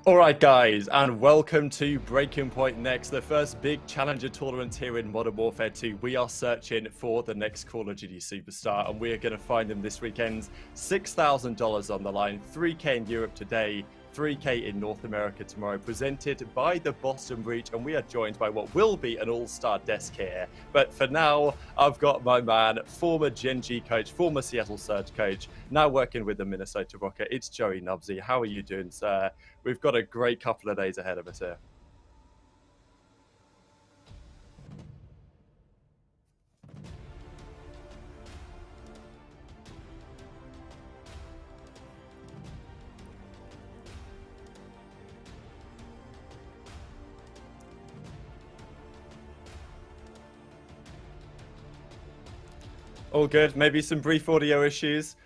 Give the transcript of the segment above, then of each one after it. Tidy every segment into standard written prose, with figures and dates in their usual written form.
Alright guys, and welcome to Breaking Point Next, the first big challenger tournament here in Modern Warfare 2. We are searching for the next Call of Duty superstar, and we are going to find them this weekend. $6,000 on the line, 3K in Europe today, 3K in North America tomorrow, presented by the Boston Breach, and we are joined by what will be an all-star desk here. But for now, I've got my man, former Gen G coach, former Seattle Surge coach, now working with the Minnesota Rocket. It's Joey Nubsy. How are you doing, sir? We've got a great couple of days ahead of us here. All good. Maybe some brief audio issues.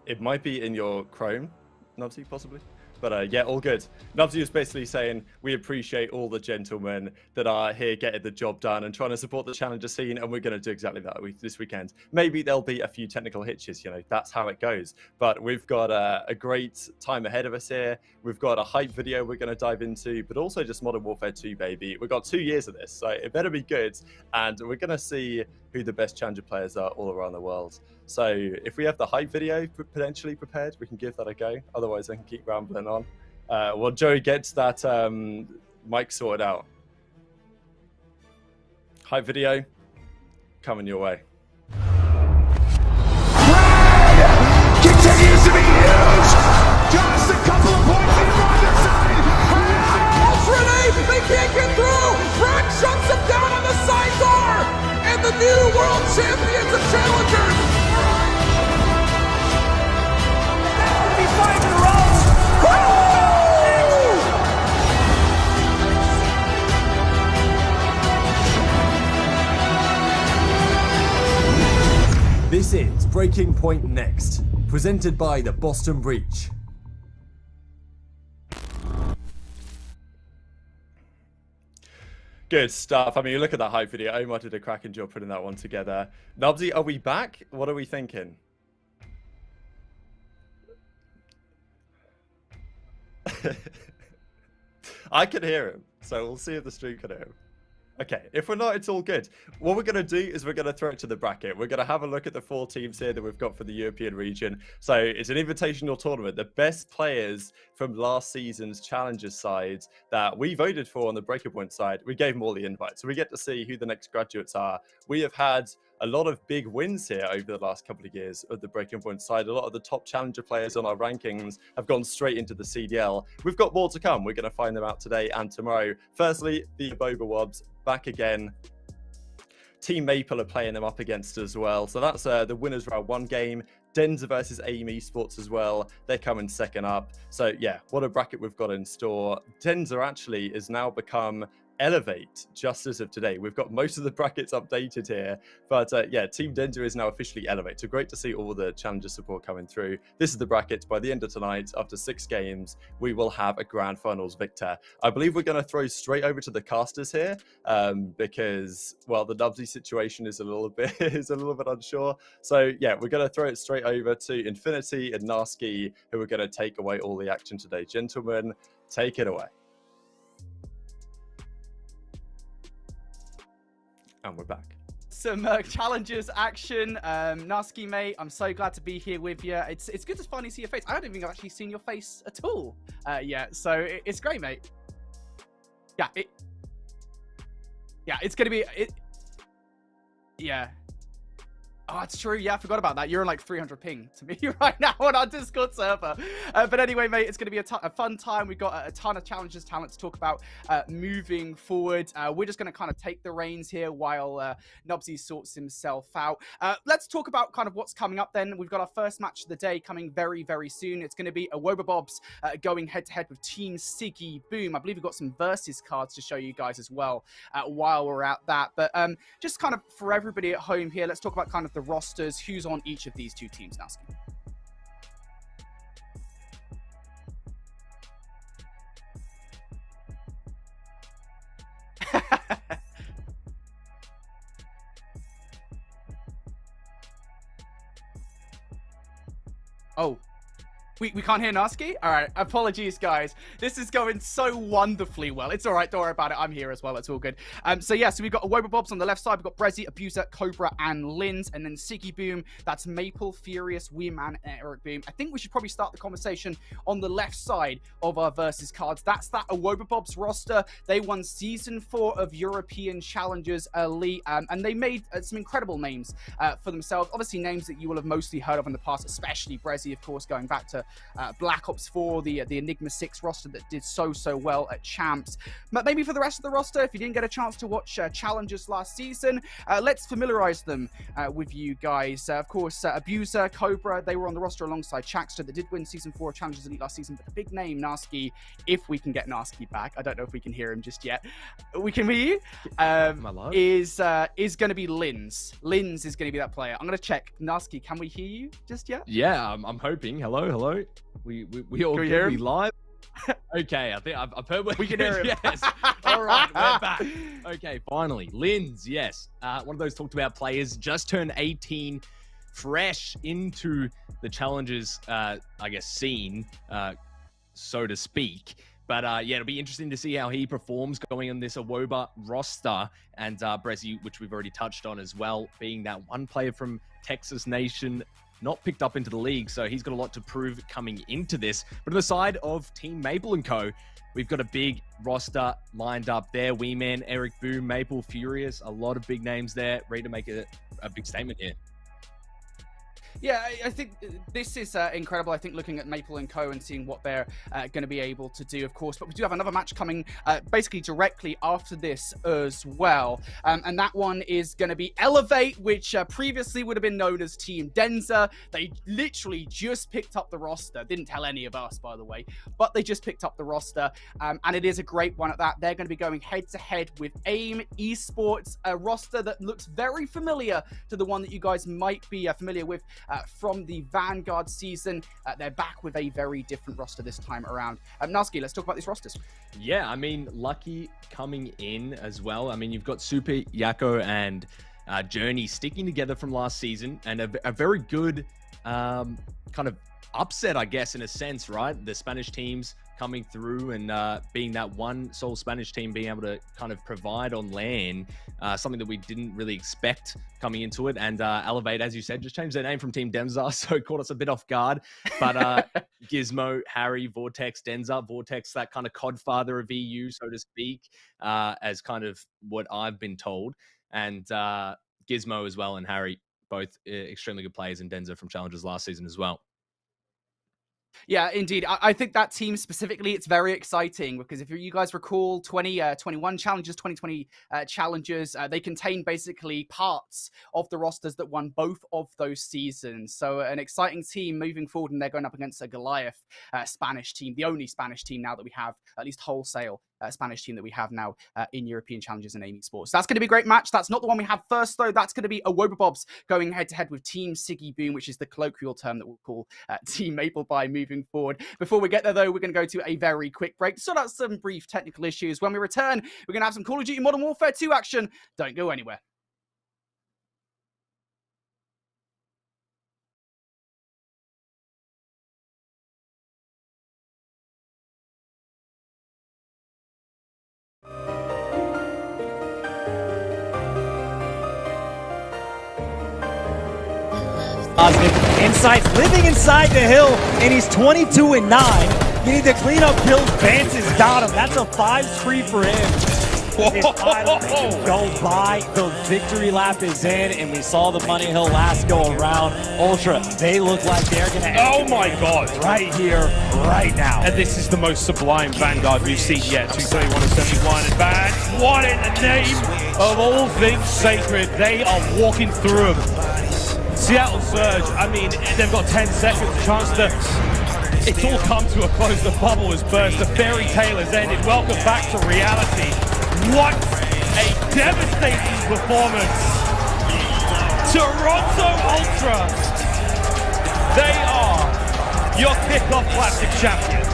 It might be in your Chrome, Nubsy, possibly. But yeah, all good. Nubsy was basically saying, we appreciate all the gentlemen that are here getting the job done and trying to support the challenger scene, and we're going to do exactly that this weekend. Maybe there'll be a few technical hitches, you know, that's how it goes. But we've got a great time ahead of us here. We've got a hype video we're going to dive into, but also just Modern Warfare 2, baby. We've got 2 years of this, so it better be good. And we're going to see who the best challenger players are all around the world. So if we have the hype video potentially prepared, we can give that a go. Otherwise, I can keep rambling on. While Joey gets that mic sorted out. Hype video coming your way. Continues to be used. Just a couple of points in on their side. Grenade, they can't get through. Brad shuts them down on the censor. And the new world champions of challengers. That would be 5 in a row. This is Breaking Point Next, presented by the Boston Breach. Good stuff. I mean, you look at that hype video. Omar did a cracking job putting that one together. Nubsy, are we back? What are we thinking? I can hear him, so we'll see if the stream can hear him. Okay, if we're not, it's all good. What we're going to do is we're going to throw it to the bracket. We're going to have a look at the 4 teams here that we've got for the European region. So it's an invitational tournament. The best players from last season's Challengers sides that we voted for on the Breaking Point side, we gave them all the invites. So we get to see who the next graduates are. We have had a lot of big wins here over the last couple of years of the Breaking Point side. A lot of the top challenger players on our rankings have gone straight into the CDL. We've got more to come. We're going to find them out today and tomorrow. Firstly, the Boba Wobs back again. Team Maple are playing them up against as well. So that's the winners round 1 game. Denza versus AIM Esports as well. They're coming second up. So yeah, what a bracket we've got in store. Denza actually has now become Elevate just as of today. We've got most of the brackets updated here, but yeah, Team Denza is now officially Elevate. So great to see all the challenger support coming through. This is the bracket. By the end of tonight, after 6 games, we will have a grand finals victor. I believe we're going to throw straight over to the casters here because, well, the Nubsy situation is a little bit unsure. So yeah, we're going to throw it straight over to Infinity and Narski, who are going to take away all the action today. Gentlemen, take it away. And we're back. Some challengers action. Narski, mate, I'm so glad to be here with you. It's good to finally see your face. I don't think I've actually seen your face at all yet, so it's great, mate. Yeah, it's gonna be yeah. Oh, it's true. Yeah, I forgot about that. You're on like 300 ping to me right now on our Discord server. But anyway, mate, it's going to be a fun time. We've got a ton of challenges talent to talk about moving forward. We're just going to kind of take the reins here while Nubsy sorts himself out. Let's talk about kind of what's coming up then. We've got our first match of the day coming very, very soon. It's going to be a Wobobobs going head-to-head with Team Siggy Boom. I believe we've got some versus cards to show you guys as well while we're at that. But just kind of for everybody at home here, let's talk about kind of the rosters, who's on each of these 2 teams, Nasky. Oh. We can't hear Nasky? All right, apologies, guys. This is going so wonderfully well. It's all right, don't worry about it. I'm here as well. It's all good. So we've got Awobabobs on the left side. We've got Brezzy, Abuser, Cobra, and Linz. And then Siggy Boom. That's Maple, Furious, Weeman, and Eric Boom. I think we should probably start the conversation on the left side of our versus cards. That's that Awobabobs roster. They won Season 4 of European Challengers Elite. And they made some incredible names for themselves. Obviously, names that you will have mostly heard of in the past, especially Brezzy, of course, going back to Black Ops 4, the Enigma 6 roster that did so well at Champs. But maybe for the rest of the roster, if you didn't get a chance to watch Challengers last season, let's familiarize them with you guys. Of course, Abuser, Cobra, they were on the roster alongside Chaxter that did win Season 4 of Challengers Elite last season, but the big name, Nasky, if we can get Nasky back, I don't know if we can hear him just yet. We can hear you. Is going to be Linz. Linz is going to be that player. I'm going to check. Nasky, can we hear you just yet? Yeah, I'm hoping. Hello. We all can be live. Okay, I think I've heard what we can hear him. Yes. All right, we're back. Okay, finally, Linz. Yes, one of those talked about players, just turned 18, fresh into the Challengers, I guess, scene, so to speak. But yeah, it'll be interesting to see how he performs going on this Awoba roster, and Brezzy, which we've already touched on as well, being that one player from Texas Nation, not picked up into the league, so he's got a lot to prove coming into this. But on the side of Team Maple & Co., we've got a big roster lined up there. Weeman, Eric Boom, Maple, Furious, a lot of big names there, ready to make a big statement here. Yeah, I think this is incredible. I think looking at Maple & Co. and seeing what they're going to be able to do, of course. But we do have another match coming basically directly after this as well. And that one is going to be Elevate, which previously would have been known as Team Denza. They literally just picked up the roster. Didn't tell any of us, by the way. But they just picked up the roster. And it is a great one at that. They're going to be going head-to-head with AIM Esports, a roster that looks very familiar to the one that you guys might be familiar with from the Vanguard season. They're back with a very different roster this time around. Nasky, let's talk about these rosters. Yeah, I mean, Lucky coming in as well. I mean, you've got Super, Yako, and Journey sticking together from last season, and a very good kind of upset, I guess, in a sense, right? The Spanish teams coming through and being that one sole Spanish team being able to kind of provide on LAN, something that we didn't really expect coming into it. And Elevate, as you said, just changed their name from Team Denza, so it caught us a bit off guard. But Gizmo, Harry, Vortex, Denza, Vortex, that kind of codfather of EU, so to speak, as kind of what I've been told. And Gizmo as well and Harry, both extremely good players in Denza from Challengers last season as well. Yeah, indeed. I think that team specifically, it's very exciting because if you guys recall 2021 Challengers, 2020 Challengers, they contain basically parts of the rosters that won both of those seasons. So an exciting team moving forward, and they're going up against a Goliath Spanish team, the only Spanish team now that we have, at least wholesale Spanish team that we have now in European Challengers and AIM Esports. So that's going to be a great match. That's not the one we have first, though. That's going to be Awobabobs going head-to-head with Team Siggy Boom, which is the colloquial term that we'll call Team Mapleby moving forward. Before we get there, though, we're going to go to a very quick break to sort out some brief technical issues. When we return, we're going to have some Call of Duty Modern Warfare 2 action. Don't go anywhere. Insight, living inside the hill, and he's 22-9. You need to clean up kills. Vance has got him. That's a 5-3 for him. His idol can go by. The victory lap is in, and we saw the Money Hill last go around. Ultra, they look like they're going to end. Oh my God. Right here, right now. And this is the most sublime Vanguard we've seen yet. 231-71 advance. What in the name of all things sacred? They are walking through them. Seattle Surge, I mean, they've got 10 seconds, a chance to... It's all come to a close. The bubble has burst. The fairy tale has ended. Welcome back to reality. What a devastating performance. Toronto Ultra. They are your kickoff classic champions.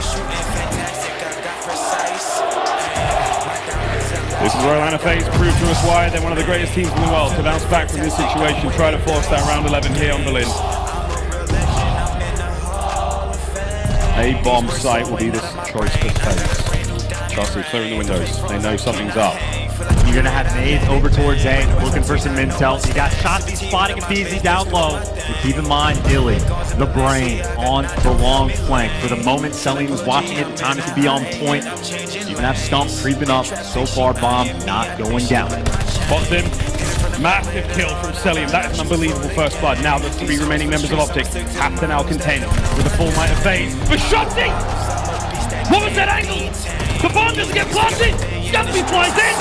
This is where Atlanta FaZe proved to us why they're one of the greatest teams in the world to bounce back from this situation, try to force that round 11 here on Berlin. A bomb site will be this choice for space. Chelsea clearing the windows. They know something's up. You're going to have nades over towards A, looking for some intel. You got Shotzi spotting a BZ down low. But keep in mind, Illy, the brain, on the long flank. For the moment, Selim was watching it. The time it could be on point. You can have Scump creeping up. So far, bomb not going down. Spots him. Massive kill from Selim. That is an unbelievable first blood. Now the 3 remaining members of Optic have to now contend with the full might of phase. But Shotzi! What was that angle? The bomb doesn't get planted! Scumpy flies in!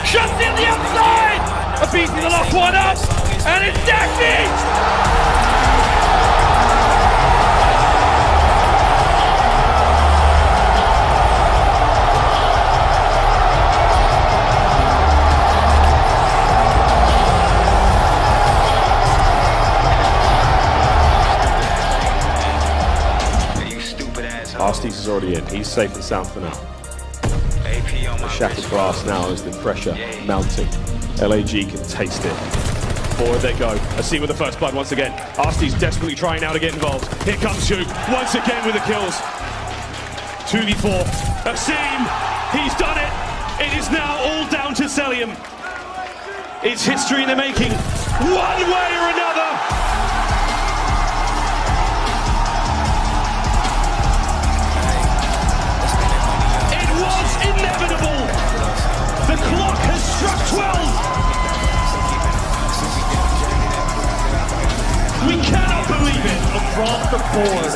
Shotzi on the outside! A BC the last one up! And it's Daffy! Arstes is already in. He's safe and sound for now. The shattered brass now as the pressure mounting. LAG can taste it. Forward they go. A scene with the first blood once again. Arstes desperately trying now to get involved. Here comes Shu once again with the kills. 2v4. Asim, he's done it. It is now all down to Selim. It's history in the making. One way or another. Inevitable! The clock has struck 12! We cannot believe it! Across the board.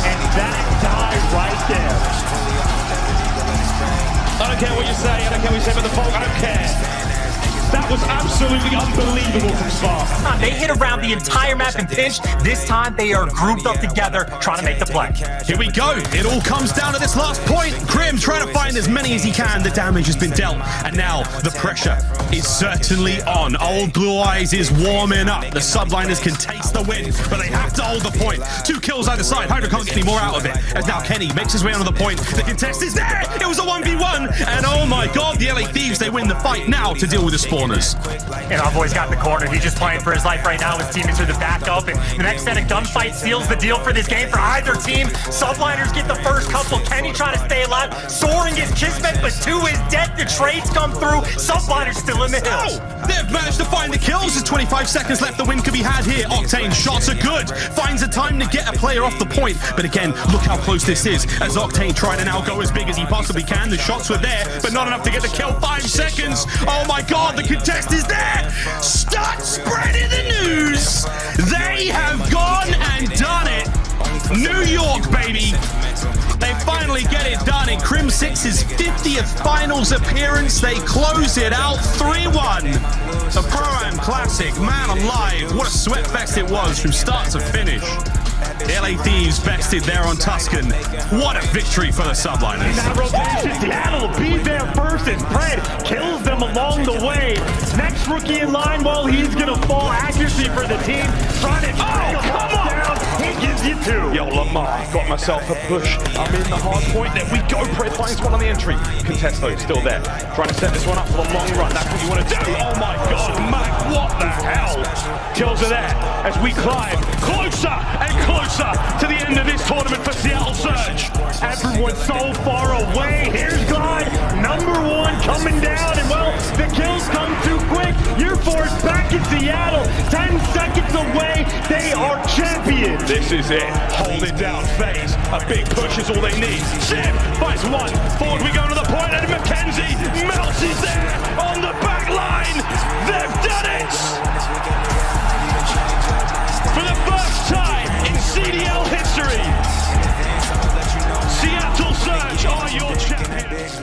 And that die right there. I don't care what you say, I don't care what you say about the folk, I don't care. That was absolutely unbelievable from Spark. They hit around the entire map and pinch. This time they are grouped up together trying to make the play. Here we go. It all comes down to this last point. Crim trying to find as many as he can. The damage has been dealt. And now the pressure is certainly on. Old Blue Eyes is warming up. The subliners can taste the win, but they have to hold the point. 2 kills either side. Hydra can't get any more out of it. As now Kenny makes his way onto the point. The contest is there. It was a 1v1. And oh my god, the LA Thieves, they win the fight now to deal with the spawners. And our boy's got in the corner. He's just playing for his life right now. His teammates are the backup. And the next set of gunfights seals the deal for this game for either team. Subliners get the first couple. Kenny trying to stay alive. Soaring is Kismet, but 2 is dead. The trades come through. Subliners still in the hills. Oh, they've managed to find the kills. There's 25 seconds left. The win could be had here. Octane shots are good. Finds a time to get a player off the point. But again, look how close this is. As Octane trying to now go as big as he possibly can. The shots were there, but not enough to get the kill. 5 seconds. Oh my god, the contest is there. Start spreading the news. They have gone and done it. New York, baby. They finally get it done in crimsix's 50th finals appearance. They close it out 3-1. The Pro-Am Classic, man alive. What a sweatfest it was from start to finish. The LA Thieves bested there on Tuscan. What a victory for the subliners. That rotation, Seattle will be there first as Pred kills them along the way. Next rookie in line, well, he's gonna fall. Accuracy for the team. Trying to come on down. He gives you 2. Yo, Lamar, got myself a push. I'm in the hard point. There we go. Pred finds one on the entry. Contest though, still there. Trying to set this one up for the long run. That's what you want to do. Oh my god, Mac, what the hell? Kills are there as we climb closer and closer to the end of this tournament for Seattle Surge. Everyone's so far away. Here's Glide, #1 coming down, and well, the kills come too quick. You're forced back in Seattle. 10 seconds away. They are champions. This is it. Hold it down, FaZe. A big push is all they need. Sim finds one. Forward we go to the point, and Mackenzie melts is there on the back line. They've done it! For the first time in CDL history, Seattle Surge are your champions.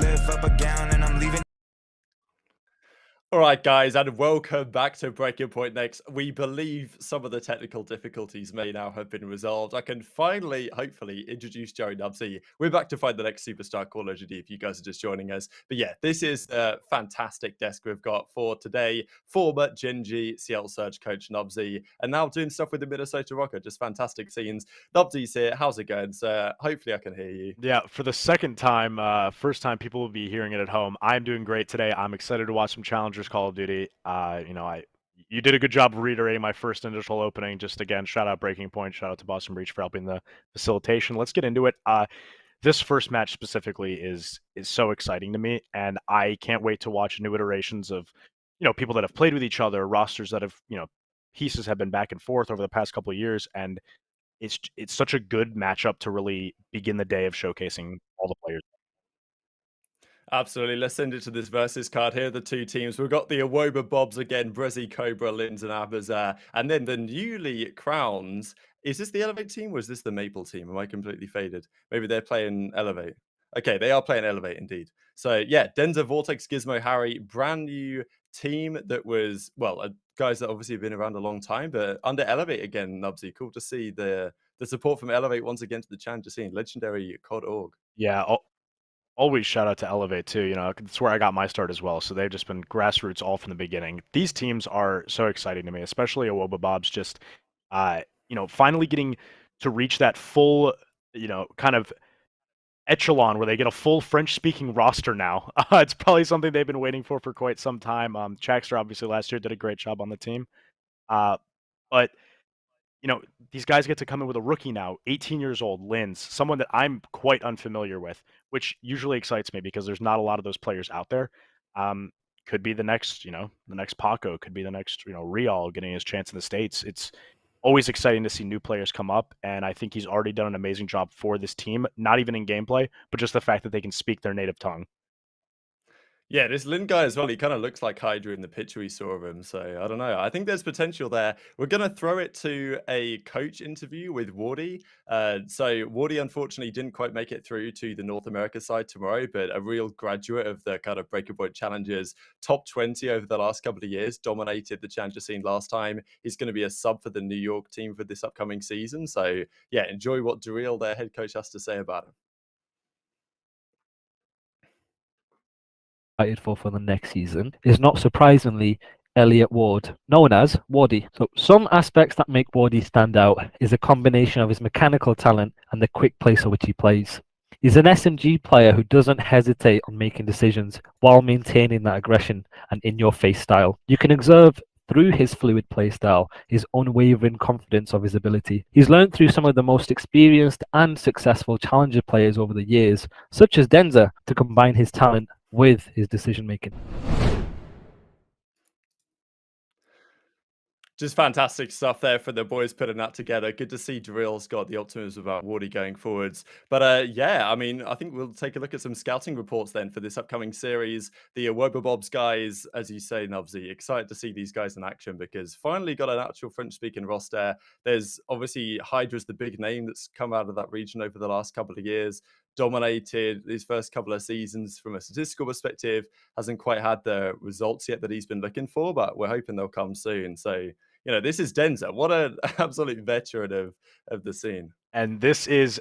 All right, guys, and welcome back to Breaking Point Next. We believe some of the technical difficulties may now have been resolved. I can finally, hopefully, introduce Joey Nubsy. We're back to find the next superstar Call OGD if you guys are just joining us. But yeah, this is a fantastic desk we've got for today. Former Genji, Seattle Surge coach Nubsy, and now doing stuff with the Minnesota Rocket. Just fantastic scenes. Nubsy's here. How's it going, sir? Hopefully I can hear you. Yeah, for the second time, first time people will be hearing it at home. I'm doing great today. I'm excited to watch some challengers Call of Duty. you did a good job of reiterating my first initial opening. Just again, shout out Breaking Point, shout out to Boston Breach for helping the facilitation. Let's get into it. This first match specifically is so exciting to me, and I can't wait to watch new iterations of, people that have played with each other, rosters that have, pieces have been back and forth over the past couple of years, and it's such a good matchup to really begin the day of showcasing all the players. Absolutely. Let's send it to this versus card. Here are the two teams. We've got the Awoba Bobs again, Brezzy, Cobra, Lins, and Abazar. And then the newly crowns. Is this the Elevate team or is this the Maple team? Am I completely faded? Maybe they're playing Elevate. Okay, they are playing Elevate indeed. So yeah, Denza, Vortex, Gizmo, Harry, brand new team that was, well, guys that obviously have been around a long time, but under Elevate again, Nubsy. Cool to see the support from Elevate once again to the challenger scene. Legendary COD org. Yeah, always shout out to Elevate too. That's where I got my start as well. So they've just been grassroots all from the beginning. These teams are so exciting to me, especially Awoba Bob's just, finally getting to reach that full, kind of echelon where they get a full French-speaking roster now. It's probably something they've been waiting for quite some time. Trackster obviously last year did a great job on the team, but these guys get to come in with a rookie now, 18 years old, Lins, someone that I'm quite unfamiliar with, which usually excites me because there's not a lot of those players out there. Could be the next, the next Paco, could be the next, Real getting his chance in the States. It's always exciting to see new players come up, and I think he's already done an amazing job for this team, not even in gameplay, but just the fact that they can speak their native tongue. Yeah, this Lin guy as well, he kind of looks like Hydra in the picture we saw of him. So I don't know. I think there's potential there. We're going to throw it to a coach interview with Wardy. So Wardy, unfortunately, didn't quite make it through to the North America side tomorrow, but a real graduate of the kind of Breaking Point Challengers, top 20 over the last couple of years, dominated the Challenger scene last time. He's going to be a sub for the New York team for this upcoming season. So yeah, enjoy what Darrell, their head coach, has to say about him. For the next season is not surprisingly Elliot Ward, known as Wardy. So some aspects that make Wardy stand out is a combination of his mechanical talent and the quick pace at which he plays. He's an SMG player who doesn't hesitate on making decisions while maintaining that aggression and in-your-face style. You can observe through his fluid playstyle his unwavering confidence of his ability. He's learned through some of the most experienced and successful challenger players over the years, such as Denza, to combine his talent with his decision making. Just fantastic stuff there for the boys putting that together. Good to see Drill's got the optimism about Wardy going forwards. But yeah, I mean, I think we'll take a look at some scouting reports then for this upcoming series. The Awoba Bobs guys, as you say, Nubsy, excited to see these guys in action because finally got an actual French-speaking roster. There's obviously Hydra's the big name that's come out of that region over the last couple of years. Dominated these first couple of seasons from a statistical perspective, hasn't quite had the results yet that he's been looking for, but we're hoping they'll come soon. So this is Denza. What an absolute veteran of the scene. And this is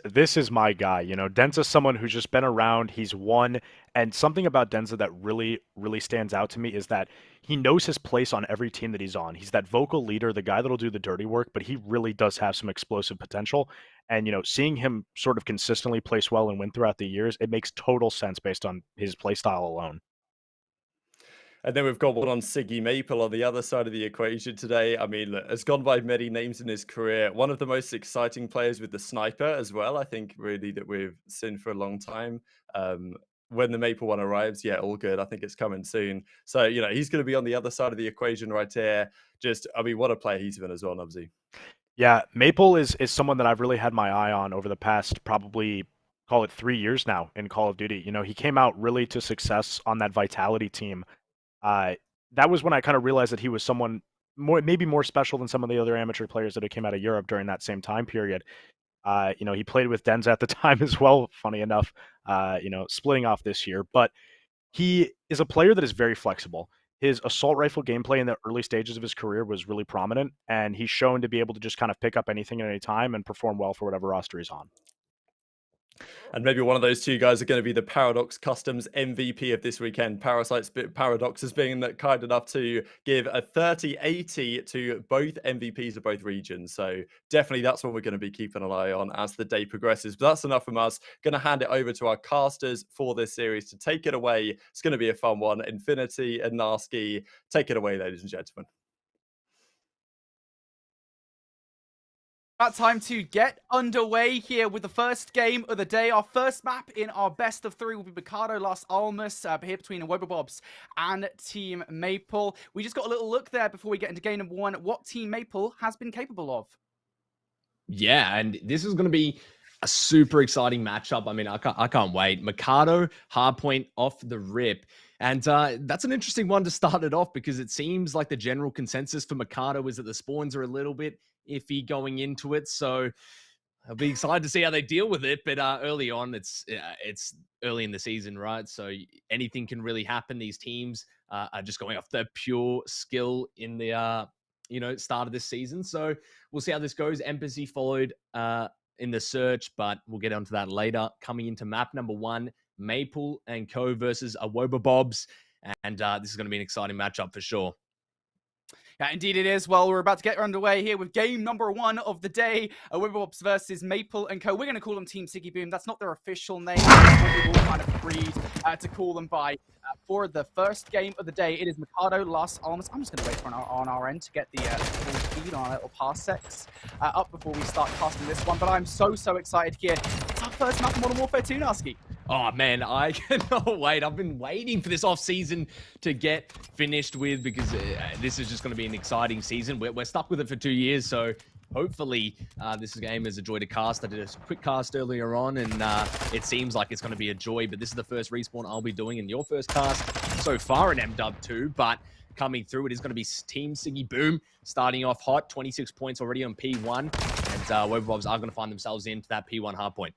my guy. Denza's someone who's just been around. He's won. And something about Denza that really, really stands out to me is that he knows his place on every team that he's on. He's that vocal leader, the guy that'll do the dirty work, but he really does have some explosive potential. And, seeing him sort of consistently place well and win throughout the years, it makes total sense based on his play style alone. And then we've got one on Siggy Maple on the other side of the equation today. I mean, look, has gone by many names in his career. One of the most exciting players with the sniper as well, I think, really, that we've seen for a long time. When the Maple one arrives, yeah, all good. I think it's coming soon. So, he's going to be on the other side of the equation right here. What a player he's been as well, Nubsy. Yeah, Maple is someone that I've really had my eye on over the past probably, call it 3 years now in Call of Duty. He came out really to success on that Vitality team. That was when I kind of realized that he was someone maybe more special than some of the other amateur players that had came out of Europe during that same time period. He played with Denza at the time as well, funny enough, splitting off this year. But he is a player that is very flexible. His assault rifle gameplay in the early stages of his career was really prominent, and he's shown to be able to just kind of pick up anything at any time and perform well for whatever roster he's on. And maybe one of those two guys are going to be the Paradox Customs MVP of this weekend. Paradox has been kind enough to give a 30-80 to both MVPs of both regions. So definitely that's what we're going to be keeping an eye on as the day progresses. But that's enough from us. Going to hand it over to our casters for this series to take it away. It's going to be a fun one. Infinity and Narski, take it away, ladies and gentlemen. About time to get underway here with the first game of the day. Our first map in our best of 3 will be Mercado Las Almas, here between Wobobobs and Team Maple. We just got a little look there before we get into game number 1 at what Team Maple has been capable of. Yeah, and this is going to be a super exciting matchup. I mean, I can't wait. Mercado, Hardpoint off the rip. And that's an interesting one to start it off because it seems like the general consensus for Mercado is that the spawns are a little bit iffy going into it. So I'll be excited to see how they deal with it. But early on, it's early in the season, right? So anything can really happen. These teams are just going off their pure skill in the start of this season. So we'll see how this goes. Embassy followed in the search, but we'll get onto that later. Coming into map number 1, Maple and Co versus Wobobobs, and this is going to be an exciting matchup for sure. Yeah, indeed it is. Well, we're about to get underway here with game number 1 of the day. Wobobobs versus Maple and Co. We're going to call them Team Siggy Boom. That's not their official name. That's what we've all kind of agreed to call them by. For the first game of the day, it is Mercado Las Almas. I'm just going to wait for on our end to get the full feed on our little parsecs up before we start casting this one. But I'm so excited here. It's our first map of Modern Warfare 2, Nasky. Oh, man, I cannot wait. I've been waiting for this off-season to get finished with because this is just going to be an exciting season. We're stuck with it for 2 years, so hopefully this game is a joy to cast. I did a quick cast earlier on, and it seems like it's going to be a joy, but this is the first respawn I'll be doing in your first cast so far in MW2, but coming through, it is going to be Team Siggy Boom starting off hot, 26 points already on P1, and Wobobobs are going to find themselves into that P1 hardpoint.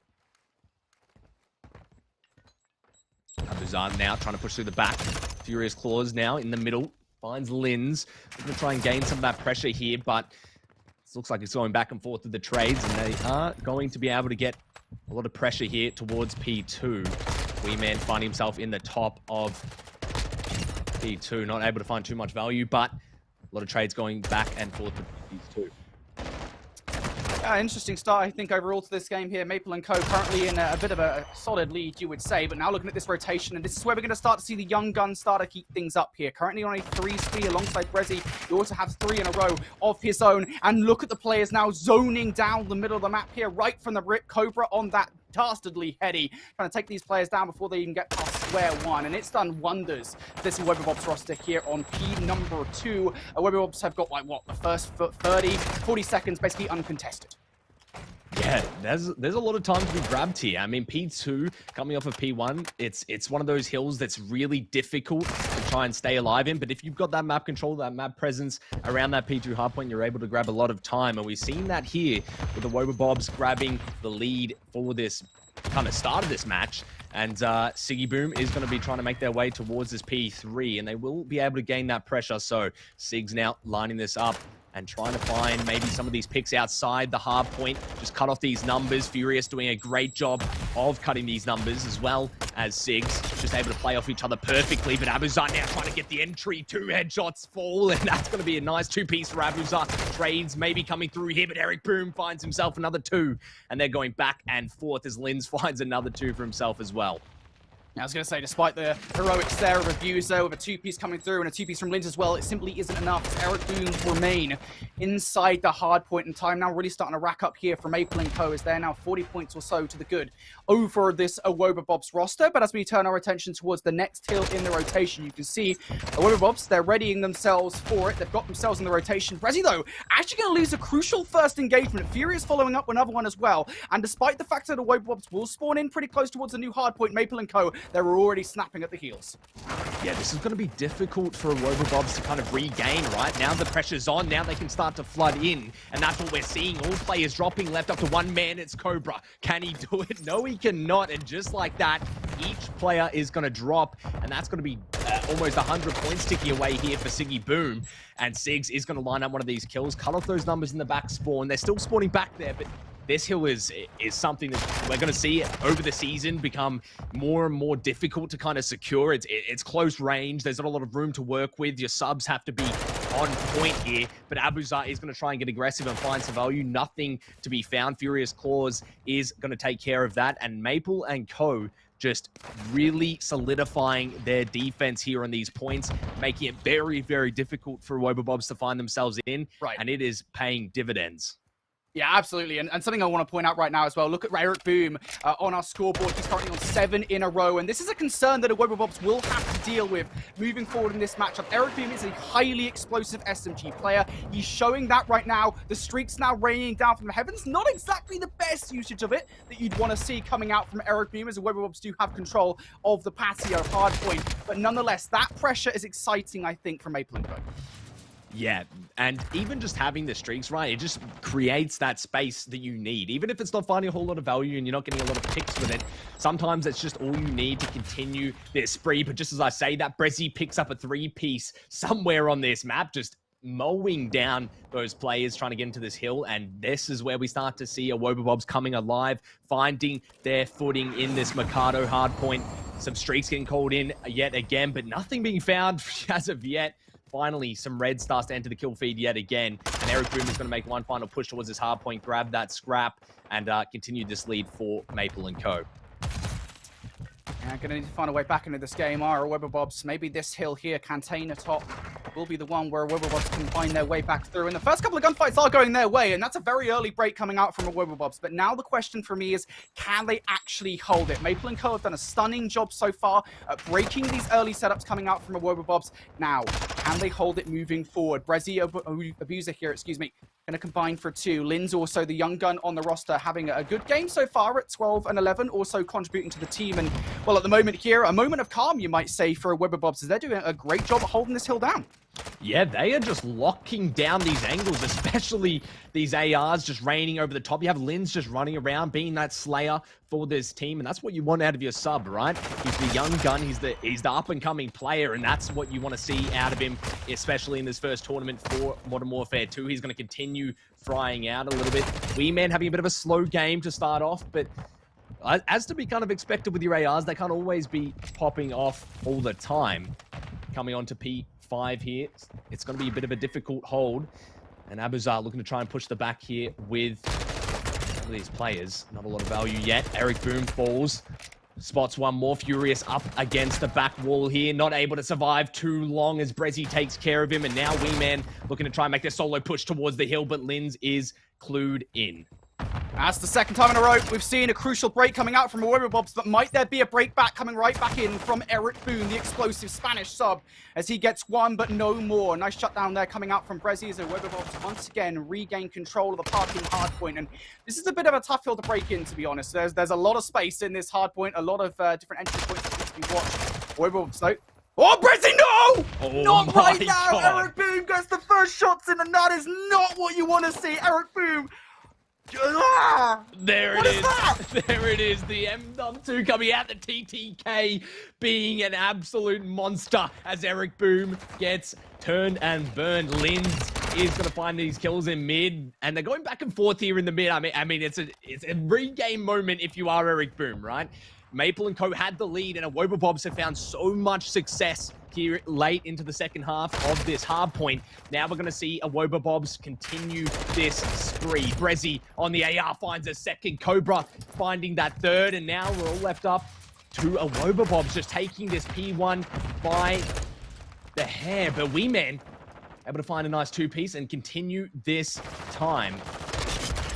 Abuzan now trying to push through the back. Furious Claws now in the middle. Finds Lins. We're going to try and gain some of that pressure here, but it looks like it's going back and forth with the trades, and they are going to be able to get a lot of pressure here towards P2. Weeman finding himself in the top of P2. Not able to find too much value, but a lot of trades going back and forth with P2. Interesting start, I think, overall to this game here. Maple and Co. currently in a bit of a solid lead, you would say. But now looking at this rotation, and this is where we're going to start to see the young gun start to keep things up here. Currently on a 3-speed alongside Brezzy. He also has 3 in a row of his own. And look at the players now zoning down the middle of the map here, right from the rip. Cobra on that dastardly heady, trying to take these players down before they even get past square one, and it's done wonders. This is Wobobobs roster here on P number 2. Wobobobs have got, like, what, the first 40 seconds basically uncontested. Yeah, there's a lot of time to be grabbed here. I mean, P2 coming off of P1, it's one of those hills that's really difficult to try and stay alive in. But if you've got that map control, that map presence around that P2 hardpoint, you're able to grab a lot of time. And we've seen that here with the Wobobobs grabbing the lead for this kind of start of this match. And Siggy Boom is going to be trying to make their way towards this P3, and they will be able to gain that pressure. So Sig's now lining this up and trying to find maybe some of these picks outside the hard point. Just cut off these numbers. Furious doing a great job of cutting these numbers, as well as Sigs. Just able to play off each other perfectly. But Abuzar now trying to get the entry. 2 headshots fall, and that's going to be a nice 2-piece for Abuzar. Trades maybe coming through here, but Eric Boom finds himself another 2. And they're going back and forth as Lins finds another 2 for himself as well. I was going to say, despite the heroics there of Abuser with a 2-piece coming through and a 2-piece from Lins as well, it simply isn't enough as Eric Boom remain inside the hard point, and time now really starting to rack up here for Maple & Co. as they're now 40 points or so to the good over this Wobobobs roster. But as we turn our attention towards the next hill in the rotation, you can see Wobobobs, they're readying themselves for it. They've got themselves in the rotation. Brezzy, though, actually going to lose a crucial first engagement. Furious following up another one as well. And despite the fact that the Wobobobs will spawn in pretty close towards the new hard point, Maple & Co., they were already snapping at the heels. Yeah, this is going to be difficult for Wobobobs to kind of regain, right? Now the pressure's on. Now they can start to flood in. And that's what we're seeing. All players dropping left up to one man. It's Cobra. Can he do it? No, he cannot. And just like that, each player is going to drop. And that's going to be almost 100 points ticking away here for Siggy Boom. And Sigs is going to line up one of these kills. Cut off those numbers in the back spawn. They're still spawning back there, but this hill is something that we're going to see over the season become more and more difficult to kind of secure. It's close range. There's not a lot of room to work with. Your subs have to be on point here, but Abuzar is going to try and get aggressive and find some value. Nothing to be found. Furious Claws is going to take care of that, and Maple & Co. just really solidifying their defense here on these points, making it very, very difficult for Wobobobs to find themselves in, right. And it is paying dividends. Yeah, absolutely. And something I want to point out right now as well, look at Eric Boom on our scoreboard. He's currently on 7 in a row, and this is a concern that Awobabobs will have to deal with moving forward in this matchup. Eric Boom is a highly explosive SMG player. He's showing that right now. The streak's now raining down from the heavens. Not exactly the best usage of it that you'd want to see coming out from Eric Boom, as Awobabobs do have control of the patio hardpoint. But nonetheless, that pressure is exciting, I think, for Maple & Co. Yeah, and even just having the streaks, right, it just creates that space that you need. Even if it's not finding a whole lot of value and you're not getting a lot of picks with it, sometimes it's just all you need to continue this spree. But just as I say that, Brezzy picks up a 3-piece somewhere on this map, just mowing down those players trying to get into this hill. And this is where we start to see Awobabobs coming alive, finding their footing in this Mercado hardpoint. Some streaks getting called in yet again, but nothing being found as of yet. Finally, some red starts to enter the kill feed yet again, and Eric Boom is going to make one final push towards his hard point, grab that scrap, and continue this lead for Maple & Co. Yeah, going to need to find a way back into this game. Are Awobabobs, maybe this hill here, container top, will be the one where Awobabobs can find their way back through. And the first couple of gunfights are going their way, and that's a very early break coming out from Awobabobs. But now the question for me is, can they actually hold it? Maple & Co. have done a stunning job so far at breaking these early setups coming out from Awobabobs. Now, can they hold it moving forward? Brezzy Abuser here, excuse me, going to combine for 2. Lynn's also the young gun on the roster, having a good game so far at 12 and 11, also contributing to the team. And, well, at the moment here, a moment of calm, you might say, for Awobabobs, as they're doing a great job at holding this hill down. Yeah, they are just locking down these angles, especially these ARs just raining over the top. You have Lynn's just running around, being that slayer for this team, and that's what you want out of your sub, right? He's the young gun, he's the up-and-coming player, and that's what you want to see out of him, especially in this first tournament for Modern Warfare 2. He's going to continue frying out a little bit. Wee Man having a bit of a slow game to start off, but as to be kind of expected with your ARs, they can't always be popping off all the time. Coming on to P5 here, it's going to be a bit of a difficult hold, and Abuzar looking to try and push the back here with some of these players. Not a lot of value yet. Eric Boom falls, spots one more. Furious up against the back wall here, not able to survive too long as Brezzy takes care of him, and now Wee Man looking to try and make their solo push towards the hill, but Lynn's is clued in. That's the second time in a row we've seen a crucial break coming out from Awobabobs, but might there be a break back coming right back in from Eric Boone, the explosive Spanish sub, as he gets one but no more. Nice shutdown there coming out from Brezzy as Awobabobs once again regain control of the parking hardpoint. And this is a bit of a tough hill to break in, to be honest. There's a lot of space in this hardpoint, a lot of different entry points that need to be watched. Awobabobs though. Oh, Brezzy, no! Oh, not right now! God. Eric Boone gets the first shots in, and that is not what you want to see. Eric Boone. There What it is that? There it is. The M2 coming out. The TTK being an absolute monster as Eric Boom gets turned and burned. Lynn's is going to find these kills in mid, and they're going back and forth here in the mid. I mean, it's a regame moment if you are Eric Boom, right? Maple & Co. had the lead, and Awobabobs have found so much success here late into the second half of this hard point. Now we're going to see Awobabobs continue this spree. Brezzy on the AR finds a second. Cobra finding that third, and now we're all left up to Awobabobs just taking this P1 by the hair. But Wee Man able to find a nice 2-piece and continue this time.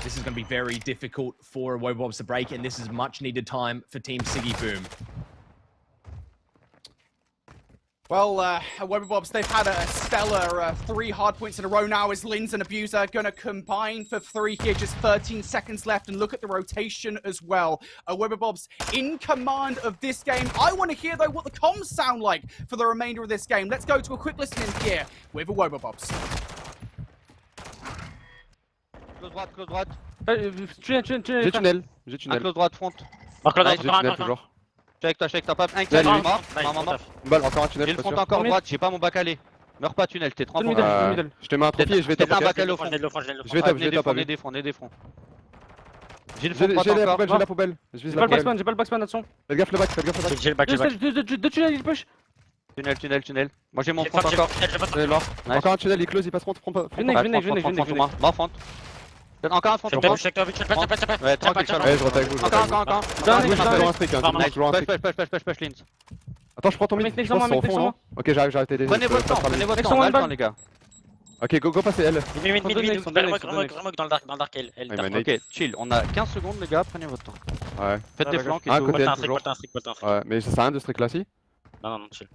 This is going to be very difficult for Awobabobs to break, and this is much needed time for Team Siggy Boom. Well, Awobabobs, they've had a stellar 3 hard points in a row now as Lynn's and Abuser going to combine for 3 here. Just 13 seconds left, and look at the rotation as well. Awobabobs in command of this game. I want to hear, though, what the comms sound like for the remainder of this game. Let's go to a quick listen in here with Awobabobs. Close droite. J'ai tunnel. Close droite, front. J'ai tunnel toujours. Check toi, pas. Un kill, mort. Une balle, encore un tunnel. J'ai le front encore droite, j'ai pas mon bac à aller. Meurs pas tunnel, t'es 30 middle. Je te mets un trophy et je vais top. J'ai un bac à l'eau front. Je vais top. Des fronts. J'ai le front droite encore. J'ai la poubelle. J'ai pas le backspan, attention. Faites gaffe le back. J'ai le bac. Deux tunnels, il push. Tunnel. Moi j'ai mon front encore. Tunnel mort. Encore un tunnel, il close, il passe front. Venez. Mort front. Encore un front. Ouais, tranquille, ouais, je rentre avec vous. Encore. Push, Lins. Attends, je prends ton mid. Je pense au fond, non? Ok, j'ai arrêté les. Prenez votre temps, les gars. Ok, Ok, go passer L. Mid, remoke dans le dark L. Ok, chill, on a 15 secondes les gars, prenez votre temps. Ouais. Faites des flancs et tout. Côté L, Toujours. Ouais, mais ça sert à rien de strict là si. Non, chill.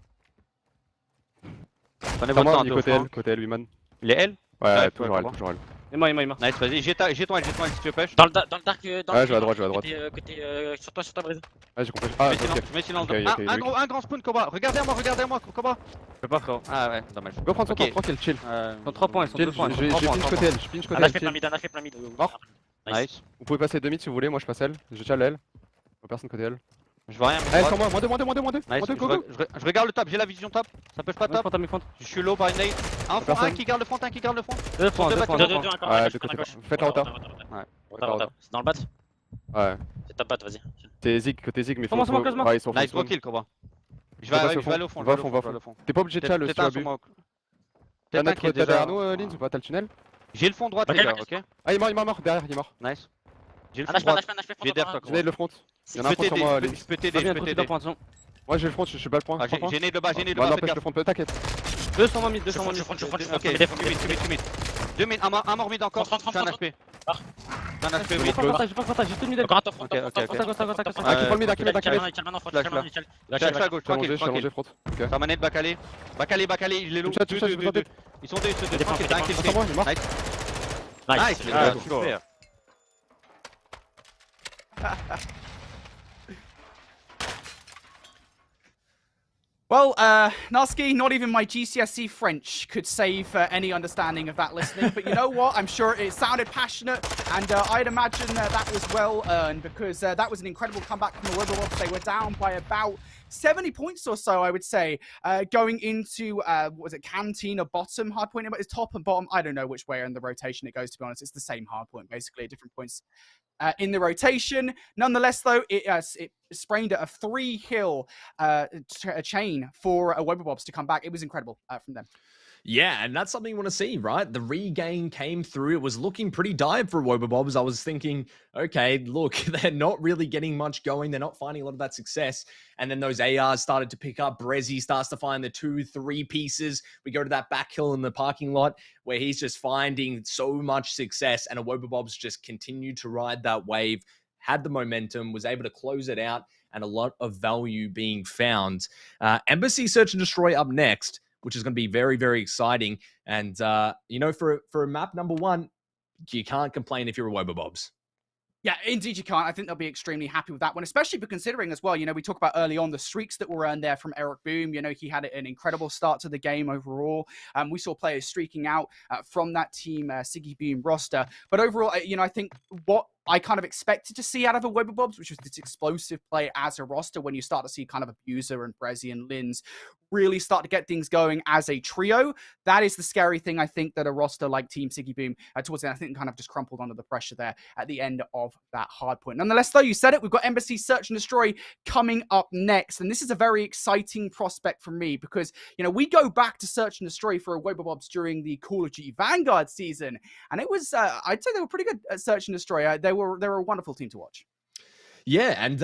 Prenez votre temps, côté L, Wiman. Il est L? Ouais, toujours L. Et moi. Nice, vas-y, j'ai ton L si tu veux push. Dans le dark. Ouais, je vais à droite. Côté, sur toi, Brésil. Ouais, j'ai compris. Ah, Je mets silence. Un grand spawn, Cobra. Regardez-moi, Cobra. Je peux pas, frérot. Ah ouais, dommage. Go prendre son temps, tranquille, chill. Ils sont 3 points, ils sont 2 points. Je pinch côté L, On a fait plein mid. Mort. Nice. Vous pouvez passer 2 mid si vous voulez, moi je passe L. Je tiens L. Personne côté L. Je vois rien. Allez, sur moi, moins 2. Nice. Je regarde le top, j'ai la vision top. Ça push pas top. Je suis low par une nade. Un qui garde le front, Deux points. Ouais, de côté. Faites en retard. Ouais. C'est dans le bat. Ouais. C'est top bat, vas-y. T'es Zig, côté Zig, mais faut. Ouais, ils sont nice, go kill, Cobra. Je vais aller au fond. Va au fond. T'es pas obligé de chal si tu as bu. T'as derrière nous, Lins, ou pas? T'as le tunnel? J'ai le fond droit, les gars, ok? Ah, il est mort, derrière, il est mort. Nice. J'ai le front droit. J'ai derrière toi, J'ai le front. Il y en a un front sur moi, Lins. Je peux t'aider. Moi j'ai le front, je suis pas le point. J'ai né le bas, Non, empêche le front, t'inquiète. 200 mid. Ok, tu mid. 2 mid, un mort mid encore. J'ai un HP. J'ai un HP mid. J'ai pas j'ai tout le mid. Ok. Ah, qui prend le mid, qui Lâche à gauche, tranquille. front. Ok. T'as manette Bacalé, il est low. Tu me je tente. Ils sont deux, tranquille, t'as un kill. Sur moi, il est mort. Nice, super. Well, Narski, not even my GCSE French could save any understanding of that listening. But you know what? I'm sure it sounded passionate, and I'd imagine that was well earned, because that was an incredible comeback from the Wibblewobs. They were down by about 70 points or so, I would say, going into, what was it, Canteen or bottom Hardpoint? It's top and bottom. I don't know which way in the rotation it goes, to be honest. It's the same Hardpoint, basically, at different points in the rotation. Nonetheless, though, it sprained a 3-kill chain for Wibblewobs to come back. It was incredible from them. Yeah, and that's something you want to see, right? The regain came through. It was looking pretty dire for Wibblewobs. I was thinking, okay, look, they're not really getting much going. They're not finding a lot of that success. And then those ARs started to pick up. Brezzy starts to find the 2-3 pieces. We go to that back hill in the parking lot where he's just finding so much success. And Wibblewobs just continued to ride that wave, had the momentum, was able to close it out, and a lot of value being found. Embassy Search and Destroy up next, which is going to be very, very exciting. And, you know, for a map number 1, you can't complain if you're a Wibblewobs. Yeah, indeed you can't. I think they'll be extremely happy with that one, especially considering as well, you know, we talk about early on the streaks that were earned there from Eric Boom. You know, he had an incredible start to the game overall. We saw players streaking out from that team Siggy Boom roster. But overall, you know, I think what I kind of expected to see out of a Wibblewobs, which was this explosive play as a roster, when you start to see kind of Abuser and Brezzy and Lins really start to get things going as a trio. That is the scary thing, I think, that a roster like Team Siggy Boom towards the end, I think, kind of just crumpled under the pressure there at the end of that hard point. Nonetheless, though, you said it, we've got Embassy Search and Destroy coming up next. And this is a very exciting prospect for me because, you know, we go back to Search and Destroy for a Wibblewobs during the Call of Duty Vanguard season. And it was, I'd say they were pretty good at Search and Destroy. They were a wonderful team to watch. Yeah, and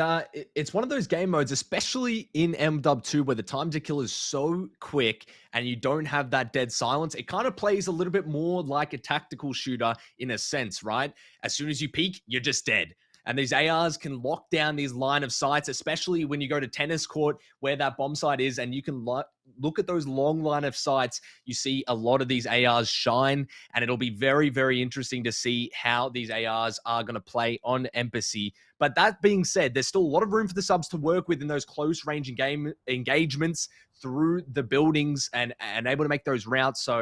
it's one of those game modes, especially in MW2, where the time to kill is so quick and you don't have that dead silence. It kind of plays a little bit more like a tactical shooter in a sense, right? As soon as you peek, you're just dead. And these ARs can lock down these line of sights, especially when you go to tennis court where that bomb site is, and you can look at those long line of sights. You see a lot of these ARs shine, and it'll be very, very interesting to see how these ARs are going to play on Embassy. But that being said, there's still a lot of room for the subs to work with in those close range engagements through the buildings and able to make those routes. So,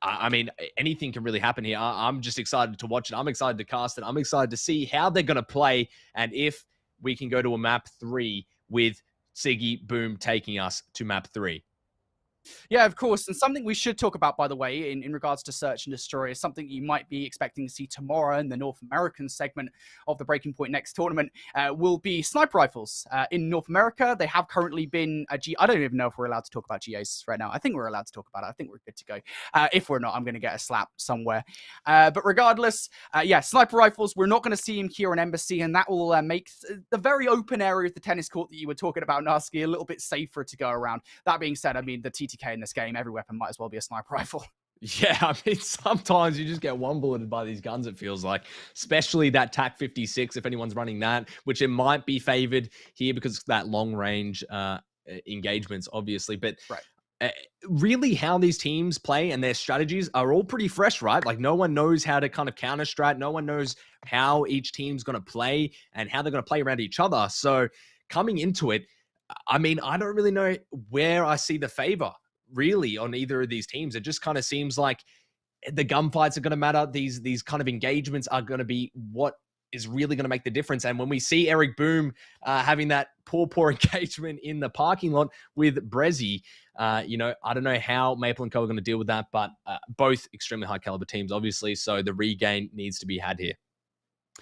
I mean, anything can really happen here. I'm just excited to watch it. I'm excited to cast it. I'm excited to see how they're going to play and if we can go to a map 3 with Siggy Boom taking us to map 3. Yeah, of course. And something we should talk about, by the way, in regards to Search and Destroy is something you might be expecting to see tomorrow in the North American segment of the Breaking Point Next tournament will be sniper rifles. In North America, they have currently been I don't even know if we're allowed to talk about GAs right now. I think we're allowed to talk about it. I think we're good to go. If we're not, I'm going to get a slap somewhere. But regardless, yeah, sniper rifles, we're not going to see him here on Embassy, and that will make the very open area of the tennis court that you were talking about, Narski, a little bit safer to go around. That being said, I mean, the TTK in this game, every weapon might as well be a sniper rifle. Yeah, I mean, sometimes you just get one bulleted by these guns, it feels like, especially that TAC 56, if anyone's running that, which it might be favored here because of that long range engagements, obviously. But really how these teams play and their strategies are all pretty fresh, right? Like no one knows how to kind of counter strat. No one knows how each team's going to play and how they're going to play around each other. So coming into it, I mean, I don't really know where I see the favor really on either of these teams. It just kind of seems like the gunfights are going to matter. These kind of engagements are going to be what is really going to make the difference. And when we see Eric Boom having that poor engagement in the parking lot with Brezzy, you know, I don't know how Maple & Co are going to deal with that, but both extremely high caliber teams, obviously. So the regain needs to be had here.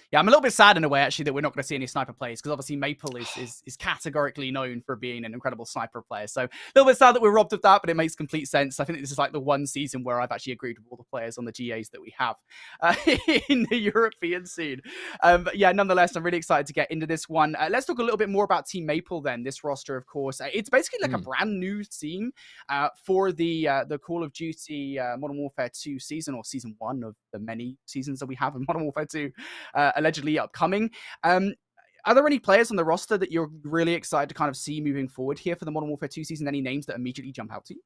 Yeah, I'm a little bit sad in a way, actually, that we're not going to see any sniper plays, because obviously Maple is categorically known for being an incredible sniper player. So a little bit sad that we're robbed of that, but it makes complete sense. I think this is like the one season where I've actually agreed with all the players on the GAs that we have in the European scene. But yeah, nonetheless, I'm really excited to get into this one. Let's talk a little bit more about Team Maple then, this roster, of course. It's basically like a brand new team for the Call of Duty Modern Warfare 2 season, or season 1 of the many seasons that we have in Modern Warfare 2. Allegedly upcoming. Are there any players on the roster that you're really excited to kind of see moving forward here for the Modern Warfare 2 season? Any names that immediately jump out to you?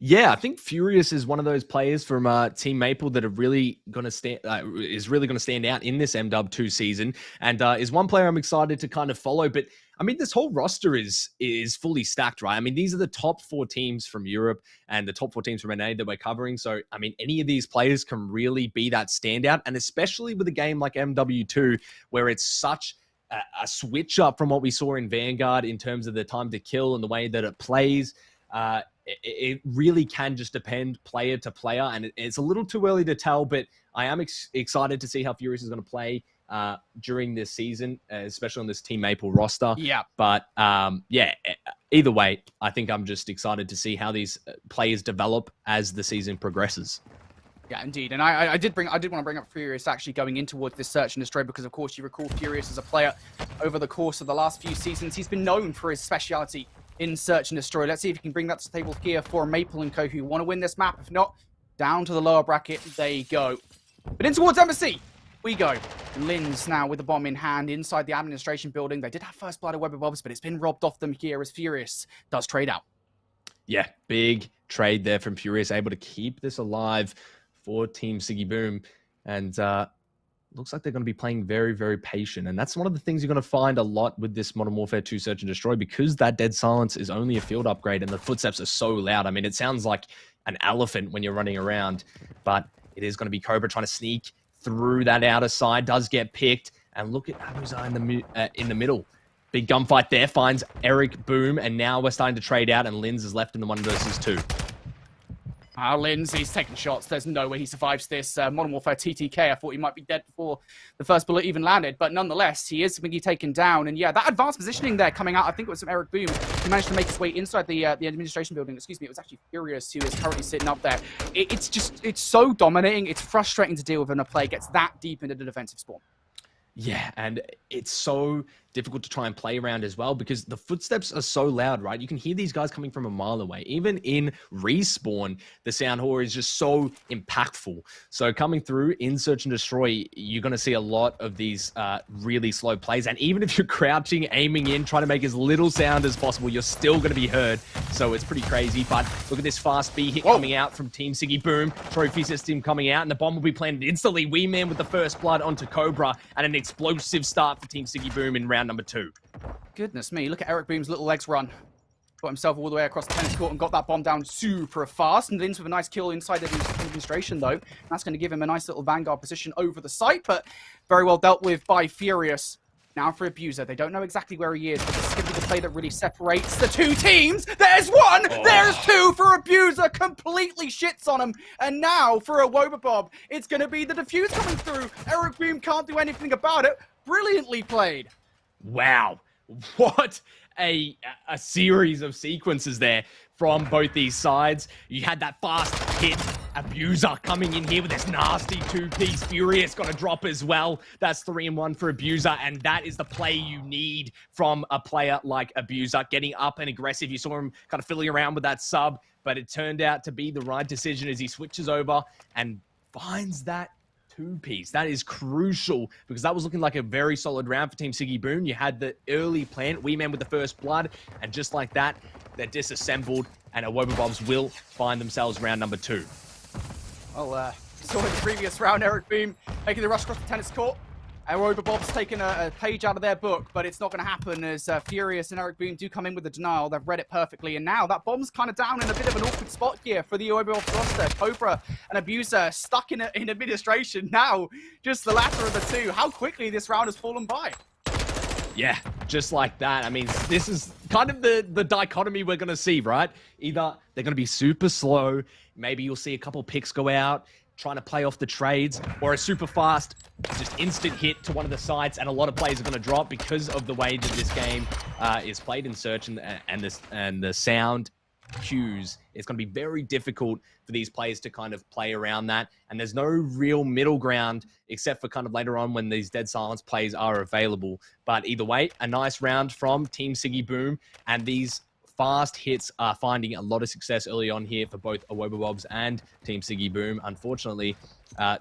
Yeah, I think Furious is one of those players from Team Maple that are really going to stand out in this MW2 season, and is one player I'm excited to kind of follow. But I mean, this whole roster is fully stacked, right? I mean, these are the top 4 teams from Europe and the top 4 teams from NA that we're covering. So, I mean, any of these players can really be that standout, and especially with a game like MW2, where it's such a switch up from what we saw in Vanguard in terms of the time to kill and the way that it plays. It really can just depend player to player, and it's a little too early to tell, but I am excited to see how Furious is going to play during this season, especially on this Team Maple roster. Yeah. But yeah, either way, I think I'm just excited to see how these players develop as the season progresses. Yeah, indeed. And I did want to bring up Furious actually going in towards this search and destroy, because of course you recall Furious as a player over the course of the last few seasons. He's been known for his speciality in search and destroy. Let's see if he can bring that to the table here for Maple & Co, who want to win this map. If not, down to the lower bracket they go. But in towards Embassy we go. Linz now with the bomb in hand inside the administration building. They did have first blood of Web of Bobs, but it's been robbed off them here as Furious does trade out. Yeah, big trade there from Furious, able to keep this alive for Team Siggy Boom. And looks like they're going to be playing very, very patient. And that's one of the things you're going to find a lot with this Modern Warfare 2 Search and Destroy, because that dead silence is only a field upgrade and the footsteps are so loud. I mean, it sounds like an elephant when you're running around, but it is going to be Cobra trying to sneak through that outer side, does get picked. And look at Abuza in the middle. Big gunfight there, finds Eric Boom, and now we're starting to trade out, and Linz is left in the 1 versus 2. Linz, he's taking shots. There's no way he survives this. Modern Warfare TTK, I thought he might be dead before the first bullet even landed, but nonetheless, he is being taken down. And yeah, that advanced positioning there coming out, I think it was from Eric Boom, who managed to make his way inside the administration building. Excuse me, it was actually Furious who is currently sitting up there. It's so dominating. It's frustrating to deal with when a player gets that deep into the defensive spawn. Yeah, and it's so difficult to try and play around as well, because the footsteps are so loud, right? You can hear these guys coming from a mile away. Even in respawn, the sound whore is just so impactful. So coming through in Search and Destroy, you're going to see a lot of these really slow plays. And even if you're crouching, aiming in, trying to make as little sound as possible, you're still going to be heard. So it's pretty crazy. But look at this fast B hit coming out from Team Siggy Boom. Trophy system coming out, and the bomb will be planted instantly. Wee Man with the first blood onto Cobra, and an explosive start for Team Siggy Boom in round number 2. Goodness me, look at Eric Boom's little legs run. Got himself all the way across the tennis court and got that bomb down super fast. And Linz with a nice kill inside the administration, though. That's going to give him a nice little vanguard position over the site, but very well dealt with by Furious. Now for Abuser. They don't know exactly where he is, but this is going to be the play that really separates the two teams. There's one! There's two for Abuser. Completely shits on him. And now for a Wobabob, it's going to be the defuse coming through. Eric Boom can't do anything about it. Brilliantly played. Wow. What a series of sequences there from both these sides. You had that fast hit Abuser coming in here with this nasty two-piece. Furious got a drop as well. That's 3-1 for Abuser, and that is the play you need from a player like Abuser. Getting up and aggressive. You saw him kind of fiddling around with that sub, but it turned out to be the right decision as he switches over and finds that two-piece. That is crucial because that was looking like a very solid round for Team Siggy Boom. You had the early plant, Wee Man with the first blood, and just like that, they're disassembled, and Awobabobs will find themselves round number 2. Well, saw in the previous round, Eric Boom making the rush across the tennis court. Awobabobs taking a page out of their book, but it's not going to happen as Furious and Eric Boom do come in with the denial. They've read it perfectly, and now that bomb's kind of down in a bit of an awkward spot here for the Awobabobs roster. Cobra and Abuser stuck in administration now. Just the latter of the two. How quickly this round has fallen by. Yeah, just like that. I mean, this is kind of the dichotomy we're going to see, right? Either they're going to be super slow, maybe you'll see a couple picks go out, trying to play off the trades, or a super fast, just instant hit to one of the sites, and a lot of players are going to drop because of the way that this game is played in Search and the sound cues. It's going to be very difficult for these players to kind of play around that, and there's no real middle ground except for kind of later on when these dead silence plays are available. But either way, a nice round from Team Siggy Boom, and these fast hits are finding a lot of success early on here for both Awobabobs and Team Siggy Boom. Unfortunately,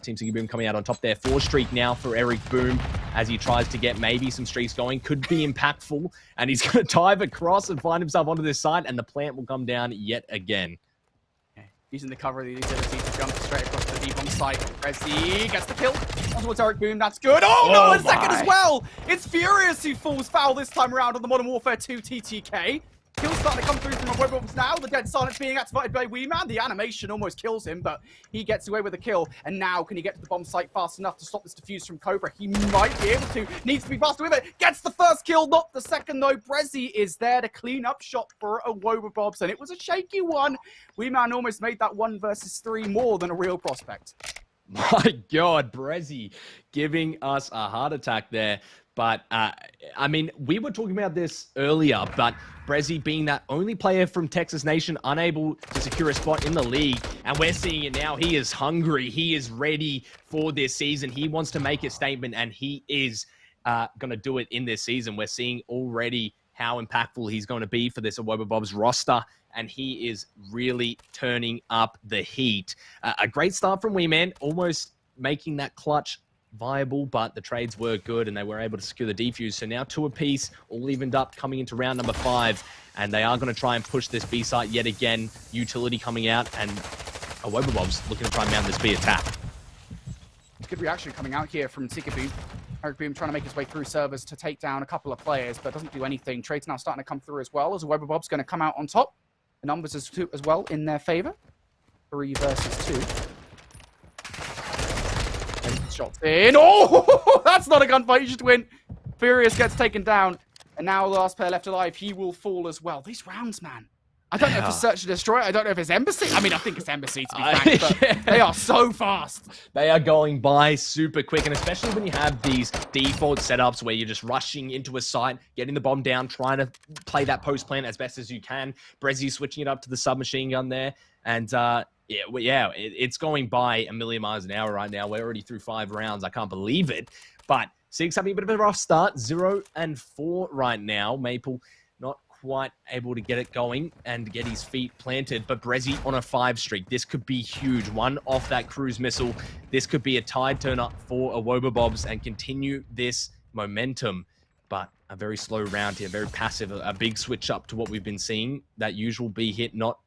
Team Siggy Boom coming out on top there. 4 streak now for Eric Boom as he tries to get maybe some streaks going. Could be impactful, and he's going to dive across and find himself onto this side, and the plant will come down yet again. Using the cover of the utility to jump straight across the D-bomb site. Resi gets the kill. On towards Eric Boom, that's good. Oh no, a second as well! It's Furious who falls foul this time around on the Modern Warfare 2 TTK. Kills starting to come through from Awobabobs now. The dead silence being activated by Wee Man. The animation almost kills him, but he gets away with a kill. And now, can he get to the bomb site fast enough to stop this defuse from Cobra? He might be able to. Needs to be faster with it. Gets the first kill, not the second though. Brezzy is there to clean up shop for Awobabobs, and it was a shaky one. Wee Man almost made that 1 versus 3 more than a real prospect. My God, Brezzy giving us a heart attack there. But, I mean, we were talking about this earlier, but Brezzy being that only player from Texas Nation unable to secure a spot in the league, and we're seeing it now. He is hungry. He is ready for this season. He wants to make a statement, and he is going to do it in this season. We're seeing already how impactful he's going to be for this Awobabobs roster, and he is really turning up the heat. A great start from Wee Man, almost making that clutch viable, but the trades were good and they were able to secure the defuse. So now 2 apiece, all evened up coming into round number 5, and they are going to try and push this B site yet again. Utility coming out, and Awobabobs looking to try and mount this B attack. Good reaction coming out here from Siggy Boom. Eric Boom trying to make his way through servers to take down a couple of players, but doesn't do anything. Trades now starting to come through as well, as Awobabobs going to come out on top. The numbers as well in their favor. 3 versus 2. Shots in. Oh, that's not a gunfight. You just win. Furious gets taken down. And now the last player left alive, he will fall as well. These rounds, man. I don't know if it's Search and Destroy. I don't know if it's Embassy. I mean, I think it's Embassy, to be frank, but they are so fast. They are going by super quick, and especially when you have these default setups where you're just rushing into a site, getting the bomb down, trying to play that post plant as best as you can. Brezzy switching it up to the submachine gun there, and it's going by a million miles an hour right now. We're already through 5 rounds. I can't believe it, but Sig's having a bit of a rough start. 0-4 right now. Maple not quite able to get it going and get his feet planted, but Brezzy on a 5 streak. This could be huge. 1 off that cruise missile. This could be a tide turn up for Awobabobs and continue this momentum. But a very slow round here, very passive, a big switch up to what we've been seeing. That usual B hit not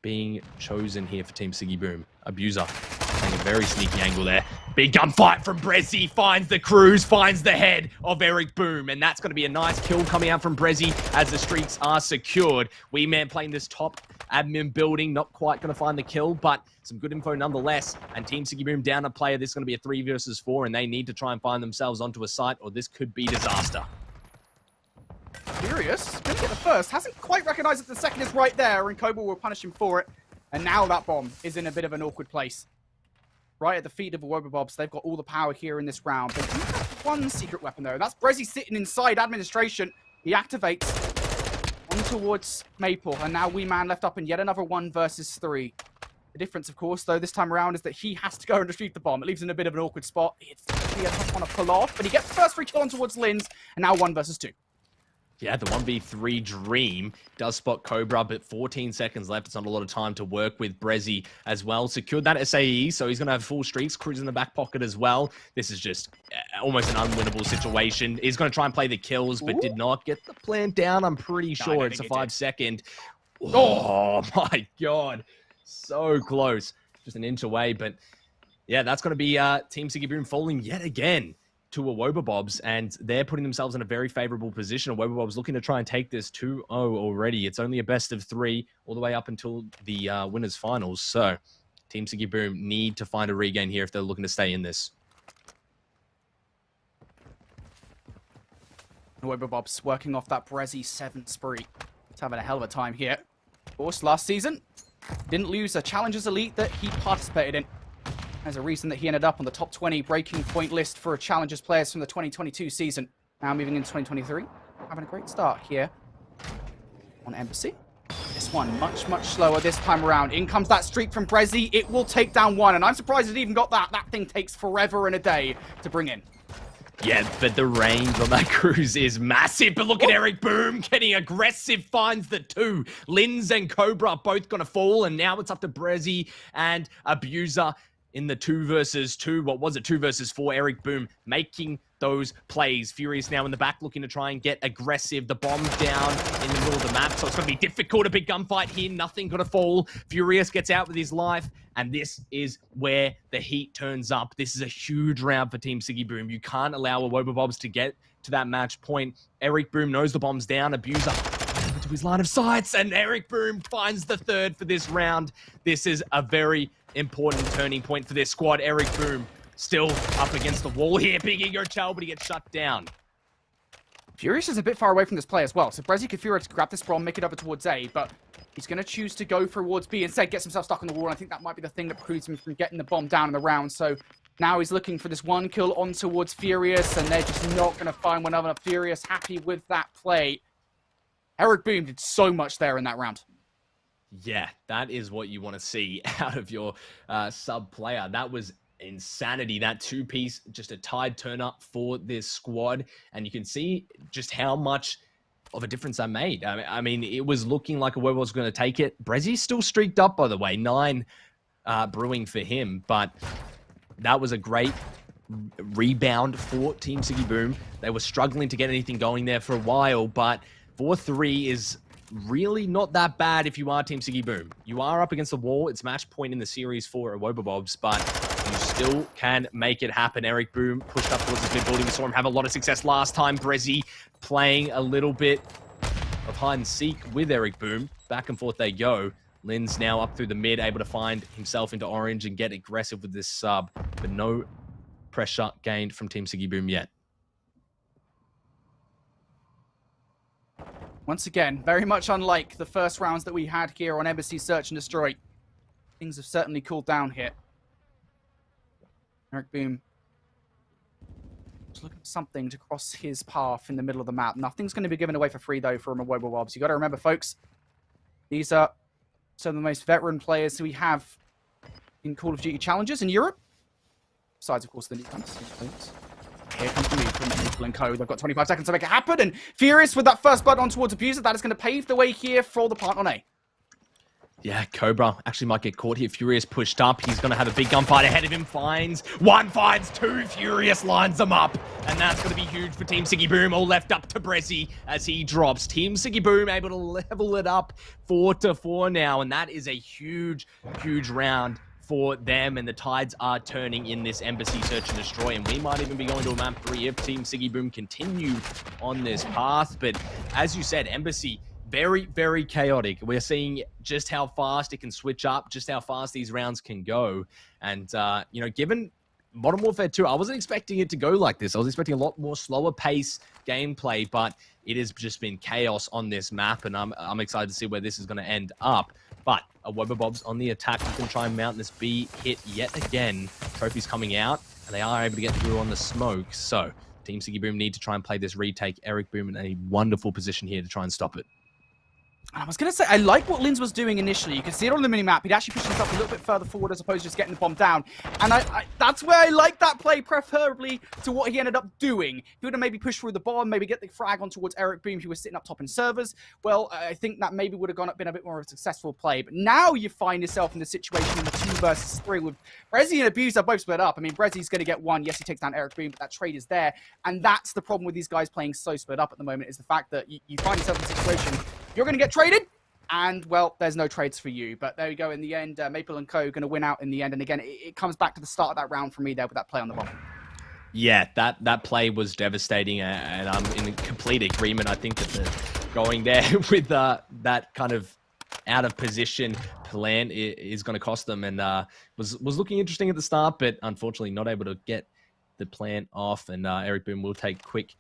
being chosen here for Team Siggy Boom. Abuser playing a very sneaky angle there. Big gunfight from Brezzy, finds the cruise, finds the head of Eric Boom, and that's going to be a nice kill coming out from Brezzy as the streaks are secured. Wee Man playing this top admin building, not quite going to find the kill, but some good info nonetheless. And Team Siggy Boom down a player. This is going to be a 3 versus 4, and they need to try and find themselves onto a site, or this could be disaster. Furious, gonna get the first, hasn't quite recognized that the second is right there, and Cobra will punish him for it. And now that bomb is in a bit of an awkward place. Right at the feet of Awobabobs, they've got all the power here in this round. They do have 1 secret weapon though, that's Brezzy sitting inside administration. He activates on towards Maple, and now Wee Man left up in yet another 1 versus 3. The difference, of course, though, this time around is that he has to go and retrieve the bomb. It leaves him in a bit of an awkward spot. It's a tough one to pull off, but he gets the first free kill on towards Linz, and now 1 versus 2. Yeah, the 1v3 dream does spot Cobra, but 14 seconds left. It's not a lot of time to work with. Brezzy as well secured that SAE, so he's going to have full streaks. Cruz in the back pocket as well. This is just almost an unwinnable situation. He's going to try and play the kills, but did not get the plant down. I'm pretty sure it's a 5-second. Oh my God. So close. Just an inch away, but yeah, that's going to be Team Siggy Boom falling yet again to Awobabobs, and they're putting themselves in a very favorable position. Awobabobs looking to try and take this 2-0 already. It's only a best of 3 all the way up until the winners finals. So Team Siggy Boom need to find a regain here if they're looking to stay in this. Awobabobs working off that Brezzy 7 spree. He's having a hell of a time here. Of course, last season, didn't lose a Challengers Elite that he participated in. There's a reason that he ended up on the top 20 breaking point list for Challengers players from the 2022 season. Now moving into 2023. Having a great start here on Embassy. This one much slower this time around. In comes that streak from Brezzy. It will take down 1, and I'm surprised it even got that. That thing takes forever and a day to bring in. Yeah, but the range on that cruise is massive. But look at Eric Boom getting aggressive, finds the 2. Linz and Cobra both going to fall, and now it's up to Brezzy and Abuser in the 2 versus 2. What was it? 2 versus 4. Eric Boom making those plays. Furious now in the back looking to try and get aggressive. The bomb down in the middle of the map, so it's going to be difficult. A big gunfight here. Nothing going to fall. Furious gets out with his life, and this is where the heat turns up. This is a huge round for Team Siggy Boom. You can't allow Awobabobs to get to that match point. Eric Boom knows the bomb's down. Abuser to his line of sights, and Eric Boom finds the 3rd for this round. This is a very important turning point for this squad. Eric Boom still up against the wall here. Big ego Chell, but he gets shut down. Furious is a bit far away from this play as well, so Brezzy could Furious grab this bomb, make it over towards A, but he's going to choose to go towards B instead, gets himself stuck on the wall, and I think that might be the thing that precludes him from getting the bomb down in the round. So now he's looking for this 1 kill on towards Furious, and they're just not going to find one other. Furious happy with that play. Eric Boom did so much there in that round. Yeah, that is what you want to see out of your sub player. That was insanity. That 2-piece, just a tide turn up for this squad. And you can see just how much of a difference that made. I mean, it was looking like Awobabobs was going to take it. Brezzy still streaked up, by the way. 9 brewing for him. But that was a great rebound for Team Siggy Boom. They were struggling to get anything going there for a while, but 4-3 is really not that bad if you are Team Siggy Boom. You are up against the wall. It's match point in the series for Awobabobs, but you still can make it happen. Eric Boom pushed up towards his mid building. We saw him have a lot of success last time. Brezzy playing a little bit of hide and seek with Eric Boom. Back and forth they go. Linz now up through the mid, able to find himself into orange and get aggressive with this sub, but no pressure gained from Team Siggy Boom yet. Once again, very much unlike the first rounds that we had here on Embassy Search and Destroy. Things have certainly cooled down here. Eric Boom just looking for something to cross his path in the middle of the map. Nothing's going to be given away for free, though, from Awobabobs. You got to remember, folks, these are some of the most veteran players we have in Call of Duty Challengers in Europe. Besides, of course, the newcomers. Here comes the move from nysl and Co. They've got 25 seconds to make it happen, and Furious with that first blood on towards Abuser. That is going to pave the way here for the plant on A. Yeah, Cobra actually might get caught here. Furious pushed up. He's going to have a big gunfight ahead of him. Finds 1, finds 2. Furious lines them up. And that's going to be huge for Team Siggy Boom. All left up to Brezzy as he drops. Team Siggy Boom able to level it up 4-4 now. And that is a huge, huge round for them, and the tides are turning in this Embassy Search and Destroy, and we might even be going to a map 3 if Team Siggy Boom continue on this path. But as you said, Embassy, very, very chaotic. We're seeing just how fast it can switch up, just how fast these rounds can go. And, you know, given Modern Warfare 2, I wasn't expecting it to go like this. I was expecting a lot more slower pace gameplay, but it has just been chaos on this map, and I'm excited to see where this is going to end up. But Awobabobs on the attack. You can try and mount this B hit yet again. Trophies coming out, and they are able to get through on the smoke. So Team Siggy Boom need to try and play this retake. Eric Boom in a wonderful position here to try and stop it. I was going to say, I like what Linz was doing initially. You can see it on the minimap. He'd actually pushed himself a little bit further forward as opposed to just getting the bomb down. And that's where I like that play, preferably to what he ended up doing. If he would have maybe pushed through the bomb, maybe get the frag on towards Eric Boom, who was sitting up top in servers, well, I think that maybe would have been a bit more of a successful play. But now you find yourself in the situation in the 2 versus 3 with Brezzy and Abuse are both split up. I mean, Brezzy's going to get one. Yes, he takes down Eric Boom, but that trade is there. And that's the problem with these guys playing so split up at the moment, is the fact that you find yourself in a situation, you're going to get traded, and, well, there's no trades for you. But there we go. In the end, Maple & Co. going to win out in the end. And again, it comes back to the start of that round for me there with that play on the bomb. Yeah, that play was devastating, and I'm in complete agreement. I think that going there with that kind of out of position plan is going to cost them, and was looking interesting at the start, but unfortunately not able to get the plan off, and Eric Boom will take quick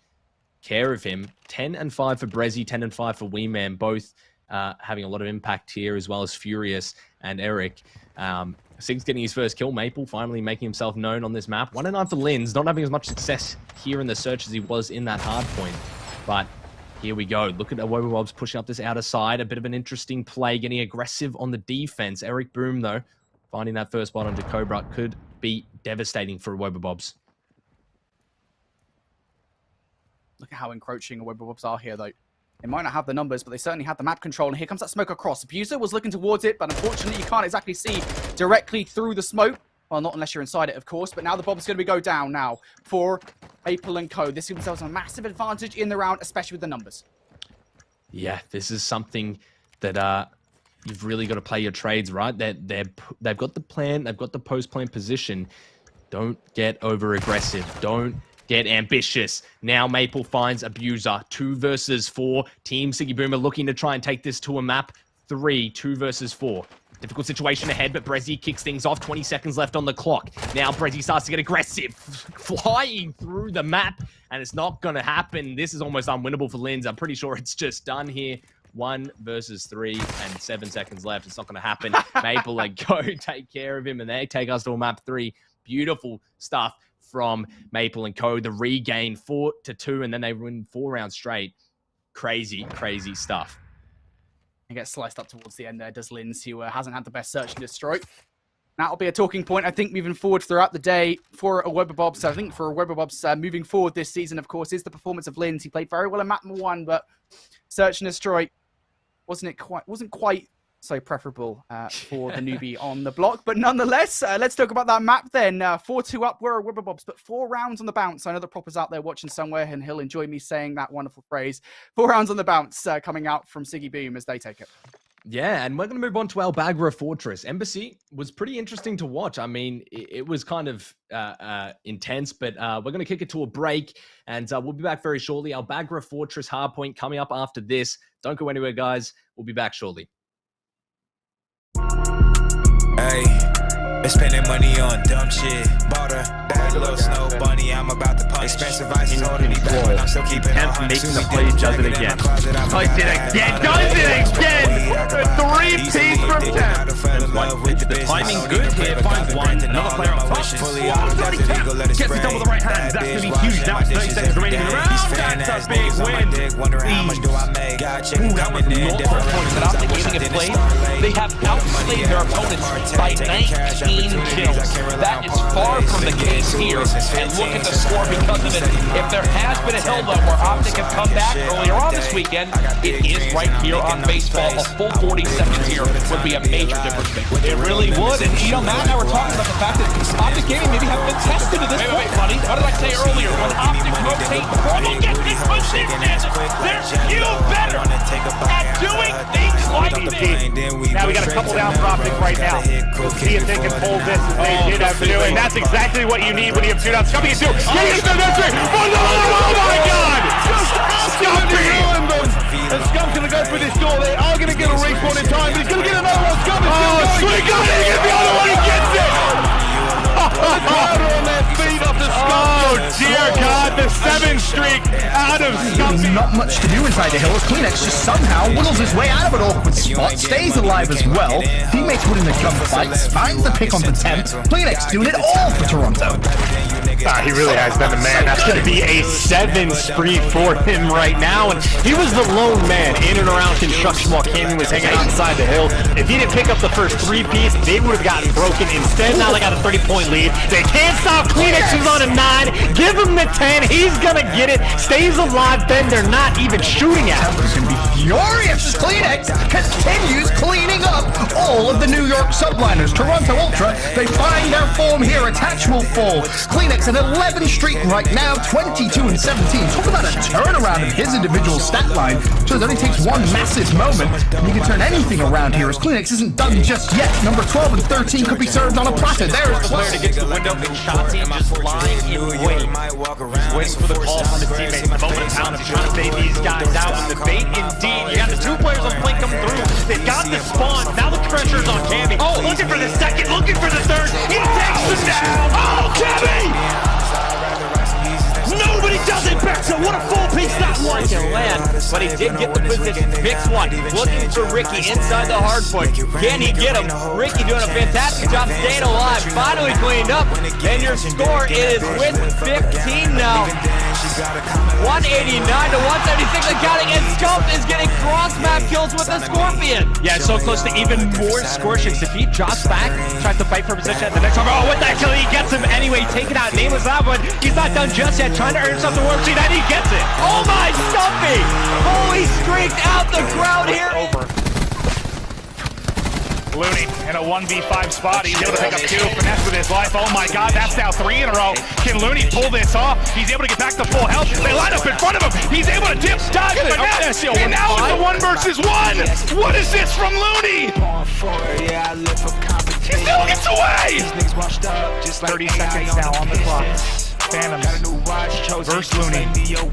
care of him. 10-5 for Brezzy, 10-5 for Wee Man, both having a lot of impact here, as well as Furious and Eric. Sig's getting his first kill. Maple finally making himself known on this map. 1-9 for Linz, not having as much success here in the search as he was in that hard point. But here we go. Look at Awobabobs pushing up this outer side. A bit of an interesting play, getting aggressive on the defense. Eric Boom, though, finding that first spot onto Cobra could be devastating for Awobabobs. Look at how encroaching Awobabobs are here, though. They might not have the numbers, but they certainly have the map control. And here comes that smoke across. Abuser was looking towards it, but unfortunately, you can't exactly see directly through the smoke. Well, not unless you're inside it, of course. But now the bomb's going to go down now for Maple & Co. This gives themselves a massive advantage in the round, especially with the numbers. Yeah, this is something that you've really got to play your trades, right? They've got the plan. They've got the post-plan position. Don't get over-aggressive. Don't get ambitious. Now Maple finds Abuser. 2 versus 4. Team Siggy Boomer looking to try and take this to a map 3. 2 versus 4. Difficult situation ahead, but Brezzy kicks things off. 20 seconds left on the clock. Now Brezzy starts to get aggressive, flying through the map, and it's not going to happen. This is almost unwinnable for Linz. I'm pretty sure it's just done here. 1 versus 3 and 7 seconds left. It's not going to happen. Maple go take care of him, and they take us to a map 3. Beautiful stuff from Maple & Co. The regain 4-2, and then they win 4 rounds straight. Crazy, crazy stuff. He gets sliced up towards the end there, does Linz, who hasn't had the best search and destroy. That'll be a talking point, I think, moving forward throughout the day for Awobabobs. I think for Awobabobs moving forward this season, of course, is the performance of Linz. He played very well in map 1, but search and destroy wasn't quite so preferable for the newbie on the block. But nonetheless, let's talk about that map then. 4-2 up, we're Awobabobs, but 4 rounds on the bounce. I know the propper's out there watching somewhere, and he'll enjoy me saying that wonderful phrase. 4 rounds on the bounce coming out from Siggy Boom as they take it. Yeah, and we're going to move on to Albagra Fortress. Embassy was pretty interesting to watch. I mean, it was kind of intense, but we're going to kick it to a break, and we'll be back very shortly. Albagra Fortress Hardpoint coming up after this. Don't go anywhere, guys. We'll be back shortly. Hey, they're spending money on dumb shit. Bought a bad little snow bunny. I'm about to punish. Expensive ice is holding me back, but I'm still keeping it on. Making the play does it again. Does it again. 3-piece from 10. The timing good here. Finds one. Another player on top. Gets it done with the right hand. That's going to be huge. Now it's 30 seconds remaining in the round. That's a big win. Wondering how much do I make? That was multiple points that after getting it played, they have outslayed their opponents by 19 kills. That is far from the case here, and look at the score because of it. If there has been a hill though where Optic have come back earlier on this weekend, it is right here on baseball. A full 40 seconds here would be a major difference maker. It really would, and you know, Matt and I were talking about the fact that Optic gaming maybe haven't been tested to this point, buddy. What did I say earlier? When Optic rotate, look at this position! They're few better at doing things like this. Now we got a couple down for Optic right now. We'll see if they can hold this as they did after doing. That's exactly what you need when you have shootouts. Scumpy is 2. Oh my God! Scumpy! And Scump's going to go for this door. They are going to get a respawn in time, but he's going to get another one. Scump is still going. Sweet God, he gets the other one. He gets it! On their feet up to Scump. Oh dear God, the 7th streak out of Scump. Not much to do inside the hill. Cleanex just somehow whittles his way out of an awkward spot, stays alive as well. Teammates winning the gunfights, finds the pick on the 10th. Cleanex doing it all for Toronto. He really has been the man. That's going to be a 7 spree for him right now. And he was the lone man in and around construction while Cammy was hanging outside the hill. If he didn't pick up the first 3-piece, they would have gotten broken. Instead, now they got a 30-point lead. They can't stop cleanix, who's on a 9. Give him the 10. He's going to get it. Stays alive. Then they're not even shooting at him. He's going to be furious as cleanix continues cleaning up all of the New York subliners. Toronto Ultra, they find their form here. Attach will fall. cleanix at 11 streak right now, 22 and 17. Talk about a turnaround of his individual stat line. So it only takes one massive moment, and you can turn anything around here, as cleanix isn't done just yet. Number 12 and 13 could be served on a platter. There's the player to get to the window, and Shotzi just lying in wait. Waiting for the call from his teammates. The moment of pound, trying to bait these guys out with the bait indeed. You got the 2 players on flank coming through. They've got the spawn. Now the pressure's on Cammy. Oh, looking for the second, looking for the third. He takes them down. Oh, Cammy! Nobody does it better. What a full piece that was. Can land, but he did get the position. Mix one, looking for Ricky inside the hard point. Can he get him? Ricky doing a fantastic job staying alive. Finally cleaned up. And your score is with 15 now. 189 to 176 and counting, and Scump is getting cross-map kills with the Scorpion. Yeah, so close to even more scorchings. Defeat drops back, tries to fight for position at the next one. Oh, what the hell? He gets him anyway. Taken out. Nameless that one. He's not done just yet. Trying to earn something warm seat, and he gets it. Oh my, Stumpy! Oh, he streaked out the crowd here. Over. Looney in a 1v5 spot. He's able to pick up 2. Finesse with his life. Oh my god, that's now 3 in a row. Can Looney pull this off? He's able to get back to full health. They line up in front of him. He's able to dip, dodge, finesse. And now it's a 1 versus 1. What is this from Looney? He still gets away. 30 seconds now on the clock. Phantoms versus Looney. Looney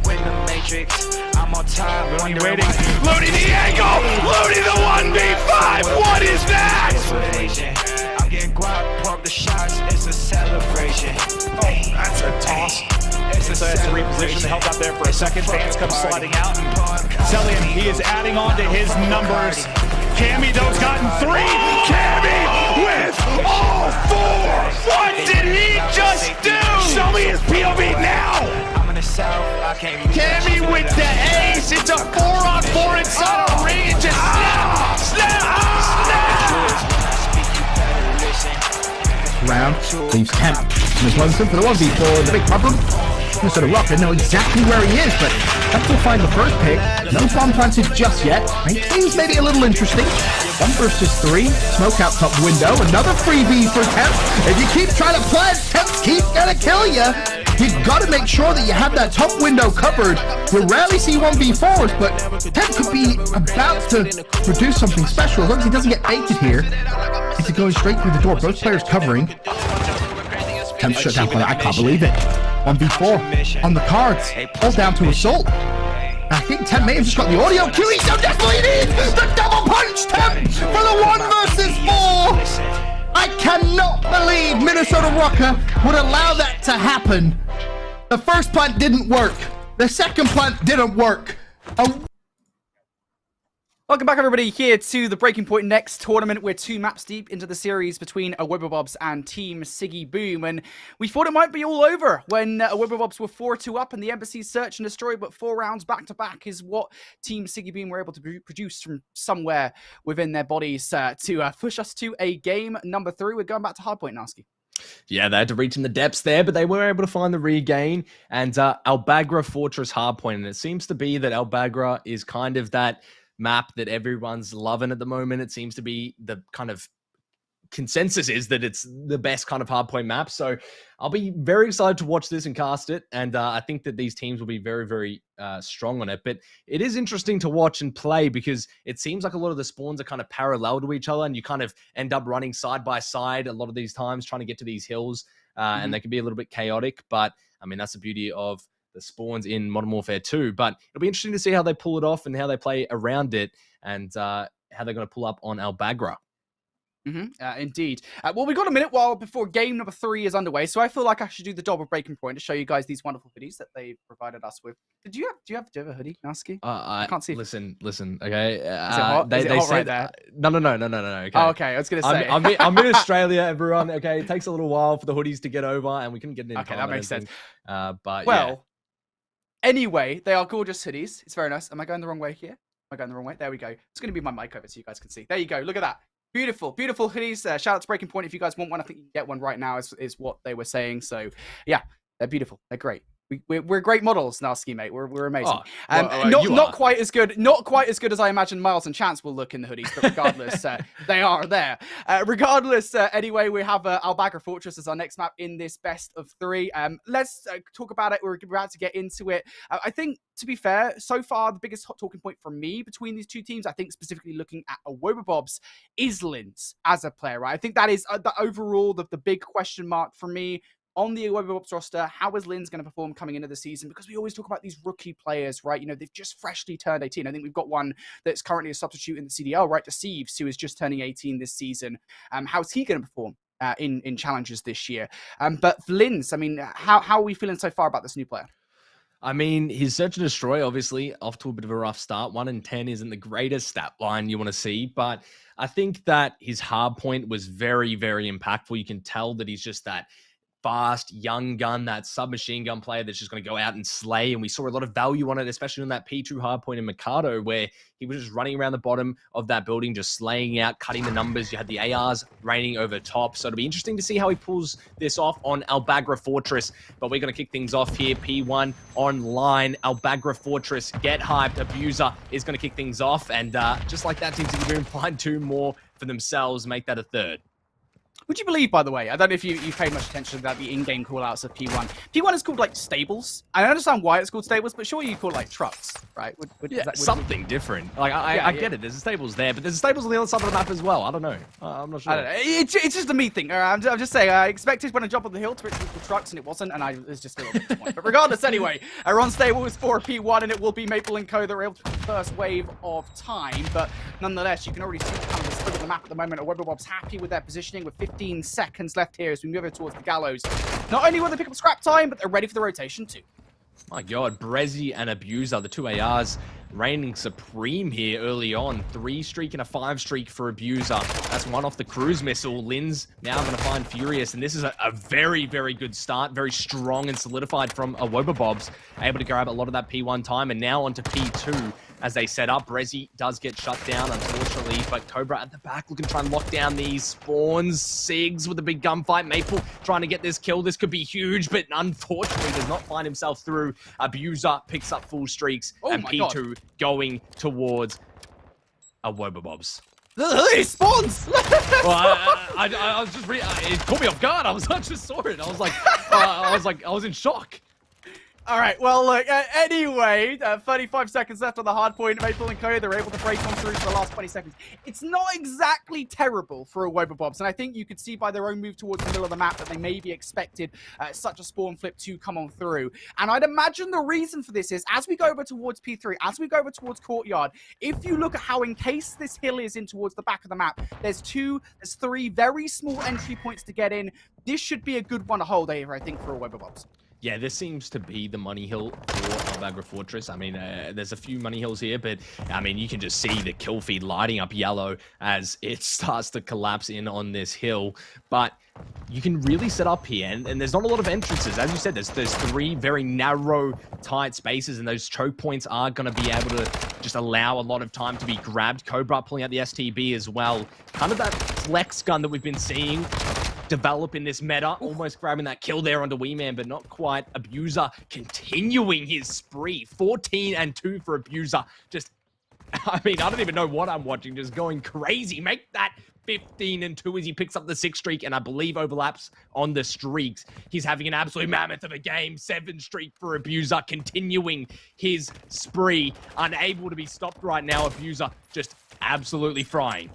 waiting. Looney the angle! Looney the 1v5! What is that? I'm getting guap, park the shots, it's a celebration. Oh, that's a toss. So that's a reposition to help out there for a second. Fans come sliding out. Cellian, he is adding on to his numbers. Cammy though's gotten 3. Cammy with all 4. What did he just do? Show me his POV now. I'm in the south. Cammy with the ace. It's a 4-on-4 inside a ring. It just snap, snap. round. Leaves Temp in his lonesome for the 1v4. The big problem, Minnesota Rocket know exactly where he is, but Temp will find the first pick. No bomb planted just yet. Makes things maybe a little interesting. 1 versus 3. Smoke out top window. Another freebie for Temp. If you keep trying to plant, Temp keeps gonna kill you. You've got to make sure that you have that top window covered. You rarely see 1v4s, but Temp could be about to produce something special. As long as he doesn't get baited here, it's going straight through the door. Both players covering. Temp shut down. I can't believe it. 1v4 on the cards. All down to assault. I think Temp may have just got the audio cue. He so definitely needs the double punch Temp for the 1 versus 4. I cannot believe Minnesota Rocker would allow that to happen. The first plant didn't work. The second plant didn't work. Welcome back, everybody, here to the Breaking Point Next tournament. We're 2 maps deep into the series between Awibabobs and Team Siggy Boom, and we thought it might be all over when Awibabobs were 4-2 up and the Embassy's search and destroy, but 4 rounds back-to-back is what Team Siggy Boom were able to produce from somewhere within their bodies to push us to a game number 3. We're going back to Hardpoint, Nasky. Yeah, they had to reach in the depths there, but they were able to find the regain. And Albagra Fortress Hardpoint, and it seems to be that Albagra is kind of that map that everyone's loving at the moment. It seems to be the kind of consensus is that it's the best kind of hardpoint map. So I'll be very excited to watch this and cast it. And I think that these teams will be very, very strong on it. But it is interesting to watch and play because it seems like a lot of the spawns are kind of parallel to each other and you kind of end up running side by side a lot of these times trying to get to these hills. And they can be a little bit chaotic. But I mean, that's the beauty of the spawns in Modern Warfare 2, but it'll be interesting to see how they pull it off and how they play around it and how they're going to pull up on Albagra. Indeed. Well, we've got a minute before game number 3 is underway, so I feel like I should do the job of Breaking Point to show you guys these wonderful hoodies that they provided us with. Do you have a hoodie, Nasky? I can't see. Listen. Okay. Is it hot? They hot said right there? No. Okay. Oh, okay. I was gonna say. I'm in Australia, everyone. Okay, it takes a little while for the hoodies to get over, and we couldn't get it in. Okay, that makes sense. But well, anyway, they are gorgeous hoodies. It's very nice. Am I going the wrong way here? Am I going the wrong way? There we go. It's going to be my mic over so you guys can see. There you go. Look at that. Beautiful, beautiful hoodies. Shout out to Breaking Point. If you guys want one, I think you can get one right now, is what they were saying. So, yeah, they're beautiful. They're great. We're great models, Nasky, mate. We're amazing. Not quite as good. Not quite as good as I imagine Miles and Chance will look in the hoodies, but regardless, they are there. Regardless, anyway, we have Albagra Fortress as our next map in this best of 3. Let's talk about it. We're about to get into it. I think, to be fair, so far the biggest hot talking point for me between these two teams, I think specifically looking at Awobabobs, is Linz as a player. Right, I think that is the overall the big question mark for me. On the Awobabobs roster, how is Linz going to perform coming into the season? Because we always talk about these rookie players, right? You know, they've just freshly turned 18. I think we've got one that's currently a substitute in the CDL, right? Deceives, who is just turning 18 this season. How's he going to perform in challenges this year? But for Linz, I mean, how are we feeling so far about this new player? I mean, his Search and Destroy, obviously, off to a bit of a rough start. 1 in 10 isn't the greatest stat line you want to see, but I think that his Hardpoint was very, very impactful. You can tell that he's just that fast, young gun, that submachine gun player that's just going to go out and slay. And we saw a lot of value on it, especially on that P2 Hardpoint in Mercado, where he was just running around the bottom of that building, just slaying out, cutting the numbers. You had the ARs raining over top. So it'll be interesting to see how he pulls this off on Albagra Fortress. But we're going to kick things off here. P1 online. Albagra Fortress, get hyped. Abuser is going to kick things off. And just like that, Team Boom find 2 more for themselves, make that a 3rd. Would you believe, by the way, I don't know if you paid much attention to the in-game call-outs of P1. P1 is called, like, stables. I understand why it's called stables, but surely you call it, like, trucks, right? Something different. Like, I get it. There's a stables there, but there's a stables on the other side of the map as well. I don't know. I'm not sure. I don't know. It's just a me thing. I'm just saying, I expected when I jumped on the hill to the trucks, and it wasn't, and I was just a little bit disappointed. But regardless, anyway, we're on stables for P1, and it will be Maple & Co. that are able to put the first wave of time. But nonetheless, you can already see kind of the split of the map at the moment. Awobabobs happy with their positioning with 15 seconds left here as we move over towards the gallows. Not only will they pick up scrap time, but they're ready for the rotation too. My God, Brezzy and Abuser, the 2 ARs, reigning supreme here early on. 3 streak and a 5 streak for Abuser. That's 1 off the cruise missile. Linz now going to find Furious, and this is a very, very good start. Very strong and solidified from Awobabobs. Able to grab a lot of that P1 time, and now onto P2 as they set up. Brezzy does get shut down, unfortunately, but Cobra at the back looking to try and lock down these spawns. Sigs with a big gunfight. Maple trying to get this kill. This could be huge, but unfortunately does not find himself through. Abuser picks up full streaks, and P2 going towards Awobabobs. He spawns! Well, I was just it caught me off guard. I just saw it. I was in shock. All right, well, look, anyway, 35 seconds left on the hard point. Maple & Co., they're able to break on through for the last 20 seconds. It's not exactly terrible for Awobabobs, and I think you could see by their own move towards the middle of the map that they maybe expected such a spawn flip to come on through. And I'd imagine the reason for this is, as we go over towards P3, as we go over towards Courtyard, if you look at how encased this hill is in towards the back of the map, there's 3 very small entry points to get in. This should be a good one to hold here, I think, for Awobabobs. Yeah, this seems to be the money hill for Albagra Fortress. I mean, there's a few money hills here, but I mean, you can just see the kill feed lighting up yellow as it starts to collapse in on this hill. But you can really set up here, and there's not a lot of entrances. As you said, there's 3 very narrow, tight spaces, and those choke points are going to be able to just allow a lot of time to be grabbed. Cobra pulling out the STB as well. Kind of that flex gun that we've been seeing develop in this meta, almost grabbing that kill there onto Wee Man, but not quite. Abuser continuing his spree. 14-2 for Abuser. Just, I mean, I don't even know what I'm watching. Just going crazy. Make that 15-2 as he picks up the 6th streak, and I believe overlaps on the streaks. He's having an absolute mammoth of a game. 7 streak for Abuser, continuing his spree. Unable to be stopped right now. Abuser just absolutely frying.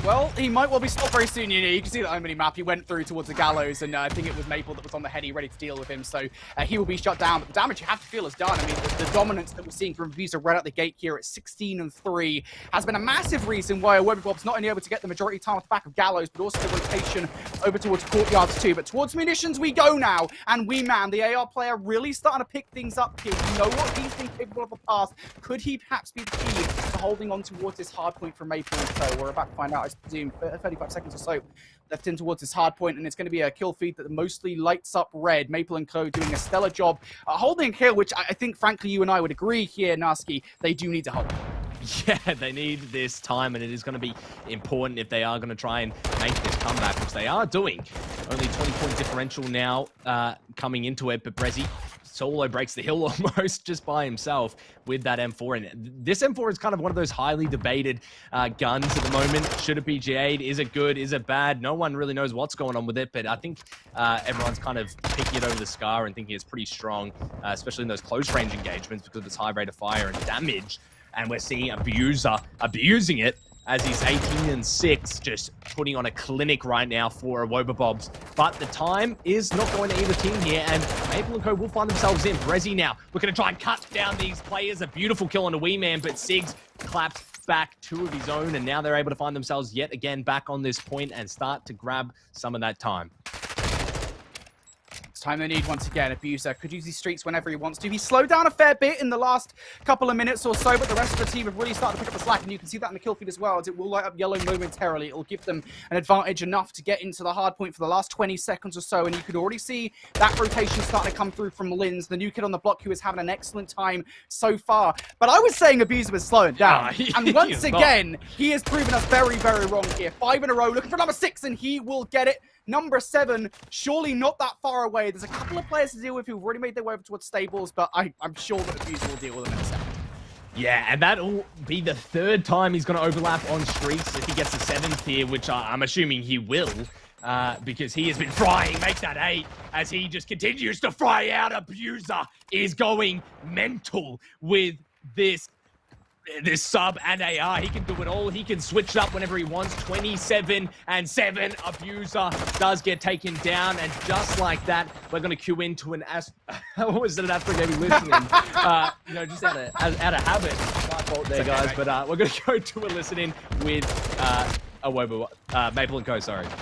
Well, he might well be stopped very soon. You can see that on the map. He went through towards the gallows, and I think it was Maple that was on the heady, ready to deal with him. So he will be shut down. But the damage you have to feel is done. I mean, the dominance that we're seeing from Abuser right out the gate here at 16-3 has been a massive reason why Webberbob's not only able to get the majority of time off the back of gallows, but also the rotation over towards courtyards too. But towards munitions we go now, and we man, the AR player really starting to pick things up here. You know what he's been capable of the past. Could he perhaps be the key to holding on towards this hard point from Maple and Co? We're about to find out. I presume 35 seconds or so left in towards this hard point, and it's going to be a kill feed that mostly lights up red. Maple and Co doing a stellar job holding a kill, which I think, frankly, you and I would agree here, Narski, they do need to hold. Yeah, they need this time, and it is going to be important if they are going to try and make this comeback, which they are doing. Only 20-point differential now coming into it, but Brezzy solo breaks the hill almost just by himself with that M4. And this M4 is kind of one of those highly debated guns at the moment. Should it be G8? Is it good? Is it bad? No one really knows what's going on with it, but I think everyone's kind of picking it over the Scar and thinking it's pretty strong, especially in those close range engagements because of its high rate of fire and damage. And we're seeing Abuser abusing it as he's 18-6, just putting on a clinic right now for Wobberbobs. But the time is not going to either team here, and Maple and Co will find themselves in. Brezzy now looking to try and cut down these players. A beautiful kill on a wee man, but Sigs claps back 2 of his own, and now they're able to find themselves yet again back on this point and start to grab some of that time. Time they need once again. Abuser could use these streaks whenever he wants to. He slowed down a fair bit in the last couple of minutes or so, but the rest of the team have really started to pick up the slack, and you can see that in the kill feed as well, as it will light up yellow momentarily. It will give them an advantage enough to get into the hard point for the last 20 seconds or so, and you could already see that rotation starting to come through from Linz, the new kid on the block who is having an excellent time so far. But I was saying Abuser was slowing down, and once again, he has proven us very, very wrong here. 5 in a row, looking for number 6, and he will get it. Number 7, surely not that far away. There's a couple of players to deal with who've already made their way over towards stables, but I'm sure that Abuser will deal with them in a second. Yeah, and that'll be the 3rd time he's going to overlap on streaks if he gets the 7th here, which I'm assuming he will, because he has been frying. Make that 8 as he just continues to fry out. Abuser is going mental with this sub and AR. He can do it all. He can switch it up whenever he wants. 27-7. Abuser does get taken down, and just like that, we're going to queue into an what was it, an Astro Gaming listening? You know, just out of habit. My fault there, guys. But we're going to go to a listening with Maple and Co. Sorry. Make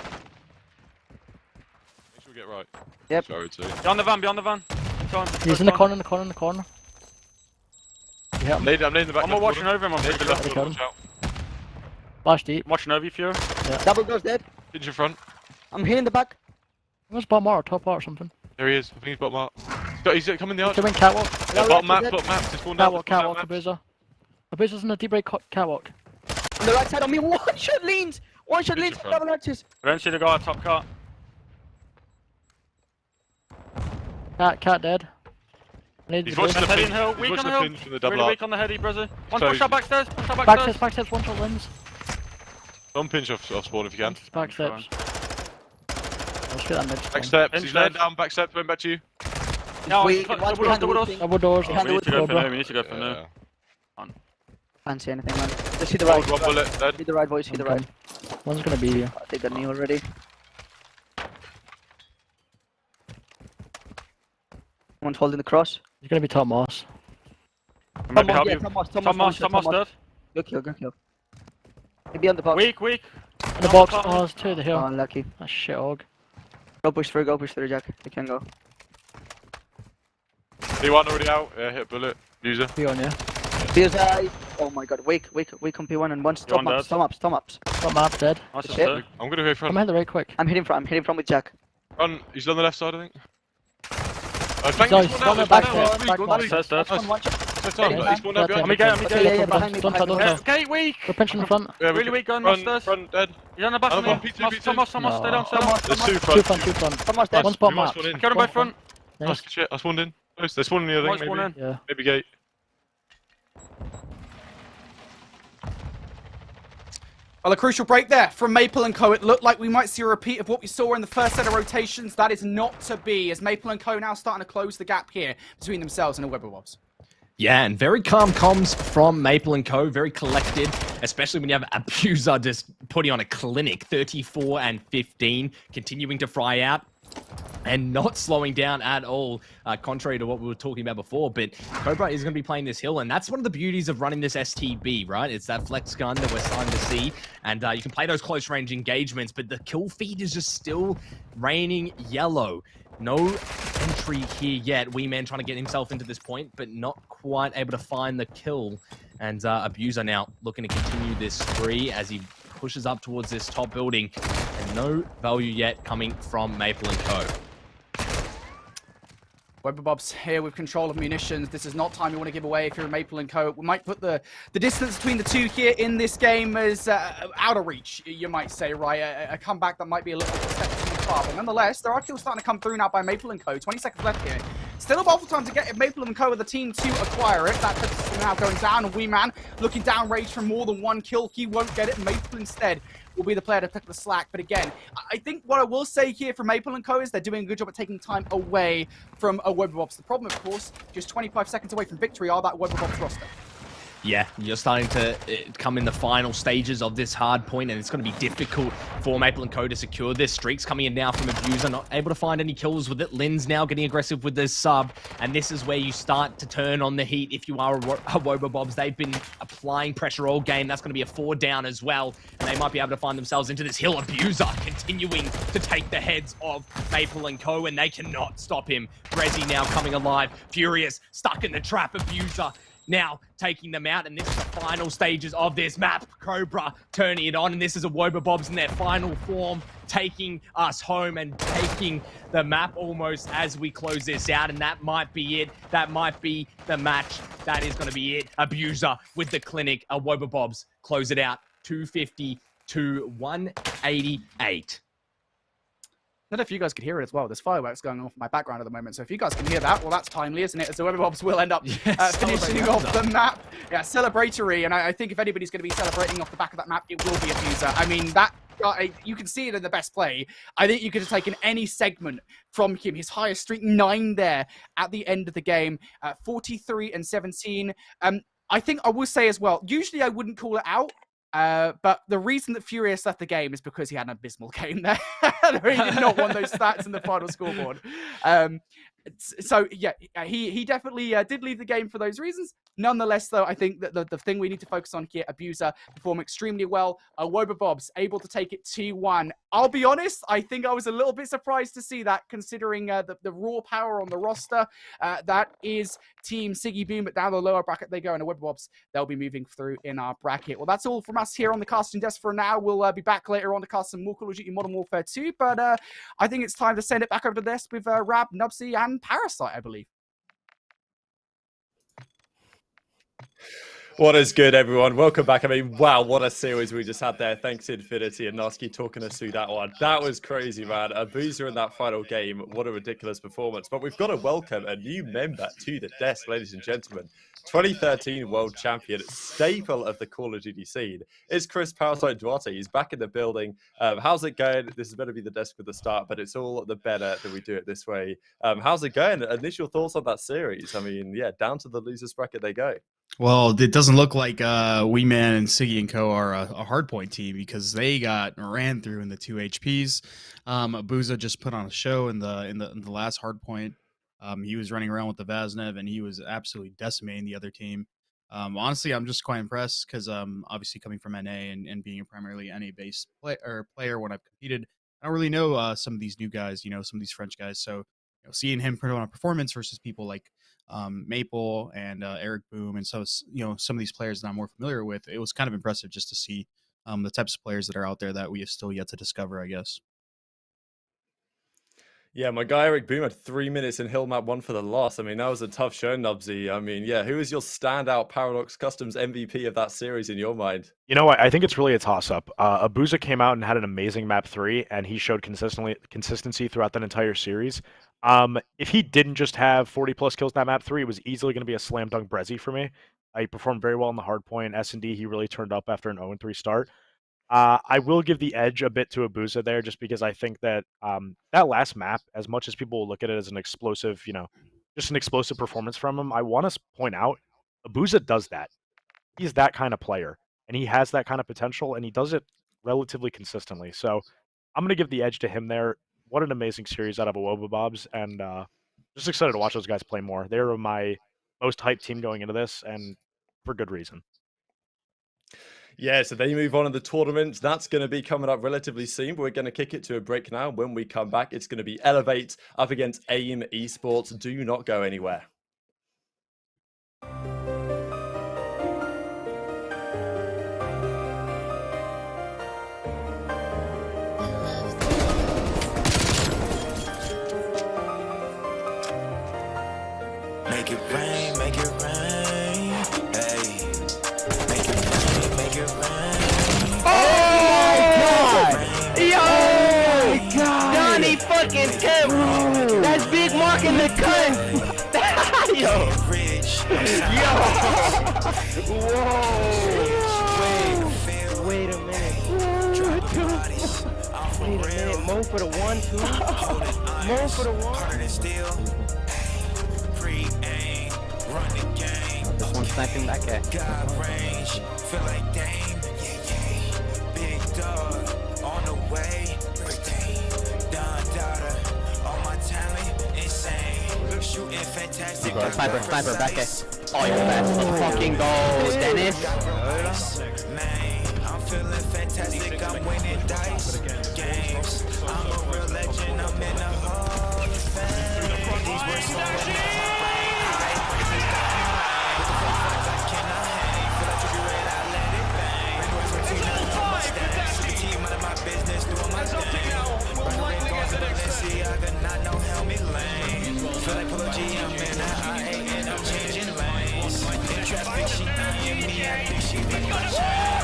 sure we get right. Yep. Sorry, too. Behind the van. He's in the corner. Yeah, I'm leading the back. I'm watching over him. Lead the left. Watch out. Flash deep. I'm watching over you, Fury. Yeah. Double door's dead. Hitch in front. I'm here in the back. Where's bottom art or top art or something? There he is. I think he's bottom art. He's coming the arch. Doing catwalk. Bottom map. He's falling down. Catwalk, Abuser. Abuser's in the deep break catwalk. On the right side on me. One shot leans. Double arches. Eventually, the guy at top cart. Cat dead. He's watching the heady pin. hill. He's Weak watching on the the pin hill. from the double Really arc. weak on the heady, brother. One So push shot backstairs. Back steps, one shot Linz. Don't pinch off spawn if you can. Back steps. Let's get that mid. Back steps. He's laying down. Back steps. Going back to you. No, Wait, double doors. Double doors. We need to go for no. We need to go for no. Can't see anything, man. Just see the right. One bullet. Dead. See the right, boys. See the right. One's gonna be here. I think that knee already. One's holding the cross. He's gonna be top moss. Maybe help you. Thomas dead. Good kill. Maybe on the box. Weak. In the box, moss to the hill. Oh, unlucky. That shit hog. Go push through, Jack. They can go. P1 already out. Yeah, hit a bullet. User. Be on, yeah. Here's oh my god, wake on P1 and one stop ups. Top map dead. I'm gonna go front. I'm heading right quick. I'm hitting front with Jack. He's on the left side, I think. He's on the back stairs. He's spawned out behind. Yeah, behind me. Gate weak. We're pinching in front. Really weak gun. Front dead. He's on the back of me. Thomas, stay down. There's two front. Two front. Thomas dead. One spot map. Killed them both front. Nice shit. I spawned in. They're spawning the other thing, maybe. Yeah. Maybe gate. Well, a crucial break there from Maple and Co. It looked like we might see a repeat of what we saw in the first set of rotations. That is not to be, as Maple and Co. now starting to close the gap here between themselves and the Wobberbobs. Yeah, and very calm comms from Maple & Co. Very collected, especially when you have Abuser just putting on a clinic, 34 and 15, continuing to fry out and not slowing down at all, contrary to what we were talking about before. But Cobra is going to be playing this hill, and that's one of the beauties of running this STB, right? It's that flex gun that we're starting to see, and you can play those close-range engagements, but the kill feed is just still raining yellow. No entry here yet. Wee Man trying to get himself into this point, but not quite able to find the kill. And Abuser now looking to continue this spree as he pushes up towards this top building. And no value yet coming from Maple & Co. Weberbob's here with control of munitions. This is not time you want to give away if you're a Maple & Co. We might put the distance between the two here in this game as out of reach, you might say, right? A comeback that might be a little bit step too far. But nonetheless, there are kills starting to come through now by Maple & Co. 20 seconds left here. Still a awful time to get Maple & Co. with the team to acquire it. That is now going down. And Wee Man looking down range for more than one kill. He won't get it. Maple instead will be the player to pick the slack. But again, I think what I will say here from Maple & Co. is they're doing a good job at taking time away from a Weberbobs. The problem, of course, just 25 seconds away from victory are that Weberbobs roster. Yeah, you're starting to come in the final stages of this hard point, and it's going to be difficult for Maple & Co. to secure this. Streaks coming in now from Abuser, not able to find any kills with it. Lin's now getting aggressive with this sub, and this is where you start to turn on the heat if you are a Weberbobs. They've been applying pressure all game. That's going to be a 4 down as well, and they might be able to find themselves into this hill. Abuser continuing to take the heads of Maple & Co., and they cannot stop him. Brezzy now coming alive. Furious, stuck in the trap. Abuser now taking them out, and this is the final stages of this map. Cobra turning it on, and this is a Weberbobs in their final form, taking us home and taking the map almost as we close this out, and that might be it. That might be the match. That is going to be it. Abuser with the clinic. A Weberbobs close it out, 250 to 188. I don't know if you guys could hear it as well. There's fireworks going off in my background at the moment. So if you guys can hear that, well, that's timely, isn't it? As the Weberbobs will end up finishing off the map. Yeah, celebratory. And I think if anybody's going to be celebrating off the back of that map, it will be Abuser. I mean, that you can see it in the best play. I think you could have taken any segment from him. His highest streak, 9 there at the end of the game. 43 and 17. I think I will say as well, usually I wouldn't call it out. But the reason that Furious left the game is because he had an abysmal game there. He did not want those stats in the final scoreboard. So, yeah, he definitely did leave the game for those reasons. Nonetheless, though, I think that the thing we need to focus on here, Abuser perform extremely well. Weberbobs able to take it 2-1. I'll be honest, I think I was a little bit surprised to see that, considering the raw power on the roster. That is Team Siggy Boom, but down the lower bracket they go, and the Weberbobs, they'll be moving through in our bracket. Well, that's all from us here on the casting desk for now. We'll be back later on to cast some more Call of Duty Modern Warfare 2, but I think it's time to send it back over to the desk with Rab, Nubsy, and Parasite, I believe. What is good, everyone? Welcome back. I mean, wow, what a series we just had there. Thanks, Infinity and Nasky talking us through that one. That was crazy, man. Abuser in that final game. What a ridiculous performance. But we've got to welcome a new member to the desk, ladies and gentlemen. 2013 world champion, staple of the Call of Duty scene. It's Chris Parasite Duarte. He's back in the building. How's it going? This is going to be the desk for the start, but it's all the better that we do it this way. How's it going? Initial thoughts on that series? I mean, yeah, down to the losers bracket they go. Well, it doesn't look like Wee Man and Siggy and Co. are a Hardpoint team because they got ran through in the 2 HPs. Abuser just put on a show in the last Hardpoint. He was running around with the Vaznev, and he was absolutely decimating the other team. Honestly, I'm just quite impressed because obviously coming from NA and being a primarily NA-based player when I've competed, I don't really know some of these new guys, some of these French guys. So seeing him put on a performance versus people like Maple and Eric Boom and so some of these players that I'm more familiar with, it was kind of impressive just to see the types of players that are out there that we have still yet to discover, I guess. Yeah, my guy Eric Boom had 3 minutes in Hill Map 1 for the loss. I mean, that was a tough show, Nubsy. I mean, yeah, who is your standout Paradox Customs MVP of that series in your mind? You know what? I think it's really a toss-up. Abuser came out and had an amazing map 3, and he showed consistency throughout that entire series. If he didn't just have 40-plus kills in that map 3, it was easily going to be a slam dunk Brezzy for me. He performed very well in the Hardpoint. S&D, he really turned up after an 0-3 start. I will give the edge a bit to Abuser there, just because I think that that last map, as much as people will look at it as an explosive, just an explosive performance from him, I want to point out Abuza does that. He's that kind of player, and he has that kind of potential, and he does it relatively consistently. So I'm going to give the edge to him there. What an amazing series out of Awobabobs, and just excited to watch those guys play more. They were my most hyped team going into this, and for good reason. Yeah, so they move on in the tournament. That's going to be coming up relatively soon, but we're going to kick it to a break now. When we come back, it's going to be Elevate up against AIM Esports. Do not go anywhere. Make it rain, make it rain. Hey, make it rain, make it rain. Oh my god! Yo! Oh my god! Donnie fucking Tim! That's Big Mark in the cut! Yo! Yo! Whoa! Wait a minute. Wait a minute. Mo for the 1, 2. Mo for the 1. Run the game. This one's sniping that guy. Got range, feel like Dame. Yeah. Big dog on the way. Don Dada, all my talent insane. Shooting fantastic. Sniper, back guy. Oh, you're fast. Let's fucking go, Dennis. Man, I'm feeling fantastic. I'm winning dice games. I'm a real legend. I'm in the Hall of Fame. These words flowing. Business doing my thing. Running goals in Balenciaga, not no helmet lane. Feel like Polo G, I'm in the IA and I'm changing lanes. In traffic, she eyeing me, I think she be my chain.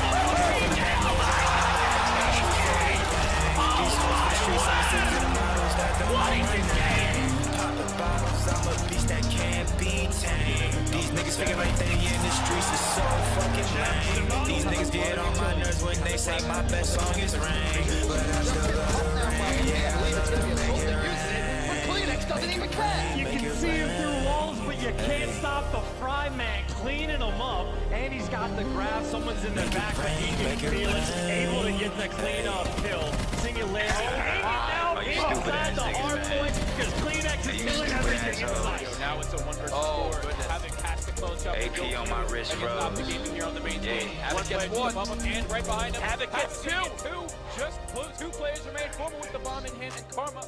These hoes for streets, I still to the models that don't like the game. Pop the bottles, I'm a beast that can't be tamed. These niggas figure like they in the streets is so fucking lame. These niggas get on my nerves when they say my best song is Rain. But I still love the rain, yeah, I love to make it rain. Kleenex doesn't even care. You can see him through walls, but you can't stop the fry man cleaning them up. And he's got the grab. Someone's in the back, but he can feel it. Able to get the clean up kill. Singularity. Now inside the hard point because Kleenex is killing everything inside. Now it's a 1 versus 4. Having catch the close up. AP on my wrist, bro. The game here on the main stage. Havoc gets 1. And right behind him. Havoc gets 2. Just 2 players remain. Former with the bomb in hand, and Karma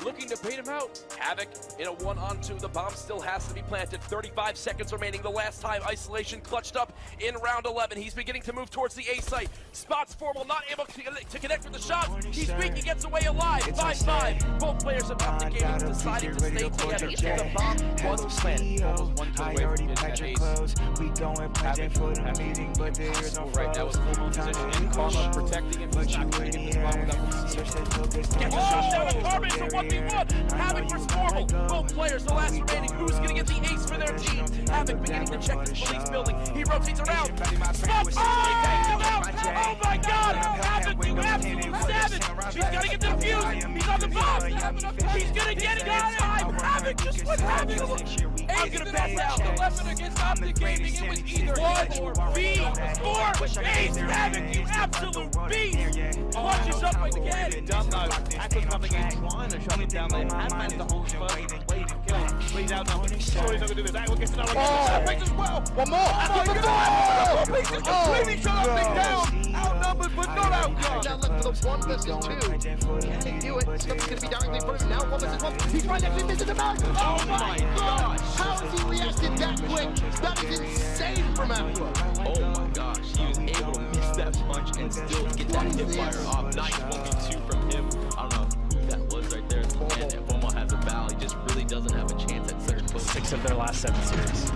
looking to bait him out. Havoc in a 1-on-2. The bomb still has to be planted. 35 seconds remaining. The last time Isolation clutched up in round 11. He's beginning to move towards the A site. Spots Formal, not able to connect with the shot. He's weak. He gets away alive. 5-5. Both players of Optic Gaming deciding to stay together. The bomb was planted. Almost 1 kill away from getting ace. We going present for the meeting, but there's no right. That was full position. And Karma protecting him. He's not going to get this bomb without now the Karma is a 1v1. Havoc versus Formal. Both players, the last remaining. Who's going to get the ace for their team? Havoc beginning to check the police building. He rotates around. Spots! Oh my god! Havoc, you absolute savage! He's got to get the fuse! He's on the bomb! He's going to get it on time! Havoc just went Havoc! A's going to pass out! 11 against Optic Gaming. It was either 1 or B or Ace! Havoc, you absolute beast! Watches up again! Dumb though. Tackle's coming in. Trying to shut him down. They had managed to hold first. Wait and kill. Lead out now. Sure he's not going to do this. That one gets another one. As well. One more. Oh my god! Completely shut Optic down. Outnumbered but not outgunned. Now left for the 1 versus 2. Can he do it? Stuff's going to be directly in front of him now. 1 versus 1. He's right next to him. This is the back. Oh my god! How has he reacted that quick? That is insane from Aqua. Oh my gosh. He was able to miss that punch and still get that hipfire off. Nice 1v2 from him. I don't know who that was right there. And if Formal has a foul, he just really doesn't have a chance at third place. 6 of their last 7 series.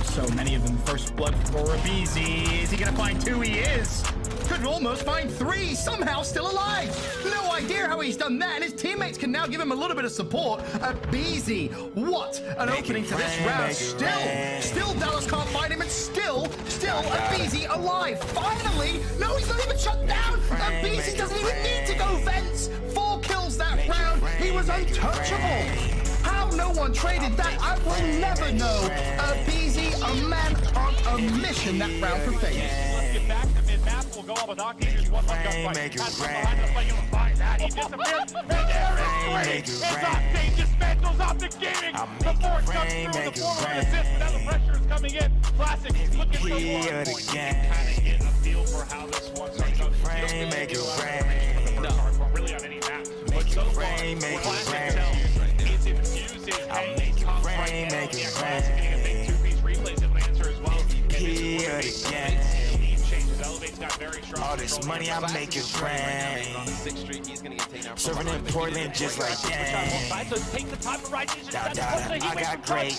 So many of them first blood for Abizi. Is he gonna find 2? He is. Could almost find 3, somehow still alive. No idea how he's done that, and his teammates can now give him a little bit of support. Abizi, what an opening to this round. Still Dallas can't find him, and still Abizi alive. Finally, no, he's not even shut down. Abizi doesn't even need to go vents. 4 kills that round. He was untouchable. How no one traded that, I will never know. Abizi a man on a mission that round for FaZe. Let's get back to mid-map. We'll go on with Octane. Here's one gun fight. Has one behind us, but you'll find that. He disappears. And there is three. As Octane dismantles Optic Gaming. The fourth comes through with the forward assist. Now the pressure is coming in. Classic looking for one point. Kind of get a feel for how this one's going to go. Make it rain. No. Really on any map. But so far, Classic tells is infuse his A. Top right now. Yeah, Classic getting a big two-piece replays of Lancer as well. All this money I make it rain. Serving in Portland just like that. I got great.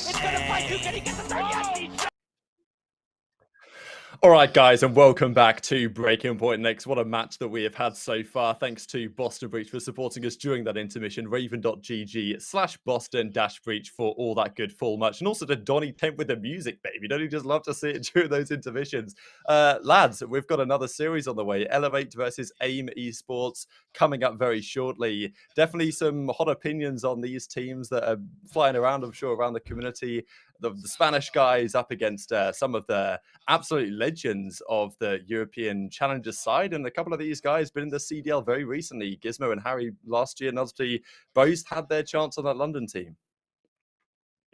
All right, guys, and welcome back to Breaking Point Next. What a match that we have had so far. Thanks to Boston Breach for supporting us during that intermission. Raven.gg/Boston-Breach for all that good full match. And also to Donny Temp with the music, baby. Don't you just love to see it during those intermissions? Lads, we've got another series on the way. Elevate versus AIM Esports coming up very shortly. Definitely some hot opinions on these teams that are flying around, I'm sure, around the community. The Spanish guys up against some of the absolute legends of the European Challengers side. And a couple of these guys been in the CDL very recently. Gizmo and Harry last year, and obviously both had their chance on that London team.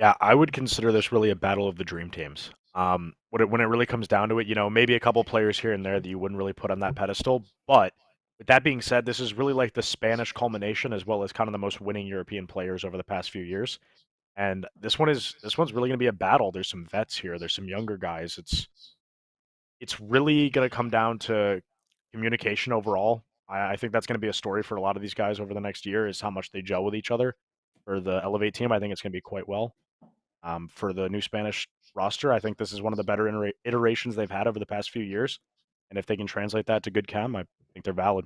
Yeah, I would consider this really a battle of the dream teams. When it really comes down to it, you know, maybe a couple players here and there that you wouldn't really put on that pedestal. But with that being said, this is really like the Spanish culmination as well as kind of the most winning European players over the past few years. And this one's really going to be a battle. There's some vets here. There's some younger guys. It's really going to come down to communication overall. I think that's going to be a story for a lot of these guys over the next year, is how much they gel with each other. For the Elevate team, I think it's going to be quite well. For the new Spanish roster, I think this is one of the better iterations they've had over the past few years. And if they can translate that to good chem, I think they're valid.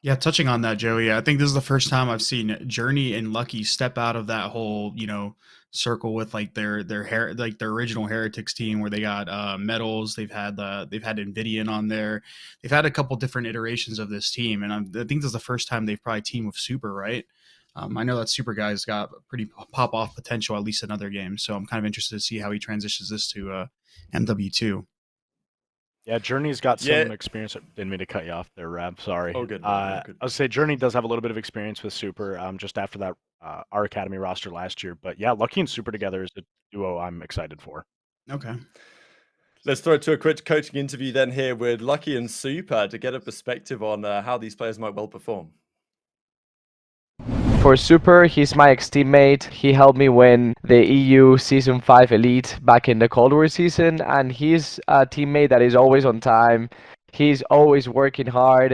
Yeah, touching on that, Joey, I think this is the first time I've seen Journey and Lucky step out of that whole, circle with like their original Heretics team where they got medals. They've had Nvidian on there. They've had a couple different iterations of this team, and I think this is the first time they've probably teamed with Super, right? I know that Super guy's got pretty pop off potential, at least in other games. So I'm kind of interested to see how he transitions this to MW2. Yeah, Journey's got some experience. Didn't mean to cut you off there, Rab. Sorry. Oh, good. I would say Journey does have a little bit of experience with Super just after that our Academy roster last year. But yeah, Lucky and Super together is a duo I'm excited for. Okay. Let's throw it to a quick coaching interview then here with Lucky and Super to get a perspective on how these players might well perform. For Super, he's my ex-teammate. He helped me win the EU Season 5 Elite back in the Cold War season, and he's a teammate that is always on time. He's always working hard.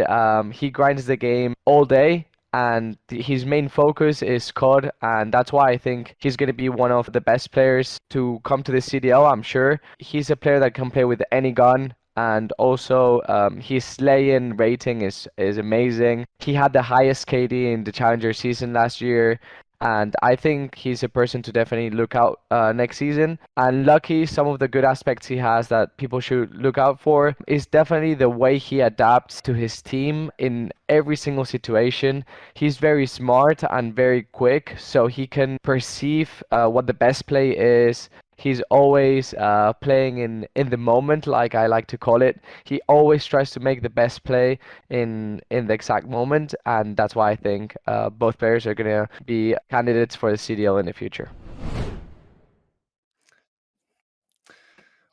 He grinds the game all day, and his main focus is COD, and that's why I think he's going to be one of the best players to come to the CDL, I'm sure. He's a player that can play with any gun. And also, his slay-in rating is amazing. He had the highest KD in the Challenger season last year, and I think he's a person to definitely look out next season. And Lucky, some of the good aspects he has that people should look out for is definitely the way he adapts to his team in every single situation. He's very smart and very quick, so he can perceive what the best play is. He's always playing in the moment, like I like to call it. He always tries to make the best play in the exact moment, and that's why I think both players are going to be candidates for the CDL in the future.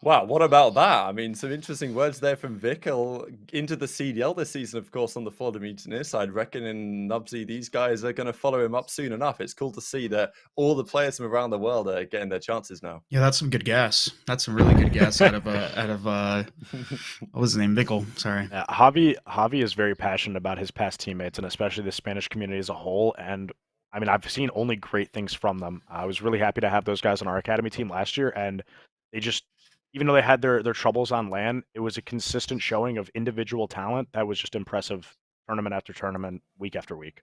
Wow, what about that? I mean, some interesting words there from Vikkel into the CDL this season, of course, on the Florida Mutineers side. Reckon in Nubsy, these guys are going to follow him up soon enough. It's cool to see that all the players from around the world are getting their chances now. Yeah, that's some good gas. That's some really good gas out of what was his name? Vikkel. Sorry. Yeah, Javi is very passionate about his past teammates and especially the Spanish community as a whole. And I mean, I've seen only great things from them. I was really happy to have those guys on our academy team last year, and they just, even though they had their troubles on LAN, it was a consistent showing of individual talent that was just impressive tournament after tournament, week after week.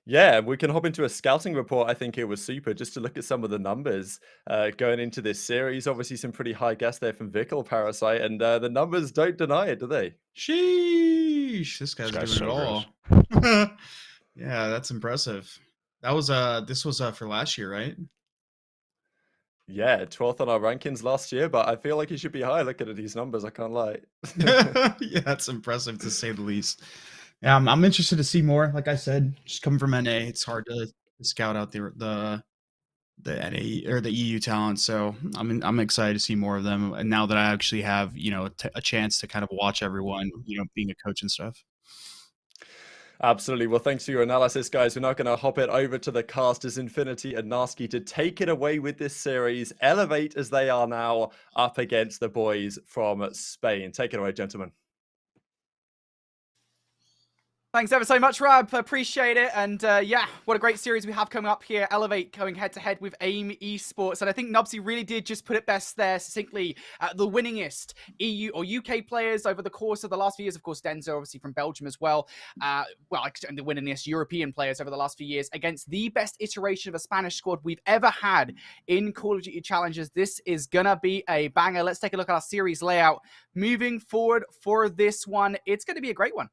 Yeah, we can hop into a scouting report. I think it was Super just to look at some of the numbers going into this series. Obviously, some pretty high gas there from Vikkel, Parasite, and the numbers don't deny it, do they? Sheesh, this guy's doing so it all. Yeah, that's impressive. That was this was for last year, right? Yeah, 12th on our rankings last year, but I feel like he should be higher looking at these numbers, I can't lie. Yeah, that's impressive to say the least. Yeah, I'm interested to see more. Like I said, just coming from NA, it's hard to scout out the NA or the EU talent. So I'm excited to see more of them. And now that I actually have, you know, a chance to kind of watch everyone, you know, being a coach and stuff. Absolutely. Well, thanks for your analysis, guys. We're now going to hop it over to the casters, Infinity and Narski, to take it away with this series. Elevate as they are now up against the boys from Spain. Take it away, gentlemen. Thanks ever so much, Rab. Appreciate it. And yeah, what a great series we have coming up here. Elevate going head-to-head with AIM Esports. And I think Nubsy really did just put it best there succinctly. The winningest EU or UK players over the course of the last few years. Of course, Denzo, obviously from Belgium as well. And the winningest European players over the last few years against the best iteration of a Spanish squad we've ever had in Call of Duty Challenges. This is going to be a banger. Let's take a look at our series layout. Moving forward for this one, it's going to be a great one.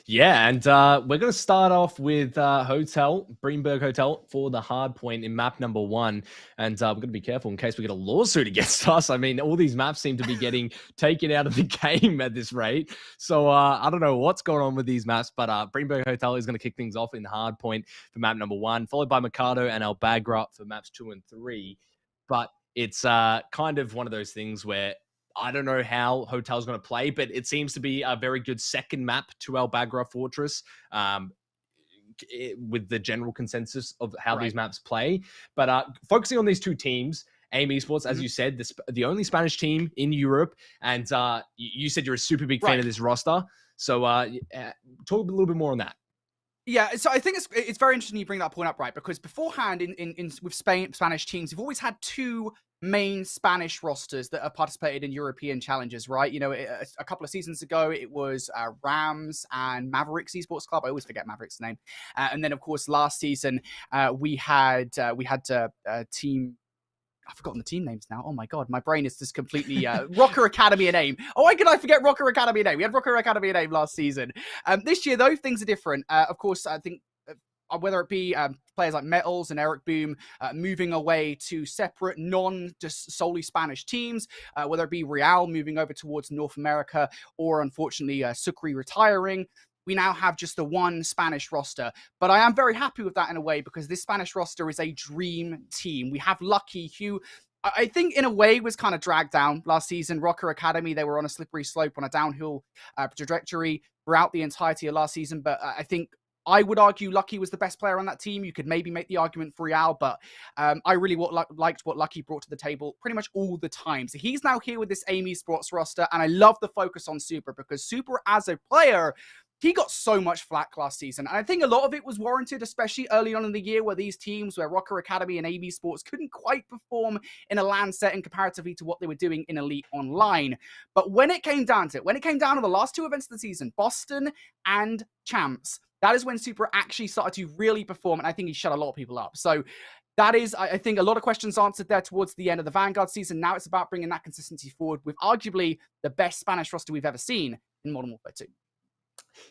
Yeah, and we're going to start off with Hotel, Greenberg Hotel for the Hardpoint in map number 1. And we're going to be careful in case we get a lawsuit against us. I mean, all these maps seem to be getting taken out of the game at this rate. So I don't know what's going on with these maps, but Greenberg Hotel is going to kick things off in Hardpoint for map number 1, followed by Mercado and Albagra for maps 2 and 3. But it's kind of one of those things where I don't know how Hotel's going to play, but it seems to be a very good second map to Albagra Fortress with the general consensus of how these maps play. But focusing on these two teams, AIM Esports, as you said, the only Spanish team in Europe. And you said you're a super big fan of this roster. So talk a little bit more on that. Yeah, so I think it's very interesting you bring that point up, right? Because beforehand, with Spanish teams, we've always had two main Spanish rosters that have participated in European challenges, right? You know, a couple of seasons ago, it was Rams and Mavericks Esports Club. I always forget Mavericks' name. And then, of course, last season, we had team. I've forgotten the team names now. Oh my God, my brain is just completely Rocker Academy and AIM. Oh, why could I forget Rocker Academy and AIM? We had Rocker Academy and AIM last season. This year, though, things are different. Of course, I think whether it be players like Metals and Eric Boom moving away to separate, just solely Spanish teams, whether it be Real moving over towards North America, or unfortunately Sucre retiring. We now have just the one Spanish roster. But I am very happy with that in a way, because this Spanish roster is a dream team. We have Lucky, who I think in a way was kind of dragged down last season. Rocker Academy, they were on a slippery slope, on a downhill trajectory throughout the entirety of last season. But I think I would argue Lucky was the best player on that team. You could maybe make the argument for Real, but I really liked what Lucky brought to the table pretty much all the time. So he's now here with this AIM Esports roster, and I love the focus on Super, because Super as a player, he got so much flack last season. And I think a lot of it was warranted, especially early on in the year, where these teams, where Rocker Academy and AIM Esports couldn't quite perform in a LAN setting comparatively to what they were doing in Elite Online. But when it came down to it, when it came down to the last two events of the season, Boston and Champs, that is when Super actually started to really perform. And I think he shut a lot of people up. So that is, I think, a lot of questions answered there towards the end of the Vanguard season. Now it's about bringing that consistency forward with arguably the best Spanish roster we've ever seen in Modern Warfare 2.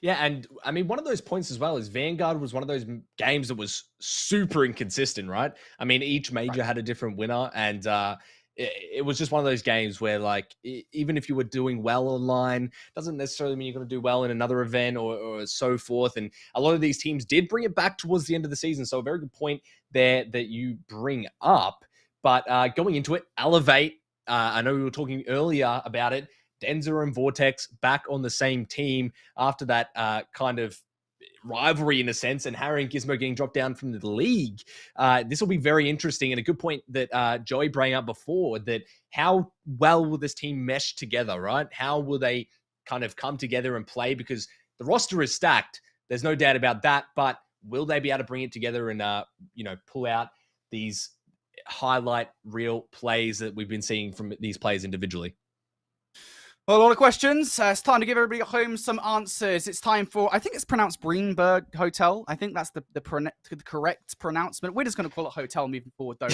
Yeah, and I mean, one of those points as well is Vanguard was one of those games that was super inconsistent, right? I mean, each major had a different winner, and it was just one of those games where, like, even if you were doing well online, doesn't necessarily mean you're going to do well in another event or so forth. And a lot of these teams did bring it back towards the end of the season. So a very good point there that you bring up. But going into it, Elevate, I know we were talking earlier about it, Denzer and Vortex back on the same team after that kind of rivalry in a sense, and Harry and Gizmo getting dropped down from the league. This will be very interesting, and a good point that Joey brought up before, that how well will this team mesh together, right? How will they kind of come together and play? Because the roster is stacked. There's no doubt about that, but will they be able to bring it together and, pull out these highlight reel plays that we've been seeing from these players individually? A lot of questions. It's time to give everybody at home some answers. It's time for, I think it's pronounced Greenberg Hotel. I think that's the correct pronouncement. We're just going to call it Hotel moving forward, though,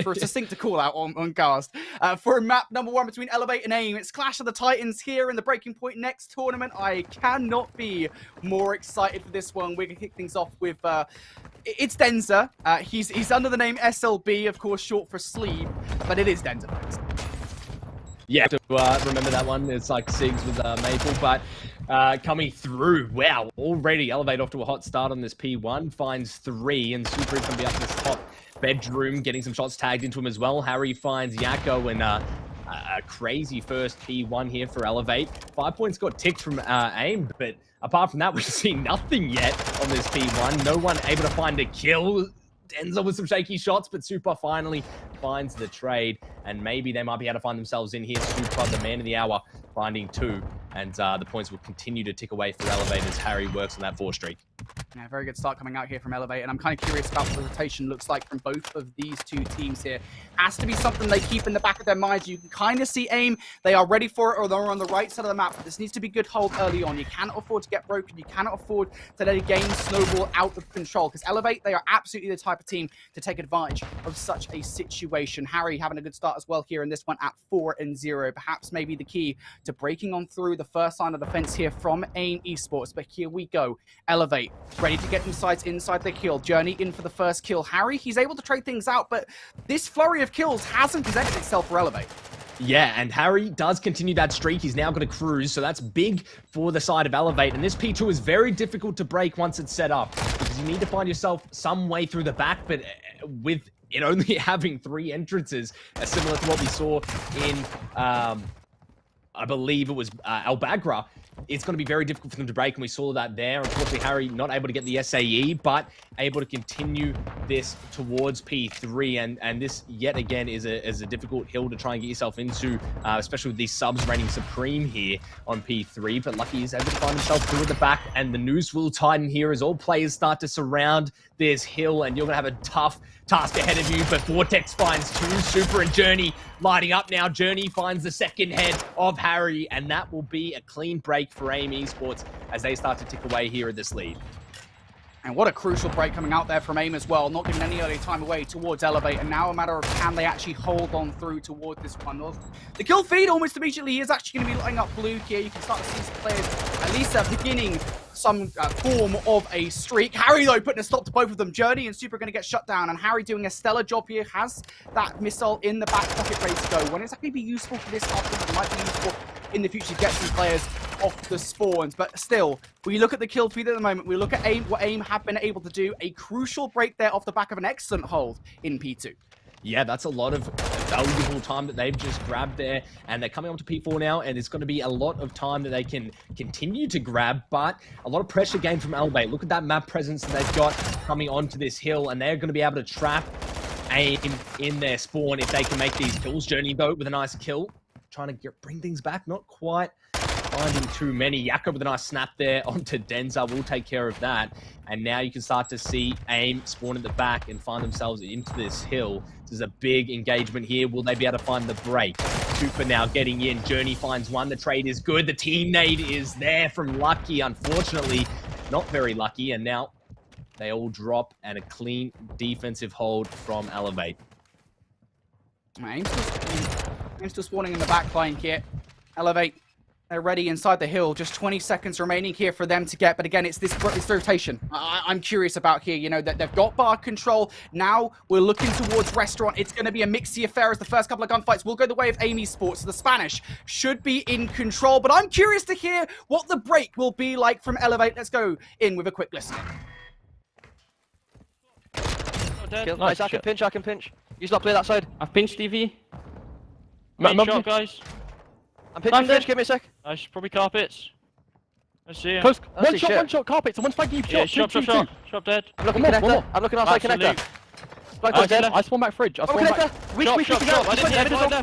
for a succinct call out on cast. For map number 1 between Elevate and AIM, it's Clash of the Titans here in the Breaking Point next tournament. I cannot be more excited for this one. We're going to kick things off with... it's Denza. He's under the name SLB, of course, short for sleep, but it is Denza. Yeah, to remember that one. It's like Sigs with Maple, but coming through. Wow, already Elevate off to a hot start on this P1. Finds 3, and Super is going to be up this top bedroom, getting some shots tagged into him as well. Harry finds Yakko, and a crazy first P1 here for Elevate. 5 points got ticked from aim, but apart from that, we've seen nothing yet on this P1. No one able to find a kill. Denza with some shaky shots, but Super finally finds the trade, and maybe they might be able to find themselves in here. Super, the man of the hour, finding 2, and the points will continue to tick away for Elevate as Harry works on that 4 streak. Yeah, very good start coming out here from Elevate, and I'm kind of curious about what the rotation looks like from both of these two teams here. Has to be something they keep in the back of their minds. You can kind of see aim. They are ready for it, or they're on the right side of the map. But this needs to be good hold early on. You cannot afford to get broken. You cannot afford to let a game snowball out of control, because Elevate, they are absolutely the type of team to take advantage of such a situation. Harry having a good start as well here in this one at 4-0. Perhaps maybe the key to breaking on through the first line of defense here from AIM Esports. But here we go. Elevate, ready to get inside the kill. Journey in for the first kill. Harry, he's able to trade things out, but this flurry of kills hasn't presented itself for Elevate. Yeah, and Harry does continue that streak. He's now got a cruise, so that's big for the side of Elevate. And this P2 is very difficult to break once it's set up, because you need to find yourself some way through the back, but with it only having 3 entrances, similar to what we saw in, I believe it was El Bagra, it's going to be very difficult for them to break, and we saw that there. Unfortunately, Harry not able to get the SAE, but able to continue this towards P3, and this yet again is a difficult hill to try and get yourself into, especially with these subs reigning supreme here on P3. But Lucky is able to find himself through at the back, and the noose will tighten here as all players start to surround this hill, and you're going to have a tough task ahead of you. But Vortex finds 2, Super and Journey lighting up now. Journey finds the second head of Harry, and that will be a clean break for AIM Esports as they start to tick away here at this lead. And what a crucial break coming out there from AIM as well, not giving any early time away towards Elevate, and now a matter of can they actually hold on through toward this one. The kill feed almost immediately is actually going to be lighting up blue here. You can start to see some players at least beginning some form of a streak. Harry, though, putting a stop to both of them. Journey and Super are going to get shut down, and Harry doing a stellar job here, has that missile in the back pocket ready to go. Won't exactly be useful for this option, it might be useful in the future to get some players off the spawns, but still, we look at the kill feed at the moment, we look at AIM, what AIM have been able to do, a crucial break there off the back of an excellent hold in P2. Yeah, that's a lot of valuable time that they've just grabbed there, and they're coming on to P4 now, and it's going to be a lot of time that they can continue to grab, but a lot of pressure gained from Elevate. Look at that map presence that they've got coming onto this hill, and they're going to be able to trap AIM in their spawn if they can make these kills. Journey, though, with a nice kill, trying to bring things back, not quite finding too many. Yakko with a nice snap there onto Denza will take care of that. And now you can start to see AIM spawn at the back and find themselves into this hill. This is a big engagement here. Will they be able to find the break? Super now getting in. Journey finds 1. The trade is good. The team nade is there from Lucky. Unfortunately, not very lucky. And now they all drop, and a clean defensive hold from Elevate. AIM's still spawning in the back line here. Elevate, they're ready inside the hill. Just 20 seconds remaining here for them to get. But again, it's this rotation I'm curious about here. You know, that they've got bar control. Now we're looking towards restaurant. It's going to be a mixy affair as the first couple of gunfights will go the way of AIM Esports. The Spanish should be in control. But I'm curious to hear what the break will be like from Elevate. Let's go in with a quick listen. Nice, I can pinch. You not play that side. I've pinched DV. Main shot, guys. I'm pinching, give me a sec. Nice, probably carpets. Let's see. Close. One shot, carpets. Someone's flagging you. Yeah, shot dead. I'm looking connector. I'm looking outside connector. I spawn back fridge. I spawn back.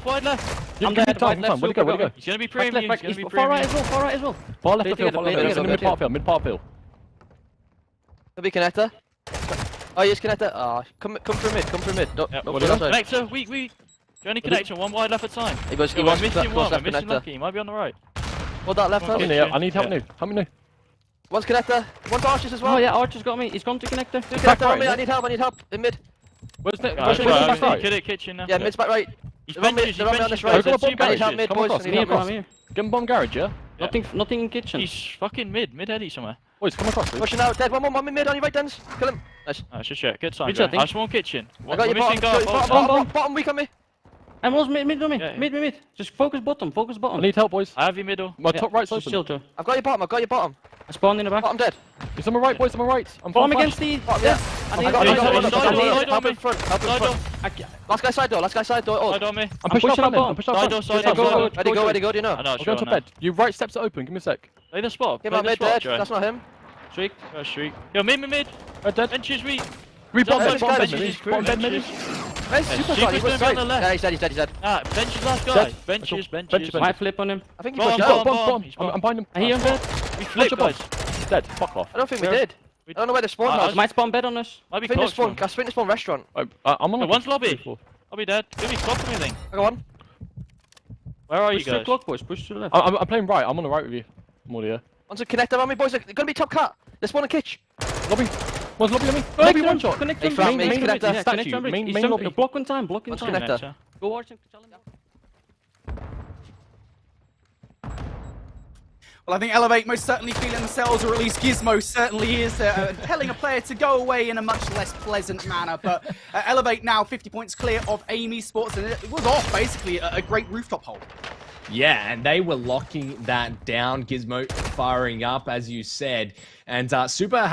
Wide left. I'm dead. Where'd it go? He's gonna be premium. Far right as well. Far left of field. Mid part field. Could be connector. Oh, yes, connector. Come through mid. Don't connector, we. Journey connector, 1 wide left at time. He was missing Lucky, he might be on the right. Hold that left. I need help now. One's connector, one's archers as well. Oh yeah, archer's got me. He's gone to connector. Connector on me, I need help. In mid. Where's the back right? Kitchen now. Yeah, mid's back right. He's benches on this right. Come mid, boys. Get him bomb garage, yeah? Nothing in kitchen. He's fucking mid heady somewhere. Boys, come across, please. Pushing out, dead. One mid on your right, Dens. Kill him. Nice. Nice, just shit. Good time. Good shot, I just want kitchen. I got your bottom weak on me. And what's mid on me? Mid. Just focus bottom, I need help, boys. I have your middle. My top right's open. Chill. I've got your bottom. I spawned in the back. Bottom dead. Is someone right, boys? Someone right. I'm Bomb full against flash. the... Yeah. Help in front. Last guy side door. Side on me. I'm pushing up front. I'm pushing up front. Side door. Ready, go, do you know? I know, I'm going top bed. You right steps are open. Give me a sec. Play the spot. Yeah, my mid dead. That's not him. Streak. Streak. Yo, mid. Dead. Benches me. Bottom bed, Benches. Where's Superstar? He was Super's on the left. Yeah, he's dead. Ah, benches last guy. Benches. Might flip on him. I think he Bomb, pushed out. bomb. I'm behind him. He on bed. We flipped, guys. Dead. Fuck off. I don't think we did. I don't know where the spawn was. Might spawn bed on us. Might be I think close. the spawn restaurant. I'm on One's lobby. I'll be dead. Give me clock or anything. I go on. Where are you Push to the guys? clock, boys. Push to the left. I'm playing right. I'm on the right with you. I'm already here. One's a connector on me, boys. They're gonna be top cut. They're spawning kitch. Lobby. One's lobby on me. Lobby one shot. Connect Hey, him. flat, main connector. statue. Main lobby. Block on time. One's connector. Go watch him. Tell him. Well, I think Elevate most certainly feeling themselves, or at least Gizmo certainly is, telling a player to go away in a much less pleasant manner. But Elevate now 50 points clear of AIM Esports, and it was off basically a great rooftop hold. Yeah, and they were locking that down. Gizmo firing up, as you said. And Super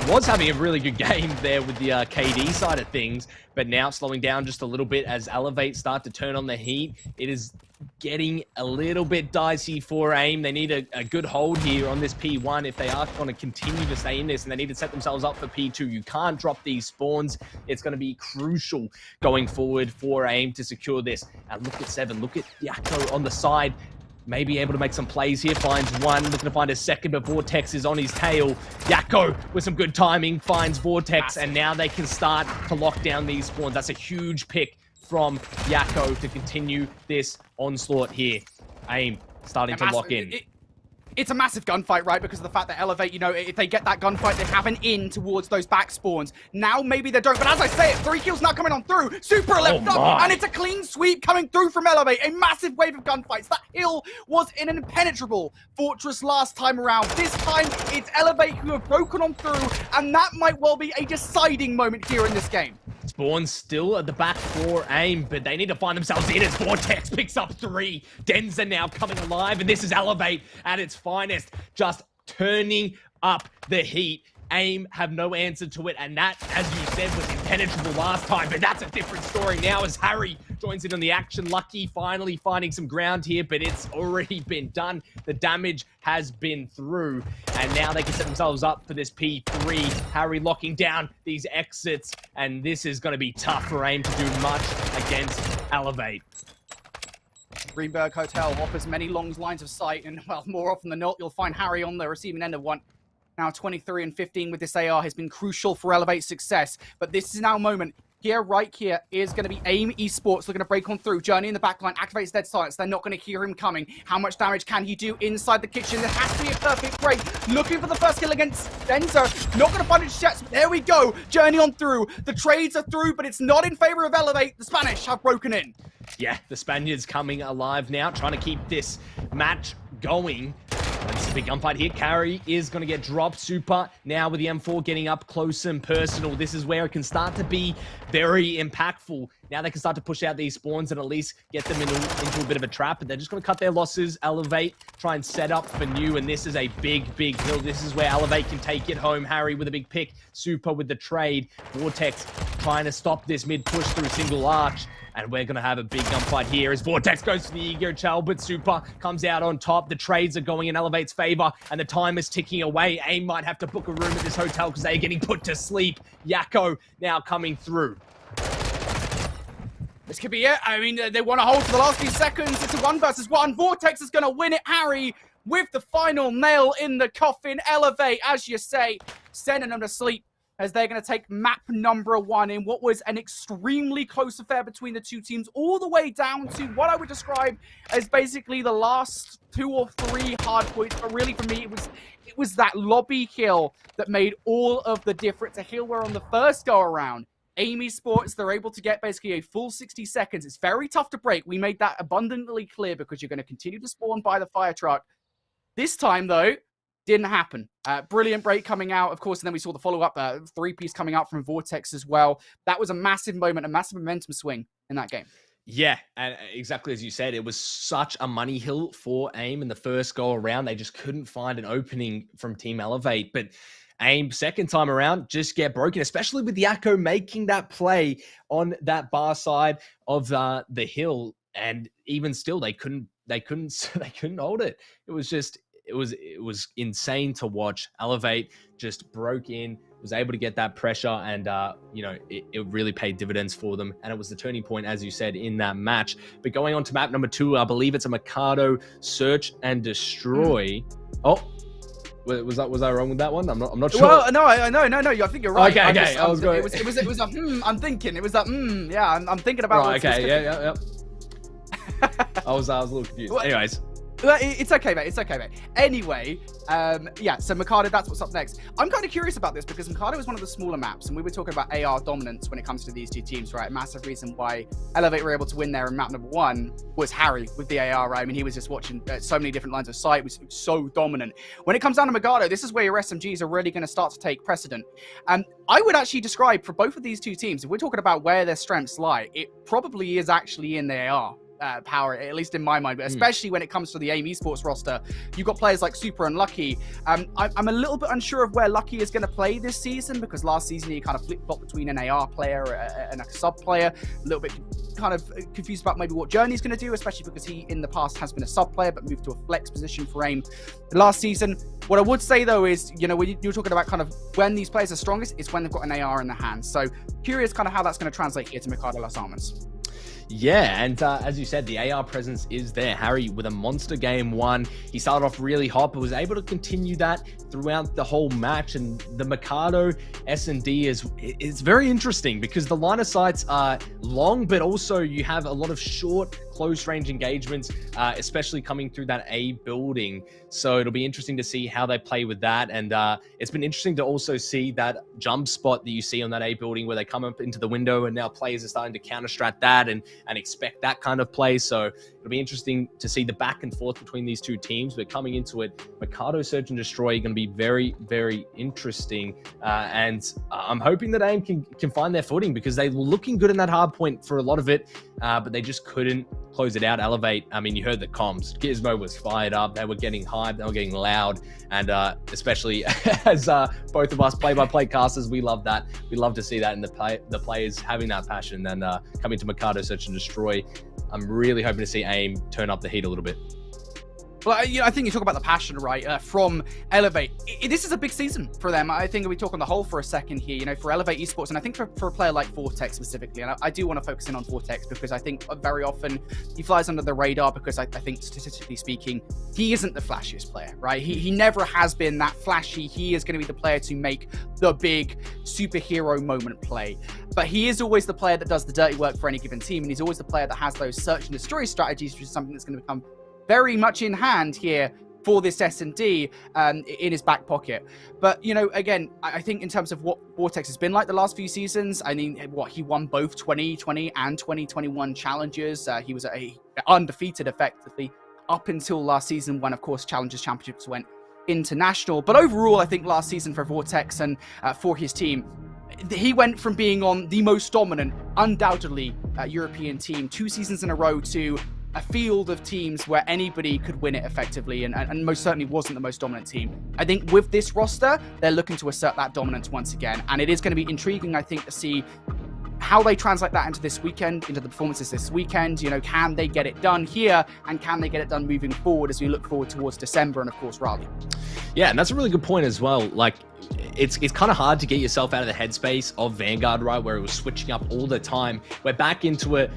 was having a really good game there with the KD side of things, but now slowing down just a little bit as Elevate start to turn on the heat. It is getting a little bit dicey for AIM. They need a good hold here on this P1 if they are going to continue to stay in this, and they need to set themselves up for P2. You can't drop these spawns. It's going to be crucial going forward for AIM to secure this. And look at Seven. Look at Yakko on the side. Maybe able to make some plays here. Finds one. Looking to find a second, but Vortex is on his tail. Yakko with some good timing finds Vortex, and now they can start to lock down these spawns. That's a huge pick from Yakko to continue this onslaught here. AIM starting to lock in. It's a massive gunfight, right? Because of the fact that Elevate, you know, if they get that gunfight, they have an in towards those back spawns. Now, maybe they don't. But as I say it, 3 kills not coming on through. Super left up, and it's a clean sweep coming through from Elevate. A massive wave of gunfights. That hill was in an impenetrable fortress last time around. This time, it's Elevate who have broken on through, and that might well be a deciding moment here in this game. Spawn's still at the back for AIM, but they need to find themselves in as Vortex picks up 3. Denza now coming alive, and this is Elevate at its finest, just turning up the heat. AIM have no answer to it, and that, as you said, was impenetrable last time, but that's a different story now as Harry joins in on the action. Lucky finally finding some ground here, but it's already been done. The damage has been through, and now they can set themselves up for this P3. Harry locking down these exits, and this is going to be tough for AIM to do much against Elevate. Greenberg Hotel offers many long lines of sight, and, well, more often than not, you'll find Harry on the receiving end of one. Now 23 and 15 with this AR has been crucial for Elevate's success, but this is now a moment. Here, right here, is going to be AIM Esports looking to break on through. Journey in the backline, activates dead silence. They're not going to hear him coming. How much damage can he do inside the kitchen? There has to be a perfect break. Looking for the first kill against Denzer. Not going to find his shots, but there we go. Journey on through. The trades are through, but it's not in favor of Elevate. The Spanish have broken in. Yeah, the Spaniards coming alive now, trying to keep this match going. This is a big gunfight here. Carry is going to get dropped. Super now with the M4 getting up close and personal. This is where it can start to be very impactful. Now they can start to push out these spawns and at least get them into a bit of a trap. But they're just going to cut their losses, Elevate, try and set up for new. And this is a big hill. This is where Elevate can take it home. Harry with a big pick. Super with the trade. Vortex trying to stop this mid push through single arch. And we're going to have a big gunfight here as Vortex goes for the ego chow, but Super comes out on top. The trades are going in Elevate's favor, and the time is ticking away. AIM might have to book a room at this hotel because they're getting put to sleep. Yakko now coming through. This could be it. I mean, they want to hold for the last few seconds. It's a 1 versus 1. Vortex is going to win it. Harry with the final nail in the coffin. Elevate, as you say, sending them to sleep, as they're going to take map number 1 in what was an extremely close affair between the two teams, all the way down to what I would describe as basically the last 2 or 3 hard points. But really, for me, it was that lobby kill that made all of the difference. A hill where on the first go around, AIM Esports, they're able to get basically a full 60 seconds. It's very tough to break. We made that abundantly clear because you're going to continue to spawn by the fire truck. This time, though, Didn't happen. Brilliant break coming out, of course, and then we saw the follow-up 3-piece coming out from Vortex as well. That was a massive moment, a massive momentum swing in that game. Yeah, and exactly as you said, it was such a money hill for AIM in the first go around. They just couldn't find an opening from Team Elevate, but AIM second time around just get broken, especially with Yakko making that play on that bar side of the hill, and even still they couldn't hold it. It was insane to watch. Elevate just broke in, was able to get that pressure, and it really paid dividends for them, and it was the turning point, as you said, in that match. But going on to map number 2, I believe it's a Mercado search and destroy. Oh, was I wrong with that one? I'm not sure. Well, no, I think you're right. Okay. I was going. It was a I'm thinking. It was a yeah. I'm thinking about. Right, okay. Yeah. I was a little confused. Well, anyways. It's okay, mate. Anyway, yeah, so Mercado, that's what's up next. I'm kind of curious about this because Mercado is one of the smaller maps, and we were talking about AR dominance when it comes to these two teams, right? A massive reason why Elevate were able to win there in map number 1 was Harry with the AR, right? I mean, he was just watching so many different lines of sight, was so dominant. When it comes down to Mercado, this is where your SMGs are really going to start to take precedent. I would actually describe for both of these two teams, if we're talking about where their strengths lie, it probably is actually in the AR. Power, at least in my mind, but especially when it comes to the AIM Esports roster, you've got players like Super and Lucky. I'm a little bit unsure of where Lucky is going to play this season, because last season he kind of flip-flopped between an AR player and a sub player. A little bit kind of confused about maybe what Journey's going to do, especially because he in the past has been a sub player but moved to a flex position for AIM last season. What I would say though is, when you're talking about kind of when these players are strongest, it's when they've got an AR in their hands. So curious kind of how that's going to translate here to Mercado Las Almas. Yeah, and as you said, the AR presence is there. Harry with a monster game 1. He started off really hot, but was able to continue that throughout the whole match. And the Mercado S&D is very interesting because the line of sights are long, but also you have a lot of short, close range engagements, especially coming through that A building. So it'll be interesting to see how they play with that. And it's been interesting to also see that jump spot that you see on that A building where they come up into the window, and now players are starting to counter-strat that and expect that kind of play. So it'll be interesting to see the back and forth between these two teams. But coming into it, Mercado Search and Destroy are going to be very, very interesting. And I'm hoping that AIM can find their footing, because they were looking good in that hard point for a lot of it, but they just couldn't close it out. Elevate, I mean, you heard the comms. Gizmo was fired up. They were getting hyped. They were getting loud. And especially as both of us play-by-play casters, we love that. We love to see that in the players having that passion. And coming to Mercado Search and Destroy, I'm really hoping to see AIM turn up the heat a little bit. Well, I think you talk about the passion, right, from Elevate. This is a big season for them. I think we talk on the whole for a second here, for Elevate Esports, and I think for a player like Vortex specifically, and I do want to focus in on Vortex because I think very often he flies under the radar because I think statistically speaking, he isn't the flashiest player, right? He never has been that flashy. He is going to be the player to make the big superhero moment play. But he is always the player that does the dirty work for any given team, and he's always the player that has those search and destroy strategies, which is something that's going to become very much in hand here for this S&D in his back pocket. But, again, I think in terms of what Vortex has been like the last few seasons, I mean, he won both 2020 and 2021 challenges. He was undefeated effectively up until last season when, of course, Challengers Championships went international. But overall, I think last season for Vortex and for his team, he went from being on the most dominant, undoubtedly, European team 2 seasons in a row to a field of teams where anybody could win it effectively, and most certainly wasn't the most dominant team. I think with this roster, they're looking to assert that dominance once again, and it is going to be intriguing, I think, to see how they translate that into this weekend, into the performances this weekend. Can they get it done here, and can they get it done moving forward as we look forward towards December and, of course, Raleigh? Yeah, and that's a really good point as well. Like, it's kind of hard to get yourself out of the headspace of Vanguard, right, where it was switching up all the time. We're back into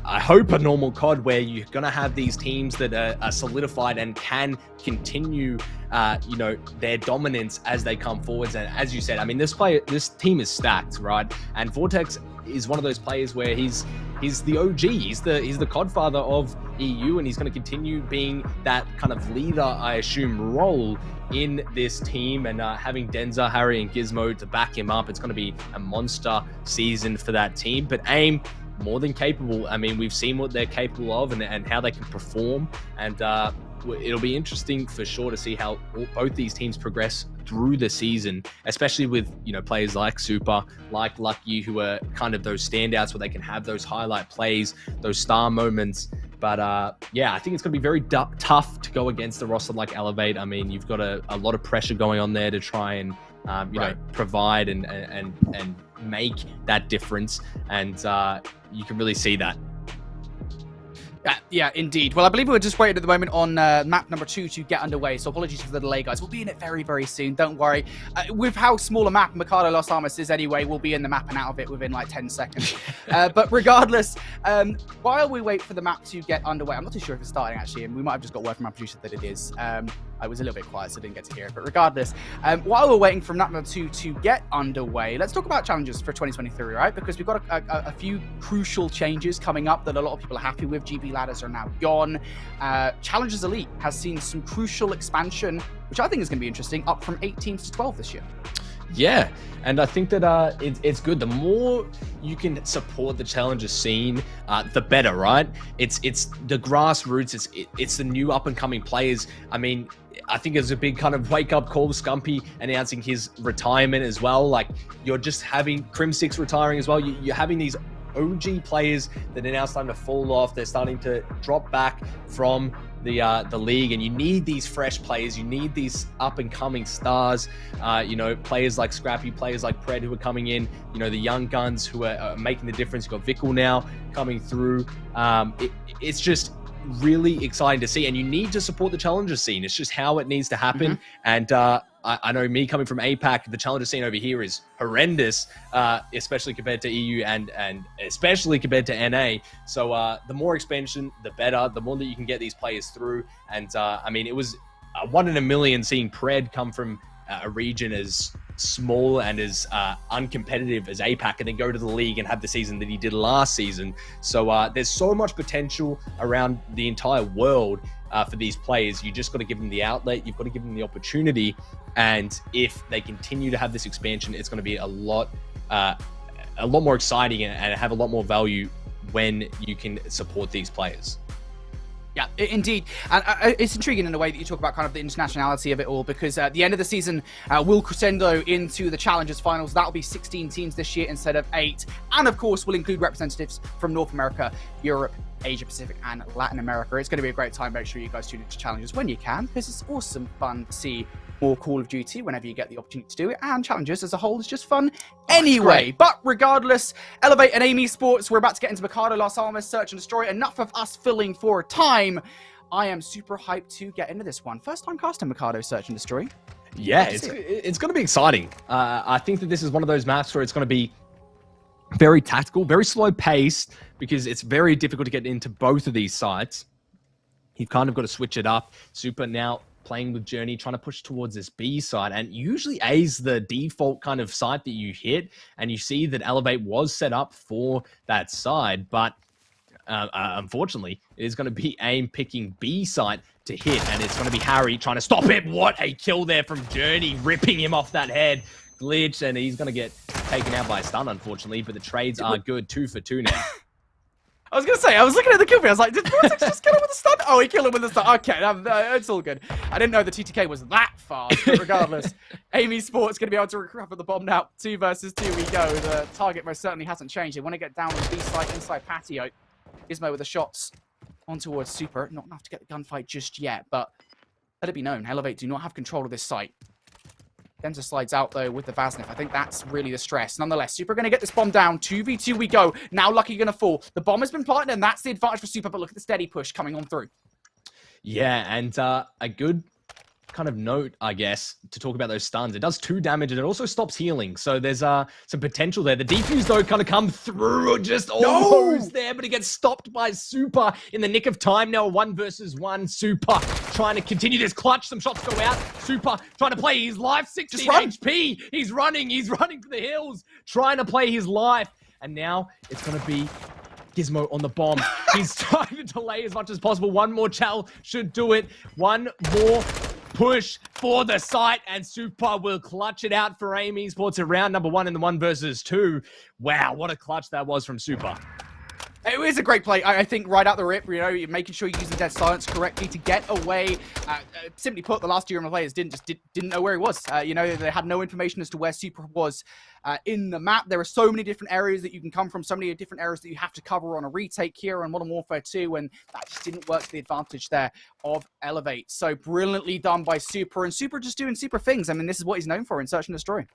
I hope a normal COD where you're going to have these teams that are solidified and can continue, their dominance as they come forwards. And as you said, I mean, this team is stacked, right? And Vortex is one of those players where he's the OG, he's the Codfather of EU, and he's going to continue being that kind of leader, I assume, role in this team. And having Denza, Harry, and Gizmo to back him up, it's going to be a monster season for that team. But AIM, more than capable. I mean, we've seen what they're capable of and how they can perform. And it'll be interesting for sure to see how both these teams progress through the season, especially with, you know, players like Super, like Lucky, who are kind of those standouts where they can have those highlight plays, those star moments. But yeah, I think it's going to be very tough to go against a roster like Elevate. I mean, you've got a lot of pressure going on there to try and you know, provide and make that difference, and you can really see that. Yeah, indeed. Well, I believe we're just waiting at the moment on map number 2 to get underway, so apologies for the delay, guys. We'll be in it very, very soon. Don't worry. With how small a map Mercado Los Alamos is anyway, we'll be in the map and out of it within like 10 seconds. But regardless, while we wait for the map to get underway, I'm not too sure if it's starting actually, and we might have just got word from our producer that it is. I was a little bit quiet, so I didn't get to hear it. But regardless, while we're waiting for map number 2 to get underway, let's talk about challenges for 2023, right? Because we've got a few crucial changes coming up that a lot of people are happy with. GB ladders are now gone. Challengers Elite has seen some crucial expansion, which I think is going to be interesting, up from 8 teams to 12 this year. Yeah, and I think that it's good. The more you can support the challenger scene, the better, right? It's the grassroots. It's the new up and coming players. I mean, I think it's a big kind of wake up call. Scumpy announcing his retirement as well. Like, you're just having crimsix retiring as well. You're having these OG players that are now starting to fall off. They're starting to drop back from the league, and you need these fresh players. You need these up and coming stars. You know, players like Scrappy, players like Pred who are coming in. You know, the young guns who are making the difference. You've got Vickle now coming through. It's just really exciting to see, and you need to support the challenger scene. It's just how it needs to happen. And I know, me coming from APAC, the challenger scene over here is horrendous, especially compared to EU and especially compared to NA. So the more expansion, the better, the more that you can get these players through. And I mean, it was 1 in a million seeing Pred come from a region as small and as uncompetitive as APAC, and then go to the league and have the season that he did last season. So there's so much potential around the entire world for these players. You just got to give them the outlet. You've got to give them the opportunity. And if they continue to have this expansion, it's going to be a lot more exciting and have a lot more value when you can support these players. Yeah, indeed. And it's intriguing in a way that you talk about kind of the internationality of it all, because at the end of the season, we'll crescendo into the Challengers Finals. That'll be 16 teams this year instead of 8. And of course, we'll include representatives from North America, Europe, Asia Pacific, and Latin America. It's going to be a great time. Make sure you guys tune into Challengers when you can, because it's awesome fun to see more Call of Duty whenever you get the opportunity to do it, and Challengers as a whole is just fun anyway. But regardless, Elevate and AIM Esports, we're about to get into Mercado Los Alamos Search and Destroy. Enough of us filling for time. I am super hyped to get into this one. First time casting Mercado Search and Destroy. Yeah, it's going to be exciting. I think that this is one of those maps where it's going to be very tactical, very slow paced, because it's very difficult to get into both of these sites. You've kind of got to switch it up. Super now playing with Journey, trying to push towards this B side, and usually A's the default kind of site that you hit, and you see that Elevate was set up for that side, but unfortunately it is going to be AIM picking B site to hit, and it's going to be Harry trying to stop it. What a kill there from Journey, ripping him off that head glitch, and he's going to get taken out by a stun, unfortunately, but the trades are good. 2 for 2 now. I was going to say, I was looking at the kill feed. I was like, did Vortex just kill him with a stun? Oh, he killed him with a stun. Okay, it's all good. I didn't know the TTK was that fast, but regardless, AIM Esports going to be able to recover the bomb now. 2 versus 2 we go. The target most certainly hasn't changed. They want to get down on the B side, inside patio. Gizmo with the shots on towards Super. Not enough to get the gunfight just yet, but let it be known, Elevate do not have control of this site. Censor slides out, though, with the Vaznif. I think that's really the stress. Nonetheless, Super going to get this bomb down. 2v2 we go. Now Lucky going to fall. The bomb has been planted, and that's the advantage for Super, but look at the steady push coming on through. Yeah, and a good kind of note, I guess, to talk about those stuns. It does 2 damage, and it also stops healing. So there's some potential there. The defuse, though, kind of come through just almost there, but it gets stopped by Super in the nick of time. Now 1 versus 1. Super trying to continue this clutch. Some shots go out. Super trying to play his life. 16 HP. He's running for the hills, trying to play his life. And now it's going to be Gizmo on the bomb. He's trying to delay as much as possible. One more chal should do it. One more push for the site, and Super will clutch it out for AIM Esports in round number 1 in the 1 versus 2. Wow, what a clutch that was from Super. It was a great play. I think right out the rip, you know, you're making sure you're using dead silence correctly to get away. Simply put, the last GM players didn't know where he was. You know, they had no information as to where Super was in the map. There are so many different areas that you can come from, so many different areas that you have to cover on a retake here on Modern Warfare 2, and that just didn't work to the advantage there of Elevate. So brilliantly done by Super, and Super just doing Super things. I mean, this is what he's known for in Search and Destroy.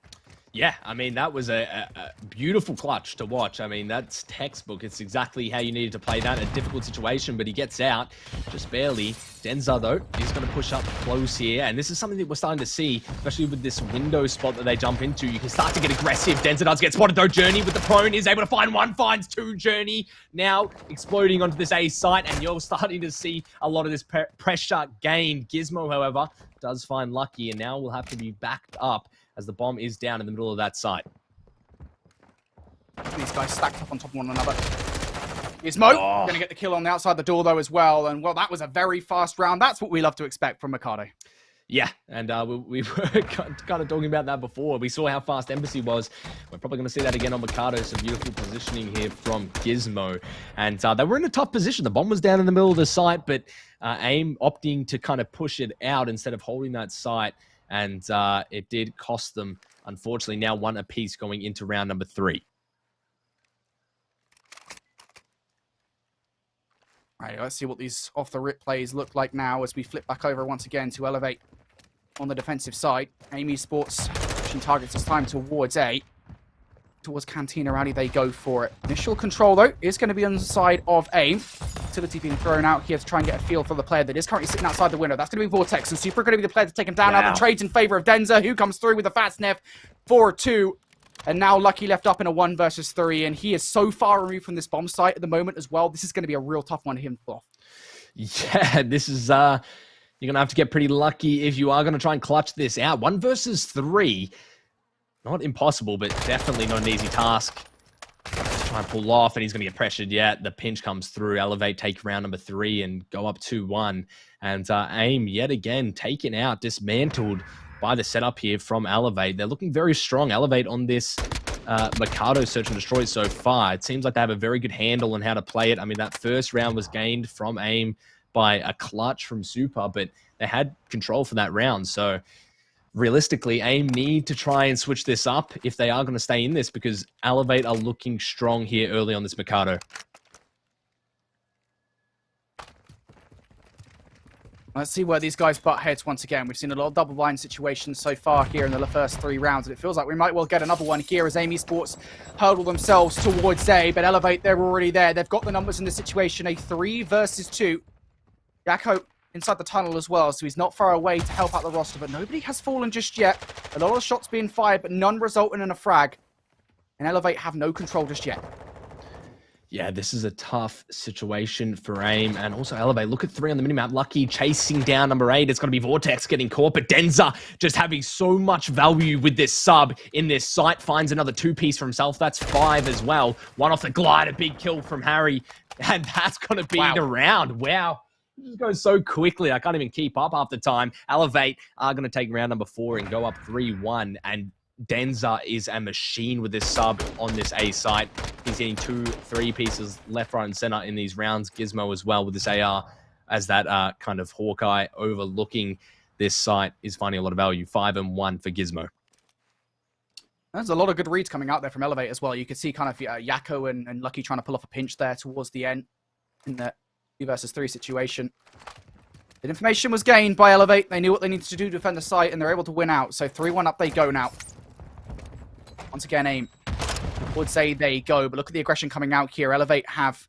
Yeah, I mean, that was a beautiful clutch to watch. I mean, that's textbook. It's exactly how you needed to play that. A difficult situation, but he gets out just barely. Denza, though, is going to push up close here. And this is something that we're starting to see, especially with this window spot that they jump into. You can start to get aggressive. Denza does get spotted, though. Journey with the prone is able to find one, finds two. Journey now exploding onto this A site, and you're starting to see a lot of this pressure gained. Gizmo, however, does find Lucky, and now will have to be backed up as the bomb is down in the middle of that site. These guys stacked up on top of one another. Gizmo going to get the kill on the outside the door, though, as well. And, well, that was a very fast round. That's what we love to expect from Mercado. Yeah, and we were kind of talking about that before. We saw how fast Embassy was. We're probably going to see that again on Mercado. Some beautiful positioning here from Gizmo. And they were in a tough position. The bomb was down in the middle of the site, but AIM opting to kind of push it out instead of holding that site. And it did cost them, unfortunately, now one apiece going into round number 3. All right, let's see what these off-the-rip plays look like now as we flip back over once again to Elevate on the defensive side. AIM Esports pushing targets this time towards A. Towards Cantina Rally, they go for it. Initial control, though, is going to be on the side of AIM. Utility being thrown out here to try and get a feel for the player that is currently sitting outside the window. That's going to be Vortex, and Super going to be the player to take him down. Now the trades in favor of Denza, who comes through with a fast sniff for 2. And now Lucky left up in a 1 versus 3, and he is so far removed from this bomb site at the moment as well. This is going to be a real tough one to him off. Yeah, this is... you're going to have to get pretty lucky if you are going to try and clutch this out. 1 versus 3. Not impossible, but definitely not an easy task. Try and pull off, and he's going to get pressured. Yeah, the pinch comes through. Elevate, take round number 3 and go up 2-1. And AIM, yet again, taken out, dismantled by the setup here from Elevate. They're looking very strong. Elevate on this Mercado Search and Destroy so far. It seems like they have a very good handle on how to play it. I mean, that first round was gained from AIM by a clutch from Super, but they had control for that round. So realistically, AIM need to try and switch this up if they are going to stay in this, because Elevate are looking strong here early on this Mercado. Let's see where these guys butt heads once again. We've seen a lot of double blind situations so far here in the first 3 rounds, and it feels like we might well get another one here as AIM Esports hurdle themselves towards A, but Elevate, they're already there. They've got the numbers in the situation, a 3 versus 2. Yakko inside the tunnel as well, so he's not far away to help out the roster, but nobody has fallen just yet. A lot of shots being fired, but none resulting in a frag. And Elevate have no control just yet. Yeah, this is a tough situation for AIM, and also Elevate. Look at 3 on the minimap. Lucky chasing down number 8. It's going to be Vortex getting caught, but Denza just having so much value with this sub in this site. Finds another 2-piece for himself. That's 5 as well. 1 off the glide, a big kill from Harry, and that's going to be the round. Wow. It just goes so quickly. I can't even keep up half the time. Elevate are going to take round number 4 and go up 3-1, and Denza is a machine with this sub on this A site. He's getting 2, 3 pieces left, right, and center in these rounds. Gizmo as well with this AR as that kind of Hawkeye overlooking this site is finding a lot of value. 5 and 1 for Gizmo. There's a lot of good reads coming out there from Elevate as well. You could see kind of Yakko and Lucky trying to pull off a pinch there towards the end in the 2 versus 3 situation. The information was gained by Elevate. They knew what they needed to do to defend the site, and they're able to win out. So 3-1 up they go now. Once again, AIM would say they go, but look at the aggression coming out here. Elevate have,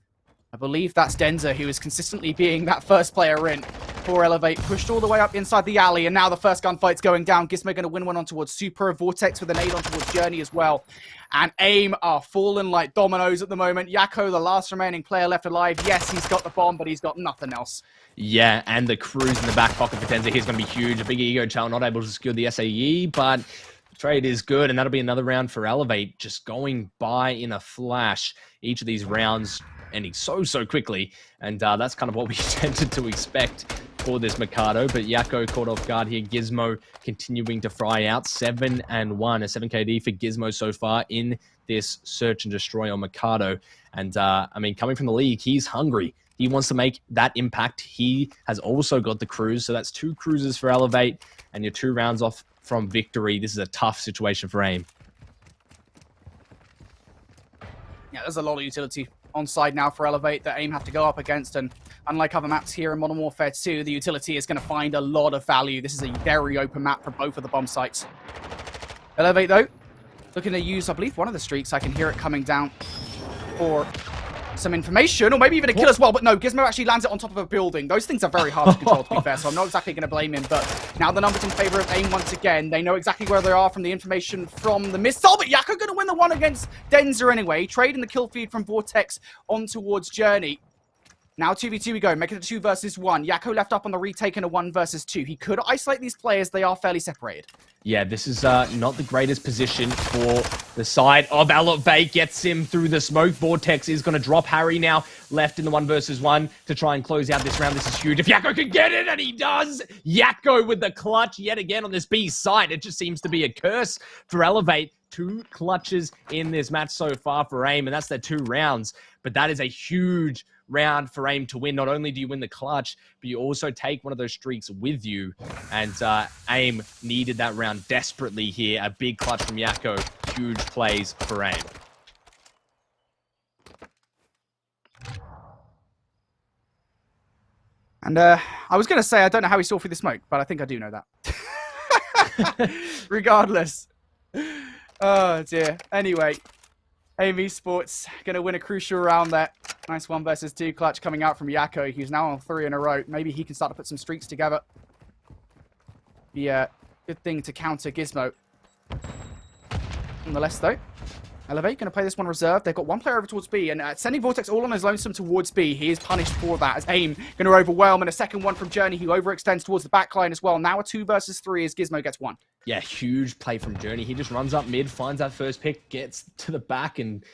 I believe that's Denza, who is consistently being that first player in for Elevate. Pushed all the way up inside the alley, and now the first gunfight's going down. Gizmo going to win one on towards Super. Vortex with an aid on towards Journey as well. And AIM are falling like dominoes at the moment. Yakko, the last remaining player left alive. Yes, he's got the bomb, but he's got nothing else. Yeah, and the cruise in the back pocket for Denza here is going to be huge. A big ego child, not able to secure the SAE, but trade is good, and that'll be another round for Elevate, just going by in a flash. Each of these rounds ending so quickly, and that's kind of what we tended to expect for this Mercado, but Yakko caught off guard here. Gizmo continuing to fry out 7-1, a 7 KD for Gizmo so far in this search and destroy on Mercado. And I mean, coming from the league, he's hungry. He wants to make that impact. He has also got the cruise, so that's 2 cruises for Elevate, and you're 2 rounds off from victory. This is a tough situation for AIM. Yeah, there's a lot of utility on side now for Elevate that AIM have to go up against, and unlike other maps here in Modern Warfare 2, the utility is going to find a lot of value. This is a very open map for both of the bomb sites. Elevate, though, looking to use, I believe, one of the streaks. I can hear it coming down for some information, or maybe even a kill as well, but no, Gizmo actually lands it on top of a building. Those things are very hard to control, to be fair, so I'm not exactly going to blame him, but now the numbers in favor of AIM once again. They know exactly where they are from the information from the missile, but Yakko going to win the one against Denzer anyway, trading the kill feed from Vortex on towards Journey. Now 2v2 we go, making it a 2 versus 1. Yakko left up on the retake in a 1 versus 2. He could isolate these players, they are fairly separated. Yeah, this is not the greatest position for the side of Elevate. Gets him through the smoke. Vortex is going to drop Harry now, left in the 1 versus 1 to try and close out this round. This is huge. If Yakko can get it, and he does! Yakko with the clutch yet again on this B side. It just seems to be a curse for Elevate. 2 clutches in this match so far for AIM, and that's their 2 rounds. But that is a huge round for AIM to win. Not only do you win the clutch, but you also take one of those streaks with you. And AIM needed that round desperately here. A big clutch from Yakko. Huge plays for AIM. And I was going to say, I don't know how he saw through the smoke, but I think I do know that. Regardless. Oh, dear. Anyway, AIM Esports going to win a crucial round there. Nice 1 versus 2 clutch coming out from Yakko, who's now on 3 in a row. Maybe he can start to put some streaks together. Be a good thing to counter Gizmo. Nonetheless, though, Elevate going to play this one reserved. They've got 1 player over towards B, and sending Vortex all on his lonesome towards B. He is punished for that, as AIM going to overwhelm, and a second one from Journey, who overextends towards the backline as well. Now a 2 versus 3 as Gizmo gets 1. Yeah, huge play from Journey. He just runs up mid, finds that first pick, gets to the back, and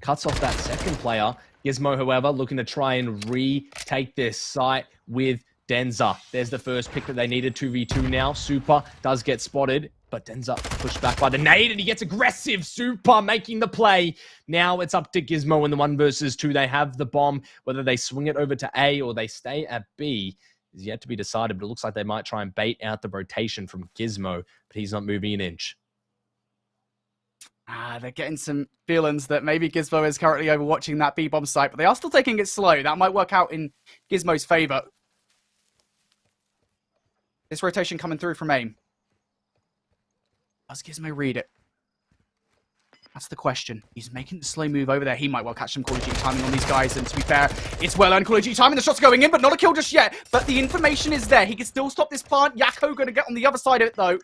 cuts off that second player. Gizmo, however, looking to try and retake this site with Denzer. There's the first pick that they needed, 2v2 now. Super does get spotted, but Denzer pushed back by the nade, and he gets aggressive. Super making the play. Now it's up to Gizmo in the 1 versus 2. They have the bomb. Whether they swing it over to A or they stay at B is yet to be decided, but it looks like they might try and bait out the rotation from Gizmo, but he's not moving an inch. They're getting some feelings that maybe Gizmo is currently overwatching that B-bomb site, but they are still taking it slow. That might work out in Gizmo's favor. This rotation coming through from AIM. Does Gizmo read it? That's the question. He's making the slow move over there. He might well catch some Call of Duty timing on these guys, and to be fair, it's well-earned Call of Duty timing. The shot's going in, but not a kill just yet. But the information is there. He can still stop this plant. Yakko going to get on the other side of it, though.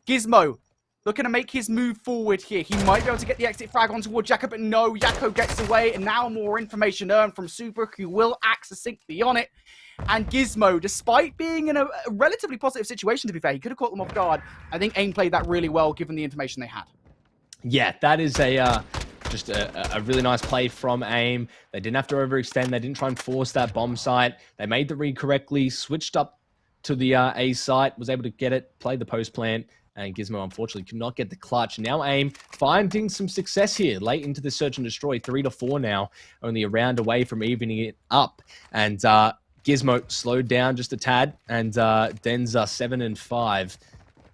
Gizmo looking to make his move forward here. He might be able to get the exit frag on towards Yakko, but no, Yakko gets away, and now more information earned from Super, who will act succinctly on it. And Gizmo, despite being in a relatively positive situation, to be fair, he could have caught them off guard. I think AIM played that really well, given the information they had. Yeah, that is just a really nice play from AIM. They didn't have to overextend. They didn't try and force that bomb site. They made the read correctly, switched up to the A site, was able to get it, played the post plant, and Gizmo unfortunately could not get the clutch. Now AIM finding some success here late into the search and destroy, 3-4 now, only a round away from evening it up. And Gizmo slowed down just a tad, and Denzer 7-5.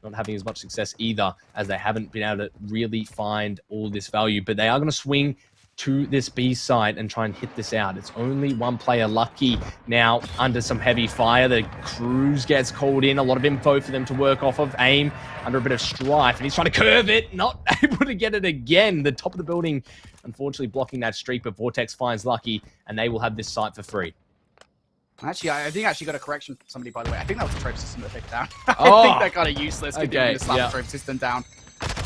Not having as much success either, as they haven't been able to really find all this value. But they are going to swing to this B side and try and hit this out. It's only 1 player lucky now under some heavy fire. The cruise gets called in. A lot of info for them to work off of. AIM under a bit of strife, and he's trying to curve it. Not able to get it again. The top of the building, unfortunately, blocking that streak, but Vortex finds lucky, and they will have this site for free. Actually, I think I actually got a correction from somebody, by the way. I think that was the trophy system that picked down. I think they're kind of useless. Okay, to slap the trophy system down.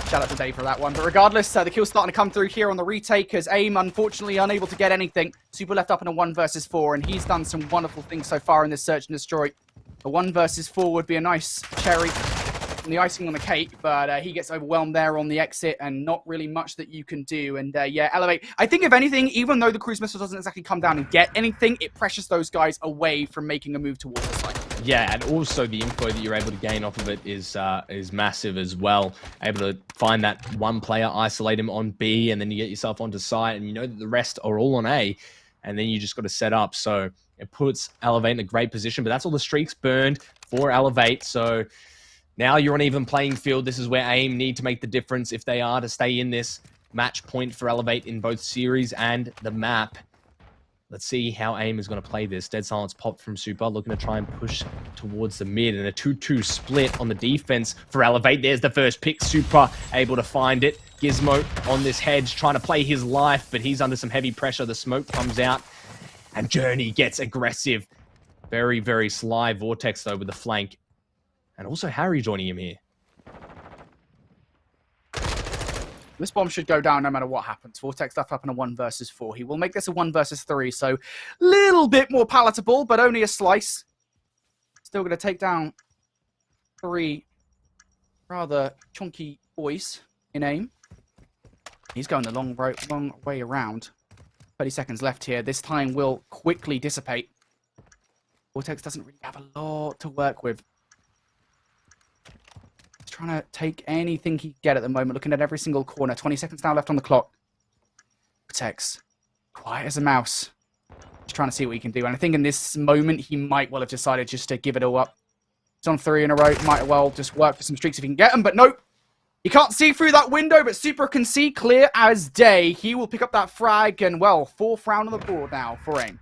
Shout out to Dave for that one. But regardless, the kill's starting to come through here on the retake, as AIM, unfortunately, unable to get anything. Super left up in a 1 versus 4, and he's done some wonderful things so far in this search and destroy. A 1 versus 4 would be a nice cherry on the icing on the cake, but he gets overwhelmed there on the exit, and not really much that you can do. And yeah, Elevate, I think if anything, even though the cruise missile doesn't exactly come down and get anything, it pressures those guys away from making a move towards the site. Yeah, and also the info that you're able to gain off of it is massive as well. Able to find that one player, isolate him on B, and then you get yourself onto site, and you know that the rest are all on A, and then you just got to set up. So it puts Elevate in a great position, but that's all the streaks burned for Elevate. So now you're on even playing field. This is where AIM need to make the difference if they are to stay in this match point for Elevate in both series and the map. Let's see how AIM is going to play this. Dead Silence popped from Super, looking to try and push towards the mid, and a 2-2 split on the defense for Elevate. There's the first pick. Super able to find it. Gizmo on this hedge, trying to play his life, but he's under some heavy pressure. The smoke comes out, and Journey gets aggressive. Very, very sly Vortex, though, with the flank. And also Harry joining him here. This bomb should go down no matter what happens. Vortex left up in a 1 versus 4. He will make this a 1 versus 3, so a little bit more palatable, but only a slice. Still going to take down 3 rather chunky boys in AIM. He's going the long way around. 30 seconds left here. This time will quickly dissipate. Vortex doesn't really have a lot to work with. Trying to take anything he can get at the moment, looking at every single corner. 20 seconds now left on the clock. Vortex, quiet as a mouse. Just trying to see what he can do. And I think in this moment, he might well have decided just to give it all up. He's on 3 in a row. Might well just work for some streaks if he can get them, but nope. He can't see through that window, but Super can see clear as day. He will pick up that frag, and well, 4th round on the board now for AIM.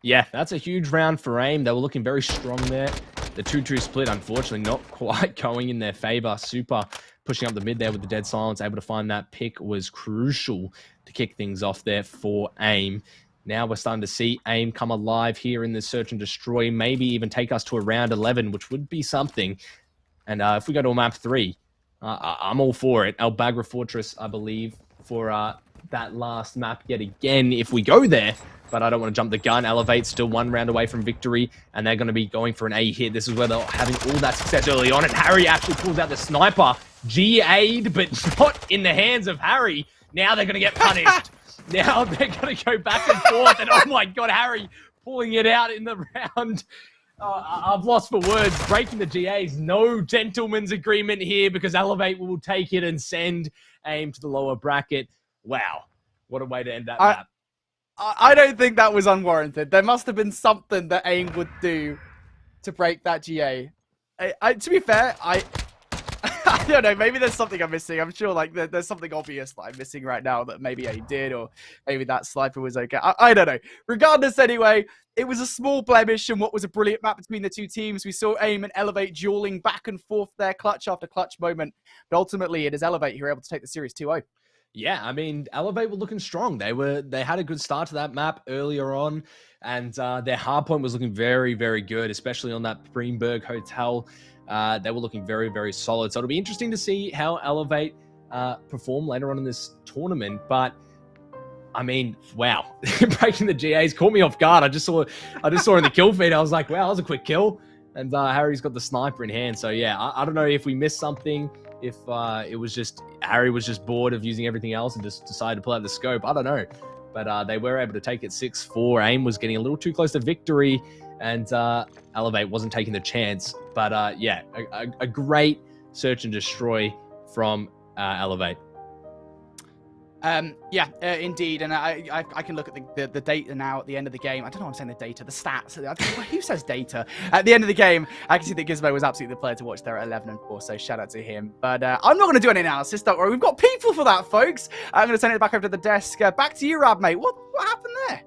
Yeah, that's a huge round for AIM. They were looking very strong there. The 2-2 split, unfortunately, not quite going in their favor. Super pushing up the mid there with the Dead Silence, able to find that pick was crucial to kick things off there for AIM. Now we're starting to see AIM come alive here in this search and destroy, maybe even take us to a round 11, which would be something. And if we go to a map 3, I'm all for it. El Bagra Fortress, I believe, for that last map yet again, if we go there. But I don't want to jump the gun. Elevate still 1 round away from victory, and they're going to be going for an A hit. This is where they're having all that success early on, and Harry actually pulls out the sniper. GA'd, but not in the hands of Harry. Now they're going to get punished. Now they're going to go back and forth, and oh my god, Harry pulling it out in the round. I've lost for words. Breaking the GAs. No gentleman's agreement here, because Elevate will take it and send AIM to the lower bracket. Wow. What a way to end that map. I don't think that was unwarranted. There must have been something that AIM would do to break that GA. To be fair, I don't know. Maybe there's something I'm missing. I'm sure like there's something obvious that I'm missing right now that maybe AIM did, or maybe that sniper was okay. I don't know. Regardless, anyway, it was a small blemish in what was a brilliant map between the two teams. We saw AIM and Elevate dueling back and forth there, clutch after clutch moment. But ultimately, it is Elevate who were able to take the series 2-0. Yeah, I mean, Elevate were looking strong. They had a good start to that map earlier on, and their hardpoint was looking very, very good, especially on that Greenberg Hotel. They were looking very, very solid. So it'll be interesting to see how Elevate perform later on in this tournament. But I mean, wow, breaking the GAs caught me off guard. I just saw in the kill feed. I was like, wow, that was a quick kill. And Harry's got the sniper in hand. So yeah, I don't know if we missed something. If it was just Harry was just bored of using everything else and just decided to pull out the scope. I don't know. But they were able to take it 6-4. AIM was getting a little too close to victory, and Elevate wasn't taking the chance. But yeah, a great search and destroy from Elevate. Yeah, indeed, and I can look at the data now at the end of the game. I don't know why I'm saying the data, the stats. Who says data? At the end of the game, I can see that Gizmo was absolutely the player to watch there at 11-4, so shout out to him. But I'm not going to do any analysis, don't worry. We've got people for that, folks. I'm going to send it back over to the desk. Back to you, Rab, mate. What happened there?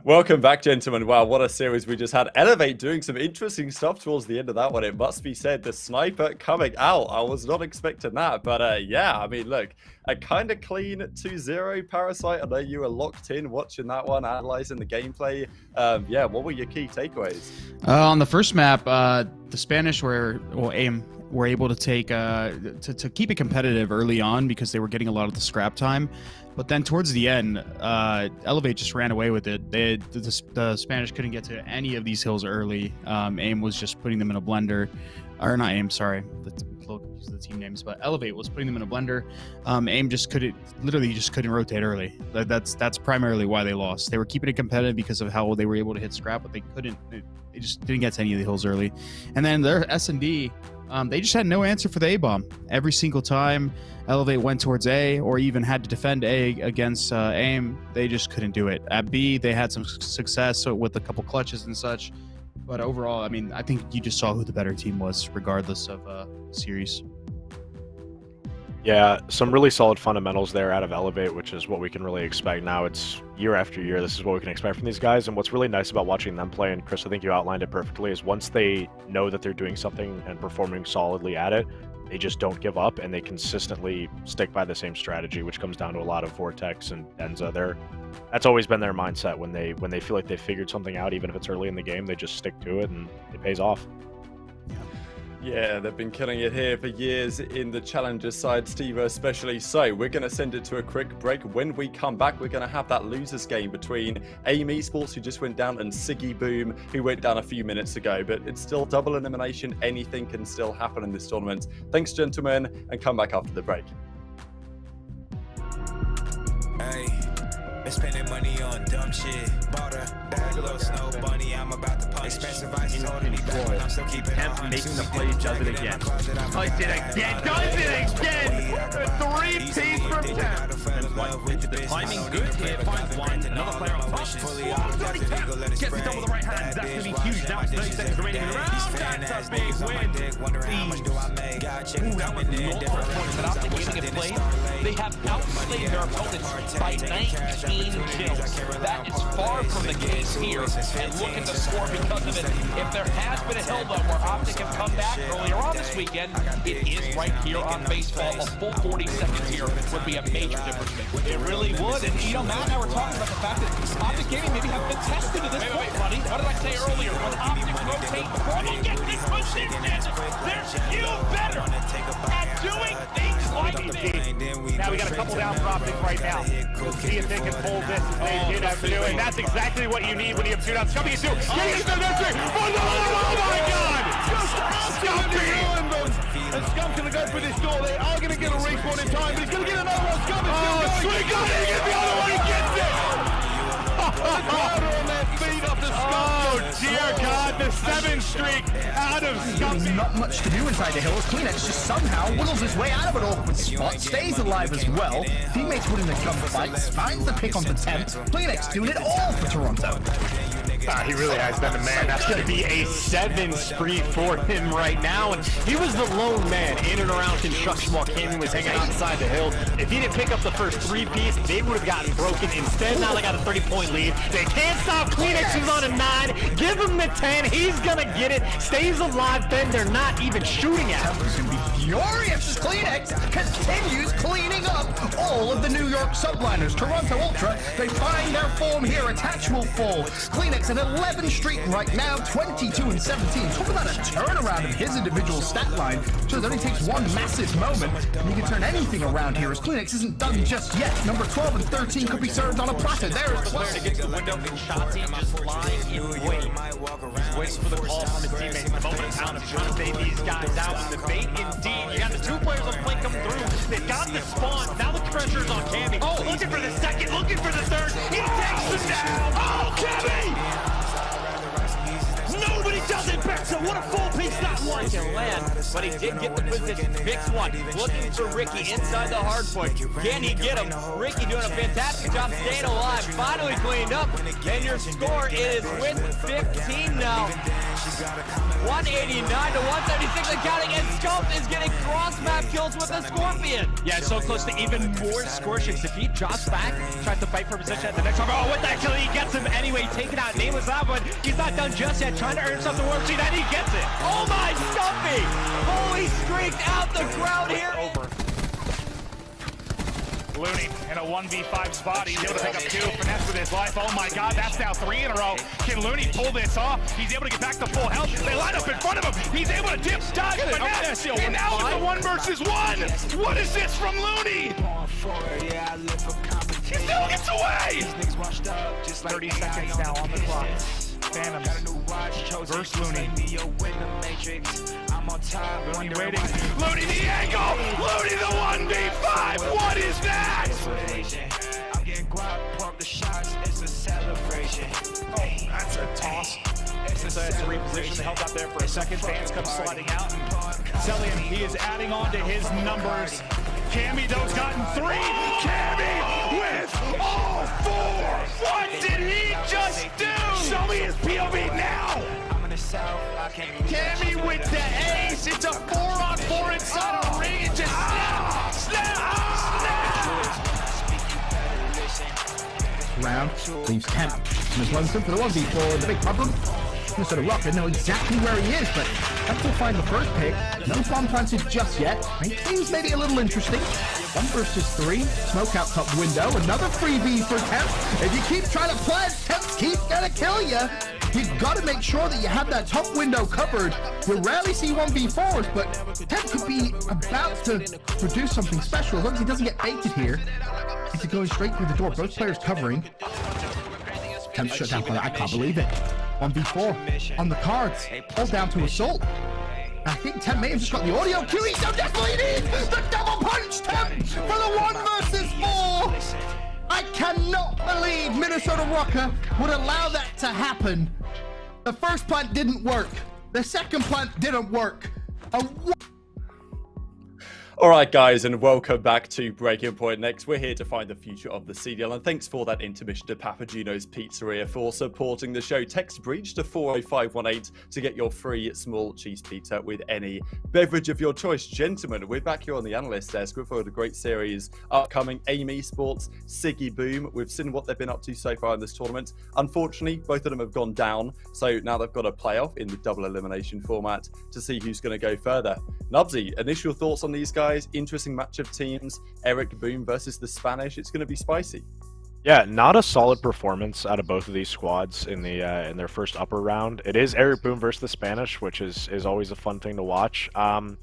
Welcome back, gentlemen. Wow, what a series we just had. Elevate doing some interesting stuff towards the end of that one. It must be said, the sniper coming out. I was not expecting that. But yeah, I mean, look, a kind of clean 2-0 Parasite. I know you were locked in watching that one, analyzing the gameplay. Yeah, what were your key takeaways? On the first map, the Spanish AIM were able to take to keep it competitive early on because they were getting a lot of the scrap time. But then towards the end, Elevate just ran away with it. The Spanish couldn't get to any of these hills early. AIM was just putting them in a blender. Or not AIM, sorry. little confused with the team names, but Elevate was putting them in a blender. AIM just couldn't rotate early. That's primarily why they lost. They were keeping it competitive because of how they were able to hit scrap, but they couldn't. They just didn't get to any of the hills early. And then their S&D, they just had no answer for the A-bomb. Every single time Elevate went towards A or even had to defend A against AIM, they just couldn't do it. At B, they had some success with a couple clutches and such. But overall, I mean, I think you just saw who the better team was, regardless of series. Yeah, some really solid fundamentals there out of Elevate, which is what we can really expect now. It's year after year, this is what we can expect from these guys. And what's really nice about watching them play, and Chris, I think you outlined it perfectly, is once they know that they're doing something and performing solidly at it, they just don't give up, and they consistently stick by the same strategy, which comes down to a lot of Vortex and Denza. That's always been their mindset. When they feel like they've figured something out, even if it's early in the game, they just stick to it, and it pays off. Yeah, they've been killing it here for years in the Challengers side, Steve especially. So we're going to send it to a quick break. When we come back, we're going to have that losers game between AIM Esports, who just went down, and Siggy Boom, who went down a few minutes ago. But it's still double elimination. Anything can still happen in this tournament. Thanks, gentlemen, and come back after the break. Hey, they're spending money on dumb shit. Bought a bad little snow bunny. I'm about to punish. Expensive ice is holding me back, but I'm still keeping on. Making the play, does it again. Does it again. Three-piece from 10. The timing good here. Finds one. Another player on top. Gets it done with the right hand. That's going to be huge. Now it's 30 seconds remaining in the round. That's a big win. Ooh, that was not Hardpoint, but after getting it played, they have outplayed their opponents by 19 kills. That is far from the case here. And look at the score because of it. If there has been a hill though where Optic have come back earlier on this weekend, it is right here on baseball. A full 40 seconds here would be a major difference maker. It really would. And you know, Matt and I were talking about the fact that Optic Gaming maybe have been tested to this point, buddy. What did I say earlier? When Optic rotate, probably get this position, they're still better at doing things like this. Now we got a couple down for Optic right now. We'll see if they can pull this as they did after doing. That's exactly what you need when you have shootouts. Scump is oh my God! And Scump's gonna go for this door. They are gonna get a respawn in time, but he's gonna get another one. Scump is still going. Sweet God, he gets the other one. He gets it. The crowd are on their feet up to Scump. Oh dear God, the 7th streak out of Scump. Not much to do inside the hills. clecster just somehow whittles his way out of an awkward spot, stays alive as well. Teammates winning the gunfights, finds the pick on the 10th. clecster doing it all for Toronto. He really has been the man. That's going to be a 7 spree for him right now. And he was the lone man in and around construction while Cammy was hanging outside the hill. If he didn't pick up the first 3-piece, they would have gotten broken. Instead, now they got a 30-point lead. They can't stop clecster. He's on a 9. Give him the 10. He's going to get it. Stays alive. Then they're not even shooting at him. He's going to be furious as clecster continues cleaning up all of the New York subliners. Toronto Ultra, they find their form here. Attach will fall. clecster at 11 streak right now, 22 and 17. Talk about a turnaround of his individual stat line. So it only takes one massive moment, and you can turn anything around here, as clecster isn't done just yet. Number 12 and 13 could be served on a platter. There as well. To get to the window, and Shotzi just lying in wait. He's waiting for the call from his teammates. The moment of time of trying to bait these guys out. And the bait indeed. You got the 2 players on the plane coming through. They've got the spawn. Now the pressure's on Cammy. Oh, looking for the second, looking for the third. He takes them down. Oh, Cammy! Nobody does it better. What a full piece that one can land. But he did get the position. Fix one. Looking for Ricky inside the hard point. Can he get him? Ricky doing a fantastic job staying alive. Finally cleaned up. And your score is with 15 now. 189 to 176 and counting. And Scump is getting cross-map kills with the Scorpion. Yeah, so close to even more score shifts. If he drops back, tries to fight for position at the next one. Oh, with that kill, he gets him anyway. Taking out Nameless that one. He's not done just yet. Trying to earn something warm sheet, and he gets it. Oh my Scumpy! Oh, he streaked out the crowd here. Over. Looney in a 1v5 spot. He's able to pick up 2. Finesse with his life. Oh my God, that's now 3 in a row. Can Looney pull this off? He's able to get back to full health. They line up in front of him. He's able to dip, dodge, finesse. And now it's a 1 versus 1. What is this from Looney? He still gets away. 30 seconds now on the clock. Phantoms versus Looney. Looney waiting. Looney the angle! Looney the 1v5! What is that? I'm getting guap, pump the shots, it's a celebration. Oh, that's a toss. It's a reposition, held up there for a second. Fans come sliding out. Cellian, he is adding on to his numbers. Cammy Doe's gotten 3. Cammy with all 4. What did he just do? Show me his POV now. Cammy with the ace. It's a 4-on-4 inside a ring. It just snap. Round leaves Temp. Miss Lunson for the 1v4. The big problem. Minnesota Rocket know exactly where he is, but Temp will find the first pick. No bomb planted just yet. Things may be a little interesting. 1 versus 3. Smoke out top window. Another freebie for Temp. If you keep trying to plant, Temp keeps gonna kill you. You've got to make sure that you have that top window covered. You rarely see 1v4s, but Temp could be about to produce something special. As long as he doesn't get baited here. It's going straight through the door. Both players covering. Temp shut down for that. I can't believe it. 1v4 on the cards. All down to assault. I think Temp may have just got the audio cue. He so definitely needs the double punch Temp for the 1 versus 4. I cannot believe Minnesota Rocker would allow that to happen. The first plant didn't work. The second plant didn't work. All right, guys, and welcome back to Breaking Point. Next, we're here to find the future of the CDL, and thanks for that intermission to Papa Gino's Pizzeria for supporting the show. Text BREACH to 40518 to get your free small cheese pizza with any beverage of your choice. Gentlemen, we're back here on the analyst desk. We've got a great series upcoming. AIM Esports, Siggy Boom. We've seen what they've been up to so far in this tournament. Unfortunately, both of them have gone down, so now they've got a playoff in the double elimination format to see who's going to go further. Nubsy, initial thoughts on these guys? Interesting match of teams. Eric Boom versus the Spanish. It's going to be spicy. Yeah, not a solid performance out of both of these squads in their first upper round. It is Eric Boom versus the Spanish, which is always a fun thing to watch. No,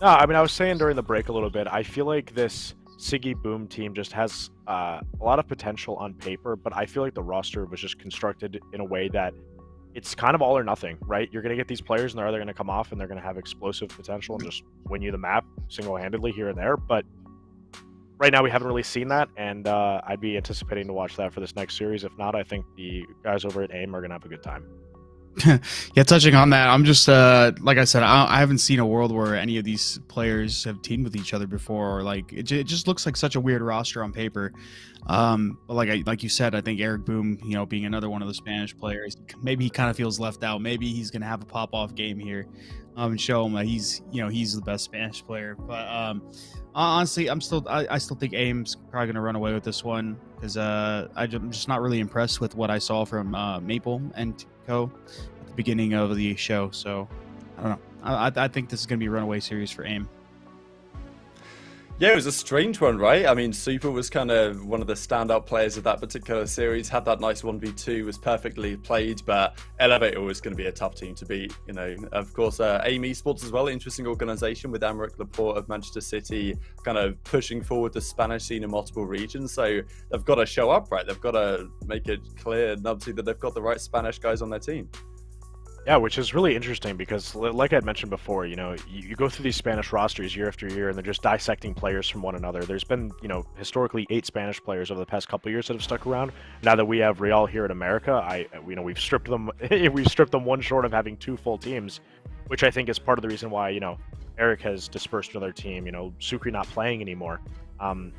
I mean, I was saying during the break a little bit, I feel like this Siggy Boom team just has a lot of potential on paper, but I feel like the roster was just constructed in a way that it's kind of all or nothing, right? You're going to get these players and they're either going to come off and they're going to have explosive potential and just win you the map single-handedly here and there. But right now we haven't really seen that, and I'd be anticipating to watch that for this next series. If not, I think the guys over at AIM are going to have a good time. Yeah, touching on that, I'm just like I said, I haven't seen a world where any of these players have teamed with each other before. Or like it just looks like such a weird roster on paper. But like you said, I think Eric Boom, you know, being another one of the Spanish players, maybe he kind of feels left out. Maybe he's gonna have a pop off game here, and show him that he's the best Spanish player. But honestly, I still think AIM's probably gonna run away with this one because I'm just not really impressed with what I saw from Maple and Co at the beginning of the show. So I don't know. I think this is going to be a runaway series for AIM. Yeah, it was a strange one, right? I mean, Super was kind of one of the standout players of that particular series, had that nice 1v2, was perfectly played, but Elevator was going to be a tough team to beat. You know, of course, AIM Esports as well, interesting organization with Amric Laporte of Manchester City kind of pushing forward the Spanish scene in multiple regions. So they've got to show up, right? They've got to make it clear, Nubsy, that they've got the right Spanish guys on their team. Yeah, which is really interesting because, like I had mentioned before, you know, you go through these Spanish rosters year after year, and they're just dissecting players from one another. There's been, you know, historically 8 Spanish players over the past couple of years that have stuck around. Now that we have Real here in America, we've stripped them, one short of having 2 full teams, which I think is part of the reason why, you know, Eric has dispersed another team. You know, Sucre not playing anymore, and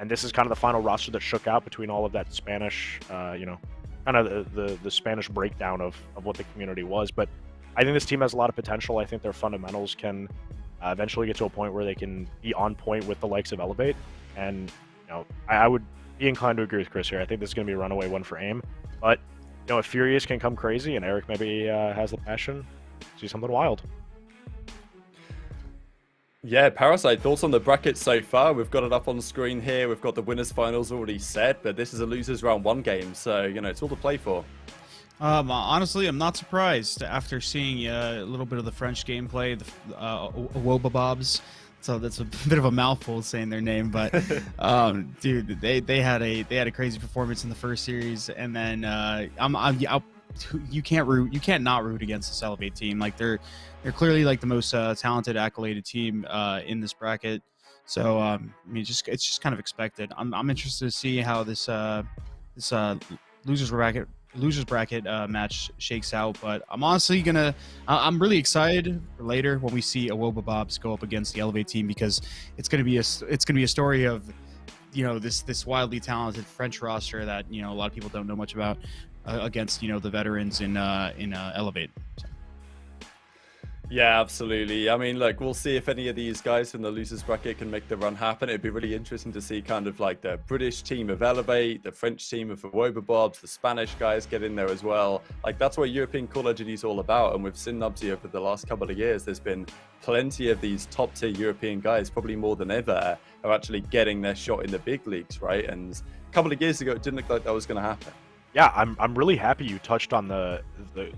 this is kind of the final roster that shook out between all of that Spanish, you know, kind of the Spanish breakdown of what the community was. But I think this team has a lot of potential. I think their fundamentals can eventually get to a point where they can be on point with the likes of Elevate. And, you know, I would be inclined to agree with Chris here. I think this is going to be a runaway one for AIM. But, you know, if Furious can come crazy and Eric maybe has the passion, see something wild. Yeah, Parasite, thoughts on the bracket so far? We've got it up on the screen here. We've got the winners finals already set, but this is a losers round 1 game, so, you know, it's all to play for. Honestly, I'm not surprised after seeing a little bit of the French gameplay, the Wobabobs. So that's a bit of a mouthful saying their name, but dude, they had a crazy performance in the first series, and then you can't not root against this Elevate team. Like they're clearly like the most talented, accoladed team in this bracket. So I mean, it's just kind of expected. I'm interested to see how this losers bracket match shakes out. But I'm honestly I'm really excited for later when we see Awobabobs go up against the Elevate team, because it's gonna be a story of, you know, this wildly talented French roster that, you know, a lot of people don't know much about against, you know, the veterans in Elevate. So. Yeah, absolutely. I mean, look, we'll see if any of these guys from the losers bracket can make the run happen. It'd be really interesting to see kind of like the British team of Elevate, the French team of Awobabobs, the Spanish guys get in there as well. Like, that's what European Call of Duty is all about. And we've seen NWII over the last couple of years, there's been plenty of these top tier European guys, probably more than ever, are actually getting their shot in the big leagues, right? And a couple of years ago, it didn't look like that was going to happen. Yeah, I'm really happy you touched on the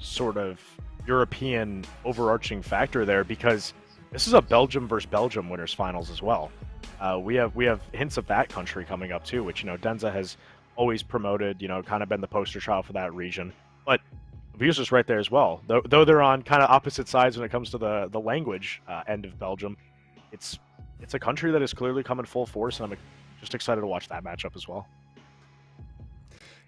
sort of European overarching factor there, because this is a Belgium versus Belgium winners finals as well. We have hints of that country coming up too, which, you know, Denza has always promoted, you know, kind of been the poster child for that region. But Abuser's right there as well. Though they're on kind of opposite sides when it comes to the language end of Belgium, it's a country that is clearly coming full force, and I'm just excited to watch that matchup as well.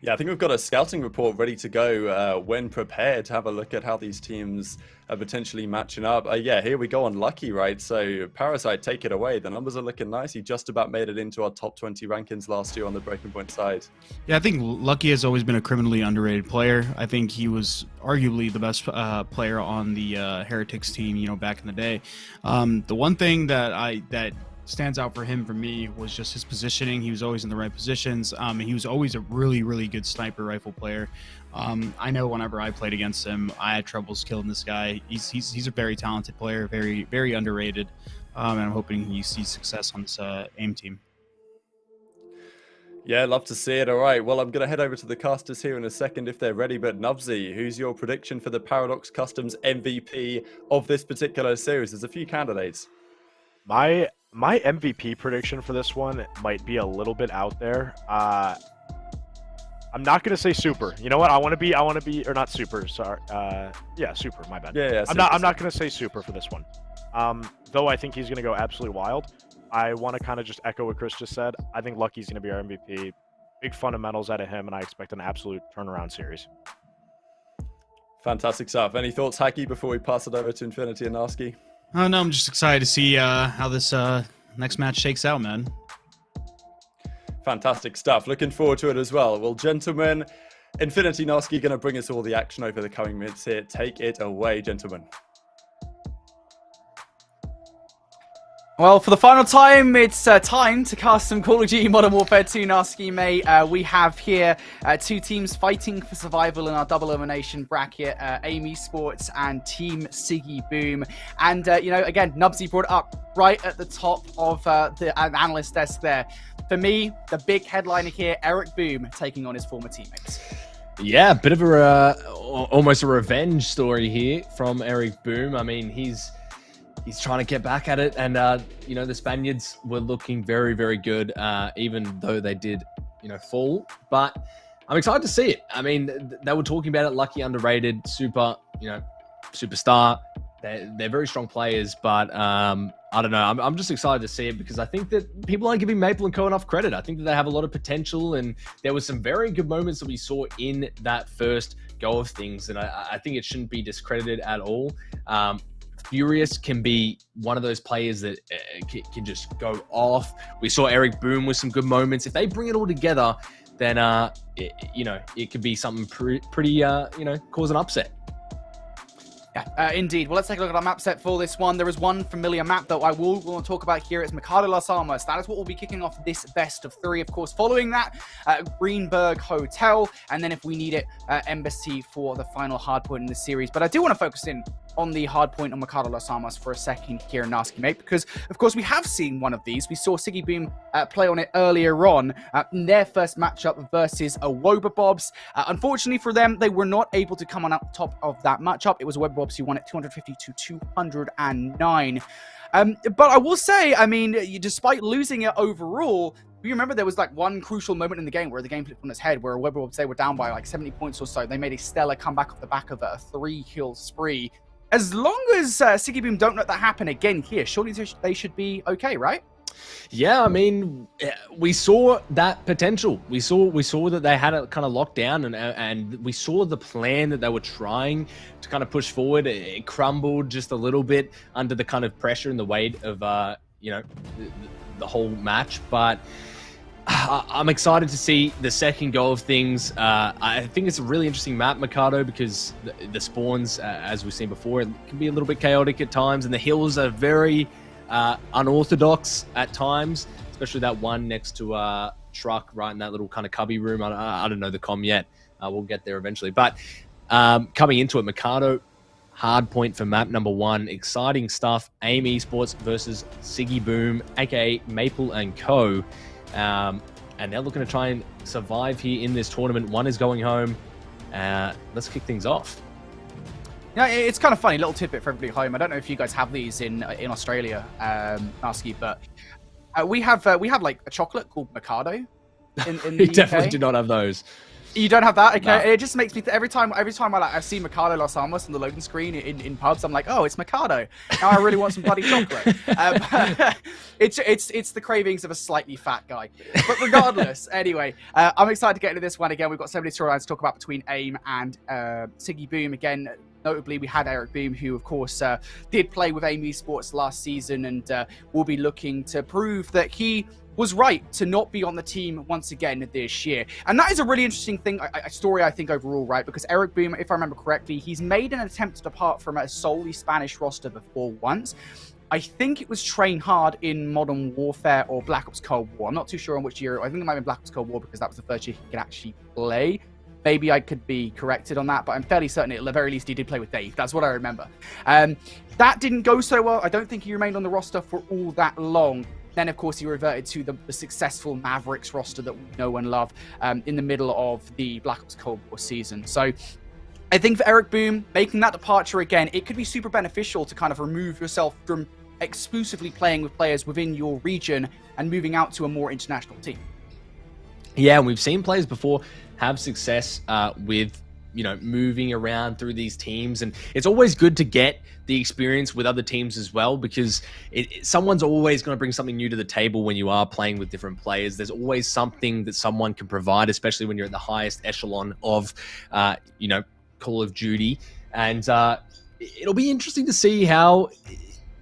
Yeah, I think we've got a scouting report ready to go when prepared to have a look at how these teams are potentially matching up. Yeah, here we go on Lucky, right? So Parasite, take it away. The numbers are looking nice. He just about made it into our top 20 rankings last year on the Breaking Point side. Yeah, I think Lucky has always been a criminally underrated player. I think he was arguably the best player on the Heretics team, you know, back in the day. The one thing that stands out for me was just his positioning. He was always in the right positions. He was always a really, really good sniper rifle player. I know whenever I played against him, I had troubles killing this guy. He's a very talented player, very, very underrated. And I'm hoping he sees success on this AIM team. Yeah, love to see it. All right, well, I'm going to head over to the casters here in a second if they're ready. But NWII, who's your prediction for the Paradox Customs MVP of this particular series? There's a few candidates. My MVP prediction for this one might be a little bit out there. I'm not gonna say super. You know what? I want to be, or not super. Sorry. Yeah, super. My bad. Yeah. I'm not gonna say super for this one. Though I think he's gonna go absolutely wild. I want to kind of just echo what Chris just said. I think Lucky's gonna be our MVP. Big fundamentals out of him, and I expect an absolute turnaround series. Fantastic stuff. Any thoughts, Hacky, before we pass it over to Infinity and Narski? Oh, no, I'm just excited to see how this next match shakes out, man. Fantastic stuff. Looking forward to it as well. Well, gentlemen, Infinity Narski going to bring us all the action over the coming minutes here. Take it away, gentlemen. Well, for the final time, it's time to cast some Call of Duty Modern Warfare 2, Narski, mate. We have here two teams fighting for survival in our double elimination bracket, AIM Esports and Team Siggy Boom. And, you know, again, NWII brought it up right at the top of the analyst desk there. For me, the big headliner here, Eric Boom taking on his former teammates. Yeah, a bit of a almost a revenge story here from Eric Boom. I mean, he's trying to get back at it, and you know, the Spaniards were looking very, very good, even though they did, you know, fall. But I'm excited to see it. I mean, they were talking about it, Lucky, underrated, super, you know, superstar. They're very strong players, but I don't know. I'm just excited to see it because I think that people aren't giving Maple & Co enough credit. I think that they have a lot of potential, and there was some very good moments that we saw in that first go of things, and I think it shouldn't be discredited at all. Furious can be one of those players that can just go off. We saw Eric Boom with some good moments. If they bring it all together, then you know, it could be something pretty you know, cause an upset. Yeah, indeed. Well, let's take a look at our map set for this one. There is one familiar map that I will want to talk about here. It's Mercado Las Almas. That is what will be kicking off this best of three. Of course, following that, Greenberg Hotel, and then if we need it, Embassy for the final hardpoint in the series. But I do want to focus in on the hardpoint on Mercado Las Almas for a second here, Narski, mate, because of course we have seen one of these. We saw Siggy Boom play on it earlier on in their first matchup versus Awobabobs. Unfortunately for them, they were not able to come on top of that matchup. It was Awobabobs who won it 250 to 209. But I will say, I mean, despite losing it overall, you remember there was like one crucial moment in the game where the game flipped on its head, where Weber would say we're down by like 70 points or so. They made a stellar comeback off the back of a 3-kill spree. As long as Siggy Boom don't let that happen again here, surely they should be okay, right? Yeah, I mean, we saw that potential. We saw that they had it kind of locked down, and we saw the plan that they were trying to kind of push forward. It crumbled just a little bit under the kind of pressure and the weight of you know, the whole match. But I'm excited to see the second go of things. I think it's a really interesting map, Mercado, because the spawns, as we've seen before, it can be a little bit chaotic at times, and the hills are very unorthodox at times, especially that one next to truck right in that little kind of cubby room. I don't know the comm yet. We'll get there eventually. But coming into it, Mercado, Hardpoint for map number 1. Exciting stuff. AIM Esports versus Siggy Boom, aka Maple and Co. And they're looking to try and survive here in this tournament. One is going home. Let's kick things off. Yeah, it's kind of funny, little tidbit for everybody at home. I don't know if you guys have these in Australia, Nasky, but we have like a chocolate called Mercado. In the We definitely UK. do not have those. You don't have that, okay? No. It just makes me every time I see Mercado Los Alamos on the loading screen in pubs, I'm like, oh, it's Mercado. Now I really want some bloody chocolate. It's the cravings of a slightly fat guy. But regardless, anyway, I'm excited to get into this one again. We've got so many storylines to talk about between AIM and Siggy Boom. Again, notably, we had Eric Boom, who, of course, did play with AIM Esports last season and will be looking to prove that he was right to not be on the team once again this year. And that is a really interesting thing, a story, I think, overall, right? Because Eric Boom, if I remember correctly, he's made an attempt to depart from a solely Spanish roster before once. I think it was Train Hard in Modern Warfare or Black Ops Cold War. I'm not too sure on which year. I think it might have been Black Ops Cold War because that was the first year he could actually play. Maybe I could be corrected on that, but I'm fairly certain at the very least he did play with Dave. That's what I remember. That didn't go so well. I don't think he remained on the roster for all that long. Then, of course, he reverted to the successful Mavericks roster that we know and love in the middle of the Black Ops Cold War season. So I think for Eric Boom, making that departure again, it could be super beneficial to kind of remove yourself from exclusively playing with players within your region and moving out to a more international team. Yeah, and we've seen players before have success with, you know, moving around through these teams, and it's always good to get the experience with other teams as well, because someone's always going to bring something new to the table when you are playing with different players. There's always something that someone can provide, especially when you're at the highest echelon of, you know, Call of Duty, and it'll be interesting to see how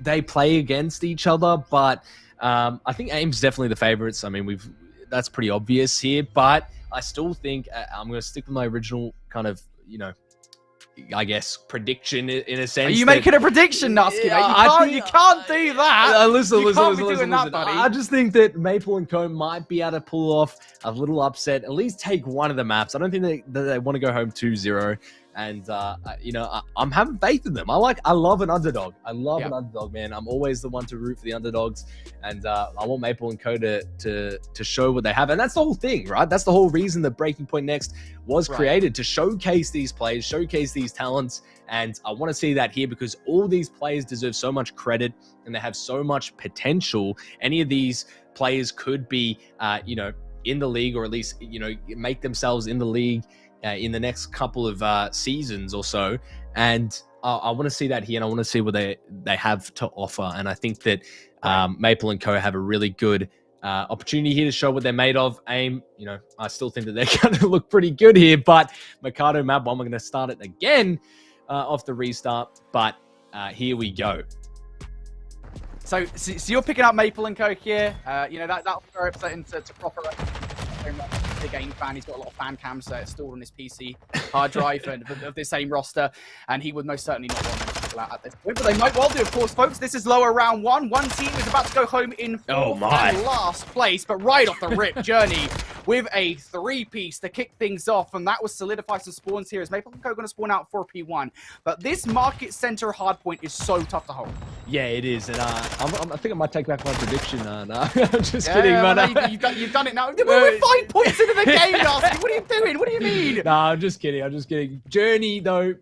they play against each other. But I think AIM's definitely the favorites. I mean, that's pretty obvious here, but I still think I'm going to stick with my original kind of, you know, I guess, prediction in a sense. Are you making a prediction, Nasky? You can't do that. Listen. That, buddy. I just think that Maple and Co might be able to pull off a little upset, at least take one of the maps. I don't think that they want to go home 2-0. And, you know, I'm having faith in them. I love an underdog. I love an underdog, man. I'm always the one to root for the underdogs. And I want Maple and Co to show what they have. And that's the whole thing, right? That's the whole reason that Breaking Point Next was created, to showcase these players, showcase these talents. And I want to see that here because all these players deserve so much credit and they have so much potential. Any of these players could be, you know, in the league, or at least, you know, make themselves in the league in the next couple of seasons or so. And I want to see that here, and I want to see what they have to offer. And I think that Maple and Co have a really good opportunity here to show what they're made of. AIM, you know, I still think that they're going to look pretty good here, but Mercado map 1, we're going to start it again off the restart. But here we go. So you're picking up Maple and Co here. You know, that'll throw it into proper. Big AIM fan. He's got a lot of fan cams stored on his PC hard drive of this same roster, and he would most certainly not want them to pull out at this point. But they might well do, of course, folks. This is lower round 1. One team is about to go home in fourth and last place, but right off the rip, Journey with a 3-piece to kick things off, and that will solidify some spawns here as Maple and Co going to spawn out for P1. But this market center hardpoint is so tough to hold. Yeah, it is, and I think I might take back my prediction. No, I'm just kidding, man. You've done it now. We're 5 points into the game, Nasty. What are you doing? What do you mean? No, I'm just kidding. Journey, though,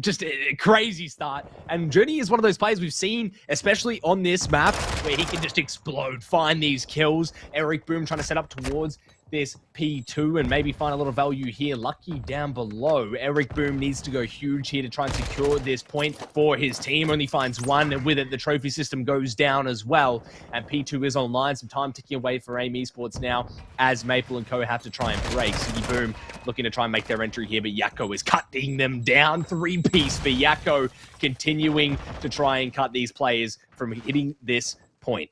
just a crazy start. And Journey is one of those players we've seen, especially on this map, where he can just explode, find these kills. Eric Boom trying to set up towards this P2 and maybe find a little value here. Lucky down below. Eric Boom needs to go huge here to try and secure this point for his team. Only finds one, and with it, the trophy system goes down as well. And P2 is online. Some time ticking away for AIM Esports now as Maple and Co have to try and break. Siggy Boom looking to try and make their entry here, but Yakko is cutting them down. 3-piece for Yakko, continuing to try and cut these players from hitting this point.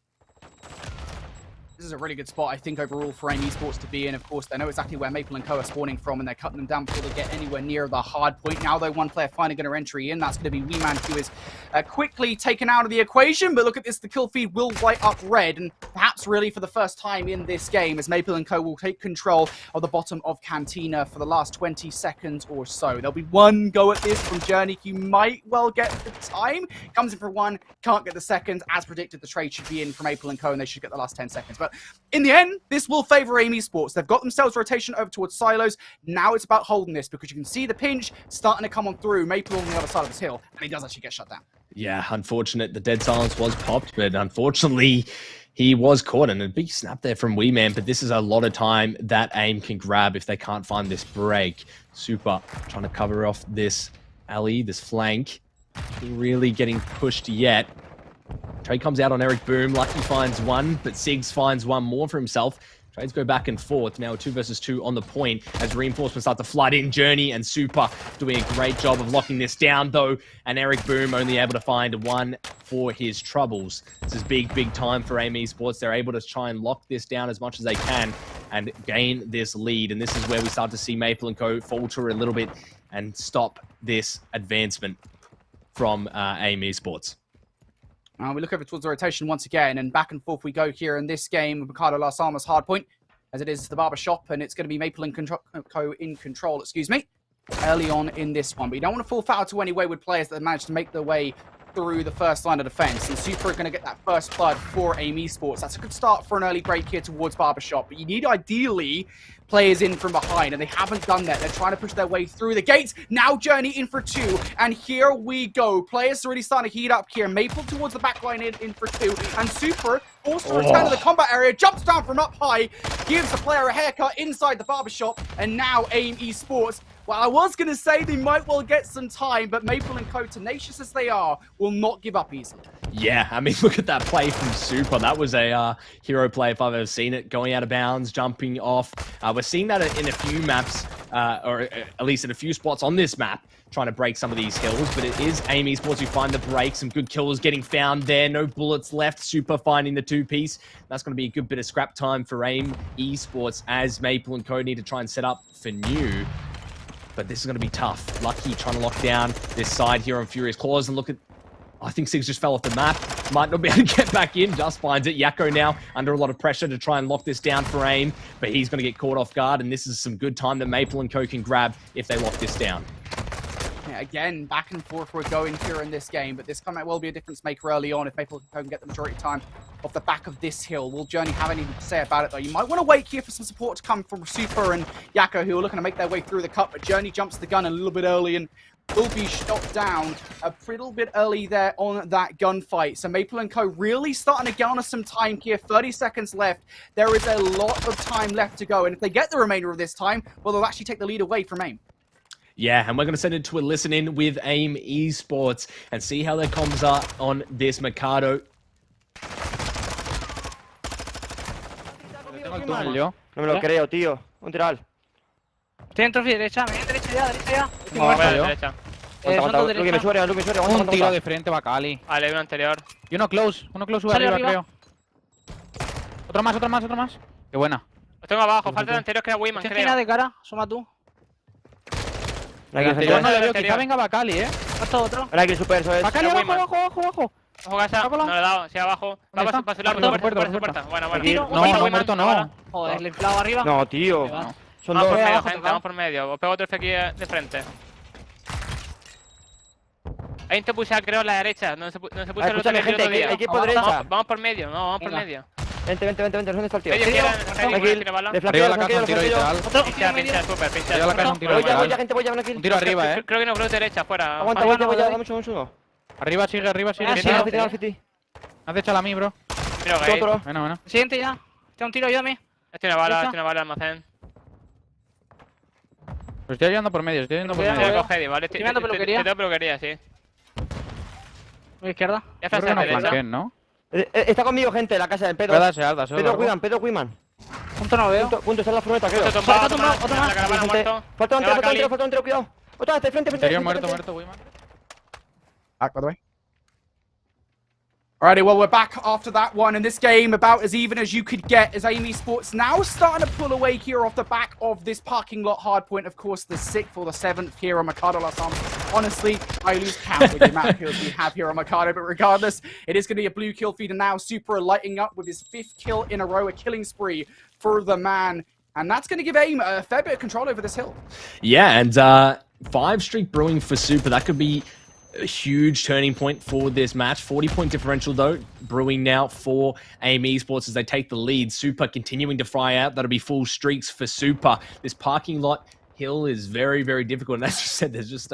This is a really good spot, I think, overall for AIM Esports to be in. Of course, they know exactly where Maple and Co are spawning from, and they're cutting them down before they get anywhere near the hard point. Now, though, one player finally going to entry in. That's going to be Weeman, who is quickly taken out of the equation. But look at this, the kill feed will light up red, and perhaps really for the first time in this game, as Maple and Co will take control of the bottom of Cantina for the last 20 seconds or so. There'll be one go at this from Journey. You might well get the time. Comes in for one, can't get the second. As predicted, the trade should be in from Maple and Co, and they should get the last 10 seconds. But in the end, this will favor AIM Esports. They've got themselves rotation over towards silos. Now it's about holding this, because you can see the pinch starting to come on through. Maple on the other side of this hill, and he does actually get shut down. Yeah, unfortunate. The dead silence was popped, but unfortunately, he was caught. And a big snap there from Weeman, but this is a lot of time that AIM can grab if they can't find this break. Super trying to cover off this alley, this flank. Not really getting pushed yet. Trade comes out on Eric Boom. Lucky finds one, but Sigs finds one more for himself. Trades go back and forth. Now 2 versus 2 on the point as reinforcements start to flood in. Journey and Super doing a great job of locking this down, though. And Eric Boom only able to find one for his troubles. This is big time for AIM Esports. They're able to try and lock this down as much as they can and gain this lead. And this is where we start to see Maple and Co falter a little bit and stop this advancement from AIM Esports. We look over towards the rotation once again, and back and forth we go here in this game with Mercado Las Almas Hardpoint, as it is the barbershop, and it's going to be Maple and Co in control, early on in this one. But you don't want to fall foul to any wayward players that have managed to make their way through the first line of defense. And Super are going to get that first blood for AIM Esports. That's a good start for an early break here towards barbershop, but you need ideally players in from behind, and they haven't done that. They're trying to push their way through the gates. Now Journey in for 2, and here we go. Players are really starting to heat up here. Maple towards the back line in for 2, and Super forced to return to the combat area, jumps down from up high, gives the player a haircut inside the barbershop, and now AIM Esports. Well, I was going to say they might well get some time, but Maple and Co, tenacious as they are, will not give up easily. Yeah, I mean, look at that play from Super. That was a hero play if I've ever seen it. Going out of bounds, jumping off. We're seeing that in a few maps, or at least in a few spots on this map, trying to break some of these hills. But it is AIM Esports who find the break. Some good kills getting found there. No bullets left. Super finding the 2-piece. That's going to be a good bit of scrap time for AIM Esports as Maple and Co need to try and set up for new. But this is going to be tough. Lucky trying to lock down this side here on Furious Claws. And look at, I think Sigs just fell off the map. Might not be able to get back in. Just finds it. Yakko now under a lot of pressure to try and lock this down for AIM. But he's going to get caught off guard. And this is some good time that Maple and Co can grab if they lock this down. Yeah, again, back and forth we're going here in this game. But this might well be a difference maker early on if Maple and Co can get the majority of time off the back of this hill. Will Journey have anything to say about it, though? You might want to wait here for some support to come from Super and Yakko, who are looking to make their way through the cut, but Journey jumps the gun a little bit early and will be shot down a little bit early there on that gunfight. So Maple and Co really starting to garner some time here. 30 seconds left. There is a lot of time left to go, and if they get the remainder of this time, well, they'll actually take the lead away from AIM. Yeah, and we're going to send it to a listen-in with AIM Esports and see how their comms are on this Mercado. No me lo creo, tío. Un tiral. Estoy en trophy, derecha ya. No, derecha. Un tiro de frente, Bacali. Vale, uno anterior. Y uno close sube arriba, creo. Otro más. Qué buena. Lo tengo abajo, falta el anterior que era Wayman, creo. Esquina de cara, suma tú. Yo no le veo, quizá venga Bacali, Hasta otro. Bacali, abajo. Ojo, casa, no le he dado, sí, abajo. Va para su lado, puerta. Bueno. No, muerto no. Joder, le he inflado arriba. No, tío. Son dos. Por medio, gente, vamos por medio. Os pego otro F aquí de frente. Hay un te puse, creo, a la derecha. No se puso el otro gente, día. equipo derecha. Vamos por medio, vamos por medio. Vente, ¿dónde está el tío? Medio izquierda, tiene bala. Arriba la casa, un tiro literal. Pincha, super, pincha. Arriba la casa, un tiro literal. Voy ya, una kill. Un tiro arriba, Creo que no, creo derecha, afuera. Aguanta, voy ya, dame un segundo. Arriba sigue. Has echado a mí, bro. Mira, gay. Bueno. Siguiente ya. Tengo un tiro, ayúdame. Tiene bala, almacén. Pues estoy ayudando por medio, Te voy a coger, ¿vale? Te tengo peluquería, sí. Muy izquierda. Ya está en derecha. ¿no? Está conmigo, gente, la casa del Pedro. Pedro Wiman. Punto no veo. Punto, está en la furgoneta, creo. Otro más. Falta un tiro, cuidado. Otra vez, de frente. Interior muerto, Wiman. Back, by the way. Alrighty, well, we're back after that one, and this game about as even as you could get as AIM Esports now starting to pull away here off the back of this parking lot hardpoint. Of course, the 6th or the 7th here on Mercado Los Angeles. Honestly, I lose count with the amount of kills we have here on Mercado, but regardless, it is going to be a blue kill feed, and now Super lighting up with his 5th kill in a row, a killing spree for the man. And that's going to give AIM a fair bit of control over this hill. Yeah, and 5 streak brewing for Super. That could be a huge turning point for this match. 40-point differential, though, brewing now for AIM Esports as they take the lead. Super continuing to fry out. That'll be full streaks for Super. This parking lot hill is very, very difficult. And as you said, there's just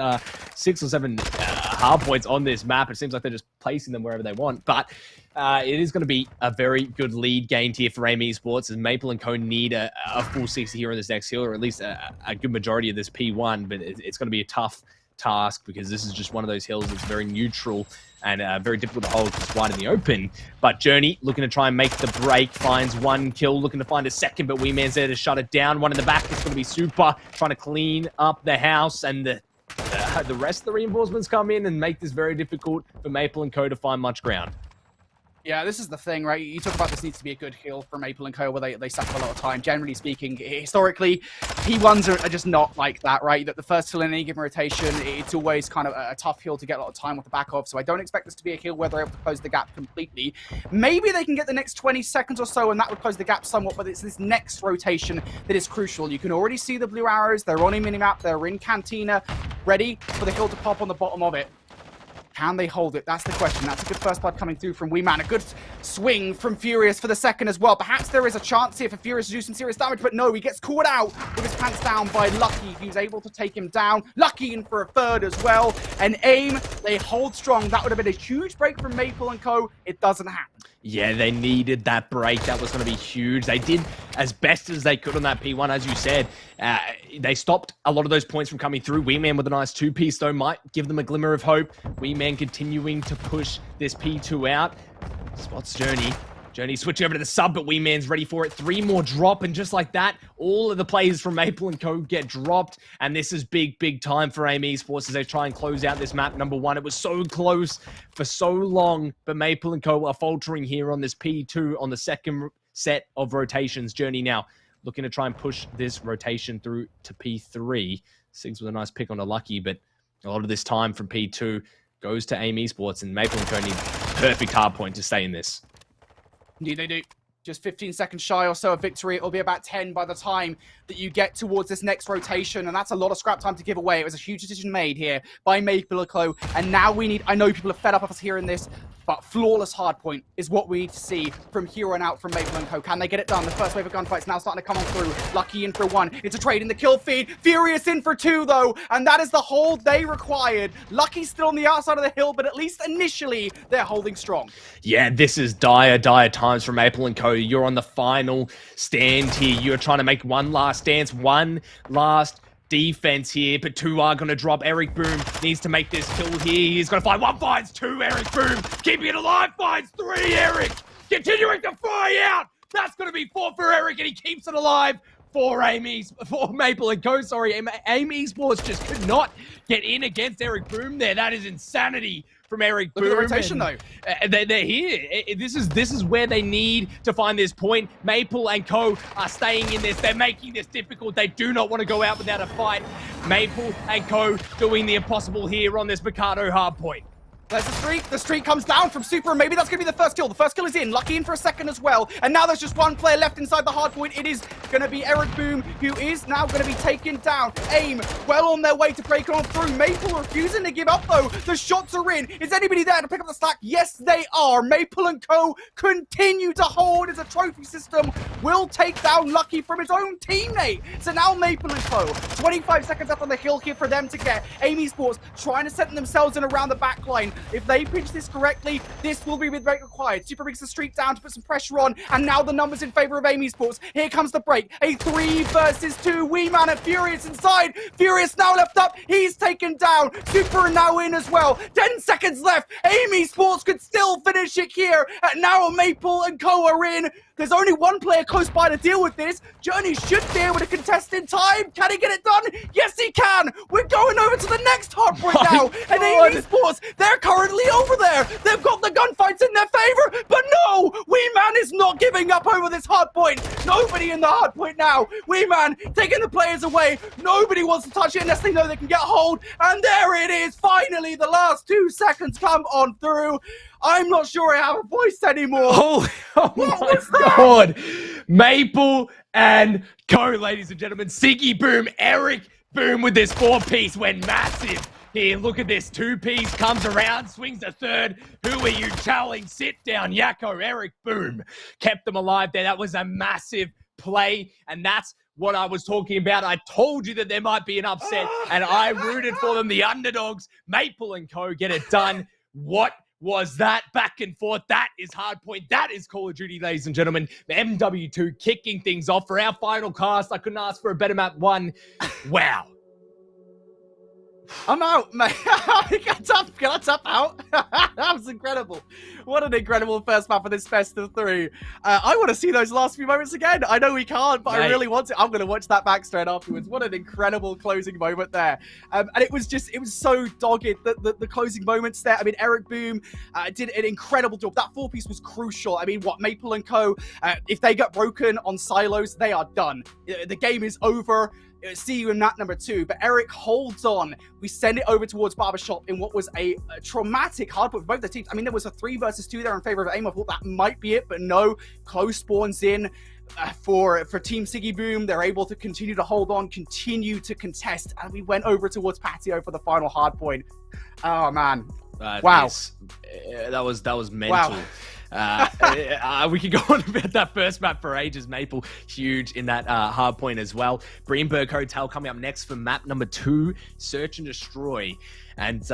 6 or 7 hard points on this map. It seems like they're just placing them wherever they want. But it is going to be a very good lead gained here for AIM Esports as Maple and Co need a full 60 here on this next hill, or at least a good majority of this P1. But it's going to be a tough task because this is just one of those hills that's very neutral and very difficult to hold because it's wide in the open. But Journey looking to try and make the break, finds 1 kill, looking to find a second, but Wee Man's there to shut it down. 1 in the back, it's going to be Super trying to clean up the house, and the rest of the reinforcements come in and make this very difficult for Maple and Co to find much ground. Yeah, this is the thing, right? You talk about this needs to be a good hill for Maple and Co, where they suck up a lot of time. Generally speaking, historically, P1s are just not like that, right? That the first hill in any given rotation, it's always kind of a tough hill to get a lot of time off the back of. So I don't expect this to be a hill where they're able to close the gap completely. Maybe they can get the next 20 seconds or so, and that would close the gap somewhat, but it's this next rotation that is crucial. You can already see the blue arrows. They're on a minimap. They're in Cantina, ready for the hill to pop on the bottom of it. Can they hold it? That's the question. That's a good first blood coming through from Wee Man. A good swing from Furious for the second as well. Perhaps there is a chance here for Furious to do some serious damage, but no, he gets caught out with his pants down by Lucky. He was able to take him down. Lucky in for a third as well. And AIM, they hold strong. That would have been a huge break from Maple and Co. It doesn't happen. Yeah, they needed that break. That was going to be huge. They did as best as they could on that P1, as you said. They stopped a lot of those points from coming through. Wee Man with a nice 2-piece, though, might give them a glimmer of hope. Wee Man continuing to push this P2 out. Spots Journey. Journey switching over to the sub, but Wee Man's ready for it. 3 more drop, and just like that, all of the players from Maple and Co get dropped. And this is big, big time for AIM Esports as they try and close out this map. Number 1, it was so close for so long, but Maple and Co are faltering here on this P2 on the second set of rotations. Journey now looking to try and push this rotation through to P3. Sigs with a nice pick on a Lucky, but a lot of this time from P2 goes to AIM Esports, and Maple and Co need perfect hardpoint to stay in this. Indeed they do. Just 15 seconds shy or so of victory. It'll be about 10 by the time that you get towards this next rotation, and that's a lot of scrap time to give away. It was a huge decision made here by Maple and Co, and now we need, I know people are fed up of us hearing this, but flawless hardpoint is what we need to see from here on out from Maple and Co. Can they get it done? The first wave of gunfights now starting to come on through. Lucky in for 1. It's a trade in the kill feed. Furious in for 2, though, and that is the hold they required. Lucky still on the outside of the hill, but at least initially, they're holding strong. Yeah, this is dire, dire times for Maple and Co. You're on the final stand here. You're trying to make one last dance, one last defense here, but 2 are going to drop. Eric Boom needs to make this kill here. He's going to find 1, finds 2. Eric Boom keeping it alive, finds 3. Eric continuing to fly out. That's going to be 4 for Eric, and he keeps it alive for Maple and Co. Sorry, AIM Esports just could not get in against Eric Boom there. That is insanity from Eric Boom. Look at the rotation, though. They're here. This is where they need to find this point. Maple and Co are staying in this. They're making this difficult. They do not want to go out without a fight. Maple and Co doing the impossible here on this Mercado hardpoint. There's the streak. The streak comes down from Super, and maybe that's going to be the first kill. The first kill is in. Lucky in for a second as well. And now there's just one player left inside the hard point. It is going to be Eric Boom, who is now going to be taken down. AIM well on their way to break on through. Maple refusing to give up, though. The shots are in. Is anybody there to pick up the slack? Yes, they are. Maple and Co. continue to hold as a trophy system will take down Lucky from his own teammate. So now Maple and Co. 25 seconds left on the hill here for them to get. AIM Esports trying to set themselves in around the back line. If they pitch this correctly, this will be with break required. Super brings the streak down to put some pressure on, and now the numbers in favor of AIM Esports. Here comes the break. A 3 versus 2. Wee Man and Furious inside. Furious now left up. He's taken down. Super now in as well. 10 seconds left. AIM Esports could still finish it here. And now Maple and Co are in. There's only one player close by to deal with this. Journey should be able to contest in time. Can he get it done? Yes, he can. We're going over to the next hardpoint now. And AIM Esports, they're currently over there. They've got the gunfights in their favor. But no, Wee Man is not giving up over this hardpoint. Nobody in the hardpoint now. Wee Man taking the players away. Nobody wants to touch it unless they know they can get a hold. And there it is. Finally, the last 2 seconds come on through. I'm not sure I have a voice anymore. Oh my God. Maple and Co, ladies and gentlemen. Siggy Boom, Eric Boom with this 4-piece went massive. Here, look at this. 2-piece comes around, swings a third. Who are you telling? Sit down, Yakko. Eric Boom kept them alive there. That was a massive play, and that's what I was talking about. I told you that there might be an upset, and I rooted for them. The underdogs, Maple and Co, get it done. What was that back and forth? That is Hardpoint. That is Call of Duty, ladies and gentlemen. The MW2 kicking things off for our final cast. I couldn't ask for a better map one. Wow. I'm out, mate. Can I tap out? That was incredible. What an incredible first map of this best of 3. I want to see those last few moments again. I know we can't, but I really want to. I'm going to watch that back straight afterwards. What an incredible closing moment there. And it was so dogged, the closing moments there. I mean, Eric Boom did an incredible job. That 4-piece was crucial. I mean, Maple and Co, if they get broken on silos, they are done. The game is over. See you in map number 2, but Eric holds on. We send it over towards Barbershop in what was a traumatic hardpoint for both the teams. I mean, there was a 3 versus 2 there in favor of AIM. I thought that might be it, but no. Close spawns in for Team Siggy Boom. They're able to continue to hold on, continue to contest, and we went over towards Patio for the final hardpoint. Oh man, wow, that was mental. Wow. We could go on about that first map for ages. Maple, huge in that hard point as well. Greenberg Hotel coming up next for map number 2, Search and Destroy. And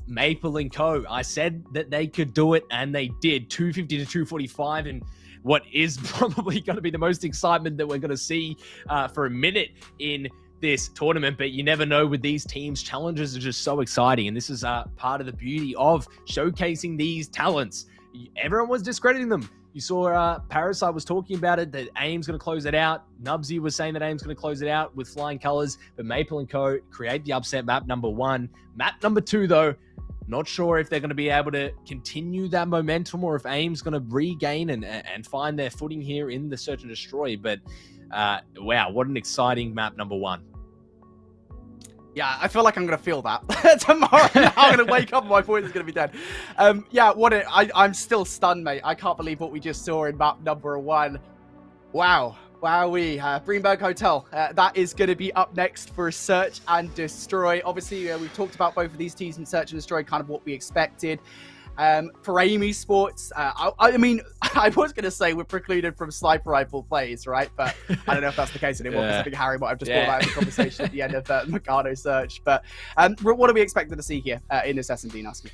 Maple and Co, I said that they could do it, and they did. 250 to 245, and what is probably going to be the most excitement that we're going to see for a minute in this tournament. But you never know with these teams. Challenges are just so exciting, and this is part of the beauty of showcasing these talents. Everyone was discrediting them. You saw Parasite was talking about it, that AIM's going to close it out. Nubsy was saying that AIM's going to close it out with flying colors. But Maple and Co create the upset map number 1. Map number 2, though, not sure if they're going to be able to continue that momentum or if AIM's going to regain and find their footing here in the Search and Destroy. But wow, what an exciting map number 1. Yeah, I feel like I'm going to feel that tomorrow. I'm going to wake up and my voice is going to be dead. Yeah, I'm still stunned, mate. I can't believe what we just saw in map number 1. Wow. Wowee. Greenberg Hotel. That is going to be up next for Search and Destroy. Obviously, we've talked about both of these teams in Search and Destroy, kind of what we expected. For AIM Esports, I mean, I was going to say we're precluded from sniper rifle plays, right? But I don't know if that's the case anymore, because I think Harry might have just brought that in the conversation at the end of the Mercado search. But what are we expecting to see here in this S&D, Nusky?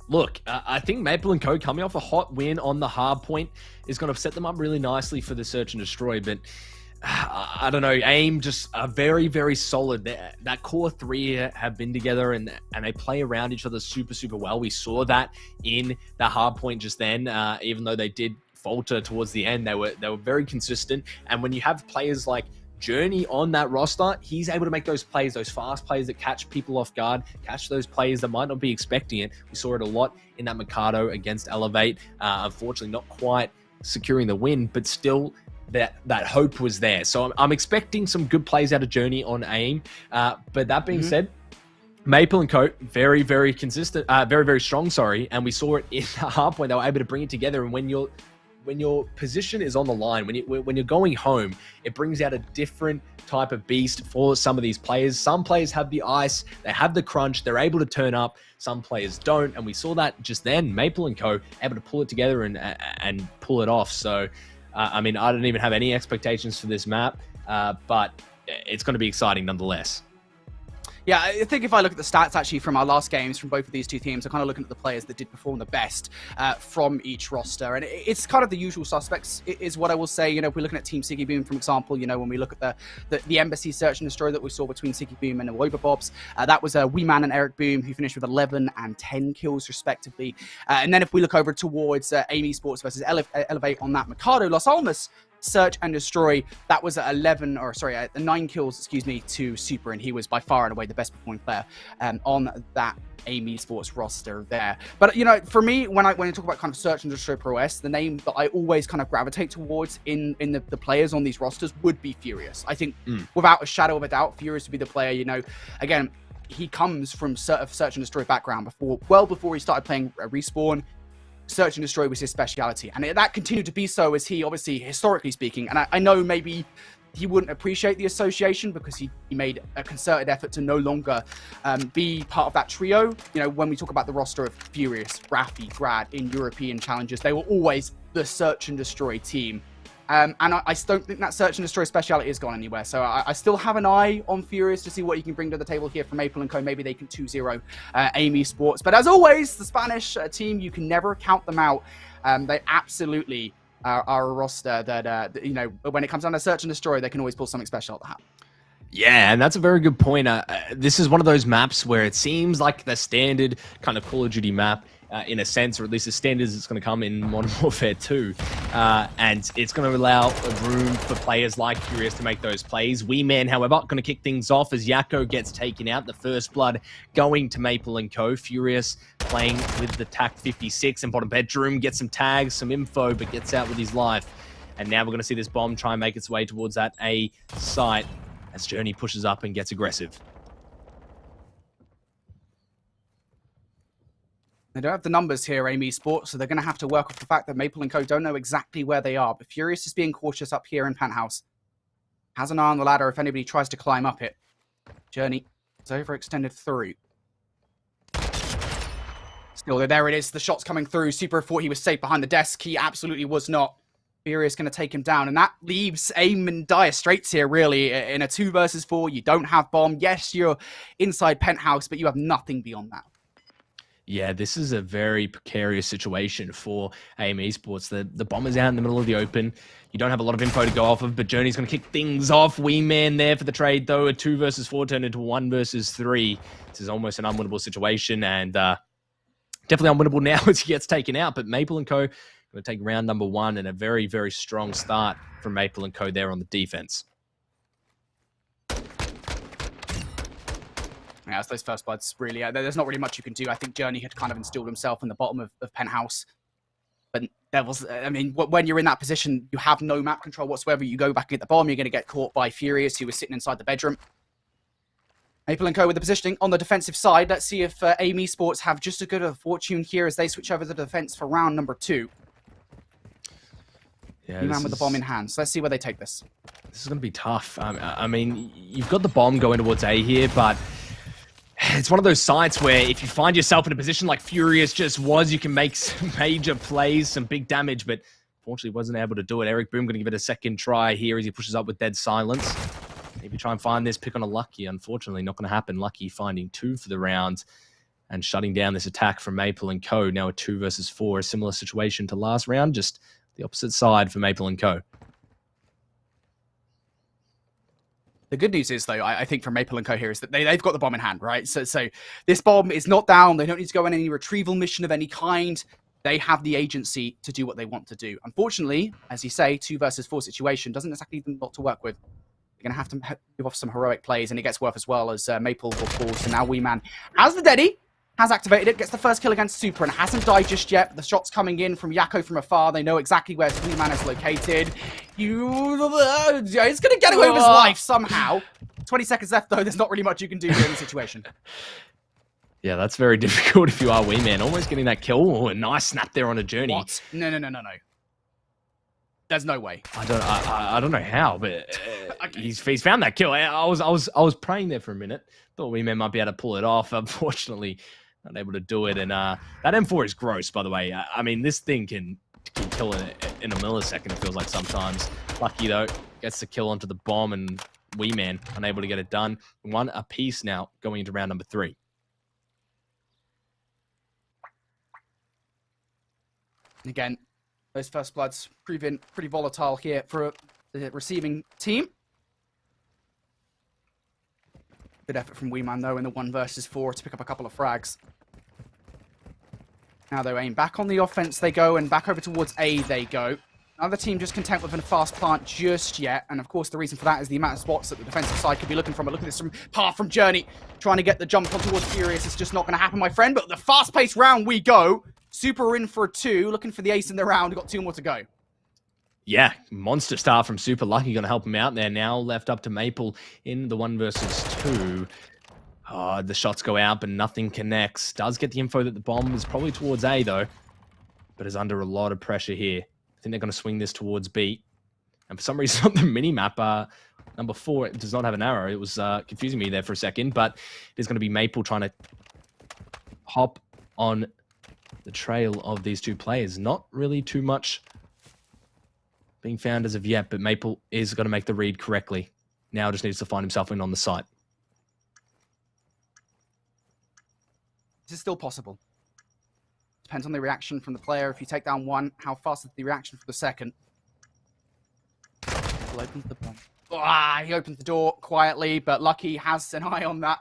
Look, I think Maple and Co coming off a hot win on the hard point is going to set them up really nicely for the Search and Destroy. But I don't know, AIM just are very, very solid. That core 3 have been together and they play around each other super, super well. We saw that in the hard point just then, even though they did falter towards the end. They were very consistent. And when you have players like Journey on that roster, he's able to make those plays, those fast plays that catch people off guard, catch those players that might not be expecting it. We saw it a lot in that Mercado against Elevate. Unfortunately, not quite securing the win, but still that hope was there. So I'm expecting some good plays out of Journey on AIM. But that being said, Maple and Co, very, very consistent, very, very strong, sorry. And we saw it in the Hardpoint. They were able to bring it together. And when your position is on the line, when you're going home, it brings out a different type of beast for some of these players. Some players have the ice, they have the crunch, they're able to turn up. Some players don't, and we saw that just then. Maple and Co able to pull it together and pull it off. So, I mean, I don't even have any expectations for this map, but it's going to be exciting nonetheless. Yeah, I think if I look at the stats actually from our last games from both of these two teams, I'm kind of looking at the players that did perform the best from each roster. And it's kind of the usual suspects is what I will say. You know, if we're looking at Team Siggy Boom, for example, you know, when we look at the Embassy Search and Destroy that we saw between Siggy Boom and Awoba Bobs, that was Wee Man and Eric Boom, who finished with 11 and 10 kills respectively. And then if we look over towards AIM Esports versus Elevate on that Mercado Los Almas Search and Destroy, that was at 9 kills, excuse me, to Super, and he was by far and away the best performing player on that AIM Esports roster there. But, you know, for me, when I talk about kind of Search and Destroy prowess, the name that I always kind of gravitate towards in the players on these rosters would be Furious. I think, without a shadow of a doubt, Furious would be the player, you know, again, he comes from Search and Destroy background well before he started playing Respawn. Search and Destroy was his speciality, and that continued to be so as he, obviously, historically speaking, and I know maybe he wouldn't appreciate the association because he made a concerted effort to no longer be part of that trio. You know, when we talk about the roster of Furious, Rafi, Grad in European challenges, they were always the Search and Destroy team. And I don't think that Search and Destroy speciality has gone anywhere. So I still have an eye on Furious to see what he can bring to the table here from Maple & Co. Maybe they can 2-0 AIM Esports. But as always, the Spanish team, you can never count them out. They absolutely are a roster that, you know, when it comes down to Search and Destroy, they can always pull something special out the hat. Yeah, and that's a very good point. This is one of those maps where it seems like the standard kind of Call of Duty map, in a sense, or at least the standards it's going to come in Modern Warfare 2. And it's going to allow room for players like Furious to make those plays. Wee Man, however, going to kick things off as Yako gets taken out. The first blood going to Maple & Co. Furious playing with the TAC 56 in bottom bedroom, gets some tags, some info, but gets out with his life. And now we're going to see this bomb try and make its way towards that A site as Journey pushes up and gets aggressive. They don't have the numbers here, AIM Esports, so they're going to have to work off the fact that Maple & Co. don't know exactly where they are. But Furious is being cautious up here in Penthouse. Has an eye on the ladder if anybody tries to climb up it. Journey is overextended through. Still, there it is. The shot's coming through. Super thought he was safe behind the desk. He absolutely was not. Furious going to take him down. And that leaves AIM in dire straits here, really. In a 2 versus 4, you don't have bomb. Yes, you're inside Penthouse, but you have nothing beyond that. Yeah, this is a very precarious situation for AIM Esports. The bomb is out in the middle of the open. You don't have a lot of info to go off of, but Journey's going to kick things off. Wee Man there for the trade, though. A 2 versus 4 turned into 1 versus 3. This is almost an unwinnable situation, and definitely unwinnable now as he gets taken out. But Maple & Co. going to take round number 1, and a very, very strong start from Maple & Co. there on the defense. Yeah, it's those first bloods, really. There's not really much you can do. I think Journey had kind of instilled himself in the bottom of Penthouse. But Devils, I mean, when you're in that position, you have no map control whatsoever. You go back and get the bomb, you're going to get caught by Furious, who was sitting inside the bedroom. Maple & Co. with the positioning on the defensive side. Let's see if AIM Esports have just as good a fortune here as they switch over to the defense for round number 2. Yeah, Man with the bomb in hand. So let's see where they take this. This is going to be tough. I mean, you've got the bomb going towards A here, but it's one of those sites where if you find yourself in a position like Furious just was, you can make some major plays, some big damage, but unfortunately wasn't able to do it. Eric Boom going to give it a second try here as he pushes up with Dead Silence. Maybe try and find this pick on a Lucky. Unfortunately, not going to happen. Lucky finding 2 for the round and shutting down this attack from Maple & Co. Now a 2 versus 4, a similar situation to last round, just the opposite side for Maple & Co. The good news is, though, I think from Maple & Co. here is that they've got the bomb in hand, right? So this bomb is not down. They don't need to go on any retrieval mission of any kind. They have the agency to do what they want to do. Unfortunately, as you say, 2 versus 4 situation doesn't exactly leave them a lot to work with. You're going to have to give off some heroic plays, and it gets worth as well as Maple will fall. So now Wee Man has the Deddy, has activated it, gets the first kill against Super, and hasn't died just yet. The shot's coming in from Yako from afar. They know exactly where Wee Man is located. He's going to get away with his life somehow. 20 seconds left, though. There's not really much you can do here in the situation. Yeah, that's very difficult if you are Wee Man. Almost getting that kill. Oh, a nice snap there on a journey. What? No. There's no way. I don't know how, but he's found that kill. I was praying there for a minute. Thought Wee Man might be able to pull it off. Unfortunately, not able to do it. And that M4 is gross, by the way. I mean, this thing can kill in a millisecond, it feels like sometimes. Lucky, though, gets the kill onto the bomb, and Wee Man unable to get it done. 1 apiece now going into round number 3. Again, those first bloods proving pretty volatile here for the receiving team. Good effort from Wee Man, though, in the 1 versus 4 to pick up a couple of frags. Now, though, aim back on the offense they go, and back over towards A they go. Another team just content with a fast plant just yet, and of course the reason for that is the amount of spots that the defensive side could be looking from. But look at this path from Journey, trying to get the jump on towards Furious. It's just not going to happen, my friend, but the fast-paced round we go. Super in for a 2, looking for the ace in the round. We've got 2 more to go. Yeah, monster start from Super Lucky, going to help him out there. Now left up to Maple in the 1 versus 2. The shots go out, but nothing connects. Does get the info that the bomb is probably towards A, though, but is under a lot of pressure here. I think they're going to swing this towards B. And for some reason on the mini-map, number 4 does not have an arrow. It was confusing me there for a second, but it is going to be Maple trying to hop on the trail of these 2 players. Not really too much being found as of yet, but Maple is going to make the read correctly. Now just needs to find himself in on the site. This is still possible. Depends on the reaction from the player. If you take down 1, how fast is the reaction for the second? He'll open the bomb. He opens the door quietly, but Lucky has an eye on that.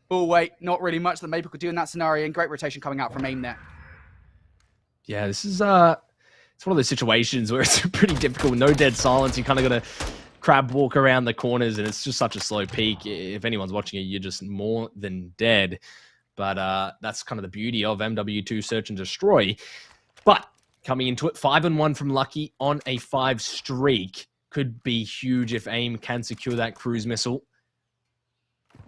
Oh, wait, not really much that Maple could do in that scenario, and great rotation coming out from aim there. Yeah, this is it's one of those situations where it's pretty difficult. No dead silence. You kind of got to crab walk around the corners, and it's just such a slow peak. If anyone's watching it, you're just more than dead. But that's kind of the beauty of MW2 Search and Destroy. But coming into it, 5-1 from Lucky on a 5 streak. Could be huge if AIM can secure that cruise missile.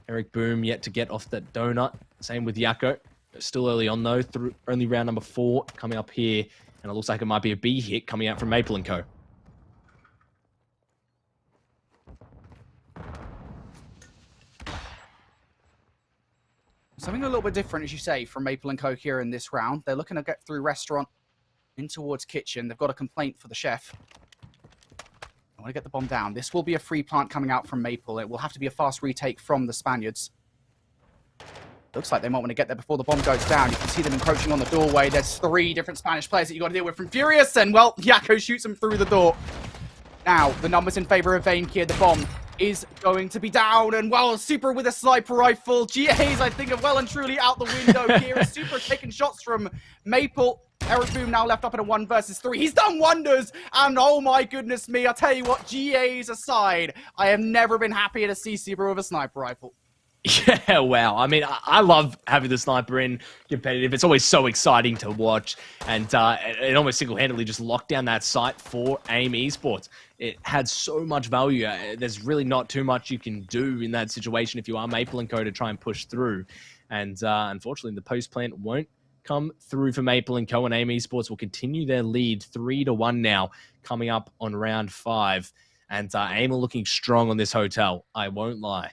Eric Boom yet to get off that donut. Same with Yako. Still early on, though. Only round number 4 coming up here. And it looks like it might be a B hit coming out from Maple & Co. Something a little bit different, as you say, from Maple & Co. here in this round. They're looking to get through restaurant in towards kitchen. They've got a complaint for the chef. I want to get the bomb down. This will be a free plant coming out from Maple. It will have to be a fast retake from the Spaniards. Looks like they might want to get there before the bomb goes down. You can see them encroaching on the doorway. There's 3 different Spanish players that you got to deal with from Furious, and, well, Yako shoots them through the door. Now, the numbers in favor of Vayne here. The bomb is going to be down, and, well, Super with a sniper rifle. GAs, I think, are well and truly out the window here. Super taking shots from Maple. Eric Boom now left up in a 1 versus 3. He's done wonders, and oh my goodness me, I'll tell you what, GAs aside, I have never been happier to see Super with a sniper rifle. Yeah, wow. I mean, I love having the sniper in competitive. It's always so exciting to watch, and it almost single-handedly just locked down that site for AIM Esports. It had so much value. There's really not too much you can do in that situation if you are Maple & Co. to try and push through. And unfortunately, the post plant won't come through for Maple & Co. and AIM Esports will continue their lead 3-1 now, coming up on round 5. And AIM are looking strong on this hotel, I won't lie.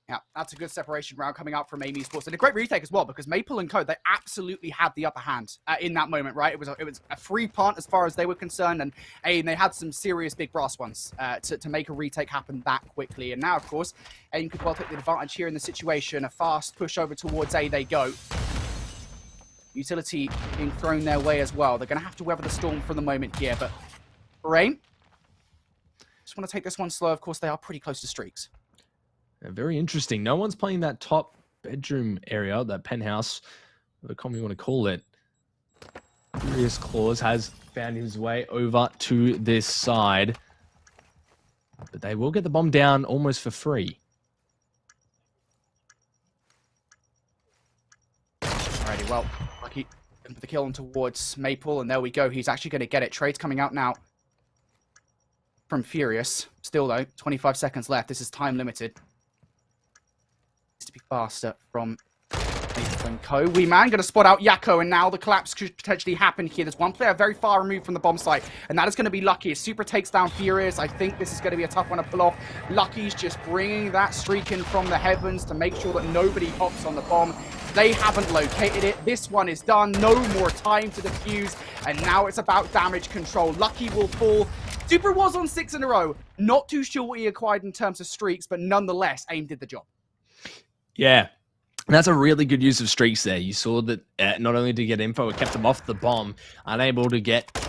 Yeah, that's a good separation round coming out from AIM Esports. And a great retake as well, because Maple & Co., they absolutely had the upper hand in that moment, right? It was a free plant as far as they were concerned, and AIM, they had some serious big brass ones to make a retake happen that quickly. And now, of course, AIM could well take the advantage here in the situation. A fast push over towards A they go. Utility being thrown their way as well. They're going to have to weather the storm for the moment here, but for AIM, just want to take this one slow. Of course, they are pretty close to streaks. Very interesting. No one's playing that top bedroom area, that penthouse, whatever you want to call it. Furious Claws has found his way over to this side. But they will get the bomb down almost for free. Alrighty, well, Lucky with the kill on towards Maple, and there we go. He's actually going to get it. Trade's coming out now. from Furious. Still though, 25 seconds left. This is time limited. Needs to be faster from MWII. Wee Man going to spot out Yakko, and now the collapse could potentially happen here. There's one player very far removed from the bomb site, and that is going to be Lucky. As Super takes down Furious, I think this is going to be a tough one to pull off. Lucky's just bringing that streak in from the heavens to make sure that nobody hops on the bomb. They haven't located it. This one is done. No more time to defuse, and now it's about damage control. Lucky will fall. Super was on 6 in a row. Not too sure what he acquired in terms of streaks, but nonetheless, AIM did the job. Yeah. That's a really good use of streaks there. You saw that not only did he get info, it kept him off the bomb, unable to get the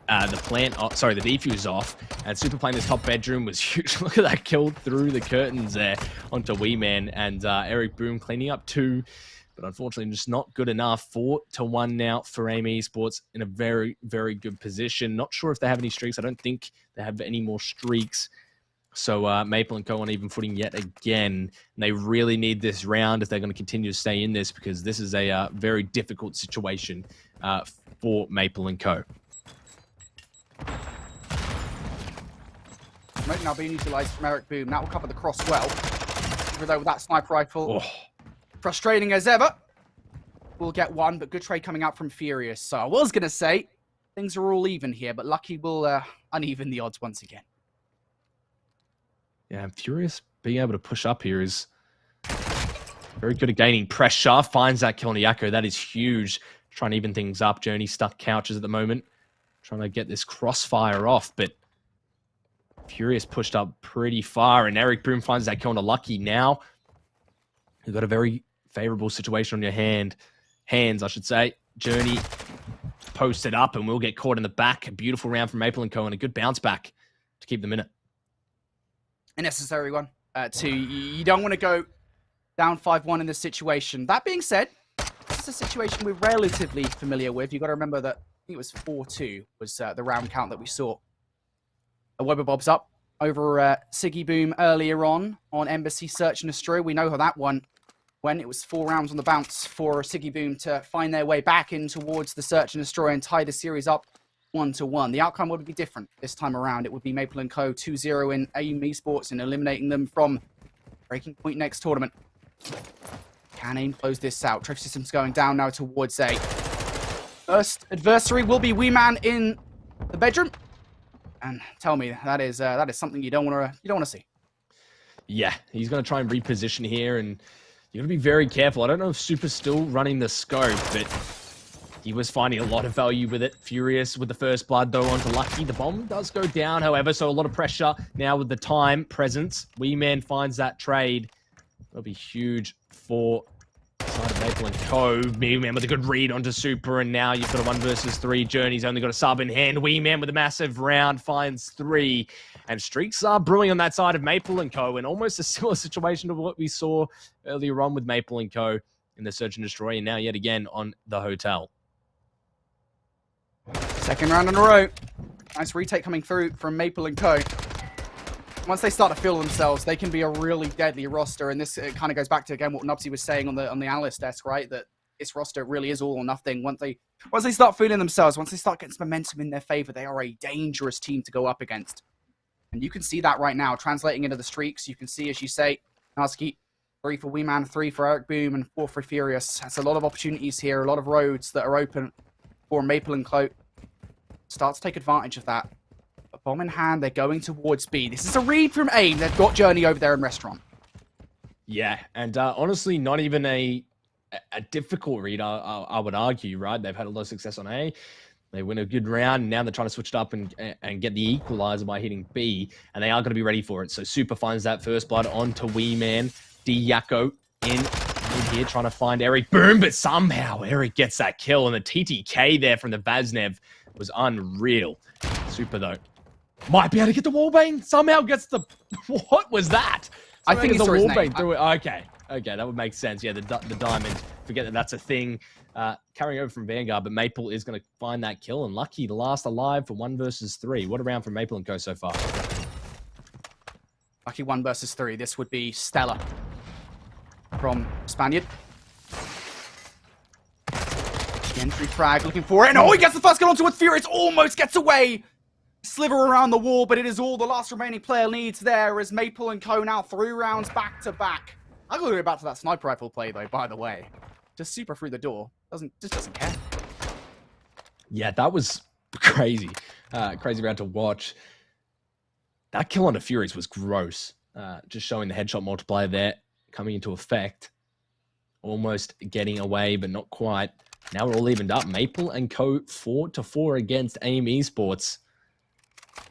defuse off, and Super playing this top bedroom was huge. Look at that kill through the curtains there onto Wee Man, and Eric Boom cleaning up 2, but unfortunately just not good enough. 4-1 now for AIM Esports in a very, very good position. Not sure if they have any streaks. I don't think they have any more streaks. So MWII on even footing yet again. And they really need this round if they're going to continue to stay in this, because this is a very difficult situation for MWII. Smoke now being utilised from Eric Boom. That will cover the cross well. Even though with that sniper rifle, frustrating as ever. We'll get one, but good trade coming out from Furious. So I was going to say, things are all even here, but Lucky will uneven the odds once again. Yeah, I'm Furious being able to push up here is very good at gaining pressure. Finds that kill on Yakko. That is huge. Trying to even things up. Journey stuck couches at the moment. Trying to get this crossfire off, but Furious pushed up pretty far, and Eric Boom finds that kill on Lucky now. You've got a very favorable situation on your hands, I should say. Journey posted up, and we'll get caught in the back. A beautiful round from MWII and a good bounce back to keep them in it. A necessary one. You don't want to go down 5-1 in this situation. That being said, this is a situation we're relatively familiar with. You've got to remember that I think it was 4-2 was the round count that we saw. A Weber Bob's up over Siggy Boom earlier on Embassy Search and Destroy. We know how that one went. It was 4 rounds on the bounce for Siggy Boom to find their way back in towards the Search and Destroy and tie the series up 1-1. The outcome would be different this time around. It would be MWII 2-0 in AIM Esports and eliminating them from Breaking Point next tournament. Can AIM close this out? Trophy system's going down now towards A. First adversary will be Wee Man in the bedroom. And tell me, that is something you don't want to see. Yeah, he's going to try and reposition here, and you're going to be very careful. I don't know if Super's still running the scope, but he was finding a lot of value with it. Furious with the first blood, though, onto Lucky. The bomb does go down, however, so a lot of pressure now with the time presence. Wee Man finds that trade. That'll be huge for side of MWII. Wee Man with a good read onto Super, and now you've got a 1 versus 3. Journey's only got a sub in hand. Wee Man with a massive round finds 3. And streaks are brewing on that side of MWII, and almost a similar situation to what we saw earlier on with MWII in the Search and Destroy, and now yet again on the Hotel. Second round in a row. Nice retake coming through from MWII. Once they start to feel themselves, they can be a really deadly roster. And this kind of goes back to, again, what Nubsy was saying on the analyst desk, right? That this roster really is all or nothing. Once they start feeling themselves, once they start getting some momentum in their favor, they are a dangerous team to go up against. And you can see that right now, translating into the streaks. You can see, as you say, Narski, 3 for Wee Man, 3 for Eric Boom, and 4 for Furious. That's a lot of opportunities here, a lot of roads that are open for MWII. Start to take advantage of that. A bomb in hand, they're going towards B. This is a read from AIM. They've got Journey over there in Restaurant. Yeah, and honestly, not even a difficult read, I would argue, right? They've had a lot of success on A. They win a good round, and now they're trying to switch it up and get the equalizer by hitting B, and they are going to be ready for it. So Super finds that first blood onto Wee Man. D Yakko in here trying to find Eric Boom, but somehow Eric gets that kill, and the TTK there from the Vaznev was unreal. Super, though, might be able to get the wallbang. Somehow gets the... What was that? I think it's the wallbang through it. Okay, that would make sense. Yeah, the diamond. Forget that that's a thing. Carrying over from Vanguard, but MWII is going to find that kill, and Lucky, the last alive for 1 versus 3. What a round from MWII so far. Lucky 1 versus 3. This would be Stella from Spaniard. The entry frag looking for it, and he gets the first kill onto it. Furious almost gets away. sliver around the wall, but it is all the last remaining player needs there as Maple and Co now 3 rounds back to back. I gotta go back to that sniper rifle play though, by the way. Just super through the door. Just doesn't care. Yeah, that was crazy. Crazy round to watch. That kill on the Furies was gross. Just showing the headshot multiplier there coming into effect. Almost getting away, but not quite. Now we're all evened up. Maple and Co 4-4 against AIM Esports.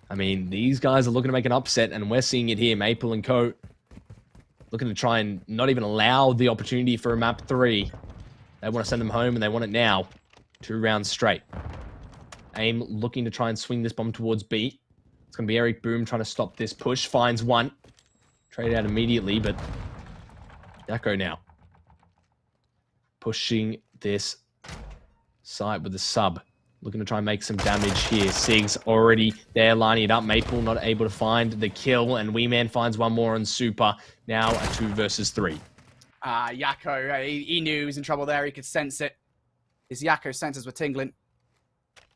I mean, these guys are looking to make an upset, and we're seeing it here. Maple and Co looking to try and not even allow the opportunity for a map 3. They want to send them home, and they want it now. 2 rounds straight. AIM looking to try and swing this bomb towards B. It's going to be Eric Boom trying to stop this push. Finds one. Trade out immediately, but Yako now. Pushing this site with the sub. Looking to try and make some damage here. Sigs already there lining it up. Maple not able to find the kill. And Wee Man finds one more on Super. Now a 2 versus 3. Yako, he knew he was in trouble there. He could sense it. His Yako sensors were tingling.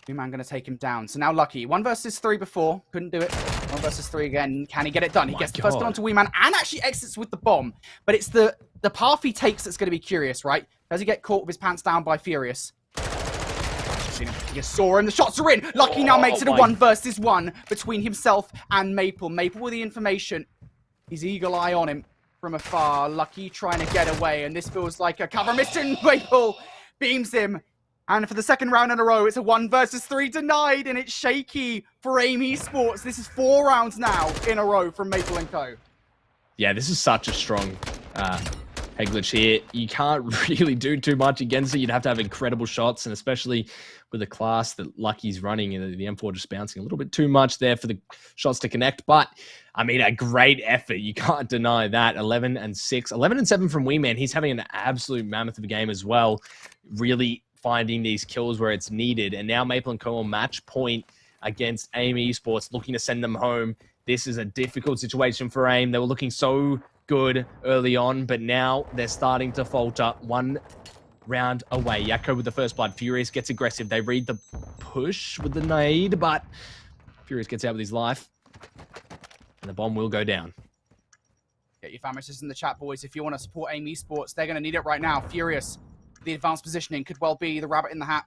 Wee Man going to take him down. So now Lucky. 1 versus 3 before. Couldn't do it. 1 versus 3 again. Can he get it done? He gets the first one onto Wee Man and actually exits with the bomb. But it's the path he takes that's going to be curious, right? Does he get caught with his pants down by Furious? You saw him. The shots are in. Lucky now makes it a 1 versus 1 between himself and Maple. Maple with the information. His eagle eye on him from afar. Lucky trying to get away. And this feels like a cover mission. Maple beams him. And for the second round in a row, it's a 1 versus 3 denied. And it's shaky for AIM Esports. This is 4 rounds now in a row from Maple and Co. Yeah, this is such a strong head glitch here. You can't really do too much against it. You'd have to have incredible shots, and especially with the class that Lucky's running, and the M4 just bouncing a little bit too much there for the shots to connect. But, I mean, a great effort. You can't deny that. 11-6. 11-7 from Wee Man. He's having an absolute mammoth of a game as well. Really finding these kills where it's needed. And now Maple and Co on match point against AIM Esports, looking to send them home. This is a difficult situation for AIM. They were looking so good early on, but now they're starting to falter. 1 round away. Yako with the first blood. Furious gets aggressive. They read the push with the nade, but Furious gets out with his life. And the bomb will go down. Get your fan messages in the chat, boys. If you want to support AIM Esports, they're going to need it right now. Furious, the advanced positioning could well be the rabbit in the hat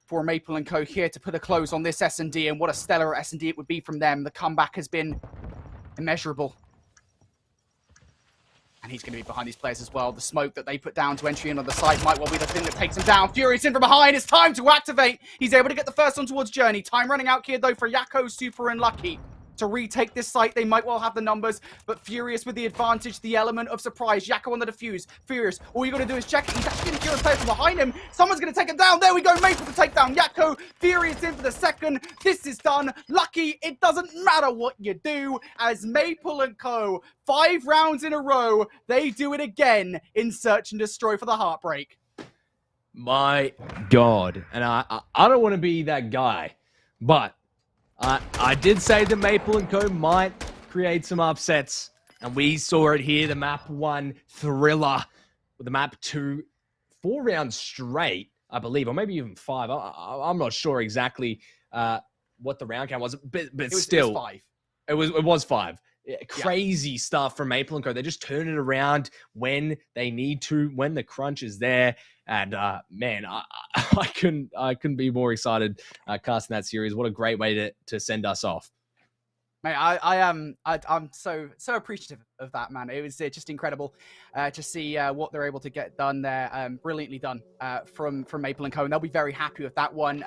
for Maple and Co here to put a close on this S&D, and what a stellar S&D it would be from them. The comeback has been immeasurable. And he's going to be behind these players as well. The smoke that they put down to entry in on the side might well be the thing that takes him down. Furious in from behind. It's time to activate. He's able to get the first one towards Journey. Time running out here, though, for Yako, Super, and Lucky to retake this site. They might well have the numbers, but Furious with the advantage, the element of surprise. Yako on the defuse. Furious, all you got to do is check it. He's actually going to kill a player from behind him. Someone's going to take him down. There we go. Maple to take down Yako. Furious in for the second. This is done. Lucky, it doesn't matter what you do, as Maple and Co, 5 rounds in a row, they do it again in Search and Destroy for the Heartbreak. My God. And I don't want to be that guy, but I did say that Maple and Co might create some upsets, and we saw it here. The map 1 thriller with the map 2, 4 rounds straight, I believe, or maybe even 5. I'm not sure exactly what the round count was, but still, it was 5. Crazy stuff from Maple and Co. They just turn it around when they need to, when the crunch is there. And man, I couldn't be more excited casting that series. What a great way to send us off. Mate, I'm so appreciative of that, man. It was just incredible to see what they're able to get done there. Brilliantly done from Maple and Co. And they'll be very happy with that one.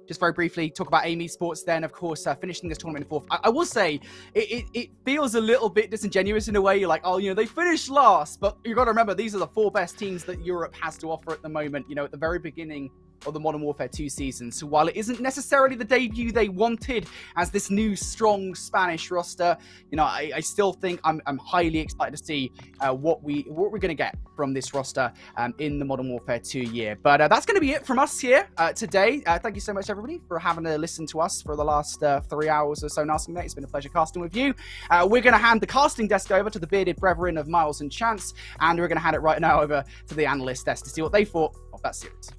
Just very briefly, talk about AIM Esports then, of course, finishing this tournament in 4th. I will say, it feels a little bit disingenuous in a way. You're like, oh, you know, they finished last, but you got to remember, these are the 4 best teams that Europe has to offer at the moment, you know, at the very beginning of the Modern Warfare 2 season. So while it isn't necessarily the debut they wanted as this new, strong Spanish roster, you know, I still think I'm highly excited to see what we're going to get from this roster in the Modern Warfare 2 year. But that's going to be it from us here today. Thank you so much, everybody, for having to listen to us for the last 3 hours or so. Nasty mate, it's been a pleasure casting with you. We're going to hand the casting desk over to the bearded brethren of Miles and Chance, and we're going to hand it right now over to the analyst desk to see what they thought of that series.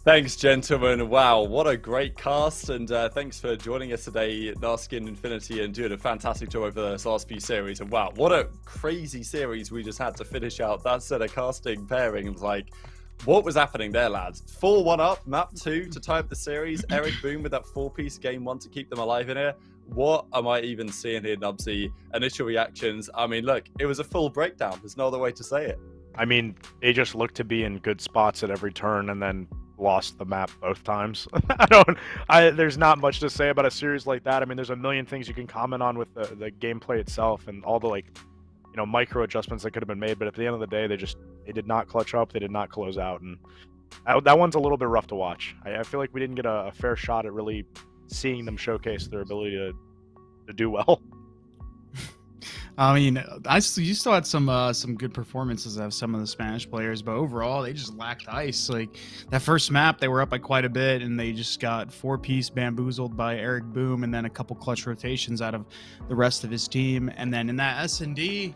Thanks, gentlemen. Wow, what a great cast, and thanks for joining us today, Narskin Infinity, and doing a fantastic job over this last few series. And wow, what a crazy series we just had to finish out that set of casting pairings. Like, what was happening there, lads? 4-1 up, map 2 to tie up the series. Eric Boom with that 4-piece game 1 to keep them alive in here. What am I even seeing here, Nubsy? Initial reactions. I mean, look, it was a full breakdown. There's no other way to say it. I mean, they just looked to be in good spots at every turn, and then lost the map both times. There's not much to say about a series like that. I mean, there's a million things you can comment on with the gameplay itself and all the, like, you know, micro adjustments that could have been made, but at the end of the day, they did not clutch up, they did not close out, and that one's a little bit rough to watch. I feel like we didn't get a fair shot at really seeing them showcase their ability to do well. I mean, you still had some good performances of some of the Spanish players, but overall they just lacked ice. Like that first map, they were up by quite a bit, and they just got 4-piece bamboozled by Eric Boom, and then a couple clutch rotations out of the rest of his team. And then in that S&D,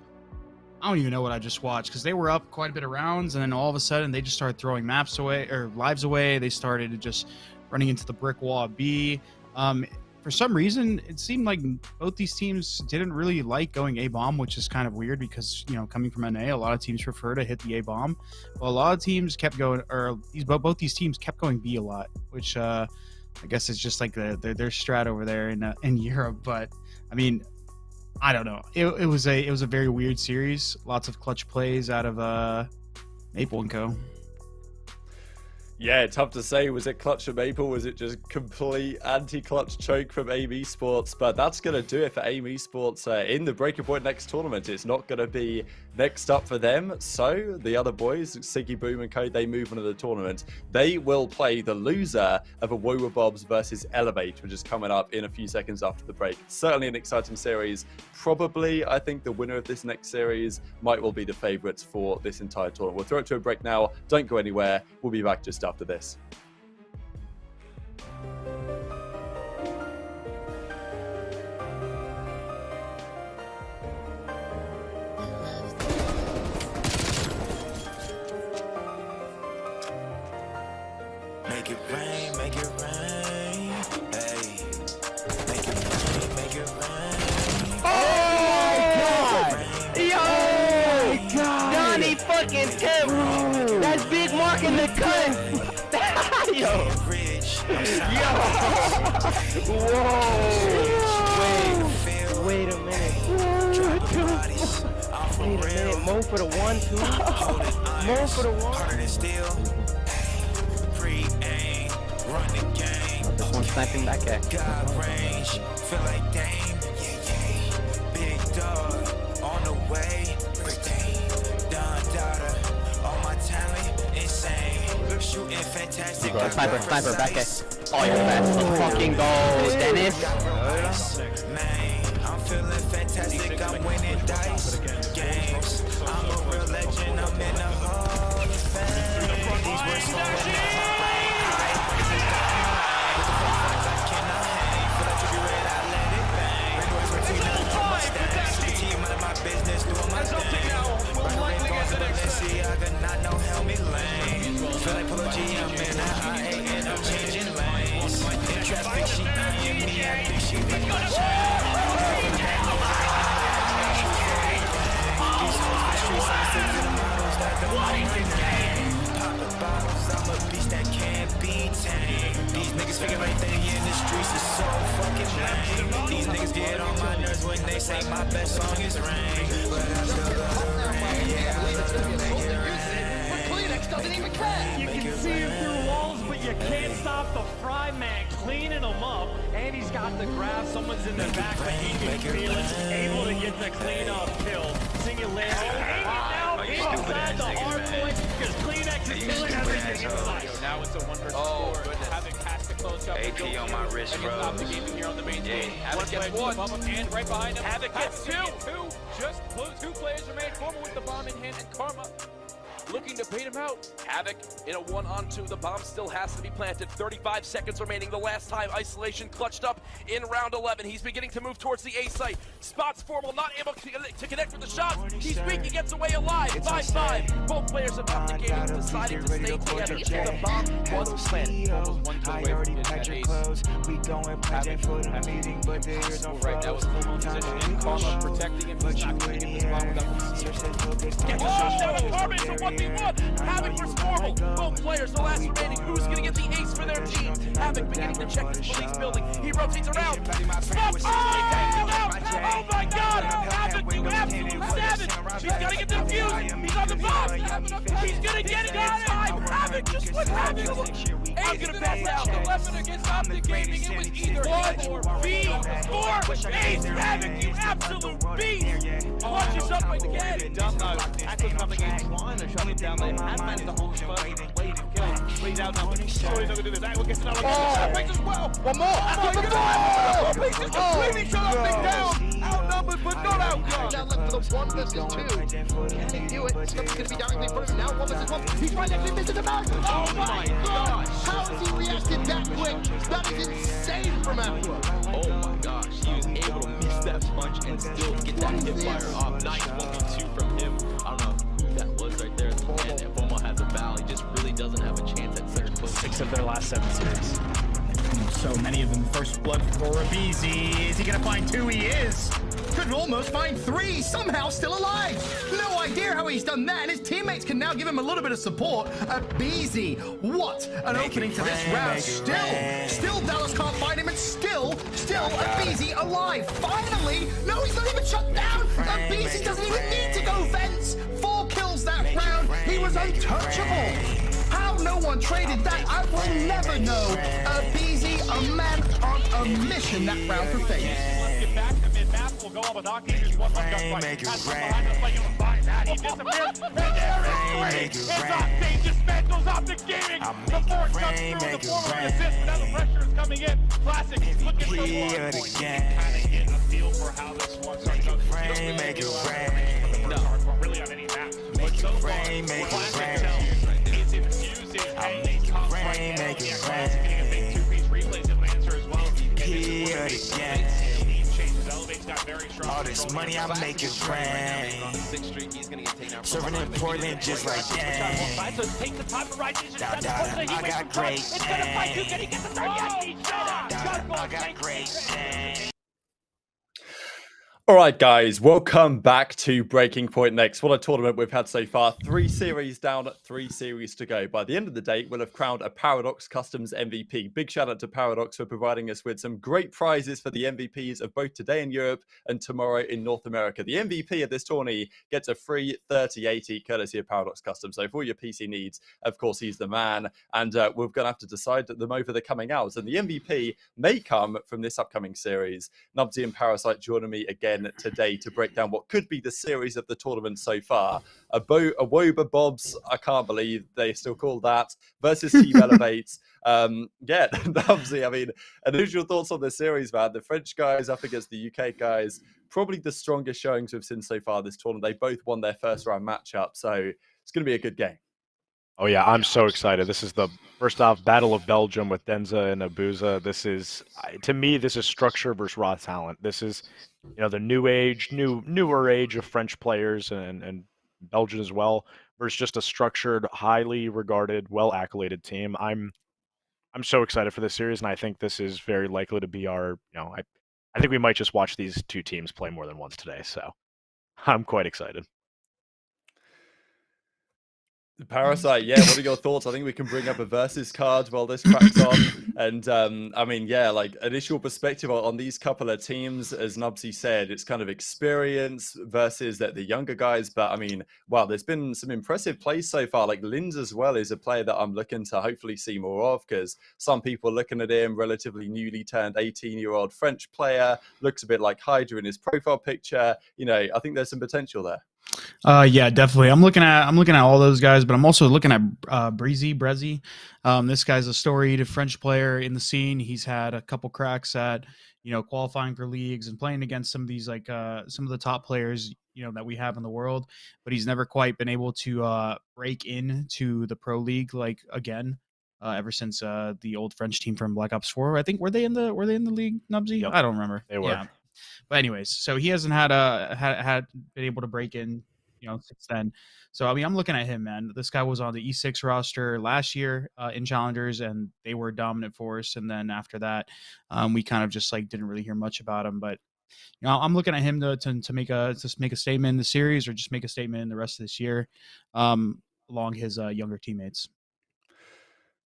I don't even know what I just watched, because they were up quite a bit of rounds, and then all of a sudden they just started throwing maps away or lives away. They started just running into the brick wall of B. For some reason, it seemed like both these teams didn't really like going A-bomb, which is kind of weird because, you know, coming from NA, a lot of teams prefer to hit the A-bomb. Well, a lot of teams kept going, or both these teams kept going B a lot, which I guess is just like their strat over there in Europe. But I mean, I don't know. It was a very weird series. Lots of clutch plays out of Maple & Co. Yeah, tough to say. Was it clutch from Maple? Was it just complete anti-clutch choke from AIM Esports? But that's going to do it for AIM Esports in the Breaking Point next tournament. It's not going to be next up for them. So the other boys, Siggy Boom and Co, they move on to the tournament. They will play the loser of a Wobobobs versus Elevate, which is coming up in a few seconds after the break. Certainly an exciting series. Probably, I think the winner of this next series might well be the favourites for this entire tournament. We'll throw it to a break now. Don't go anywhere. We'll be back just after this. Make it rain, make it rain. Hey, make it rain, make it rain. Oh my god! Yo! Donnie fucking Tip! That's Big Mark in the cut! Yo! Whoa! Wait a minute. Wait a minute. Mo for the 1-2. Mo for the 1. Run the game. This one's sniping back at. God range, feel like Dame. Yeah. Big dog on the way. Don daughter, all my talent insane. Shooting fantastic. Sniper back at. Oh, you're fast. Fucking go, Dennis. Man, I'm feeling fantastic. I'm winning dice games. I'm a real legend. I'm in the Hall of Fame. These words flowing out my brain. Business doing my thing. Running guns in Balenciaga, not no helmet lane. Feel like Polo G, I'm in the IA and I'm changing lanes. In traffic, she eyeing me, I think she make my shine. These hoes for streets, I still to the models that don't like the game. Pop the bottles, I'm a beast that can't be tamed. These niggas figure right there in the streets is so fucking lame. These niggas get on my nerves when they say my best song is Rain. But I still love Rain, yeah, I love to make it rain. Kleenex doesn't even care. You can see him through walls, but you can't stop the Fry Man cleaning them up. And he's got the grab. Someone's in the back, but he can feel it. Able to get the clean up kill. Singularity. Hanging now inside the Hardpoint because Kleenex is killing everything inside. Now it's a 1 versus 4. Having cast the close up. AP on my wrist, bro. Stop the game here on the main stage. Havoc gets one. And right behind him. Havoc gets two. Just two players remain. Former with the bomb in hand, and Karma looking to bait him out. Havoc in a 1-on-2. The bomb still has to be planted. 35 seconds remaining. The last time Isolation clutched up in round 11. He's beginning to move towards the A site. Spots Formal, not able to connect with the shot. He's weak, he gets away alive. 5-5. Both players of Optic Gaming deciding to stay together. The bomb was planted. Almost one kill away from getting that ace. We going planning for the meeting, but there's no right now is full position in Karma protecting him. He's not going to get this bomb without the Get the shot down with Karma. It's a 1v1. Havoc versus Formal. Both players, the last remaining. Who's going to get the ace for their team? Havoc beginning to check this police building. He rotates around. Stop! Oh my God! Havoc, you absolute savage! He's got to get the fuse. He's on the bomb. He's going to get it. Havoc, just what happened? A's going to pass out. The weapon against Optic Gaming. It was either A or B or Ace. Havoc, you absolute beast! Watch yourself again. Done though. Echo's coming in, trying to shut him down. They have managed to hold his first late kill. Bleed out now. Oh, he's not going to do this. Echo gets another one. As well. One more. Oh my God! He's just completely shut up thing down. Outnumbered but not outgunned. Now left for the 1 versus 2. Can they do it? Stump's going to be directly in front of him now. 1 versus 1. He's right next to Mr. the Mag. Oh my God! How has he reacted that quick? That is insane from Aqua. Oh my gosh, he was able to miss that punch and still get that hip fire off. Nice 1v2 from him. I don't know who that was right there. And if Formal has a foul, he just really doesn't have a chance at third place. 6 of their last 7 series. So many of them. First blood for Abizi. Is he going to find 2? He is. Could almost find 3. Somehow still alive. No idea how he's done that. And his teammates can now give him a little bit of support. Abizi. What an opening to this round. Still Dallas can't find him. And still Abizi alive. Finally. No, he's not even shut down. Abizi doesn't even need to go vents. 4 kills that round. He was untouchable. How no one traded that, I will never know. Abizi, a man on a mission that round for FaZe. Let's get back to mid-map. We'll go up with Octane. Here's one gunfight. That's behind us, like you can find that. He disappears. And there is 3. It's Octane dismantles Optic Gaming. The 4 comes through. The 4 with assist, but now the pressure is coming in. Classic looking for Hardpoint. Kind of get a feel for how this one started out. Make it rain. No. Really on any map. But so far, Classic tells it's infusing pain. Rain, make it rain. Getting a big 2-piece replays of Lancer as well. Here again. All this money, I make it rain. Serving in Portland just like that. So take the time to ride this. I got great. It's gonna fight you. Can he get the third? Yes, he should. I got great. All right, guys, welcome back to Breaking Point Next. What a tournament we've had so far. 3 series down, 3 series to go. By the end of the day, we'll have crowned a Paradox Customs MVP. Big shout out to Paradox for providing us with some great prizes for the MVPs of both today in Europe and tomorrow in North America. The MVP of this tourney gets a free 3080 courtesy of Paradox Customs. So for all your PC needs, of course, he's the man. And we're going to have to decide them over the coming hours. And the MVP may come from this upcoming series. Nubsy and Parasite joining me again today to break down what could be the series of the tournament so far. A Woba Bobs, I can't believe they still call that, versus Team Elevates. Yeah, Nubsy, I mean, initial thoughts on this series, man. The French guys up against the UK guys, probably the strongest showings we've seen so far this tournament. They both won their first round matchup, so it's going to be a good game. Oh yeah, I'm so excited. This is the first off Battle of Belgium with Denza and Abuza. This is, to me, this is structure versus raw talent. This is, you know, the newer age of French players and Belgian as well, versus just a structured, highly regarded, well accoladed team. I'm so excited for this series, and I think this is very likely to be our, you know, I think we might just watch these 2 teams play more than once today. So I'm quite excited. Parasite, yeah, what are your thoughts? I think we can bring up a versus card while this cracks on. And I mean, yeah, like initial perspective on these couple of teams, as Nubsy said, it's kind of experience versus the younger guys. But I mean, wow, there's been some impressive plays so far. Like Linz as well is a player that I'm looking to hopefully see more of, because some people are looking at him, relatively newly turned 18-year-old French player, looks a bit like Hydra in his profile picture. You know, I think there's some potential there. Yeah, definitely. I'm looking at all those guys, but I'm also looking at Breezy. This guy's a storied French player in the scene. He's had a couple cracks at qualifying for leagues and playing against some of these some of the top players that we have in the world, but he's never quite been able to break into the pro league again. Ever since the old French team from Black Ops 4, I think were they in the league, Nubsy? Yep. I don't remember. They were. Yeah. But anyways, so he hasn't had been able to break in, since then. So I mean, I'm looking at him, man. This guy was on the E6 roster last year in Challengers, and they were a dominant force. And then after that, we kind of just didn't really hear much about him. But I'm looking at him to make a statement in the series, or just make a statement in the rest of this year, along his younger teammates.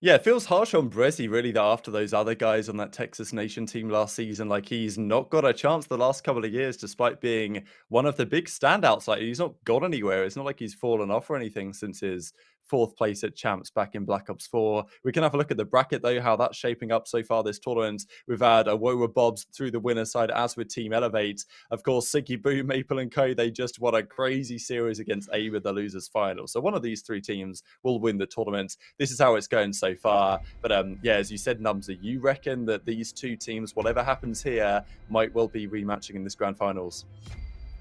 Yeah, it feels harsh on Brezzy, really, that after those other guys on that Texas Nation team last season, he's not got a chance the last couple of years, despite being one of the big standouts. He's not got anywhere. It's not like he's fallen off or anything since his 4th place at Champs back in Black Ops 4. We can have a look at the bracket, though, how that's shaping up so far this tournament. We've had Awoa Bobs through the winner's side, as with Team Elevate. Of course, Siggy Boo, Maple and Co., they just won a crazy series against AIM in the losers final. So one of these 3 teams will win the tournament. This is how it's going so far. But yeah, as you said, Numsy, you reckon that these 2 teams, whatever happens here, might well be rematching in this grand finals?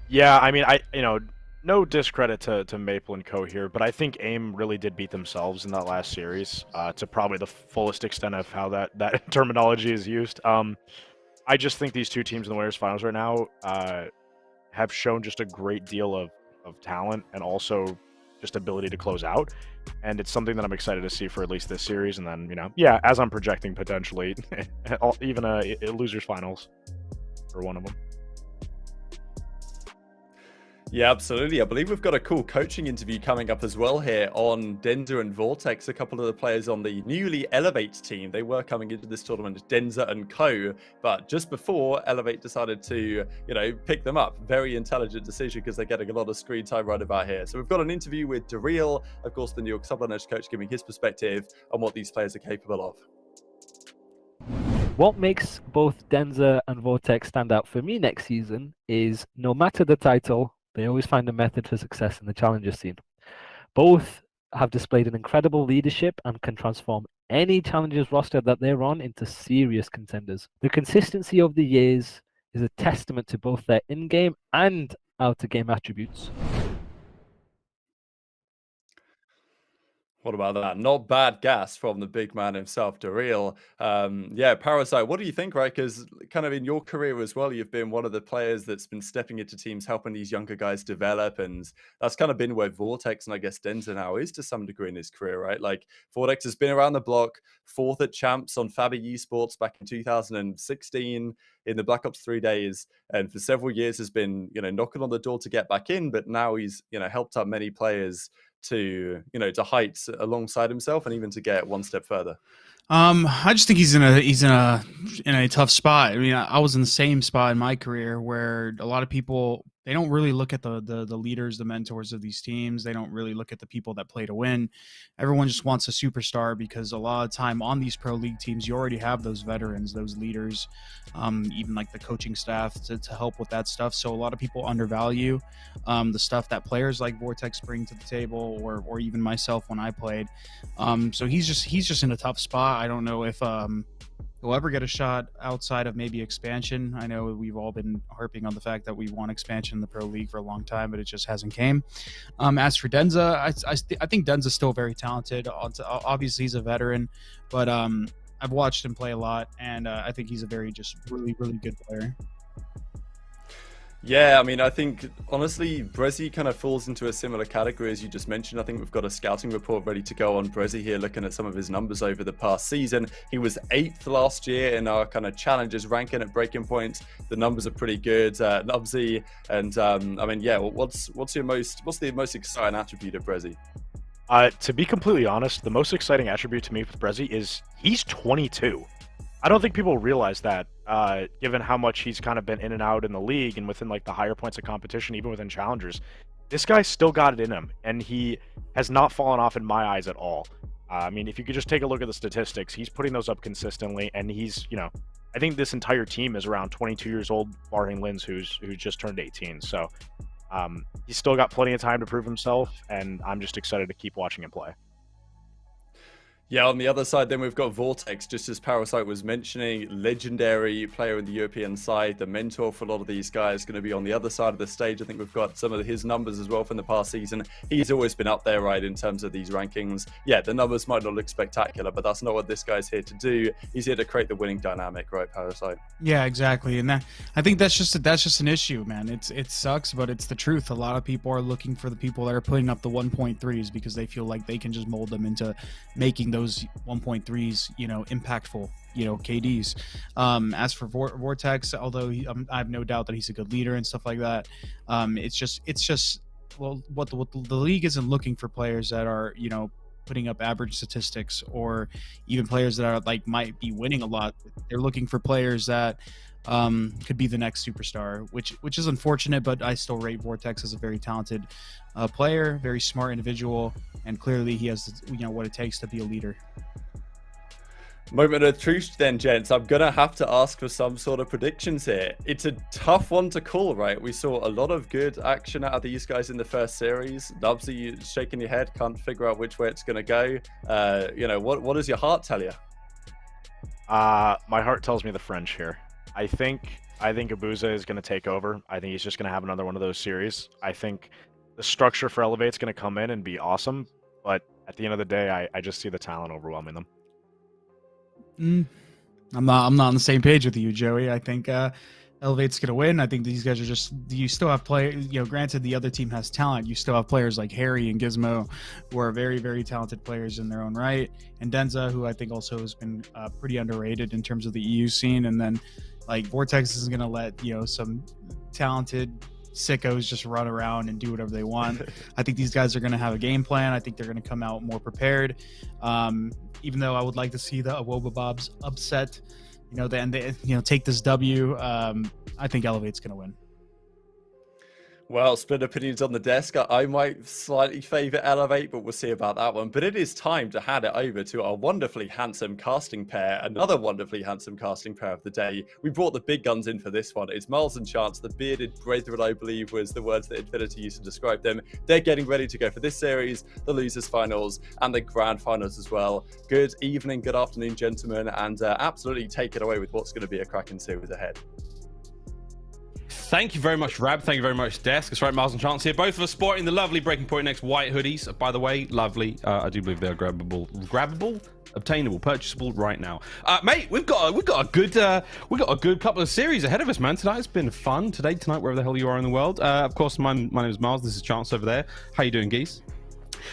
Yeah, I mean, no discredit to Maple and Co. here, but I think AIM really did beat themselves in that last series to probably the fullest extent of how that terminology is used. I just think these 2 teams in the winners finals right now have shown just a great deal of talent and also just ability to close out, and it's something that I'm excited to see for at least this series, and then yeah, as I'm projecting potentially even a losers finals for one of them. Yeah, absolutely. I believe we've got a cool coaching interview coming up as well here on Denza and Vortex, a couple of the players on the newly Elevate team. They were coming into this tournament, Denza and Co. But just before, Elevate decided to, pick them up. Very intelligent decision because they're getting a lot of screen time right about here. So we've got an interview with Daryl, of course, the New York Subliners coach, giving his perspective on what these players are capable of. What makes both Denza and Vortex stand out for me next season is no matter the title, they always find a method for success in the challenger scene. Both have displayed an incredible leadership and can transform any challengers roster that they're on into serious contenders. The consistency of the years is a testament to both their in-game and out-of-game attributes. What about that? Not bad gas from the big man himself, Daryl. Yeah, Parasite, what do you think, right? Because kind of in your career as well, you've been one of the players that's been stepping into teams, helping these younger guys develop. And that's kind of been where Vortex and I guess Denza now is to some degree in his career, right? Vortex has been around the block, 4th at Champs on Fabi Esports back in 2016 in the Black Ops 3 days. And for several years has been, knocking on the door to get back in. But now he's, helped out many players to heights alongside himself and even to get one step further. I just think he's in a tough spot. I mean, I was in the same spot in my career where a lot of people, they don't really look at the leaders, the mentors of these teams. They don't really look at the people that play to win. Everyone just wants a superstar because a lot of time on these pro league teams, you already have those veterans, those leaders, even the coaching staff to help with that stuff. So a lot of people undervalue the stuff that players like Vortex bring to the table, or even myself when I played. So he's just in a tough spot. I don't know if he'll ever get a shot outside of maybe expansion. I know we've all been harping on the fact that we want expansion in the pro league for a long time, but it just hasn't came. As for Denza, I think Denza's still very talented. Obviously he's a veteran, but I've watched him play a lot, and I think he's a very really good player. Yeah, I mean, I think, honestly, Brezzy kind of falls into a similar category as you just mentioned. I think we've got a scouting report ready to go on Brezzy here, looking at some of his numbers over the past season. He was 8th last year in our kind of challenges ranking at Breaking Point. The numbers are pretty good, Nubsy. And, I mean, yeah, what's the most exciting attribute of Brezzy? To be completely honest, the most exciting attribute to me with Brezzy is he's 22. I don't think people realize that, given how much he's kind of been in and out in the league and within the higher points of competition, even within challengers. This guy's still got it in him, and he has not fallen off in my eyes at all. I mean, if you could just take a look at the statistics, he's putting those up consistently, and he's, I think this entire team is around 22 years old, barring Linz, who just turned 18. So He's still got plenty of time to prove himself, and I'm just excited to keep watching him play. Yeah, on the other side, then we've got Vortex, just as Parasite was mentioning, legendary player in the European side, the mentor for a lot of these guys, going to be on the other side of the stage. I think we've got some of his numbers as well from the past season. He's always been up there, right, in terms of these rankings. Yeah, the numbers might not look spectacular, but that's not what this guy's here to do. He's here to create the winning dynamic, right, Parasite? Yeah, exactly. And I think that's just an issue, man. It sucks, but it's the truth. A lot of people are looking for the people that are putting up the 1.3s because they feel like they can just mold them into making those 1.3s, impactful, KDs. As for Vortex, although I have no doubt that he's a good leader and stuff like that, it's just well, what the league isn't looking for players that are, putting up average statistics or even players that are might be winning a lot. They're looking for players that could be the next superstar, which is unfortunate, but I still rate Vortex as a very talented player, very smart individual, and clearly he has what it takes to be a leader. Moment of truth then, gents. I'm gonna have to ask for some sort of predictions here. It's a tough one to call, right? We saw a lot of good action out of these guys in the first series. Nubs, are you shaking your head? Can't figure out which way it's gonna go. What does your heart tell you? My heart tells me the French here. I think Abuza is going to take over. I think he's just going to have another one of those series. I think the structure for Elevate's going to come in and be awesome, but at the end of the day, I just see the talent overwhelming them. I'm not on the same page with you, Joey. I think Elevate's going to win. I think these guys are you still have granted the other team has talent. You still have players like Harry and Gizmo who are very, very talented players in their own right. And Denza, who I think also has been pretty underrated in terms of the EU scene. And then Vortex is going to let, some talented sickos just run around and do whatever they want. I think these guys are going to have a game plan. I think they're going to come out more prepared. Even though I would like to see the Awobabobs upset, they take this W. I think Elevate's going to win. Well, split opinions on the desk. I might slightly favour Elevate, but we'll see about that one. But it is time to hand it over to our wonderfully handsome casting pair. Another wonderfully handsome casting pair of the day. We brought the big guns in for this one. It's Miles and Chance, the bearded brethren, I believe, was the words that Infinity used to describe them. They're getting ready to go for this series, the losers finals, and the grand finals as well. Good evening, good afternoon, gentlemen, and absolutely take it away with what's going to be a cracking series ahead. Thank you very much, Rab. Thank you very much, Desk. That's right, Miles and Chance here. Both of us sporting the lovely Breaking Point Next white hoodies. By the way, lovely. I do believe they're grabbable, obtainable, purchasable right now. Mate, we've got a good couple of series ahead of us, man. Tonight's been fun. Tonight, wherever the hell you are in the world. Of course, my name is Miles. This is Chance over there. How you doing, geese?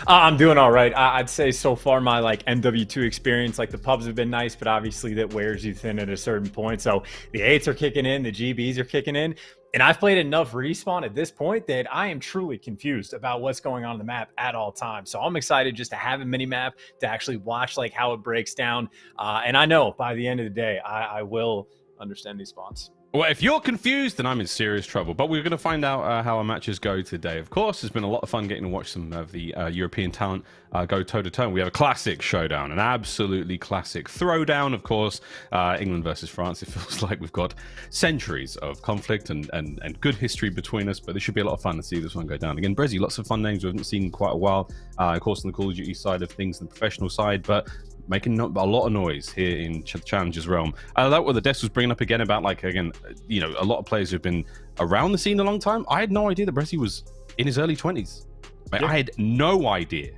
I'm doing all right. I'd say so far my MW2 experience, the pubs have been nice, but obviously that wears you thin at a certain point. So the 8s are kicking in, the GBs are kicking in. And I've played enough Respawn at this point that I am truly confused about what's going on the map at all times. So I'm excited just to have a mini map to actually watch how it breaks down. And I know by the end of the day, I will understand these spawns. Well, if you're confused, then I'm in serious trouble. But we're going to find out how our matches go today. Of course, it's been a lot of fun getting to watch some of the European talent go toe-to-toe. We have a classic showdown, an absolutely classic throwdown, of course. England versus France. It feels like we've got centuries of conflict and good history between us, but this should be a lot of fun to see this one go down. Again, Brezzy, lots of fun names we haven't seen in quite a while. Of course, on the Call of Duty side of things, the professional side, but making a lot of noise here in Challenger's realm. I like what the desk was bringing up again about a lot of players who've been around the scene a long time. I had no idea that Brezzy was in his early 20s. I had no idea.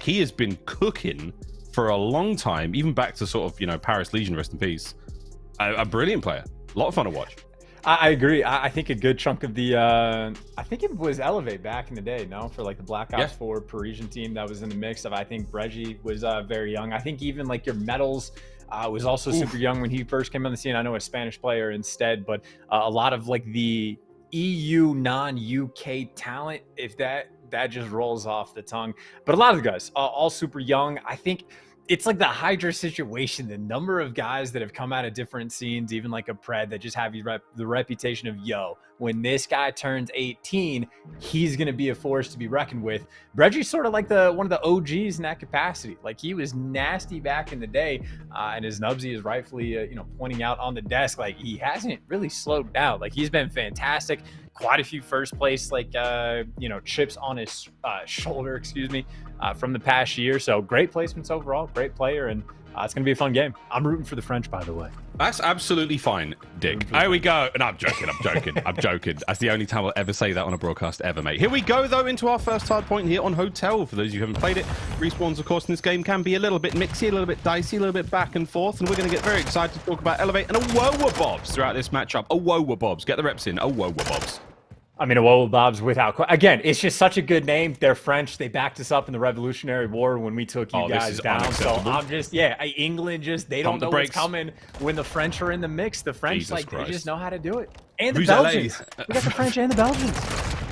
He has been cooking for a long time, even back to sort of, Paris Legion, rest in peace. A brilliant player. A lot of fun to watch. I agree. I think a good chunk of the, I think it was Elevate back in the day, no? For the Black Ops 4 Parisian team that was in the mix of, I think Brezzy was very young. I think even your Metals was also super young when he first came on the scene. I know a Spanish player instead, but a lot of the EU non-UK talent, if that just rolls off the tongue. But a lot of the guys, all super young. I think it's the Hydra situation, the number of guys that have come out of different scenes, even a Pred, that just have the reputation of, when this guy turns 18, he's going to be a force to be reckoned with. Bredgy's sort of one of the OGs in that capacity. He was nasty back in the day, and as Nubsy is rightfully, pointing out on the desk, he hasn't really slowed down. He's been fantastic. quite a few first place, like, chips on his shoulder, from the past year. So great placements overall, great player, and it's going to be a fun game. I'm rooting for the French, by the way. That's absolutely fine, Dick. Here we go. No, I'm joking. I'm joking. That's the only time I'll ever say that on a broadcast ever, mate. Here we go, though, into our first hard point here on Hotel. For those of you who haven't played it, respawns, of course, in this game can be a little bit mixy, a little bit dicey, a little bit back and forth. And we're going to get very excited to talk about Elevate and Awowa Bobs throughout this matchup. Awowa Bobs. Get the reps in. Awowa Bobs. I mean, Awowa Bobs without... Again, it's just such a good name. They're French. They backed us up in the Revolutionary War when we took you guys down. So I'm just... England just... They don't know what's coming when the French are in the mix. The French, they just know how to do it. And the Belgians. We got the French and the Belgians.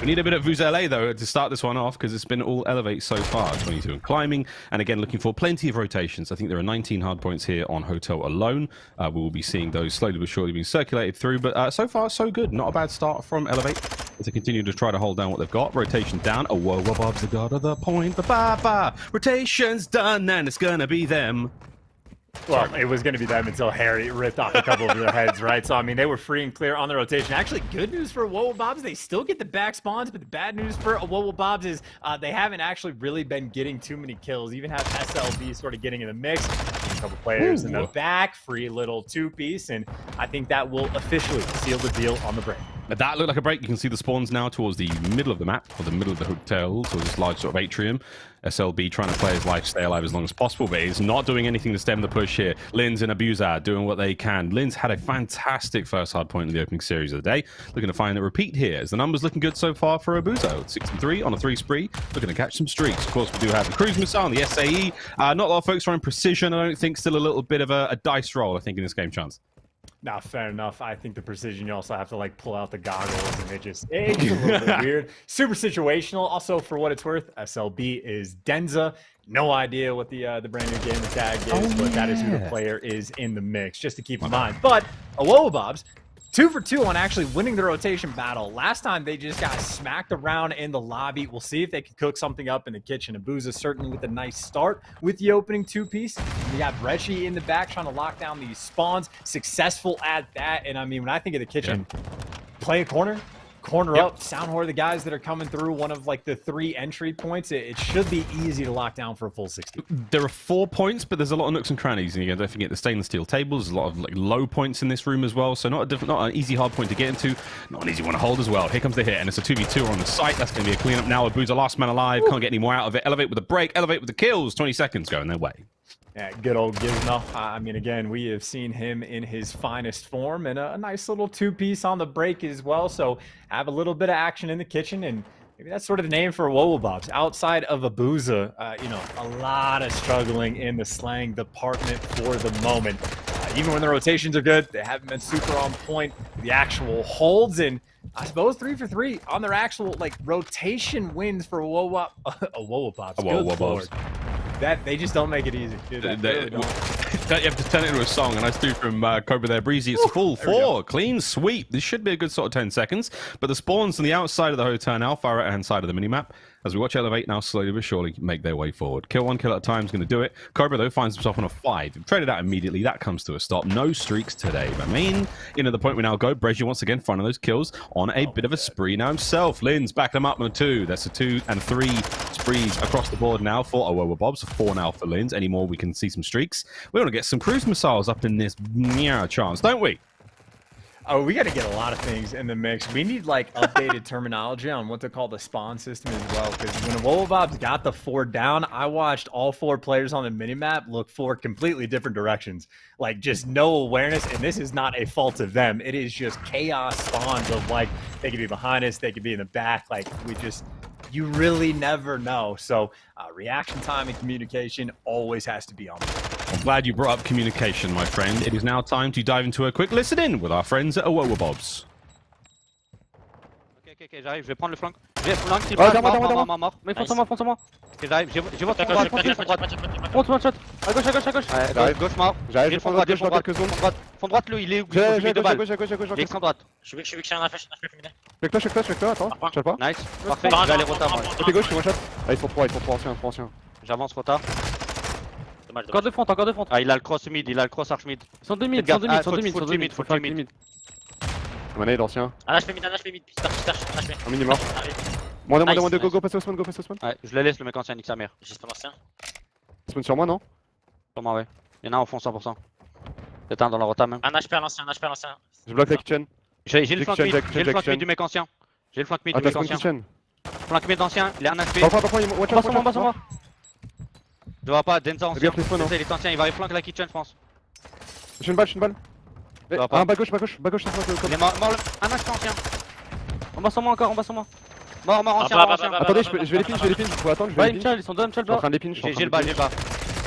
We need a bit of Vuzele, though, to start this one off, because it's been all Elevate so far. 22 in climbing, and again, looking for plenty of rotations. I think there are 19 hard points here on Hotel alone. We will be seeing those slowly but surely being circulated through, but so far, so good. Not a bad start from Elevate as they continue to try to hold down what they've got. Rotation down. Awowa Bob's the god of the point. Ba-ba-ba. Rotation's done, and it's gonna be them. Well, it was going to be them until Harry ripped off a couple of their heads, right? So, I mean, they were free and clear on the rotation. Actually, good news for Awowa Bobs. They still get the back spawns, but the bad news for Awowa Bobs is they haven't actually really been getting too many kills. Even have SLB sort of getting in the mix. A couple players in the back, free little two-piece, and I think that will officially seal the deal on the break. That looked like a break. You can see the spawns now towards the middle of the map, or the middle of the hotel, so this large sort of atrium. SLB trying to play his life, stay alive as long as possible, but he's not doing anything to stem the push here. Linz and Abuza doing what they can. Linz had a fantastic first hard point in the opening series of the day. Looking to find a repeat here, as the numbers looking good so far for Abuza. 6-3 on a 3 spree, looking to catch some streaks. Of course, we do have the cruise missile and the SAE. Not a lot of folks are in precision. I don't think. Still a little bit of a dice roll, I think, in this game, Chance. Nah, fair enough. I think the precision, you also have to like pull out the goggles, and it's a little bit weird. Super situational. Also, for what it's worth, SLB is Denza. No idea what the brand new gamer tag is, but that is who the player is in the mix, just to keep in mind. But Awowa Bobs, 2 for 2 on actually winning the rotation battle. Last time they just got smacked around in the lobby. We'll see if they can cook something up in the kitchen. Abuza certainly with a nice start with the opening 2-piece. We got Brechi in the back trying to lock down these spawns. Successful at that. And I mean, when I think of the kitchen, play a corner up, sound whore the guys that are coming through one of like the 3 entry points. It should be easy to lock down for a full 60. There are 4 points, but there's a lot of nooks and crannies, and again, don't forget the stainless steel tables. There's a lot of like low points in this room as well, so not an easy hard point to get into, not an easy one to hold as well. Here comes the hit, and it's a 2v2 on the site. That's going to be a cleanup now. Abuza last man alive, can't get any more out of it. Elevate with a break, Elevate with the kills. 20 seconds going their way. Yeah, good old Gizmo. I mean, again, we have seen him in his finest form, and a nice little 2-piece on the break as well. So have a little bit of action in the kitchen, and maybe that's sort of the name for Awowa Bobs. Outside of Abuza, a lot of struggling in the slang department for the moment. Even when the rotations are good, they haven't been super on point. The actual holds, and I suppose 3 for 3 on their actual like rotation wins for Awowa Bobs. Good Lord. That they just don't make it easy. Dude, really don't. You have to turn it into a song, and I threw from Cobra there. Breezy, it's full 4. Clean sweep. This should be a good sort of 10 seconds. But the spawns on the outside of the hotel now, far right-hand side of the minimap, as we watch Elevate now slowly but surely make their way forward. Kill 1 kill at a time is going to do it. Cobra, though, finds himself on a 5. Traded out immediately. That comes to a stop. No streaks today. But the point we now go. Breji once again finding those kills on a bit of a spree now himself. Linz back them up on a 2. That's a 2 and 3 sprees across the board now for Awowa Bobs. 4 now for Linz. Any more, we can see some streaks. We want to get some cruise missiles up in this chance, don't we? Oh, we got to get a lot of things in the mix. We need like updated terminology on what to call the spawn system as well. Because when Awowa Bobs got the 4 down, I watched all 4 players on the minimap look 4 completely different directions. Like just no awareness. And this is not a fault of them. It is just chaos spawns of like, they could be behind us, they could be in the back. Like you really never know. So reaction time and communication always has to be on point. I'm glad you brought up communication, my friend. It is now time to dive into a quick listen-in with our friends at Awowa Bobs. Ok, j'arrive, je vais prendre le flanc. Je vais flanc, il mort. Mais fonce-moi. Ok, j'arrive, j'ai votre droite. Fonce, one shot. À gauche. Ouais, gauche mort. J'arrive, fond droite, Fond droite, il est où? J'ai 2 balles. Il est extrême droite. Je vais que je un flash féminin. Je fais que toi, attends. Je sais pas. Nice, parfait, je vais aller rota. Côté gauche, je one shot. Ah, ils sont 3 anciens. J'avance rota. Encore de front. Ah, il a le cross mid, arch mid. Ils sont 2 mid, faut tuer mid. On a d'ancien. Un HP mid, Un mini mort. Moins de, go, passe au spawn, Ouais, je le laisse le mec ancien, nique sa mère. J'ai spawn ancien. Spawn sur moi, non? Sur moi, ouais. Y'en a un au fond 100%. Peut-être un dans la rota même. Un HP à l'ancien, Je bloque la kitchen. J'ai le flank mid du mec ancien. J'ai le flank mid du mec ancien. Flank mid ancien, il est un HP. En bas sur moi. Je vois pas, Denza ancien. Denza il est ancien, il va flank la kitchen je pense. J'ai une balle. Un bas gauche, il est mort, un HP ancien. En bas sur moi encore, Mort ancien, Attendez, je vais les pinch, faut attendre, je vais les pinch. Ils sont deux, Je suis en train de les pinch. J'ai le bas.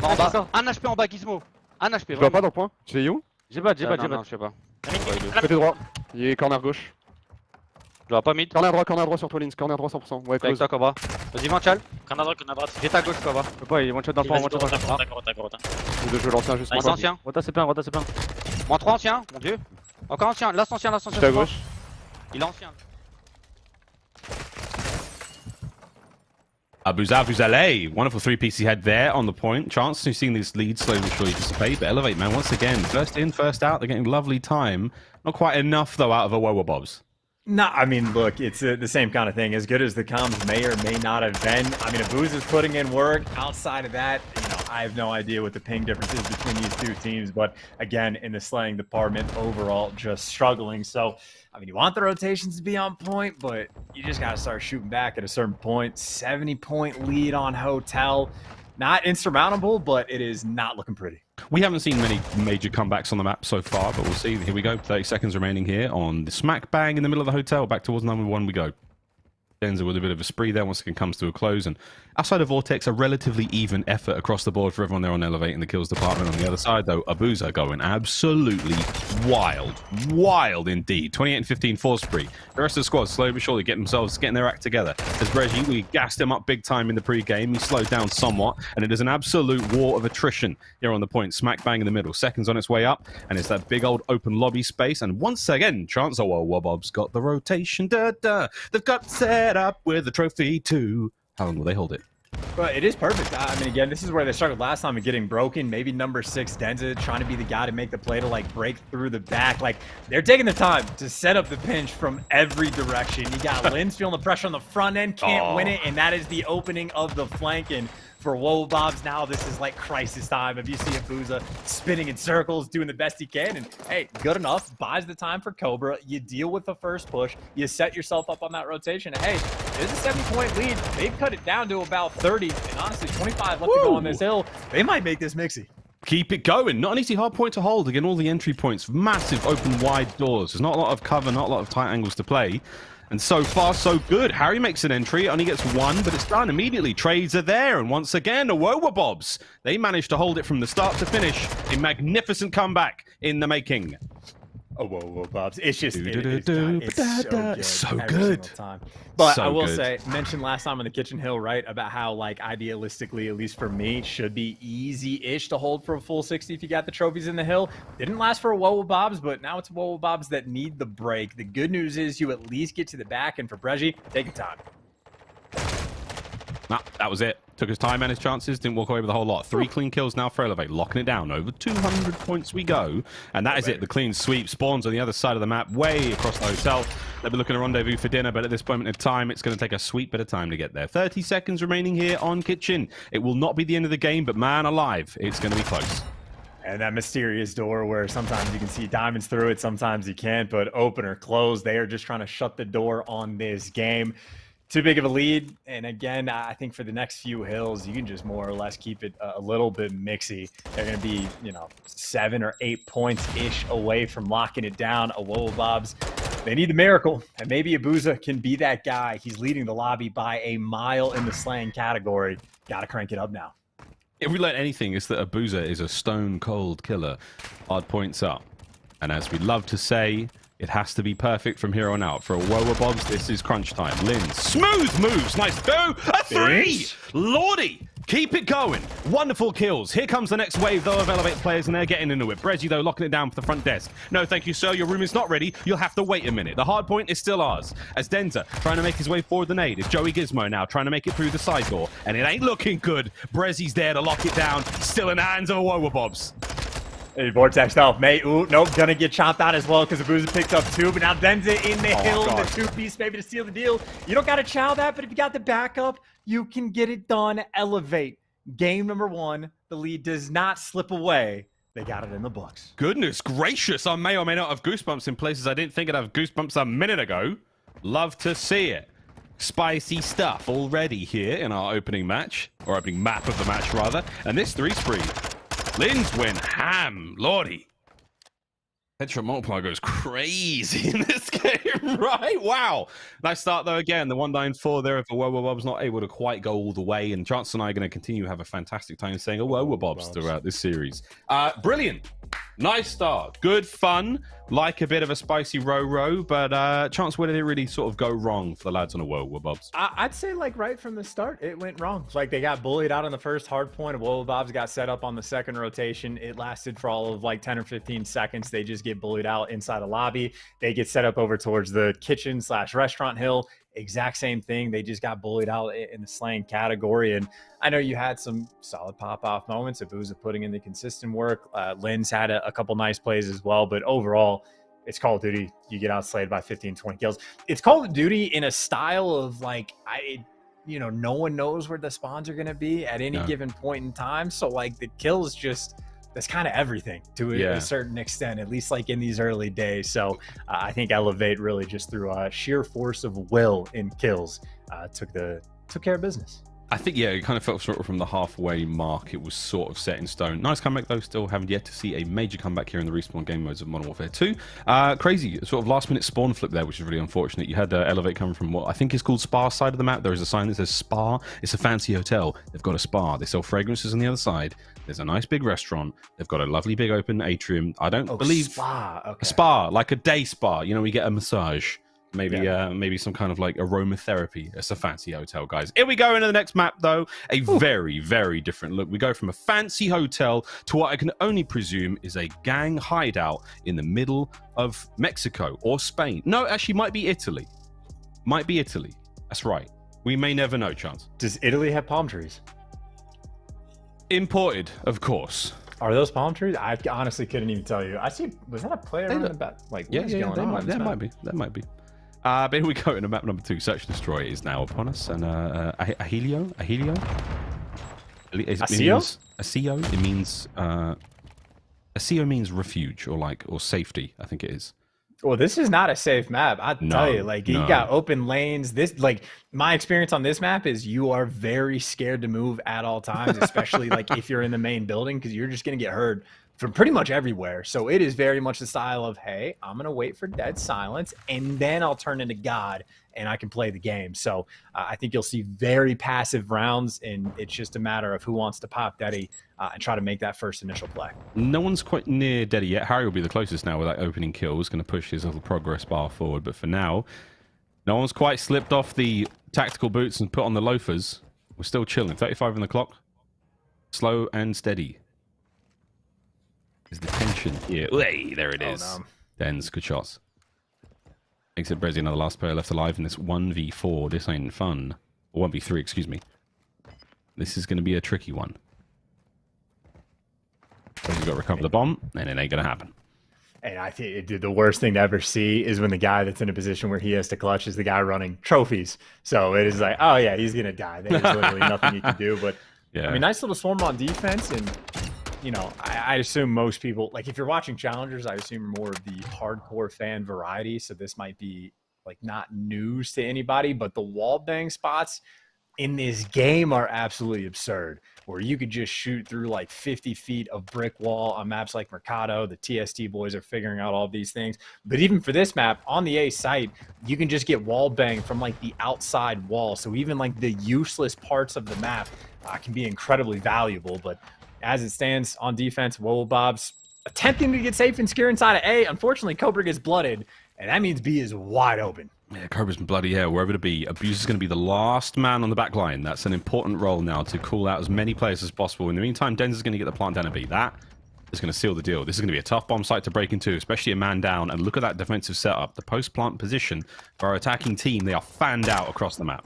Mort en bas. Un HP en bas, Gizmo. Un HP. Je vois pas dans le point. Tu es où? J'ai pas. Je sais pas. Côté droit. Il est corner gauche. Je vois pas mid. Corner droit sur toi, Lins. Corner droit 100%. Ouais, close. Avec toi, Cobra. Vas-y, Manchal. Corner droite. J'ai ta gauche, Cobra. Je peux pas, il est one shot dans le point, one shot dans le point. Je vais jouer l'ancien juste pour ancien. Rota, c'est plein. Moins 3 anciens, mon dieu. Encore ancien, last ancien. J'étais à gauche. Il est ancien. Abuza Buzale, wonderful 3-piece he had there on the point. Chance to seeing this lead slowly but surely dissipate, but Elevate, man, once again, first in, first out. They're getting lovely time. Not quite enough, though, out of a Wowa Bobs. No, I mean, look, it's the same kind of thing. As good as the comms may or may not have been, I mean, Abuza's putting in work. Outside of that, I have no idea what the ping difference is between these two teams. But again, in the slaying department, overall, just struggling. So, I mean, you want the rotations to be on point, but you just got to start shooting back at a certain point. 70-point lead on Hotel. Not insurmountable, but it is not looking pretty. We haven't seen many major comebacks on the map so far, but we'll see. Here we go. 30 seconds remaining here on the smack bang in the middle of the hotel. Back towards number 1 we go. Denza with a bit of a spree there once it comes to a close. And outside of Vortex, a relatively even effort across the board for everyone there on Elevate in the kills department. On the other side, though, Abuza going absolutely wild. Wild indeed. 28 and 15 for spree. The rest of the squad slowly but surely getting their act together. As Reggie, we gassed him up big time in the pre-game. He slowed down somewhat, and it is an absolute war of attrition here on the point. Smack bang in the middle. Seconds on its way up, and it's that big old open lobby space. And once again, Chancellor Wobob's got the rotation. They've got set up with the trophy too. How long will they hold it? But it is perfect. I mean, again, this is where they struggled last time and getting broken. Maybe number 6, Denza, trying to be the guy to make the play to, like, break through the back. Like, they're taking the time to set up the pinch from every direction. You got Linz feeling the pressure on the front end, can't win it, and that is the opening of the flank. And for Woe Bobs now, this is like crisis time. If you see Abuza spinning in circles, doing the best he can, and hey, good enough, buys the time for Cobra. You deal with the first push, you set yourself up on that rotation, and hey, there's a 70-point lead. They've cut it down to about 30, and honestly, 25 left to go on this hill. They might make this mixy. Keep it going. Not an easy hard point to hold. Again, all the entry points, massive open wide doors. There's not a lot of cover, not a lot of tight angles to play. And so far, so good. Harry makes an entry, only gets 1, but it's done immediately. Trades are there, and once again, Awowa Bobs. They managed to hold it from the start to finish. A magnificent comeback in the making. Whoa, Bobs. It's just it's so good. But I will say, mentioned last time on the Kitchen Hill, right, about how, like, idealistically, at least for me, should be easy-ish to hold for a full 60 if you got the trophies in the hill. Didn't last for Woe Bobs, but now it's Woe Bobs that need the break. The good news is you at least get to the back, and for Breji, take your time. Nah, that was it. Took his time and his chances, didn't walk away with a whole lot. 3 clean kills now for Elevate, locking it down. Over 200 points we go. And that is it. The clean sweep spawns on the other side of the map, way across the hotel. They'll be looking to rendezvous for dinner, but at this point in time, it's going to take a sweet bit of time to get there. 30 seconds remaining here on Kitchen. It will not be the end of the game, but man alive, it's going to be close. And that mysterious door where sometimes you can see diamonds through it, sometimes you can't, but open or close, they are just trying to shut the door on this game. Too big of a lead, and again, I think for the next few hills, you can just more or less keep it a little bit mixy. They're going to be, 7 or 8 points-ish away from locking it down. Awoa Bobs, they need the miracle, and maybe Abuza can be that guy. He's leading the lobby by a mile in the slaying category. Got to crank it up now. If we learn anything, it's that Abuza is a stone-cold killer. Hard points up. And as we love to say, it has to be perfect from here on out. For a Woa Bobs, this is crunch time. Lynn, smooth moves. Nice go. A 3. Lordy. Keep it going. Wonderful kills. Here comes the next wave, though, of Elevate players, and they're getting into it. Brezzy, though, locking it down for the front desk. No, thank you, sir. Your room is not ready. You'll have to wait a minute. The hard point is still ours. As Denza trying to make his way forward the nade. It's Joey Gizmo now trying to make it through the side door, and it ain't looking good. Brezzy's there to lock it down. Still in the hands of a Woa Bobs. Hey, Vortex, no, mate. Ooh, nope, gonna get chopped out as well because Abuza picks up 2, but now Denza in the hill, the 2-piece maybe to seal the deal. You don't gotta chow that, but if you got the backup, you can get it done. Elevate. Game number 1, the lead does not slip away. They got it in the books. Goodness gracious, I may or may not have goosebumps in places I didn't think I'd have goosebumps a minute ago. Love to see it. Spicy stuff already here in our opening match, or opening map of the match rather. And this 3-spree. Linz went ham, lordy. Headshot multiplier goes crazy in this game, right? Wow. Nice start though again. The 194 there for Wobobobs not able to quite go all the way. And Chance and I are going to continue to have a fantastic time saying Wobobobs throughout this series. Brilliant. Nice start. Good fun. Like a bit of a spicy row, but Chance, where did it really sort of go wrong for the lads on a Wobobobs? I'd say like right from the start, it went wrong. Like they got bullied out on the first hard point. Wobobobs got set up on the second rotation. It lasted for all of like 10 or 15 seconds. They just get bullied out inside a lobby. They get set up over towards the kitchen/restaurant hill. Exact same thing. They just got bullied out in the slaying category. And I know you had some solid pop-off moments. Abuza putting in the consistent work. Linz had a couple nice plays as well. But overall, it's Call of Duty. You get outslayed by 15, 20 kills. It's Call of Duty in a style of like, no one knows where the spawns are going to be at any given point in time. So like the kills just... that's kind of everything to a certain extent, at least like in these early days. So I think Elevate really just through a sheer force of will in kills took care of business. I think, yeah, it kind of felt sort of from the halfway mark, it was sort of set in stone. Nice comeback, though. Still haven't yet to see a major comeback here in the respawn game modes of Modern Warfare 2. Crazy, sort of last-minute spawn flip there, which is really unfortunate. You had Elevate coming from what I think is called Spa side of the map. There is a sign that says Spa. It's a fancy hotel. They've got a spa. They sell fragrances on the other side. There's a nice big restaurant. They've got a lovely big open atrium. I don't believe... Spa, okay. Spa, like a day spa. You know, we get a massage. Maybe maybe some kind of like aromatherapy. It's a fancy hotel, guys. Here we go into the next map, though. A very, very different look. We go from a fancy hotel to what I can only presume is a gang hideout in the middle of Mexico or Spain. No, actually, might be Italy. Might be Italy. That's right. We may never know, Chance. Does Italy have palm trees? Imported, of course. Are those palm trees? I honestly couldn't even tell you. I see. Was that a player on the back? Like, what is going on? That might be. That might be. But here we go into map number 2. Search and Destroy is now upon us. And Ahilio? Asio? It means... Asio means refuge or safety, I think it is. Well, this is not a safe map. I tell you, like, you got open lanes. This, like, my experience on this map is you are very scared to move at all times, especially like if you're in the main building, because you're just going to get heard from pretty much everywhere. So it is very much the style of, hey, I'm going to wait for dead silence and then I'll turn into God and I can play the game. So I think you'll see very passive rounds, and it's just a matter of who wants to pop Daddy and try to make that first initial play. No one's quite near Daddy yet. Harry will be the closest now with that opening kill. He's going to push his little progress bar forward. But for now, no one's quite slipped off the tactical boots and put on the loafers. We're still chilling. 35 on the clock. Slow and steady. Is the tension here. Hey, there it is. No. Den's good shots. Exit Brezzy, another last player left alive in this 1v4. This ain't fun. Or 1v3, excuse me. This is going to be a tricky one. Brezzy's got to recover the bomb, and it ain't going to happen. And I think the worst thing to ever see is when the guy that's in a position where he has to clutch is the guy running trophies. So it is like, oh yeah, he's going to die. There's literally nothing you can do. But yeah. I mean, nice little swarm on defense, and you know, I assume most people, like if you're watching Challengers, I assume more of the hardcore fan variety. So this might be like not news to anybody, but the wall bang spots in this game are absolutely absurd, where you could just shoot through like 50 feet of brick wall on maps like Mercado. The TST boys are figuring out all of these things. But even for this map on the A site, you can just get wall bang from like the outside wall. So even like the useless parts of the map can be incredibly valuable. But as it stands on defense, Wobobobs attempting to get safe and secure inside of A. Unfortunately, Cobra gets blooded, and that means B is wide open. Yeah, Cobra's been bloody hell, wherever to be. Abuse is going to be the last man on the back line. That's an important role now to call out as many players as possible. In the meantime, Denz is going to get the plant down at B. That is going to seal the deal. This is going to be a tough bomb site to break into, especially a man down. And look at that defensive setup. The post-plant position for our attacking team, they are fanned out across the map.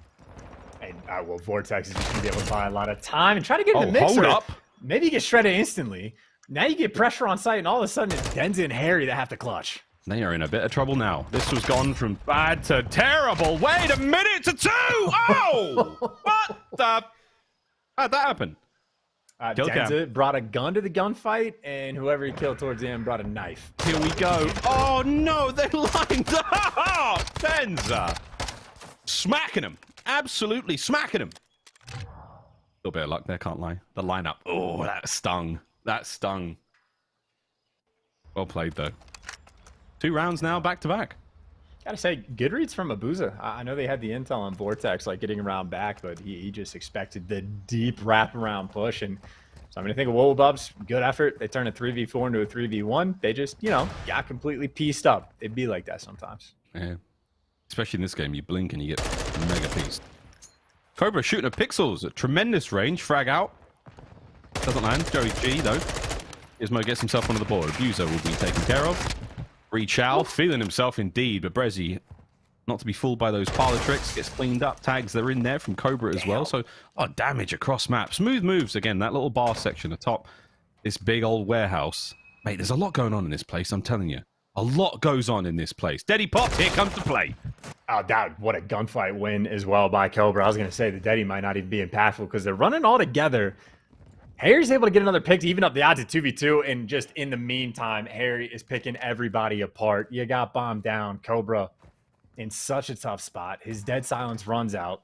And well, Vortex is just going to be able to buy a lot of time and try to get in the mixer. Hold up. Maybe he gets shredded instantly. Now you get pressure on site, and all of a sudden it's Denza and Harry that have to clutch. They are in a bit of trouble now. This was gone from bad to terrible. Wait a minute to 2! Oh! What the? How'd that happen? Denza brought a gun to the gunfight, and whoever he killed towards the end brought a knife. Here we go. Oh no, they're lined up! Denza! Smacking him. Absolutely smacking him. A little bit of luck there, can't lie. The lineup. Oh, that stung. That stung. Well played, though. 2 rounds now, back to back. Gotta say, good reads from Abuza. I know they had the intel on Vortex, like getting around back, but he just expected the deep wraparound push. And so I'm going to think of Wobubs, good effort. They turned a 3v4 into a 3v1. They just, you know, got completely pieced up. It'd be like that sometimes. Yeah. Especially in this game, you blink and you get mega pieced. Cobra shooting at pixels at tremendous range. Frag out. Doesn't land. Joey G, though. Ismo gets himself onto the board. Abuser will be taken care of. Reach out, feeling himself indeed, but Brezzy, not to be fooled by those parlor tricks, gets cleaned up. Tags, they're in there from Cobra as well. So, damage across map. Smooth moves. Again, that little bar section atop this big old warehouse. Mate, there's a lot going on in this place, I'm telling you. A lot goes on in this place. Deddy Pop, here comes the play. Oh, that, what a gunfight win as well by Cobra. I was going to say the Deddy might not even be impactful because they're running all together. Harry's able to get another pick to even up the odds at 2v2, and just in the meantime, Harry is picking everybody apart. You got bombed down. Cobra in such a tough spot. His dead silence runs out.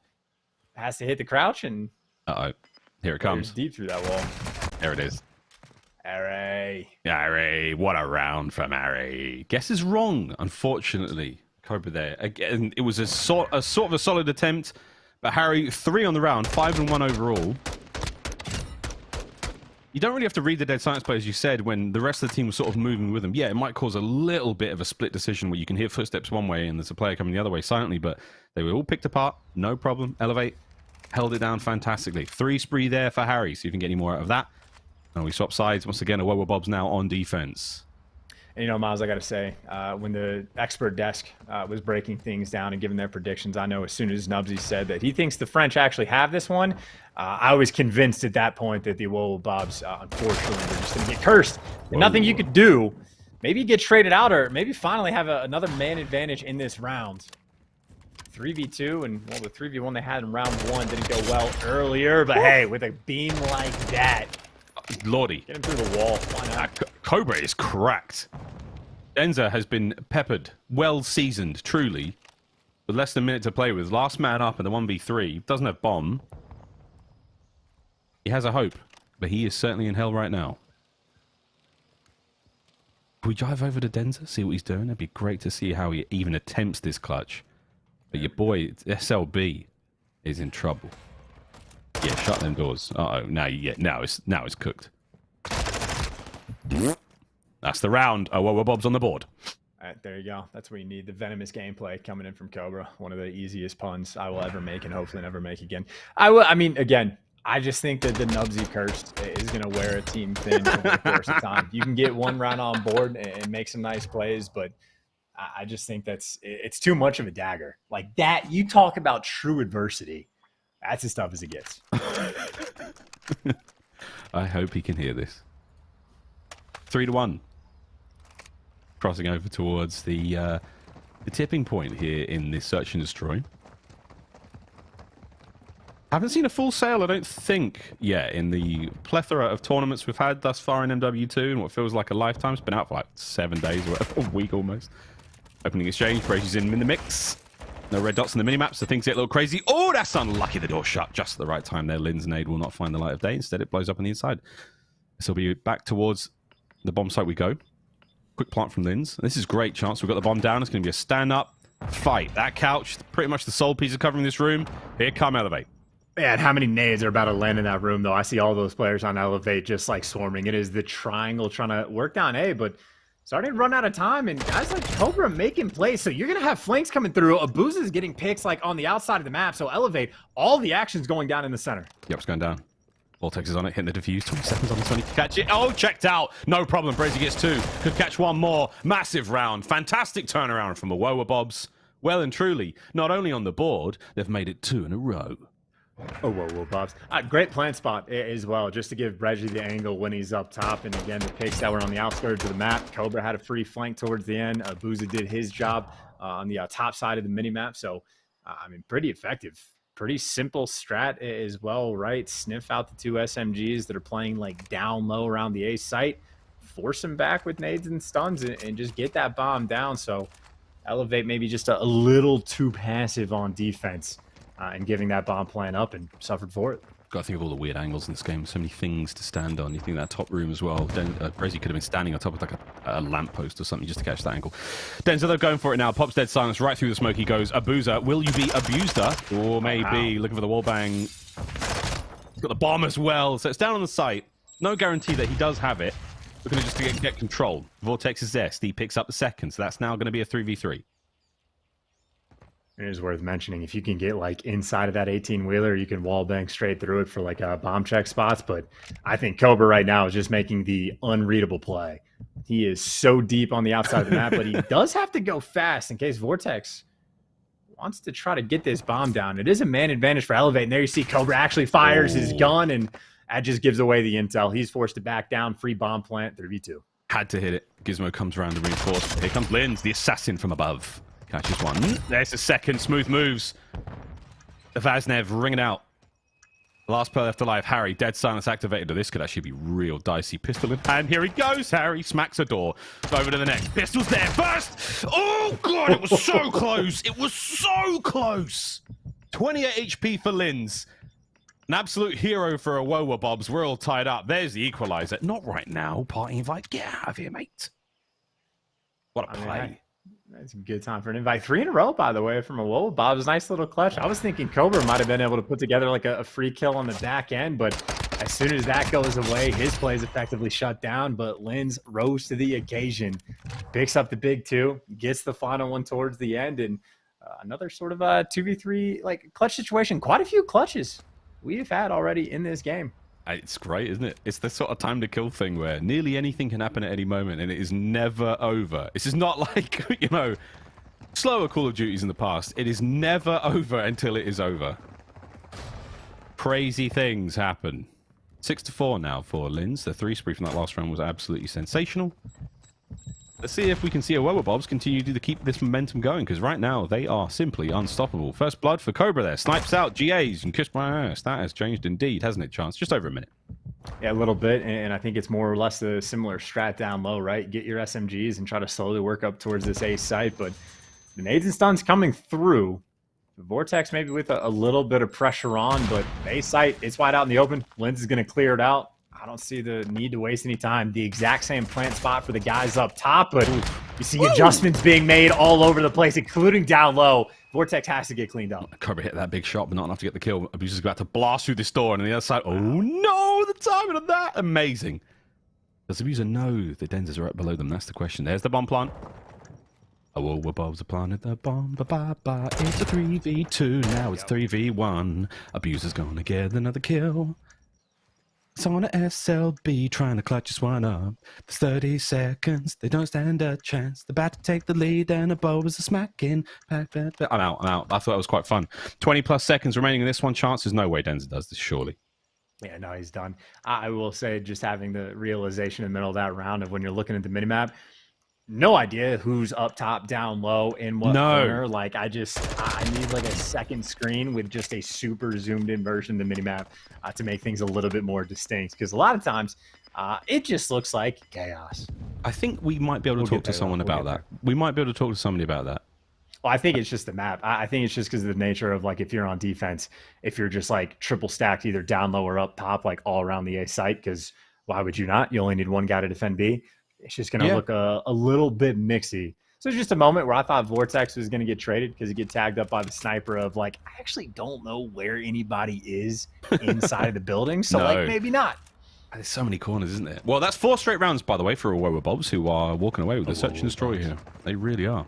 Has to hit the crouch, and... Uh-oh. Here it comes. Deep through that wall. There it is. Harry. Harry. What a round from Harry. Guess is wrong, unfortunately. Cobra there. Again, it was a sort of a solid attempt, but Harry, 3 on the round, 5 and 1 overall. You don't really have to read the dead silence play, as you said, when the rest of the team was sort of moving with them. Yeah, it might cause a little bit of a split decision where you can hear footsteps one way and there's a player coming the other way silently, but they were all picked apart. No problem. Elevate. Held it down fantastically. 3 spree there for Harry, so you can get any more out of that. And we swap sides. Once again, Bob's now on defense. And, you know, Miles, I got to say, when the expert desk was breaking things down and giving their predictions, I know as soon as Nubsy said that he thinks the French actually have this one, I was convinced at that point that the Bobs, unfortunately, were just going to get cursed. And nothing you could do. Maybe get traded out or maybe finally have another man advantage in this round. 3v2, and, well, the 3v1 they had in round 1 didn't go well earlier, but hey, with a beam like that, Lordy. Get him through the wall. Why not? Cobra is cracked. Denza has been peppered, well seasoned, truly. With less than a minute to play with. Last man up in the 1v3. Doesn't have bomb. He has a hope, but he is certainly in hell right now. Can we drive over to Denza, see what he's doing? It'd be great to see how he even attempts this clutch. But your boy, SLB, is in trouble. Yeah, shut them doors. Uh-oh, now it's cooked. That's the round. Oh, well, Bob's on the board. All right, there you go. That's what you need. The venomous gameplay coming in from Cobra. One of the easiest puns I will ever make and hopefully never make again. I mean, again, I just think that the Nubsy curse is going to wear a team thin over the course of time. You can get one round on board and make some nice plays, but I just think it's too much of a dagger. Like that, you talk about true adversity. That's as tough as it gets. I hope he can hear this. 3-1. Crossing over towards the tipping point here in this search and destroy. Haven't seen a full sale, I don't think, yet in the plethora of tournaments we've had thus far in MW2 and what feels like a lifetime. It's been out for like 7 days or whatever, a week almost. Opening exchange, Brazy's in the mix. No red dots in the minimap, so things get a little crazy. Oh, that's unlucky. The door shut just at the right time there. Lin's nade will not find the light of day. Instead, it blows up on the inside. This will be back towards the bomb site we go. Quick plant from Lin's. This is great chance. We've got the bomb down. It's going to be a stand-up fight. That couch, pretty much the sole piece of covering this room. Here come Elevate. Man, how many nades are about to land in that room, though? I see all those players on Elevate just like swarming. It is the triangle trying to work down A, but starting to run out of time, and guys like Cobra making plays, so you're going to have flanks coming through. Abuza's getting picks like on the outside of the map, so Elevate, all the action's going down in the center. Yep, it's going down. Vortex is on it, hitting the defuse. 20 seconds on the Sonic to catch it. Oh, checked out. No problem. Brazy gets 2. Could catch 1 more. Massive round. Fantastic turnaround from Bobs. Well and truly, not only on the board, they've made it 2 in a row. Oh, whoa, Bobs. Great plant spot as well, just to give Reggie the angle when he's up top. And again, the picks that were on the outskirts of the map. Cobra had a free flank towards the end. Booza did his job on the top side of the minimap. So, I mean, pretty effective. Pretty simple strat as well, right? Sniff out the 2 SMGs that are playing like down low around the A site. Force them back with nades and stuns and just get that bomb down. So, Elevate maybe just a little too passive on defense. And giving that bomb plan up and suffered for it. Got to think of all the weird angles in this game. So many things to stand on. You think that top room as well. Crazy could have been standing on top of like a lamppost or something just to catch that angle. Denzel, they're going for it now. Pops dead silence right through the smoke. He goes, Abuser, will you be Abuser? Or maybe looking for the wall bang. He's got the bomb as well. So it's down on the site. No guarantee that he does have it. We're going to just get control. Vortex is there. Steve picks up the second. So that's now going to be a 3v3. It is worth mentioning, if you can get like inside of that 18-wheeler, you can wall bang straight through it for like bomb check spots. But I think Cobra right now is just making the unreadable play. He is so deep on the outside of the map, but he does have to go fast in case Vortex wants to try to get this bomb down. It is a man advantage for Elevate. And there you see Cobra actually fires his gun, and that just gives away the intel. He's forced to back down. Free bomb plant, 3v2. Had to hit it. Gizmo comes around to reinforce. Here comes Linz, the assassin from above. Catches one. There's the second. Smooth moves. Vaznev ringing out. Last player left alive. Harry, dead silence activated. This could actually be real dicey. Pistol in hand. Here he goes. Harry smacks a door. Over to the next. Pistol's there first. Oh, God. It was so close. It was so close. 28 HP for Linz. An absolute hero for a Wowa Bobs. We're all tied up. There's the equalizer. Not right now. Party invite. Get out of here, mate. What a play. That's a good time for an invite. 3 in a row, by the way, from a Wowa Bob's. Nice little clutch. I was thinking Cobra might have been able to put together like a free kill on the back end, but as soon as that goes away, his play is effectively shut down. But Linz rose to the occasion, picks up the big 2, gets the final one towards the end, and another sort of a 2v3 like clutch situation. Quite a few clutches we've had already in this game. It's great, isn't it? It's the sort of time to kill thing where nearly anything can happen at any moment and it is never over. This is not like, you know, slower Call of Duties in the past. It is never over until it is over. Crazy things happen. 6-4 now for Linz. The 3 spree from that last round was absolutely sensational. Let's see if we can see a Wowa Bobs continue to keep this momentum going, because right now they are simply unstoppable. First blood for Cobra there. Snipes out, GAs, and kiss my ass. That has changed indeed, hasn't it, Chance? Just over a minute. Yeah, a little bit, and I think it's more or less a similar strat down low, right? Get your SMGs and try to slowly work up towards this A site, but the nades and stuns coming through. The Vortex maybe with a little bit of pressure on, but A site, it's wide out in the open. Linz is going to clear it out. I don't see the need to waste any time. The exact same plant spot for the guys up top, but you see adjustments being made all over the place, including down low. Vortex has to get cleaned up. Cobra hit that big shot, but not enough to get the kill. Abuser's about to blast through this door, and on the other side, oh no, the timing of that, amazing. Does Abuser know the Denzers are right below them? That's the question. There's the bomb plant. Oh, we're Bobs are planted the bomb, ba-ba-ba. It's a 3v2, now it's 3v1. Abuser's gonna get another kill. It's on a SLB trying to clutch this one up. There's 30 seconds, they don't stand a chance. They're about to take the lead and the Bobs are smacking. I'm out. I thought it was quite fun. 20 plus seconds remaining in this one. Chance, there's no way Denzer does this, surely. Yeah, no, he's done. I will say, just having the realization in the middle of that round of when you're looking at the minimap, no idea who's up top, down low, in what corner. Like, I need like a second screen with just a super zoomed in version of the minimap to make things a little bit more distinct. Because a lot of times, it just looks like chaos. I think we might be able to talk to someone about that. We might be able to talk to somebody about that. Well, I think it's just the map. I think it's just because of the nature of, like, if you're on defense, if you're just like triple stacked either down low or up top, like all around the A site, because why would you not? You only need one guy to defend B. It's just going to look a little bit mixy. So it's just a moment where I thought Vortex was going to get traded because he get tagged up by the sniper of, like, I actually don't know where anybody is inside of the building. So, like, maybe not. There's so many corners, isn't there? Well, that's 4 straight rounds, by the way, for Wowa Bobs, who are walking away with the search and destroy here. They really are.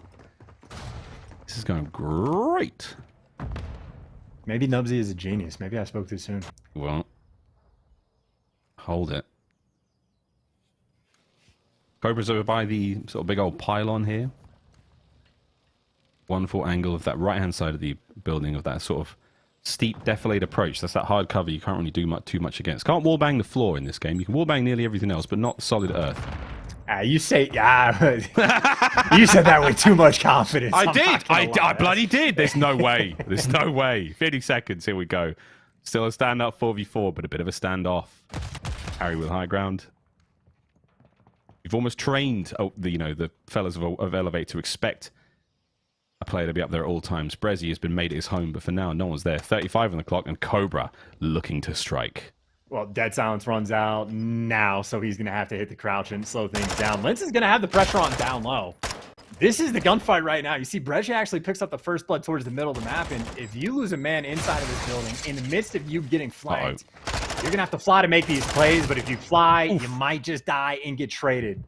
This is going great. Maybe Nubsy is a genius. Maybe I spoke too soon. Well, hold it. Cobra's over by the sort of big old pylon here. Wonderful angle of that right-hand side of the building, of that sort of steep defilade approach. That's that hard cover you can't really do too much against. Can't wallbang the floor in this game. You can wallbang nearly everything else, but not the solid earth. You say, you said that with too much confidence. I did. I bloody did. There's no way. There's no way. 50 seconds. Here we go. Still a stand-up 4v4, but a bit of a standoff. Harry with high ground. You've almost trained the fellas of Elevate to expect a player to be up there at all times. Brezzy has been made his home, but for now, no one's there. 35 on the clock, and Cobra looking to strike. Well, Dead Silence runs out now, so he's going to have to hit the crouch and slow things down. Linz is going to have the pressure on down low. This is the gunfight right now. You see, Brezzy actually picks up the first blood towards the middle of the map, and if you lose a man inside of this building, in the midst of you getting flanked, you're going to have to fly to make these plays, but if you fly, you might just die and get traded.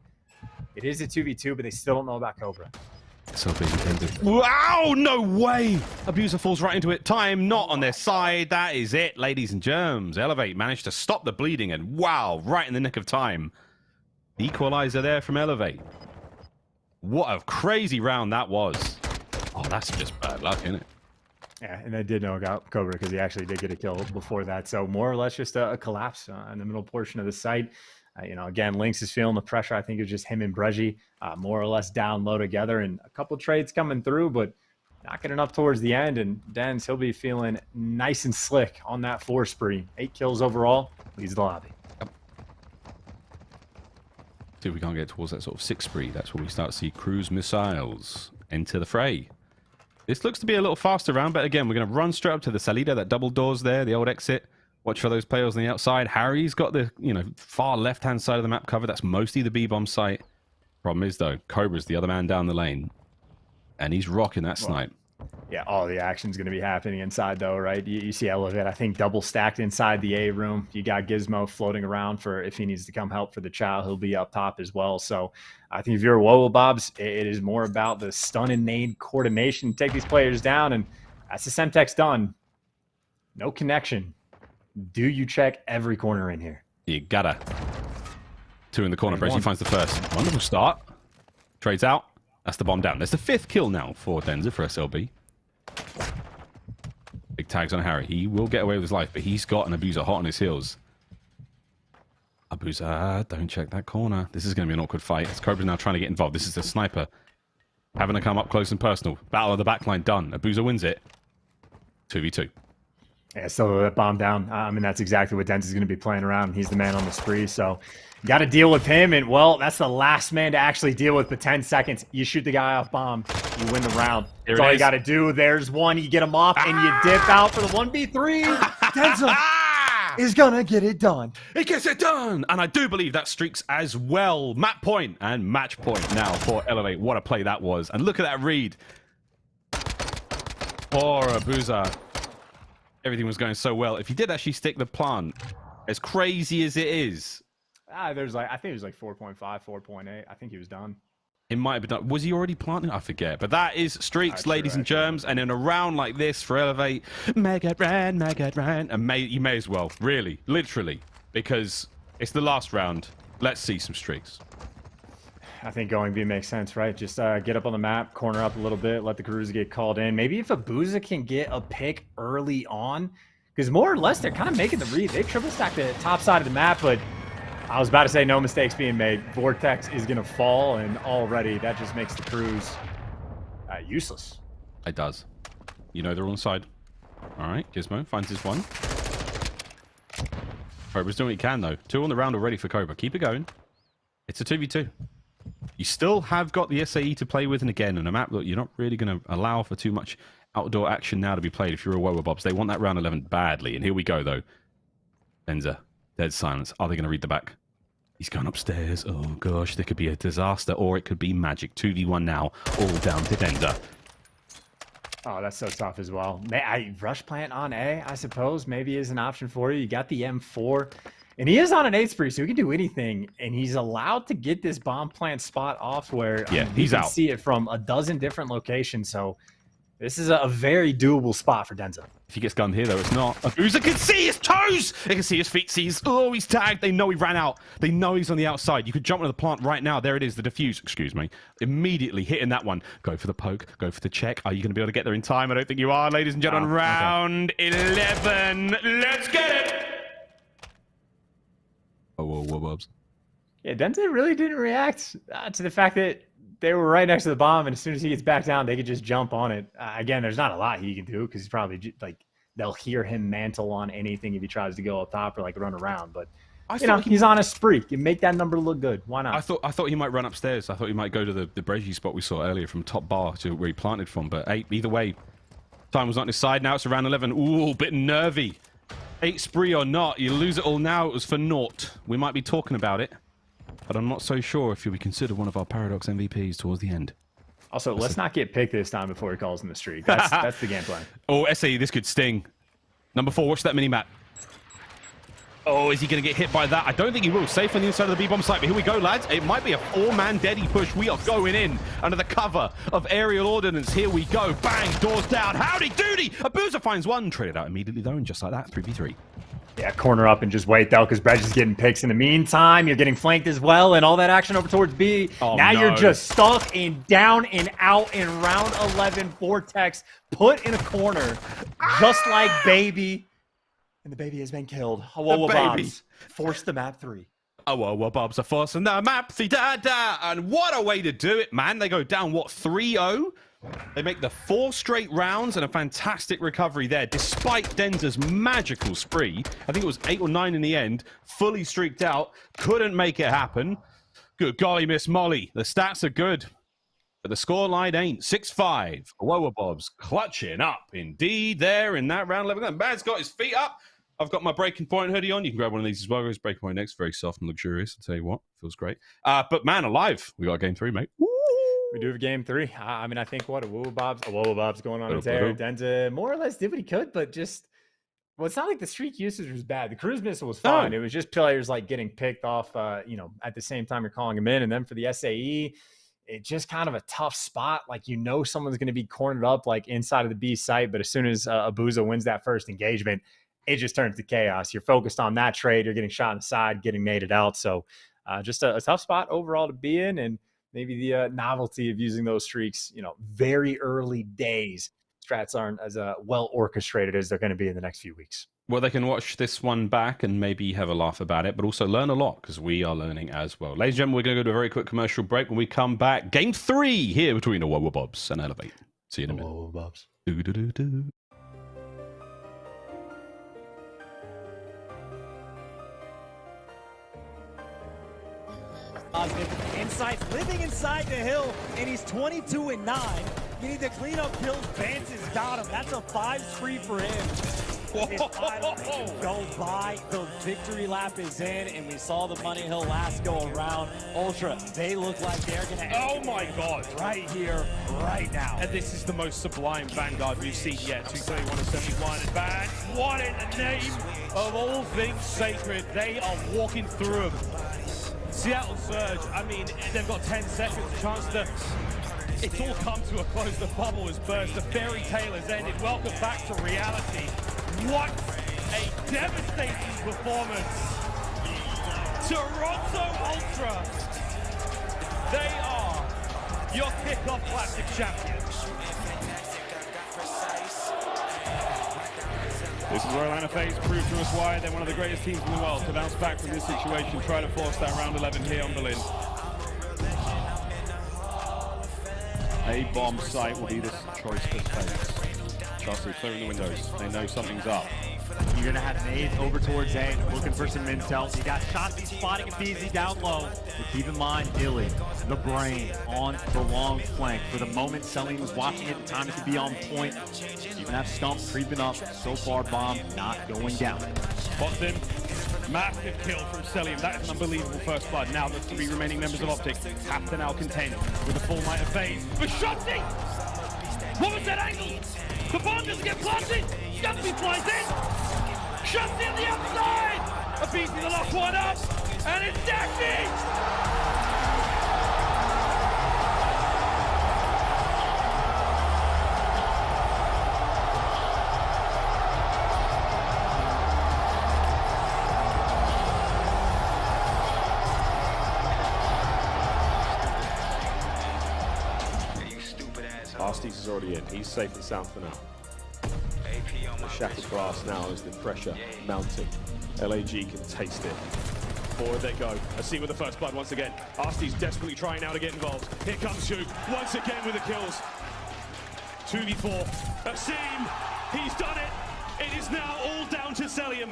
It is a 2v2, but they still don't know about Cobra. So intended. Wow, no way! Abuser falls right into it. Time not on their side. That is it, ladies and germs. Elevate managed to stop the bleeding, and wow, right in the nick of time. The equalizer there from Elevate. What a crazy round that was. Oh, that's just bad luck, isn't it? Yeah, and I did know about Cobra because he actually did get a kill before that. So more or less just a collapse in the middle portion of the site. Again, Lynx is feeling the pressure. I think it was just him and Brezzy more or less down low together, and a couple trades coming through, but not good enough towards the end. And Dens, he'll be feeling nice and slick on that 4 spree. 8 kills overall, leads the lobby. Yep. See if we can't get towards that sort of 6 spree. That's where we start to see cruise missiles enter the fray. This looks to be a little faster round, but again, we're going to run straight up to the salida, that double doors there, the old exit. Watch for those players on the outside. Harry's got the far left-hand side of the map covered. That's mostly the B-bomb site. Problem is, though, Cobra's the other man down the lane. And he's rocking that snipe. Yeah, all the action's going to be happening inside, though, right? You see Elevate, I think, double stacked inside the A room. You got Gizmo floating around for if he needs to come help for the child. He'll be up top as well. So I think if you're a Wowo Bobs, it is more about the stun and nade coordination. Take these players down, and that's the Semtex done. No connection. Do you check every corner in here? You gotta. 2 in the corner. Brezzy finds the first. Wonderful start. Trades out. That's the bomb down. There's the 5th kill now for Denzer for SLB. Big tags on Harry. He will get away with his life, but he's got an Abuser hot on his heels. Abuser, don't check that corner. This is going to be an awkward fight. Cobra's now trying to get involved. This is the sniper. Having to come up close and personal. Battle of the backline done. Abuser wins it. 2v2. Yeah, so that bomb down. I mean, that's exactly what Dens is going to be playing around. He's the man on the spree, so got to deal with him. And, well, that's the last man to actually deal with. But 10 seconds, you shoot the guy off bomb, you win the round. That's all you got to do. There's one. You get him off, and you dip out for the 1v3. Denzel is going to get it done. He gets it done. And I do believe that streaks as well. Map point and match point now for Elevate. What a play that was. And look at that read. Poor Abuser. Everything was going so well. If he did actually stick the plant, as crazy as it is. I think it was like 4.5, 4.8. I think he was done. It might have been done. Was he already planting? I forget. But that is streaks, ladies and germs. And in a round like this for Elevate, mega ran. And you may as well, really, literally, because it's the last round. Let's see some streaks. I think going B makes sense, right? Just get up on the map, corner up a little bit, let the cruiser get called in. Maybe if Abuser can get a pick early on, because more or less they're kind of making the read. They triple stacked the top side of the map, but I was about to say no mistakes being made. Vortex is going to fall, and already that just makes the cruise useless. It does. You know they're on the side. All right, Gizmo finds his one. Cobra's doing what he can, though. 2 on the round already for Cobra. Keep it going. It's a 2v2. You still have got the SAE to play with, and again, on a map that you're not really going to allow for too much outdoor action now to be played if you're a Wowo Bobs. They want that round 11 badly, and here we go, though. Denzer, dead silence. Are they going to read the back? He's gone upstairs. Oh, gosh, there could be a disaster, or it could be magic. 2v1 now, all down to Denzer. Oh, that's so tough as well. Rush plant on A, I suppose, maybe is an option for you. You got the M4. And he is on an 8 spree, so he can do anything. And he's allowed to get this bomb plant spot off where he's you out. can see it from a dozen different locations. So This is a very doable spot for Denza. If he gets gunned here, though, it's not. Abuza can see his toes! They can see his feet, sees. Oh, he's tagged. They know he ran out. They know he's on the outside. You could jump into the plant right now. There it is, the defuse. Excuse me. Immediately hitting that one. Go for the poke. Go for the check. Are you going to be able to get there in time? I don't think you are, ladies and gentlemen. Round 11. Let's get it! Oh, whoa, Bubs. Yeah, Denza really didn't react to the fact that they were right next to the bomb, and as soon as he gets back down, they could just jump on it. Again, there's not a lot he can do because he's probably like they'll hear him mantle on anything if he tries to go up top or like run around. But he's on a spree. You make that number look good. Why not? I thought he might run upstairs. I thought he might go to the Breji spot we saw earlier from top bar to where he planted from. But hey, either way, time was not on his side. Now it's around 11. Ooh, bit nervy. 8 spree or not, you lose it all now. It was for naught. We might be talking about it. But I'm not so sure if you'll be considered one of our Paradox MVPs towards the end. Also, let's not get picked this time before he calls in the streak. That's the game plan. Oh, SAE, this could sting. Number 4, watch that mini-map. Oh, is he going to get hit by that? I don't think he will. Safe on the inside of the B-bomb site. But here we go, lads. It might be a 4-man deady push. We are going in under the cover of aerial ordnance. Here we go. Bang, doors down. Howdy doody. Abuza finds one. Traded out immediately, though, and just like that, 3v3. Yeah, corner up and just wait, though, because Bresh is getting picks in the meantime. You're getting flanked as well, and all that action over towards B. Oh, now no. you're just stuck in down and out in round 11. Vortex put in a corner, just like Baby. And the Baby has been killed. Whoa, Bobs. Force the map 3. Oh, Bobs are forcing the map 3. And what a way to do it, man. They go down, what, 3-0? They make the 4 straight rounds and a fantastic recovery there, despite Denza's magical spree. I think it was 8 or 9 in the end. Fully streaked out. Couldn't make it happen. Good golly, Miss Molly. The stats are good, but the scoreline ain't. 6-5. Whoa, Bobs clutching up indeed there in that round 11. Man's got his feet up. I've got my Breaking Point hoodie on. You can grab one of these as well. Guys, Breaking Point next. Very soft and luxurious. I'll tell you what. Feels great. But man alive. We got game 3, mate. Woo! We do have game 3. I mean, I think what a Whoa Bob's going on in there. Denza more or less did what he could, but just it's not like the streak usage was bad. The cruise missile was fine. It was just players like getting picked off. At the same time you're calling him in, and then for the SAE, it's just kind of a tough spot. Like someone's going to be cornered up like inside of the B site, but as soon as Abuza wins that first engagement, it just turns to chaos. You're focused on that trade. You're getting shot in the side, getting naded out. So just a tough spot overall to be in, and maybe the novelty of using those streaks, very early days. Strats aren't as well orchestrated as they're going to be in the next few weeks. Well, they can watch this one back and maybe have a laugh about it, but also learn a lot because we are learning as well. Ladies and gentlemen, we're going to go to a very quick commercial break. When we come back, game 3 here between the Whoa Bobs and Elevate. See you in a minute. Whoa Bobs. Do-do-do-do. Insight, living inside the hill, and he's 22-9. You need to clean up kills. Vance has got him. That's a 5 spree for him. If I don't think it go by, the victory lap is in, and we saw the Money Hill last go around. Ultra, they look like they're going to Oh my God. Right here, right now. And this is the most sublime Vanguard we've seen yet. 231-71 and bang. What in the name of all things sacred? They are walking through them. Seattle Surge, I mean, they've got 10 seconds, a chance to... It's all come to a close. The bubble has burst. The fairy tale has ended. Welcome back to reality. What a devastating performance. Toronto Ultra. They are your kickoff classic champions. This is where Atlanta FaZe proved to us why they're one of the greatest teams in the world to bounce back from this situation, try to force that round 11 here on Berlin. A bomb site will be this choice for FaZe. Chelsea clearing the windows. They know something's up. You're going to have nades over towards A, looking for some intel. You got shots spotting Easy down low. But keep in mind, Illy, the brain on the long flank. For the moment, Selim was watching it. Time to be on point. You can have Scump creeping up. So far, bomb not going down. Boston, massive kill from Selim. That is an unbelievable first blood. Now the 3 remaining members of Optic have to now contend with the full might of FaZe. But Shotzi! What was that angle? The bomb doesn't get planted! Scumpy flies in! Shotzi on the outside! Abizi the last one up! And it's Dashi! Arstes is already in. He's safe and sound for now. The shattered glass now as the pressure mounting. LAG can taste it. Forward they go. Asim with the first blood once again. Arstes desperately trying now to get involved. Here comes Shu once again with the kills. 2v4. Asim, he's done it. It is now all down to Celium.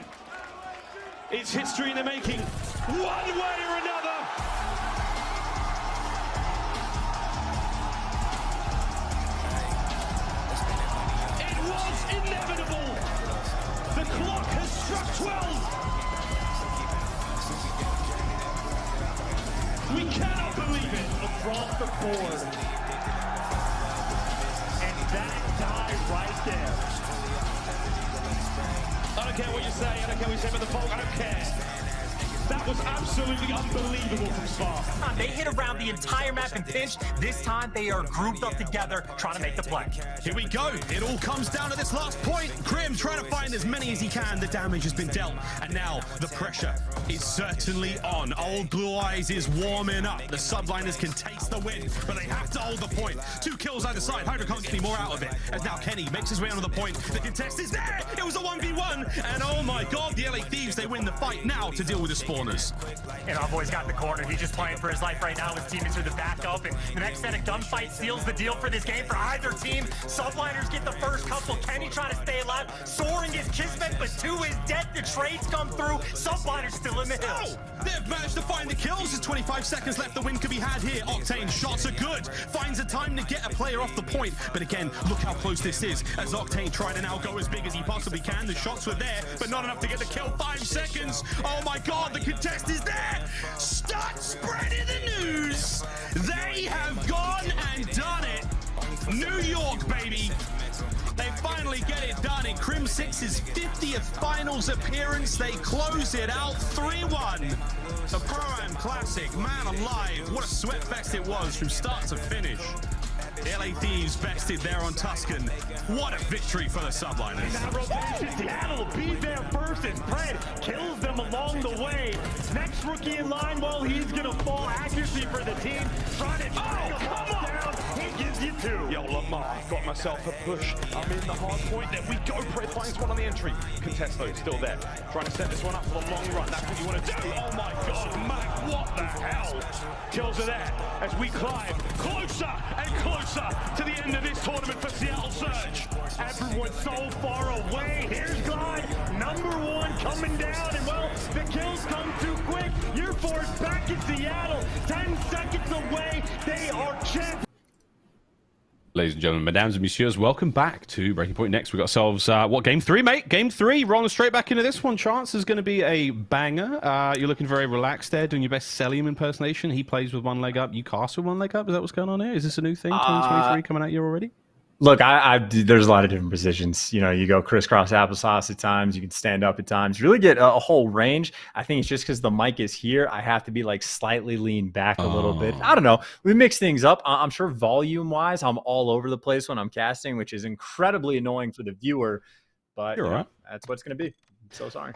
It's history in the making, one way or another. It was inevitable. The clock has struck 12. We cannot believe it. Across the board. And that die right there. I don't care what you say, I don't care what you say about the folk, I don't care. That was absolutely unbelievable from Spark. They hit around the entire map and pinch. This time they are grouped up together trying to make the play. Here we go. It all comes down to this last point. Crim trying to find as many as he can. The damage has been dealt. And now the pressure is certainly on. Old Blue Eyes is warming up. The subliners can taste the win, but they have to hold the point. 2 kills either side. Hydra can't get any more out of it. As now Kenny makes his way onto the point. The contest is there. It was a 1v1. And oh my god, the LA Thieves, they win the fight now to deal with the spawners. And our boy's got in the corner. He's just playing for his life right now. His teammates are the backup. And the next set of gunfight seals the deal for this game for either team. Subliners get the first couple. Kenny trying to stay alive. Soaring is Kismet, but 2 is dead. The trades come through. Subliners still in the hills. They've managed to find the kills. There's 25 seconds left. The win could be had here. Octane, shots are good. Finds a time to get a player off the point. But again, look how close this is. As Octane trying to now go as big as he possibly can. The shots were there, but not enough to get the kill. 5 seconds. Oh my god, the contest is there. Start spreading the news. They have gone and done it. New York, baby. They finally get it done in crimsix's 50th finals appearance. They close it out 3-1. The Pro-Am Classic, man alive. What a sweatfest it was from start to finish. The LA Thieves bested there on Tuscan. What a victory for the subliners. That rotation, Seattle will be there first as Pred kills them along the way. Next rookie in line, well, he's gonna fall. Accuracy for the team. Trying to drag him down. He gives you 2. Yo, Lamar, got myself a push. I'm in the hard point. There we go. Pred finds one on the entry. Contest though, still there. Trying to set this one up for the long run. That's what you want to do. Oh my god, Mac, what the hell? Kills are there as we climb closer and closer to the end of this tournament for Seattle Surge. Everyone's so far away. Here's Glide, #1 coming down, and well, the kills come too quick. You're forced back in Seattle. 10 seconds away. They are champions. Ladies and gentlemen, mesdames and messieurs, welcome back to Breaking Point. Next, we've got ourselves, what, Game 3, mate? Game 3, rolling straight back into this one. Chance is going to be a banger. You're looking very relaxed there, doing your best Celium impersonation. He plays with 1 leg up. You cast with 1 leg up? Is that what's going on here? Is this a new thing, 2023, coming out here already? Look, there's a lot of different positions. You know, you go crisscross applesauce at times. You can stand up at times. You really get a whole range. I think it's just because the mic is here. I have to be like slightly leaned back a little bit. I don't know. We mix things up. I'm sure volume-wise, I'm all over the place when I'm casting, which is incredibly annoying for the viewer. But You're right. That's what it's going to be. I'm so sorry.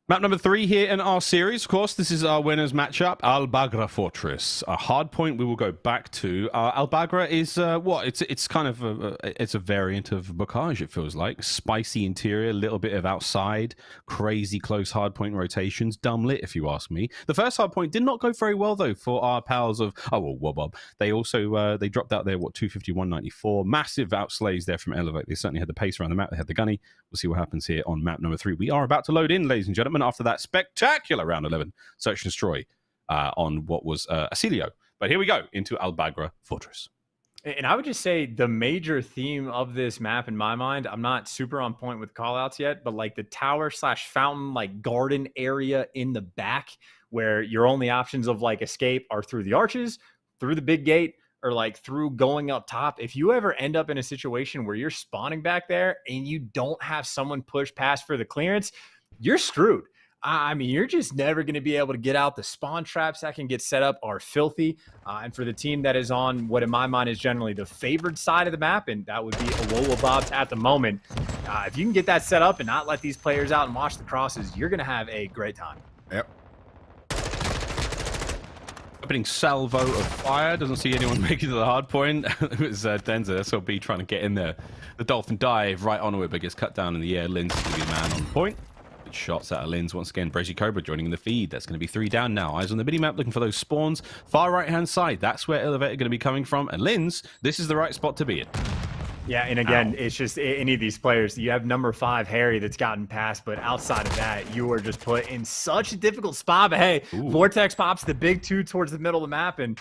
Map number 3 here in our series. Of course, this is our winners matchup, Al Bagra Fortress. A hard point we will go back to. Al Bagra is what? It's kind of it's a variant of Bocage, it feels like. Spicy interior, a little bit of outside, crazy close hard point rotations. Dumb lit, if you ask me. The first hard point did not go very well though for our pals of Wobob. They also they dropped out there 250, 194. Massive outslays there from Elevate. They certainly had the pace around the map. They had the gunny. We'll see what happens here on map number 3. We are about to load in, ladies and gentlemen, after that spectacular round 11 search and destroy on what was Acilio. But here we go into Al Bagra Fortress. And I would just say the major theme of this map in my mind, I'm not super on point with callouts yet, but like the tower/fountain, like garden area in the back where your only options of like escape are through the arches, through the big gate, or like through going up top. If you ever end up in a situation where you're spawning back there and you don't have someone push past for the clearance, you're screwed. I mean, you're just never going to be able to get out. The spawn traps that can get set up are filthy. And for the team that is on what in my mind is generally the favored side of the map, and that would be Awowa Bobs at the moment, if you can get that set up and not let these players out and watch the crosses, you're going to have a great time. Yep. Opening salvo of fire. Doesn't see anyone making to the hard point. It was Denza, SLB trying to get in there. The Dolphin dive right onto it, but gets cut down in the air. Linz is going to be the man on point. Good shots out of Linz once again. Brezzy Cobra joining the feed. That's going to be 3 down now. Eyes on the mini-map looking for those spawns. Far right-hand side. That's where Elevator going to be coming from. And Linz, this is the right spot to be in. Yeah, and again, it's just any of these players. You have number 5, Harry, that's gotten past, but outside of that, you are just put in such a difficult spot. But hey, Vortex pops the big 2 towards the middle of the map, and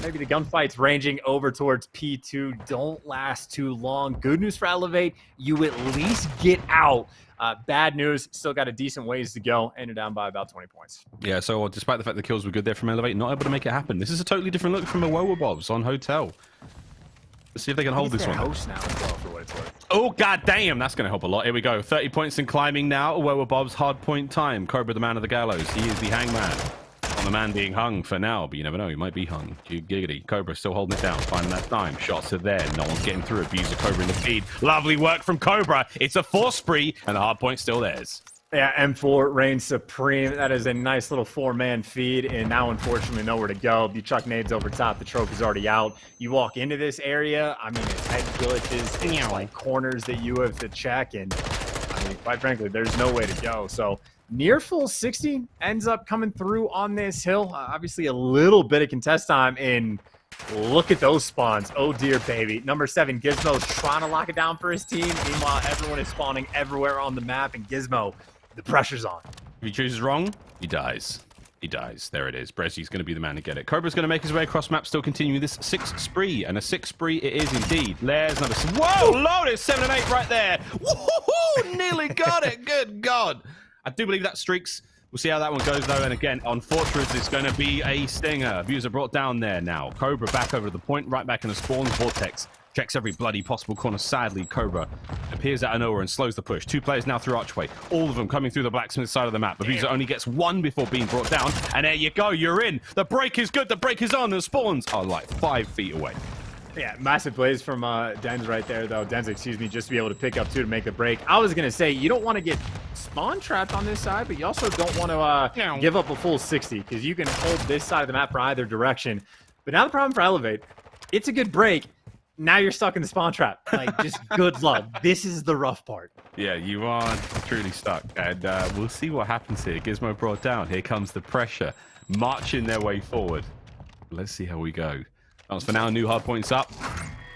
maybe the gunfights ranging over towards P2 don't last too long. Good news for Elevate, you at least get out. Bad news, still got a decent ways to go, and you're down by about 20 points. Yeah, so despite the fact the kills were good there from Elevate, not able to make it happen. This is a totally different look from the Wobobs on Hotel. Let's see if they can hold this one. Host now as well, for what it's worth. Oh, god damn, that's going to help a lot. Here we go. 30 points and climbing now. Wobob's hard point time. Cobra, the man of the gallows. He is the hangman. On the man being hung for now, but you never know. He might be hung. Giggity. Cobra still holding it down. Finding that time. Shots are there. No one's getting through. Abuser Cobra in the feed. Lovely work from Cobra. It's a 4 spree, and the hard point's still theirs. Yeah, M4 reigns supreme. That is a nice little 4-man feed, and now unfortunately nowhere to go. You chuck nades over top, the trophy's already out. You walk into this area, I mean, it's head glitches, it's like corners that you have to check, and I mean, quite frankly, there's no way to go. So near full 60 ends up coming through on this hill. Obviously a little bit of contest time, and look at those spawns. Oh dear, baby. Number 7, Gizmo's trying to lock it down for his team. Meanwhile, everyone is spawning everywhere on the map, and Gizmo, the pressure's on. If he chooses wrong, he dies. He dies. There it is. Brezzy's going to be the man to get it. Cobra's going to make his way across map, still continuing this 6 spree. And a 6 spree it is indeed. There's another... Whoa! Loaded! 7 and 8 right there. Woohoo! Nearly got it. Good God. I do believe that streaks. We'll see how that one goes, though. And again, on Fortress, it's going to be a stinger. Abuser brought down there now. Cobra back over the point, right back in the spawn. Vortex checks every bloody possible corner. Sadly, Cobra appears out of nowhere and slows the push. 2 players now through Archway. All of them coming through the blacksmith side of the map. Abuser only gets 1 before being brought down. And there you go. You're in. The break is good. The break is on. The spawns are like 5 feet away. Yeah, massive plays from Denz right there, though. Denz, excuse me, just to be able to pick up 2 to make the break. I was going to say, you don't want to get spawn trapped on this side, but you also don't want to give up a full 60, because you can hold this side of the map for either direction. But now the problem for Elevate, it's a good break. Now you're stuck in the spawn trap. Like, just good luck. This is the rough part. Yeah, you are truly stuck. And we'll see what happens here. Gizmo brought down. Here comes the pressure. Marching their way forward. Let's see how we go. For now, new hard points up.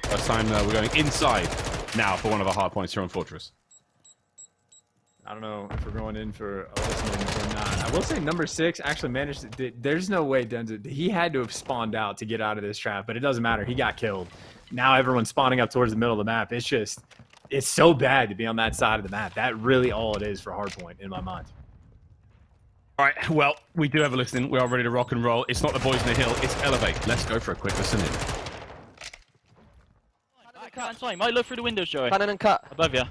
First time we're going inside now for one of our hard points here on Fortress. I don't know if we're going in for a listening or not. I will say number 6 actually managed to... There's no way Denza... He had to have spawned out to get out of this trap, but it doesn't matter. He got killed. Now everyone's spawning up towards the middle of the map. It's just... It's so bad to be on that side of the map. That really all it is for Hardpoint in my mind. All right, well, we do have a listening. We are ready to rock and roll. It's not the boys in the hill, it's Elevate. Let's go for a quick listen in. Might look through the windows, Joey. Cannon and cut. Above you.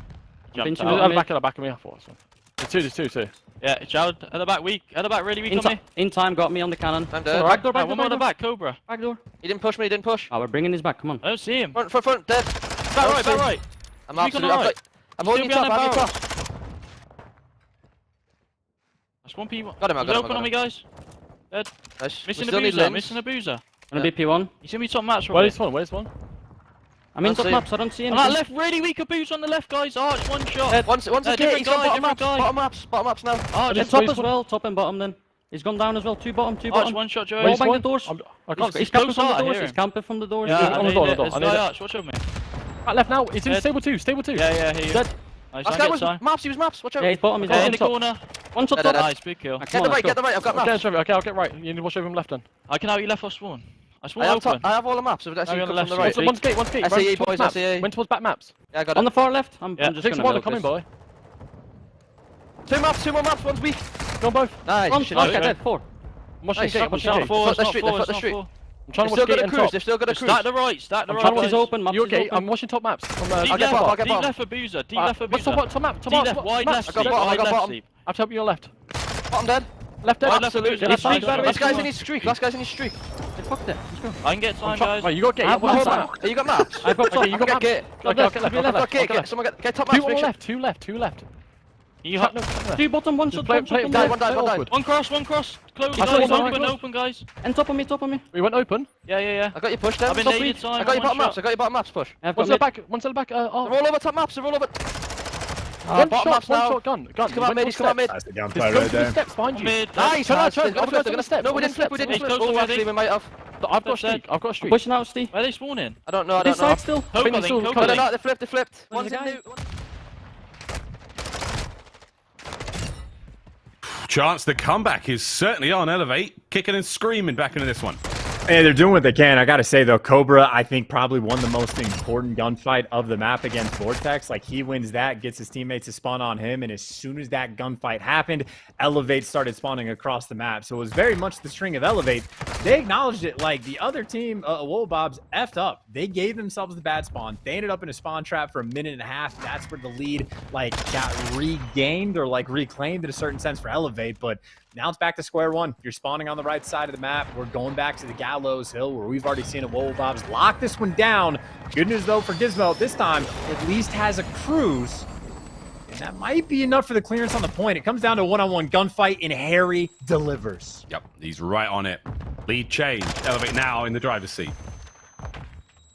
Jumped out. At the back of me, I thought. There's two. Yeah, child, at the back, weak. At the back, really weak on me. In time, got me on the cannon. I'm dead. Back door, one more on the back, Cobra. Back door. He didn't push me, Oh, we're bringing his back, come on. I don't see him. Front, dead. Back right. I'm absolutely... I'm holding you top, That's 1P1. Got him, I got him. Open on me, guys. Dead. Nice. Missing a boozer. Gonna be P1. You see me top match, Where's one? I'm in top maps, I don't see anything. On that left, really weak boozer on the left, guys. Arch, 1 shot. One's a kid, he's got bottom maps now. Arch, top as well, top and bottom then. He's gone down as well, 2 bottom. Arch, 1 shot, Joey. Wall bang the doors. He's camping from the doors. He's camping from the doors. Yeah, on the door. Arch, watch over me. Right left now, he's in stable 2. Yeah, he is. Nice, that guy was maps, he was maps, watch out. Yeah, he's bottom, he's in the corner. 1 shot top. Nice, big kill. Get the right, I've got maps. Okay, I'll get right. You need to watch over him left then. I can out you left off spawn. I spawn open. I have all the maps, so that's on the right. One's gate. SAE boys, SAE. Went towards back maps. Yeah, I got it. On the far left, I'm just gonna milk coming, boy. 2 more maps, one's weak. Go on both. Nice. Okay, 4. I'm watching gate, I'm watching gate. Four, the street. I'm trying to watch gate and top. They've still got a cruise. Stack the right. Maps is open, maps is open. I'm watching top maps. I'll get bottom. Deep left for boozer. What's top map? Deep left, wide left. I got bottom. I have to help you your left. Bottom dead. Left dead. Absolutely. Last guy's in his streak. Fuck that. Let's go. I can get time, guys. Right, you got gate. You got maps. I've got top. You got gate. Okay, I'll get left. Someone get top maps. 2 left. You have Two bottom, one shot, one died. One cross. Close, open, guys. And top of me. We went open. Yeah. I got you pushed down. I've been naded side. I got your bottom maps, push. One cell back. They're all over top maps, they're all over. One shot, gun. Come on, mid. That's the gunfight Go right to the there. steps behind you. Nice, they're gonna step. No, we didn't flip. Oh, actually, we might have. I've got a streak. Pushing out, Steve. Where are they spawning? I don't know. This side still. No, they flipped. One's in new. Chance, the comeback is certainly on Elevate, kicking and screaming back into this one. Hey, they're doing what they can. I gotta say though, Cobra, I think probably won the most important gunfight of the map against Vortex. Like, he wins that, gets his teammates to spawn on him, and as soon as that gunfight happened, Elevate started spawning across the map. So it was very much the string of Elevate. They acknowledged it. Like, the other team, Wobobs, effed up. They gave themselves the bad spawn. They ended up in a spawn trap for a minute and a half. That's where the lead like got regained or like reclaimed in a certain sense for Elevate. But now it's back to square one. You're spawning on the right side of the map. We're going back to the Gallows Hill where we've already seen a Wobobs lock this one down. Good news though for Gizmo, this time at least has a cruise. And that might be enough for the clearance on the point. It comes down to a one-on-one gunfight, and Harry delivers. Yep, he's right on it. Lead change. Elevate now in the driver's seat.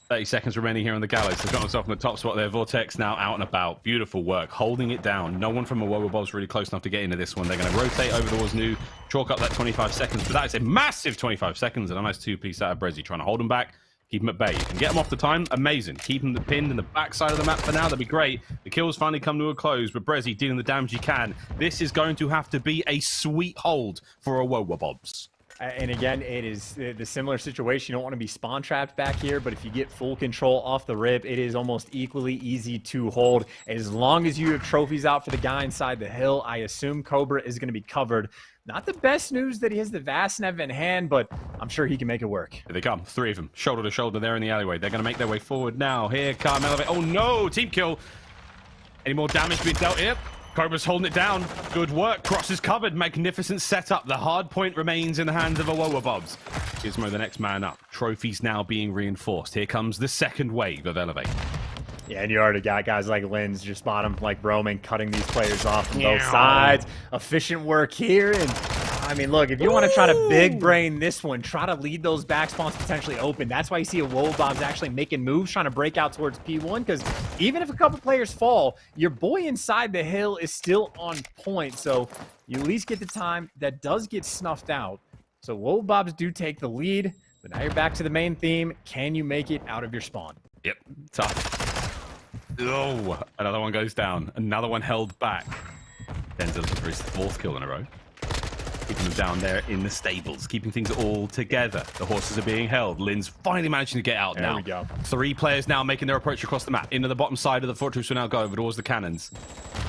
30 seconds remaining here on the Gallows. They've got themselves in the top spot there. Vortex now out and about. Beautiful work. Holding it down. No one from a Wobob's really close enough to get into this one. They're going to rotate over towards New. Chalk up that 25 seconds. But that is a massive 25 seconds. And a nice two-piece out of Brezzy. Trying to hold them back. Keep them at bay. You can get them off the time. Amazing. Keep them pinned in the backside of the map for now. That'd be great. The kills finally come to a close. But Brezzy dealing the damage he can. This is going to have to be a sweet hold for a Wobobs. And again, it is the similar situation. You don't want to be spawn trapped back here, but if you get full control off the rip, it is almost equally easy to hold. As long as you have trophies out for the guy inside the hill, I assume Cobra is going to be covered. Not the best news that he has the Vastnev in hand, but I'm sure he can make it work. Here they come, three of them, shoulder to shoulder there in the alleyway. They're going to make their way forward now. Here come Elevate. Oh no, team kill. Any more damage being dealt here? Cobra's holding it down. Good work. Cross is covered. Magnificent setup. The hard point remains in the hands of a Wobobs. Gizmo the next man up. Trophies now being reinforced. Here comes the second wave of Elevate. Yeah, and you already got guys like Linz just bottom like Roman cutting these players off from both sides. Efficient work here. And I mean, look, if you want to try to big brain this one, try to lead those back spawns potentially open. That's why you see a Wobobs actually making moves, trying to break out towards P1, because even if a couple players fall, your boy inside the hill is still on point. So you at least get the time. That does get snuffed out. So Wobobs do take the lead, but now you're back to the main theme. Can you make it out of your spawn? Yep, tough. Oh, another one goes down. Another one held back. Denzel looking for his fourth kill in a row. Keeping them down there in the stables, keeping things all together. The horses are being held. Lynn's finally managing to get out now. There we go. 3 players now making their approach across the map. Into the bottom side of the fortress will now go over towards the cannons.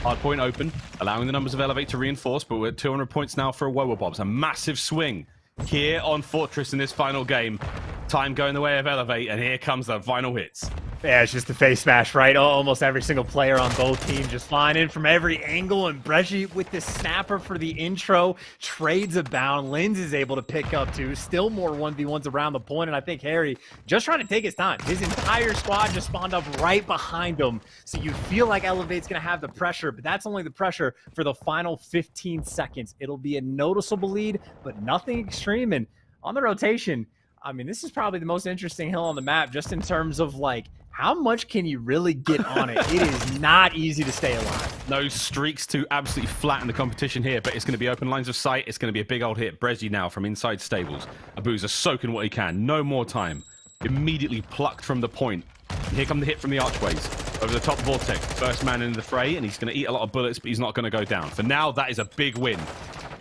Hardpoint open, allowing the numbers of Elevate to reinforce, but we're at 200 points now for a Wobobs. A massive swing here on Fortress in this final game. Time going the way of Elevate, and here comes the final hits. Yeah, it's just a face smash, right? Almost every single player on both teams just flying in from every angle, and Brezzy with the snapper for the intro. Trades abound. Linz is able to pick up two. Still more 1v1s around the point, and I think Harry just trying to take his time. His entire squad just spawned up right behind him, so you feel like Elevate's going to have the pressure, but that's only the pressure for the final 15 seconds. It'll be a noticeable lead, but nothing extreme, and on the rotation, I mean, this is probably the most interesting hill on the map, just in terms of, like, how much can you really get on it? It is not easy to stay alive. No streaks to absolutely flatten the competition here, but it's going to be open lines of sight. It's going to be a big old hit. Brezzy now from inside stables. Abuza soaking what he can. No more time. Immediately plucked from the point. And here come the hit from the archways. Over the top Vortex. First man in the fray, and he's going to eat a lot of bullets, but he's not going to go down. For now, that is a big win.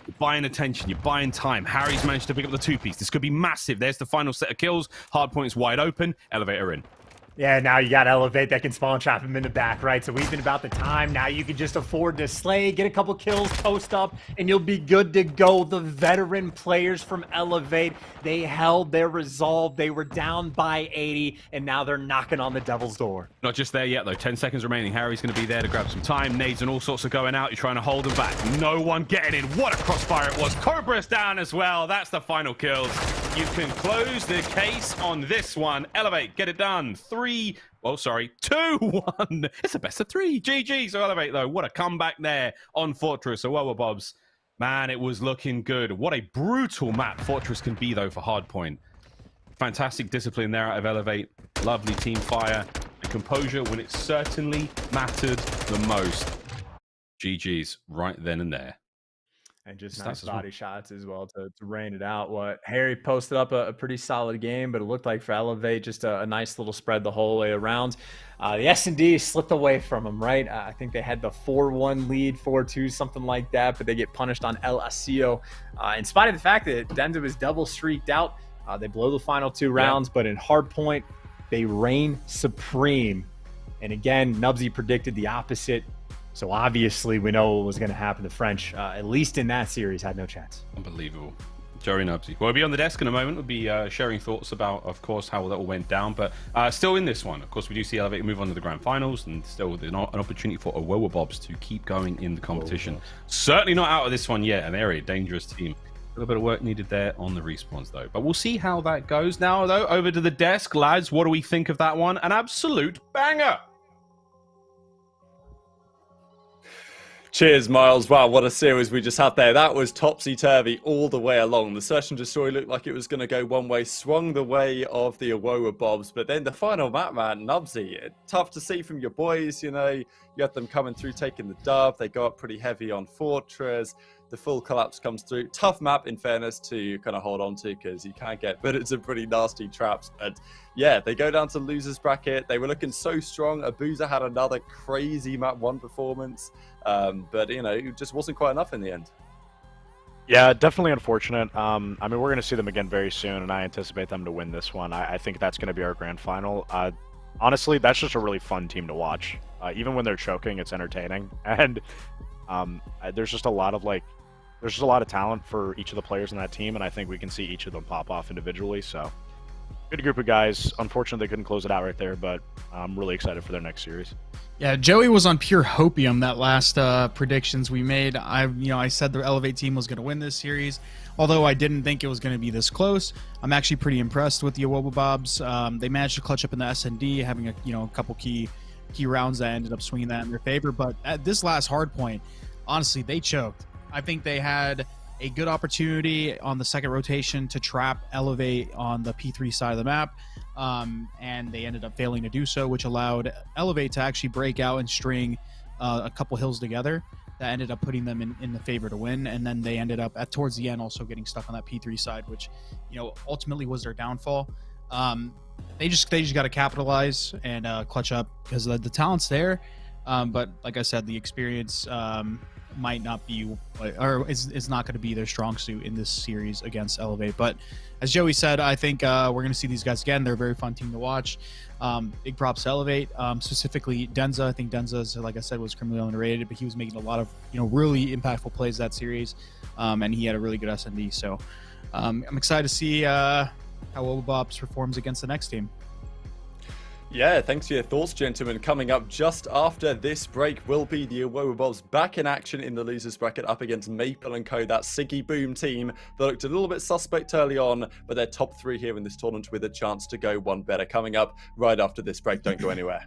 You're buying attention, you're buying time. Harry's managed to pick up the 2-piece. This could be massive. There's the final set of kills. Hardpoint's wide open. Elevator in. Yeah, now you got Elevate that can spawn trap him in the back, right? So even about the time, now you can just afford to slay, get a couple kills, post up, and you'll be good to go. The veteran players from Elevate, they held their resolve. They were down by 80, and now they're knocking on the devil's door. Not just there yet, though. 10 seconds remaining. Harry's going to be there to grab some time. Nades and all sorts are going out. You're trying to hold them back. No one getting in. What a crossfire it was. Cobra's down as well. That's the final kills. you can close the case on this one. Elevate, get it done. 2-1. It's a best of 3. GG. So Elevate, though, what a comeback there on Fortress. So well, Bobs, man, it was looking good. What a brutal map Fortress can be, though, for Hardpoint. Fantastic discipline there out of Elevate. Lovely team fire and composure when it certainly mattered the most. GG's right then and there. And just nice body shots as well to rain it out. What Harry posted up a pretty solid game, but it looked like for Elevate, just a nice little spread the whole way around. The S&D slipped away from them, right? I think they had the 4-1 lead, 4-2, something like that, but they get punished on El Asio. In spite of the fact that Denza was double streaked out, they blow the final 2 rounds, but in Hardpoint, they reign supreme. And again, Nubsy predicted the opposite. So obviously we know what was going to happen. The French, at least in that series, had no chance. Unbelievable. Joey Nubsy. Well, we'll be on the desk in a moment. We'll be sharing thoughts about, of course, how that all went down. But still in this one, of course, we do see Elevate move on to the grand finals. And still there's an opportunity for Awoa Bobs to keep going in the competition. Certainly not out of this one yet. An area dangerous team. A little bit of work needed there on the respawns, though. But we'll see how that goes. Now, though, over to the desk. Lads, what do we think of that one? An absolute banger. Cheers, Miles. Wow, what a series we just had there. That was topsy-turvy all the way along. The Search and Destroy looked like it was going to go one way, swung the way of the Awoa Bobs, but then the final map, man, Nubsy, tough to see from your boys, you know. You had them coming through, taking the dub. They go up pretty heavy on Fortress. The full collapse comes through. Tough map, in fairness, to kind of hold on to because you can't get, but it's a pretty nasty traps. But yeah, they go down to losers bracket. They were looking so strong. Abuza had another crazy map 1 performance, but you know, it just wasn't quite enough in the end. Yeah, definitely unfortunate. I mean, we're going to see them again very soon, and I anticipate them to win this one. I think that's going to be our grand final. Honestly, that's just a really fun team to watch. Even when they're choking, it's entertaining, and there's just a lot of talent for each of the players in that team, and I think we can see each of them pop off individually. So, good group of guys. Unfortunately, they couldn't close it out right there, but I'm really excited for their next series. Yeah, Joey was on pure hopium that last predictions we made. I said the Elevate team was going to win this series, although I didn't think it was going to be this close. I'm actually pretty impressed with the Awoba Bobs. They managed to clutch up in the S&D, having a couple key rounds that ended up swinging that in their favor. But at this last Hardpoint, honestly, they choked. I think they had a good opportunity on the second rotation to trap Elevate on the P3 side of the map, and they ended up failing to do so, which allowed Elevate to actually break out and string a couple hills together. That ended up putting them in the favor to win, and then they ended up towards the end also getting stuck on that P3 side, which ultimately was their downfall. They just got to capitalize and clutch up because the talent's there, but like I said, the experience might not be, or it's not going to be their strong suit in this series against Elevate. But as Joey said, I think we're going to see these guys again. They're a very fun team to watch. Big props to Elevate, specifically Denza. I think Denza, like I said, was criminally underrated, but he was making a lot of really impactful plays that series, and he had a really good S&D. So I'm excited to see how Bobs performs against the next team. Yeah, thanks for your thoughts, gentlemen. Coming up just after this break will be the Awoa Bobs back in action in the losers bracket up against Maple & Co. That Siggy Boom team that looked a little bit suspect early on, but they're top 3 here in this tournament with a chance to go one better. Coming up right after this break. Don't go anywhere.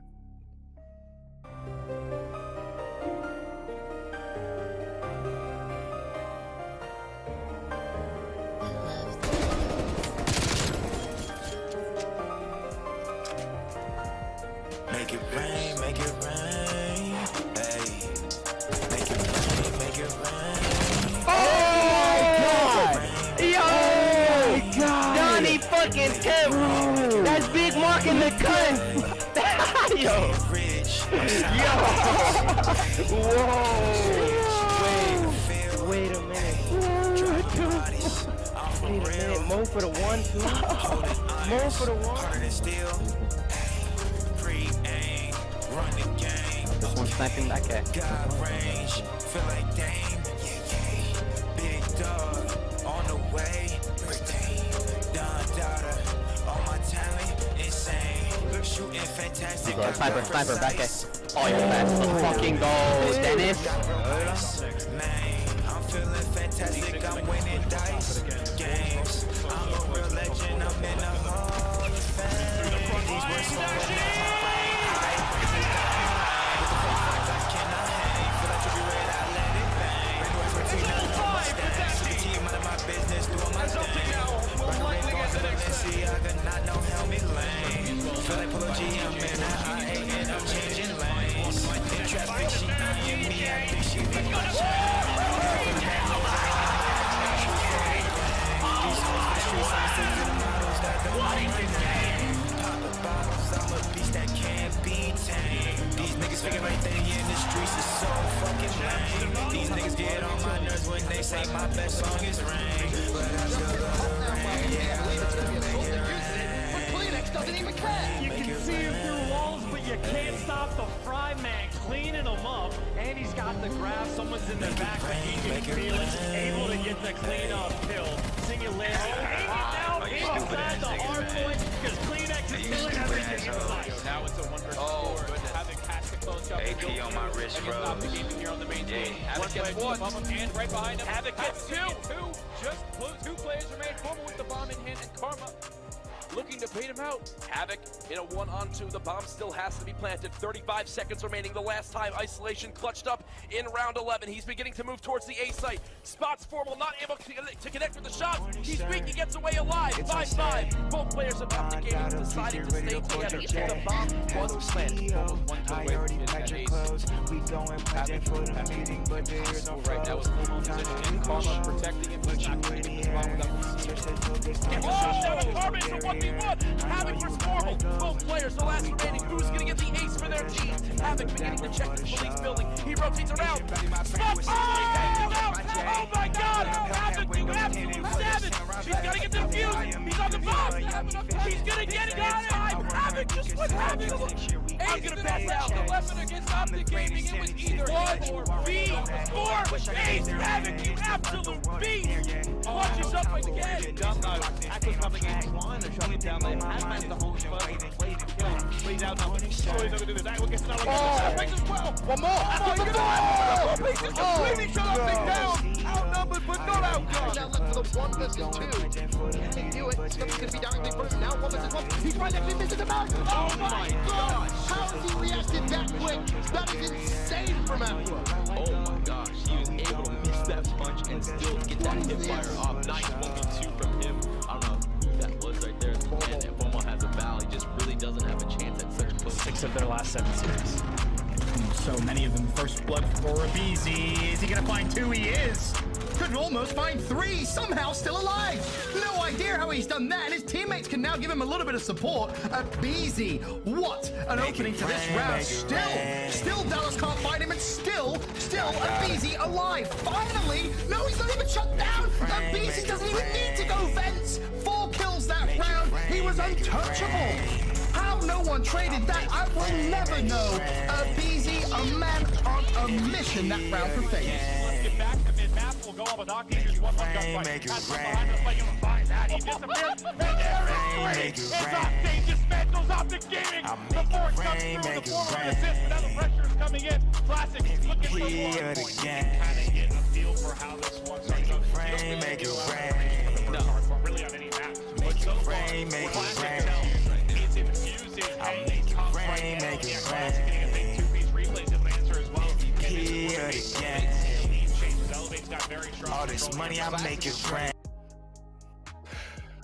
Make it rain, make it rain, hey. Make it rain, make it rain. Oh my god! Yo! Donnie fucking Kemp! That's Big Mark in the cut! Yo! Whoa! Wait a minute. Mo for the 1, 2. Mo for the 1. Run the game. This one's sniping that guy. God range, feel like Dame. Big dog on the way. Don Dada, all my talent insane. Shooting fantastic. Sniper, back guy. Oh yeah, let's fucking go, Dennis. Man, I'm feeling fantastic. I'm winning dice games. I'm a real legend, I'm in the Hall of Fame. These words so business, doing my thing. Running away going to Balenciaga, not no helmet lane. Feel like Polo G, I'm in I and I'm changing lanes. In traffic, she eyeing me, I think she look my chain. These hoes in the streets, I'm sick to the models that don't know my name. Pop the bottles, I'm a beast that can't be tamed. These niggas figure right there in the streets is so fucking lame. These niggas get on my nerves when they say my best song is Rain. But I feel the rain, yeah, doesn't even care. You can see him through walls, but you can't stop the fry man cleaning them up. And he's got the grab. Someone's in the back, but he can feel it. Able to get the clean up kill. Singularity. Now inside the hard point because Kleenex is killing everything inside. Now it's a 1-4. Havoc has to close up. AP on my wrist, bro. Stop the game here on the main team. Havoc gets one. And right behind him. Havoc gets two. Just two players remain. Karma with the bomb in hand, and Karma looking to bait him out. Havoc in a 1-on-2. The bomb still has to be planted. 35 seconds remaining. The last time isolation clutched up in round 11. He's beginning to move towards the A site. Spots Formal, not able to connect with the shots. He's weak. He gets away alive. 5-5. Both players of Optic Gaming deciding to stay together. The bomb was planted. I already packed your clothes. We going punching for the meeting, but there's no right now. It's full on position. And Karma protecting him. He's not going to get the bomb without Karma is a 1v1. Havoc versus Formal. Both players, the last remaining. Who's going to get the ace for their team? Havoc beginning to check the police building. He rotates around. Spot! Oh my God! Havoc, you absolute savage! He's got to get the fuse. He's on the bomb. He's going to get it. Havoc, just what Havoc? I'm going to pass out. The weapon against Optic Gaming. It was either 1v4 ace. Havoc, you absolute beast! Watch yourself again. Tackle's coming in, trying to shut it down. They have managed to hold him first. Plays out now. He's going to do this. Tackle gets another as well. One more. He's completely shut Optic down. Outnumbered, but not outgunned. Now left for the 1 versus 2. Can they do it? It's going to be down. They put him now 1 versus 1. He's right next to Mr. Demand. Oh my God. How has he reacted that quick? That is insane from Aqua. Oh my gosh. He was able to miss that punch and still get that hip fire off. Nice 1v2 from him. I don't know who that was right there. And if Momo has a foul, he just really doesn't have a chance at such close. 6 of their last 7 series. So many of them first blood for Abizi. Is he gonna find 2? He is. Could almost find 3, somehow still alive. No idea how he's done that, and his teammates can now give him a little bit of support. Abizi, what an opening to this round. Still Dallas can't find him, and still Abizi alive. Finally, no, he's not even shut down. Abizi doesn't even need to go vents. 4 kills that round. He was untouchable. How no one traded that, I will never know. Abizi, a man on a mission that round for FaZe. Let's get back to mid-map. We'll go up with Octane. Just one gunfight. That's behind us, but you'll find that. He disappears. And there is 3. It's Octane dismantles Optic Gaming. The force comes through the form of an assist, but now the pressure is coming in. Classic, he's looking for the Hardpoint. Kind of getting a feel for how this one's going to go. Make it rain. No, really on any map. But so far, Classic is infusing pain. Right now, yeah, Classic getting a big 2-piece replays of Lancer as well. Here again. All this money I make it rain.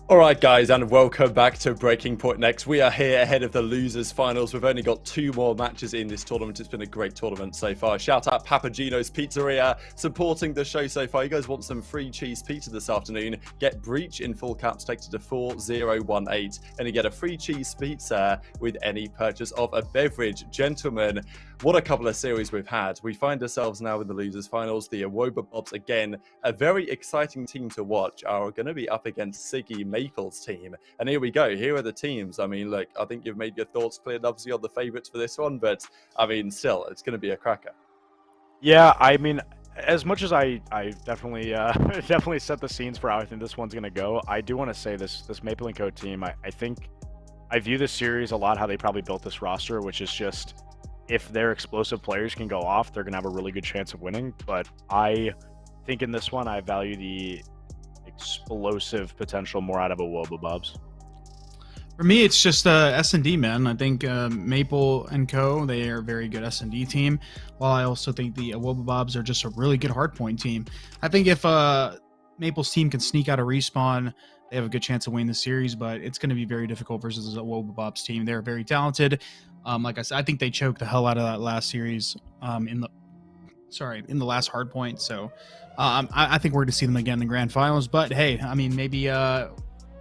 Alright guys, and welcome back to Breaking Point Next. We are here ahead of the losers finals. We've only got 2 more matches in this tournament. It's been a great tournament so far. Shout out Papa Gino's Pizzeria supporting the show so far. You guys want some free cheese pizza this afternoon? Get Breach in full caps texted to 4018 and you get a free cheese pizza with any purchase of a beverage. Gentlemen, what a couple of series we've had. We find ourselves now in the losers finals. The Awobabobs, again, a very exciting team to watch, are going to be up against Siggy Maple's team. And here we go. Here are the teams. I mean, look, I think you've made your thoughts clear, obviously, on the favorites for this one, but I mean, still, it's going to be a cracker. Yeah, I mean, as much as I definitely definitely set the scenes for how I think this one's going to go, I do want to say this Maple & Co team, I think I view this series a lot how they probably built this roster, which is just if their explosive players can go off, they're going to have a really good chance of winning. But I think in this one, I value the explosive potential more out of a Wobabobs? For me, it's just S&D, man. I think Maple and Co. They are a very good S&D team. While I also think the Wobabobs are just a really good hardpoint team. I think if Maple's team can sneak out a respawn, they have a good chance of winning the series. But it's going to be very difficult versus a Wobabobs team. They're very talented. Like I said, I think they choked the hell out of that last series in the last Hardpoint. So I think we're going to see them again in the grand finals. But hey, I mean, maybe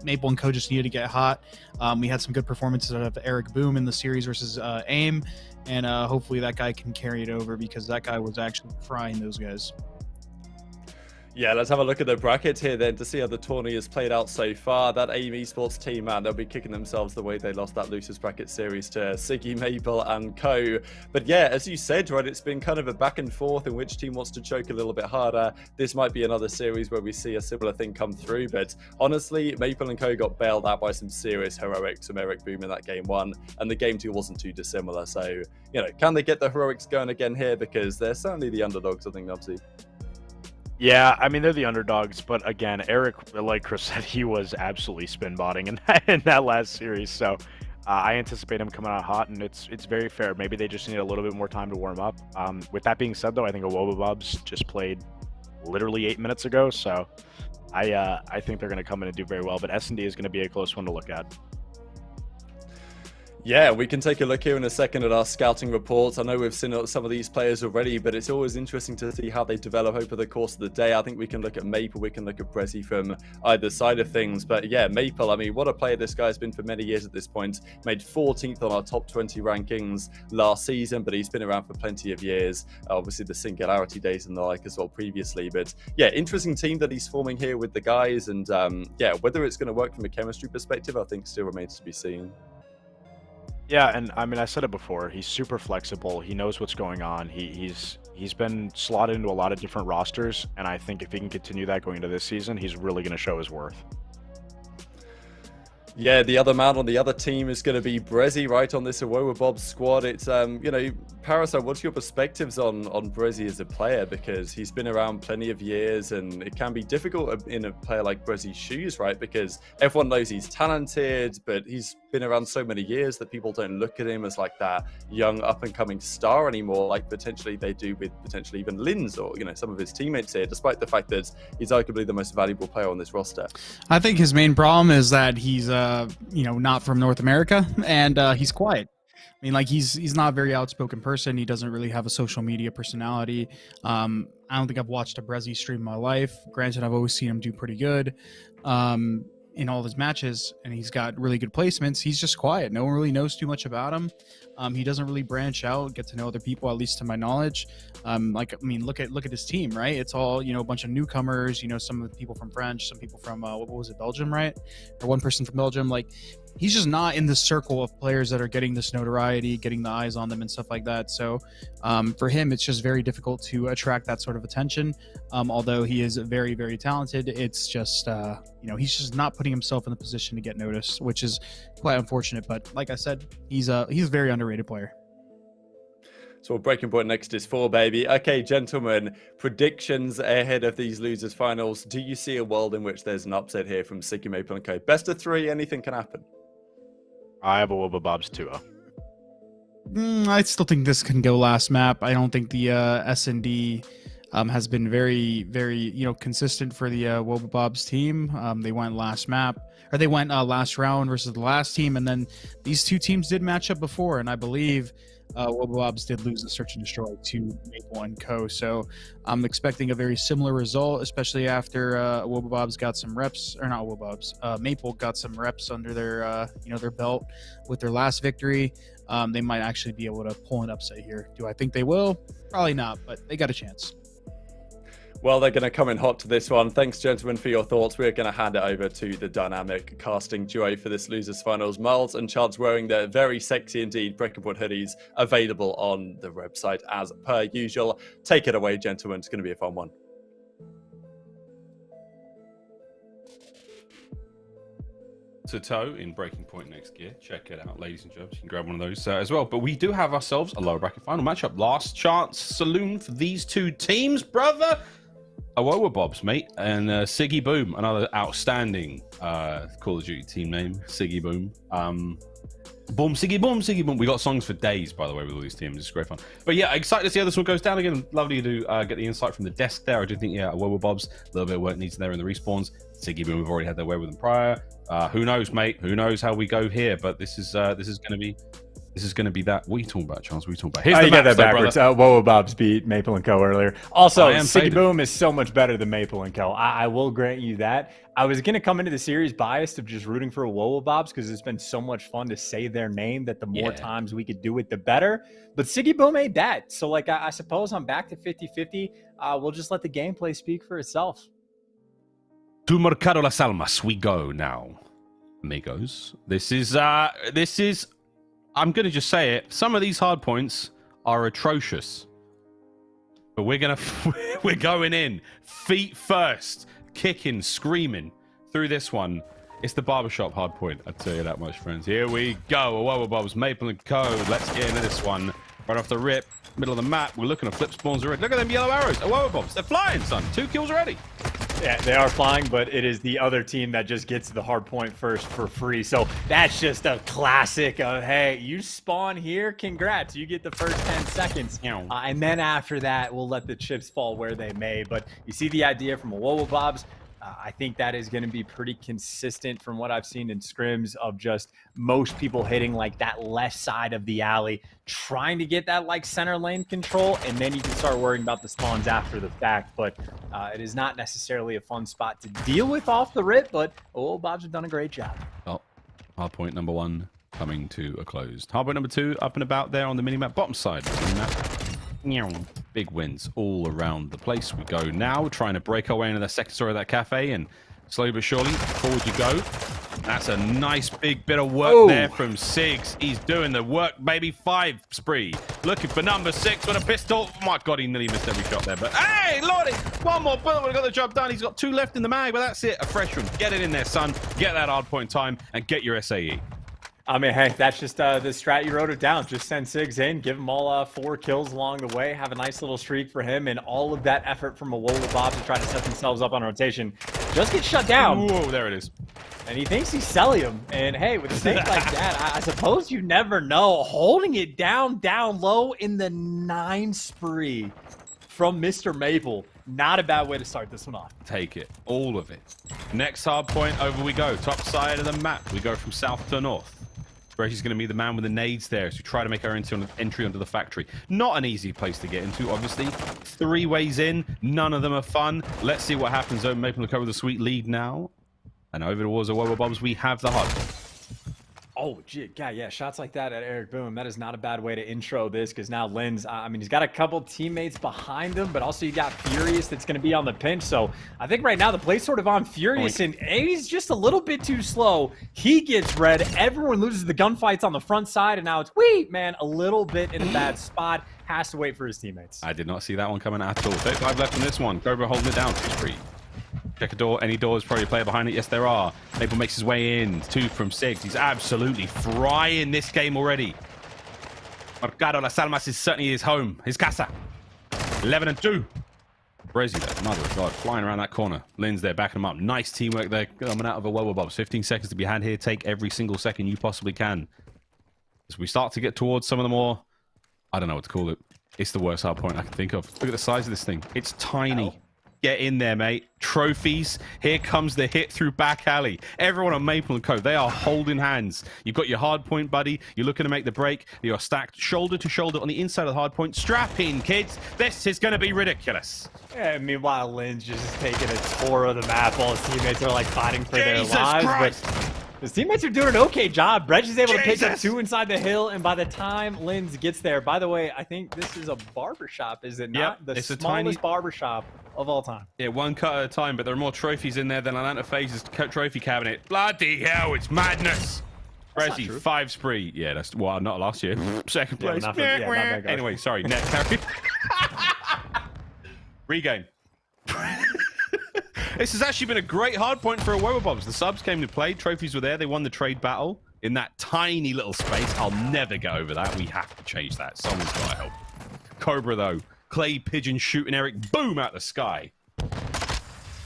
Maple and Co just needed to get hot. We had some good performances out of Eric Boom in the series versus AIM, and hopefully that guy can carry it over because that guy was actually frying those guys. Yeah, let's have a look at the bracket here then to see how the tourney has played out so far. That AIM Esports team, man, they'll be kicking themselves the way they lost that losers bracket series to Siggy, Maple and Co. But yeah, as you said, right, it's been kind of a back and forth in which team wants to choke a little bit harder. This might be another series where we see a similar thing come through, but honestly, Maple and Co got bailed out by some serious heroics from Eric Boom in that game 1, and the game 2 wasn't too dissimilar. So, you know, can they get the heroics going again here? Because they're certainly the underdogs, I think, Nubsy. Yeah, I mean, they're the underdogs, but again, Eric, like Chris said, he was absolutely spin botting in that last series. So I anticipate him coming out hot, and it's very fair. Maybe they just need a little bit more time to warm up. With that being said, though, I think Wobabobs just played literally 8 minutes ago, so I think they're going to come in and do very well. But S&D is going to be a close one to look at. Yeah, we can take a look here in a second at our scouting reports. I know we've seen some of these players already, but it's always interesting to see how they develop over the course of the day. I think we can look at Maple, we can look at Brezzy from either side of things. But yeah, Maple, I mean, what a player this guy's been for many years at this point. Made 14th on our top 20 rankings last season, but he's been around for plenty of years. Obviously, the Singularity days and the like as well previously. But yeah, interesting team that he's forming here with the guys. And yeah, whether it's going to work from a chemistry perspective, I think still remains to be seen. Yeah, and I mean, I said it before. He's super flexible. He knows what's going on. He's been slotted into a lot of different rosters, and I think if he can continue that going into this season, he's really going to show his worth. Yeah, the other man on the other team is going to be Brezzy, right, on this Wobabobs squad. It's, you know, Parasite, what's your perspectives on Brezzy as a player? Because he's been around plenty of years, and it can be difficult in a player like Brezzy's shoes, right? Because everyone knows he's talented, but he's been around so many years that people don't look at him as like that young up-and-coming star anymore, like potentially they do with potentially even Linz or, you know, some of his teammates here, despite the fact that he's arguably the most valuable player on this roster. I think his main problem is that he's you know, not from North America, and he's quiet. I mean, like, he's not a very outspoken person. He doesn't really have a social media personality. I don't think I've watched a Brezzy stream in my life. Granted, I've always seen him do pretty good in all his matches, and he's got really good placements. He's just quiet. No one really knows too much about him. He doesn't really branch out, get to know other people, at least to my knowledge. Like, I mean, look at his team, right? It's all, you know, a bunch of newcomers, you know, some of the people from French, some people from, what was it, Belgium, right? Or one person from Belgium. Like, he's just not in the circle of players that are getting this notoriety, getting the eyes on them and stuff like that. So for him, it's just very difficult to attract that sort of attention. Although he is very, very talented, it's just, you know, he's just not putting himself in the position to get noticed, which is quite unfortunate. But like I said, he's a very underrated player. So Breaking Point next is 4, baby. Okay, gentlemen, predictions ahead of these losers finals. Do you see a world in which there's an upset here from Siggy, Maple and Co? Best of 3, anything can happen. I have a Wobabobs 2-0. I still think this can go last map. I don't think the S&D has been very, very, you know, consistent for the Wobabobs team. They went last map, or they went last round versus the last team, and then these two teams did match up before, and I believe Wobabobs did lose the Search and Destroy to Maple and Co. So I'm expecting a very similar result, especially after Wobabobs got some reps, or not Wobabobs, Maple got some reps under their, you know, their belt with their last victory. They might actually be able to pull an upset here. Do I think they will? Probably not, but they got a chance. Well, they're going to come in hot to this one. Thanks, gentlemen, for your thoughts. We're going to hand it over to the dynamic casting duo for this losers finals. Miles and Chance wearing their very sexy indeed Breaking Point hoodies, available on the website as per usual. Take it away, gentlemen. It's going to be a fun one. Toe in Breaking Point next gear. Check it out, ladies and gents. You can grab one of those as well. But we do have ourselves a lower bracket final matchup. Last chance saloon for these two teams, brother. Awoa Bobs, mate, and Siggy Boom, another outstanding Call of Duty team name, Siggy Boom. Boom, Siggy Boom, Siggy Boom. We got songs for days, by the way, with all these teams. It's great fun. But yeah, excited to see how this one goes down again. Lovely to get the insight from the desk there. I do think, yeah, Awoa Bobs, a little bit of work needs there in the respawns. Siggy Boom, we've already had their way with them prior. Who knows, mate? Who knows how we go here? But this is going to be. This is going to be that. What are you talking about, Charles? What are you talking about? Here's you got that backwards. Woa Bobs beat Maple & Co. earlier. Also, Siggy Boom is so much better than Maple & Co. I will grant you that. I was going to come into the series biased of just rooting for Woa Bobs because it's been so much fun to say their name that the more times we could do it, the better. But Siggy Boom ain't that. So, like, I suppose I'm back to 50-50. We'll just let the gameplay speak for itself. To Mercado Las Almas we go now, amigos. This is I'm going to just say it. Some of these hard points are atrocious. But we're going in feet first, kicking, screaming through this one. It's the barbershop hard point. I'll tell you that much, friends. Here we go. Awoa Bobs, Maple & Co. Let's get into this one. Right off the rip, middle of the map. We're looking to flip spawns already. Look at them yellow arrows. Awoa Bobs, they're flying, son. 2 kills already. Yeah, they are flying, but it is the other team that just gets the hard point first for free. So that's just a classic of, hey, you spawn here, congrats. You get the first 10 seconds. And then after that, we'll let the chips fall where they may. But you see the idea from Awoa Bobs. I think that is going to be pretty consistent from what I've seen in scrims of just most people hitting like that left side of the alley, trying to get that like center lane control, and then you can start worrying about the spawns after the fact. But it is not necessarily a fun spot to deal with off the rip, but Bobs have done a great job. Well, hardpoint number 1 coming to a close. Hardpoint number 2 up and about there on the minimap bottom side. Big wins all around the place. We go now, trying to break our way into the second story of that cafe, and slowly but surely, forward you go. That's a nice big bit of work there from Sigs. He's doing the work, baby. 5 spree. Looking for number 6 with a pistol. Oh my God, he nearly missed every shot there. But hey, Lordy, one more bullet would have got the job done. He's got 2 left in the mag, but that's it. A fresh one. Get it in there, son. Get that hard point time and get your SAE. I mean, hey, that's just the strat. You wrote it down. Just send Sigs in, give him all 4 kills along the way, have a nice little streak for him, and all of that effort from Awoa Bob to try to set themselves up on rotation just get shut down. Whoa, there it is. And he thinks he's Celium. And hey, with a snake like that, I suppose you never know. Holding it down low in the 9 spree from Mr. Maple. Not a bad way to start this one off. Take it. All of it. Next hard point, over we go. Top side of the map. We go from south to north. Reggie's going to be the man with the nades there as we try to make our entry onto the factory. Not an easy place to get into, obviously. 3 ways in. None of them are fun. Let's see what happens. Though. Maple & Co with a sweet lead now. And over towards the Awoa Bobs, we have the hub. Oh, gee, God, yeah, shots like that at Eric Boom. That is not a bad way to intro this because now Linz, I mean, he's got a couple teammates behind him, but also you got Furious that's going to be on the pinch. So I think right now the play's sort of on Furious, and he's just a little bit too slow. He gets red. Everyone loses the gunfights on the front side, and now it's, man, a little bit in a bad spot. Has to wait for his teammates. I did not see that one coming at all. 35 left in this one. Cobra holding it down. 2 spree. Check a door. Any doors? Probably a player behind it. Yes, there are. Maple makes his way in. 2 from 6. He's absolutely frying this game already. Mercado Las Almas is certainly his home. His casa. 11 and 2. Brezzy there. Mother of God. Flying around that corner. Lynn's there backing him up. Nice teamwork there. Coming out of Awoa Bobs. 15 seconds to be had here. Take every single second you possibly can. As we start to get towards some of the more... I don't know what to call it. It's the worst hard point I can think of. Look at the size of this thing. It's tiny. Ow. Get in there, mate. Trophies. Here comes the hit through back alley. Everyone on Maple & Co. They are holding hands. You've got your hard point, buddy. You're looking to make the break. You're stacked shoulder to shoulder on the inside of the hard point. Strap in, kids. This is going to be ridiculous. Yeah, meanwhile, Lynn's just taking a tour of the map while his teammates are like fighting for their lives. Christ. But his teammates are doing an okay job. Bredge is able to pick up 2 inside the hill, and by the time Lynn's gets there, by the way, I think this is a barbershop, is it not? Yep, the it's smallest barbershop of all time. Yeah, 1 cut at a time, but there are more trophies in there than Atlanta FaZe's trophy cabinet. Bloody hell, it's madness. Brezzy, 5 spree. Yeah, that's, well, not last year. Second place. Not that Anyway, sorry, net carry. Regain. This has actually been a great hard point for Awoa Bobs. The subs came to play. Trophies were there. They won the trade battle in that tiny little space. I'll never get over that. We have to change that. Someone's got to help. Cobra, though. Clay Pigeon shooting Eric. Boom out the sky.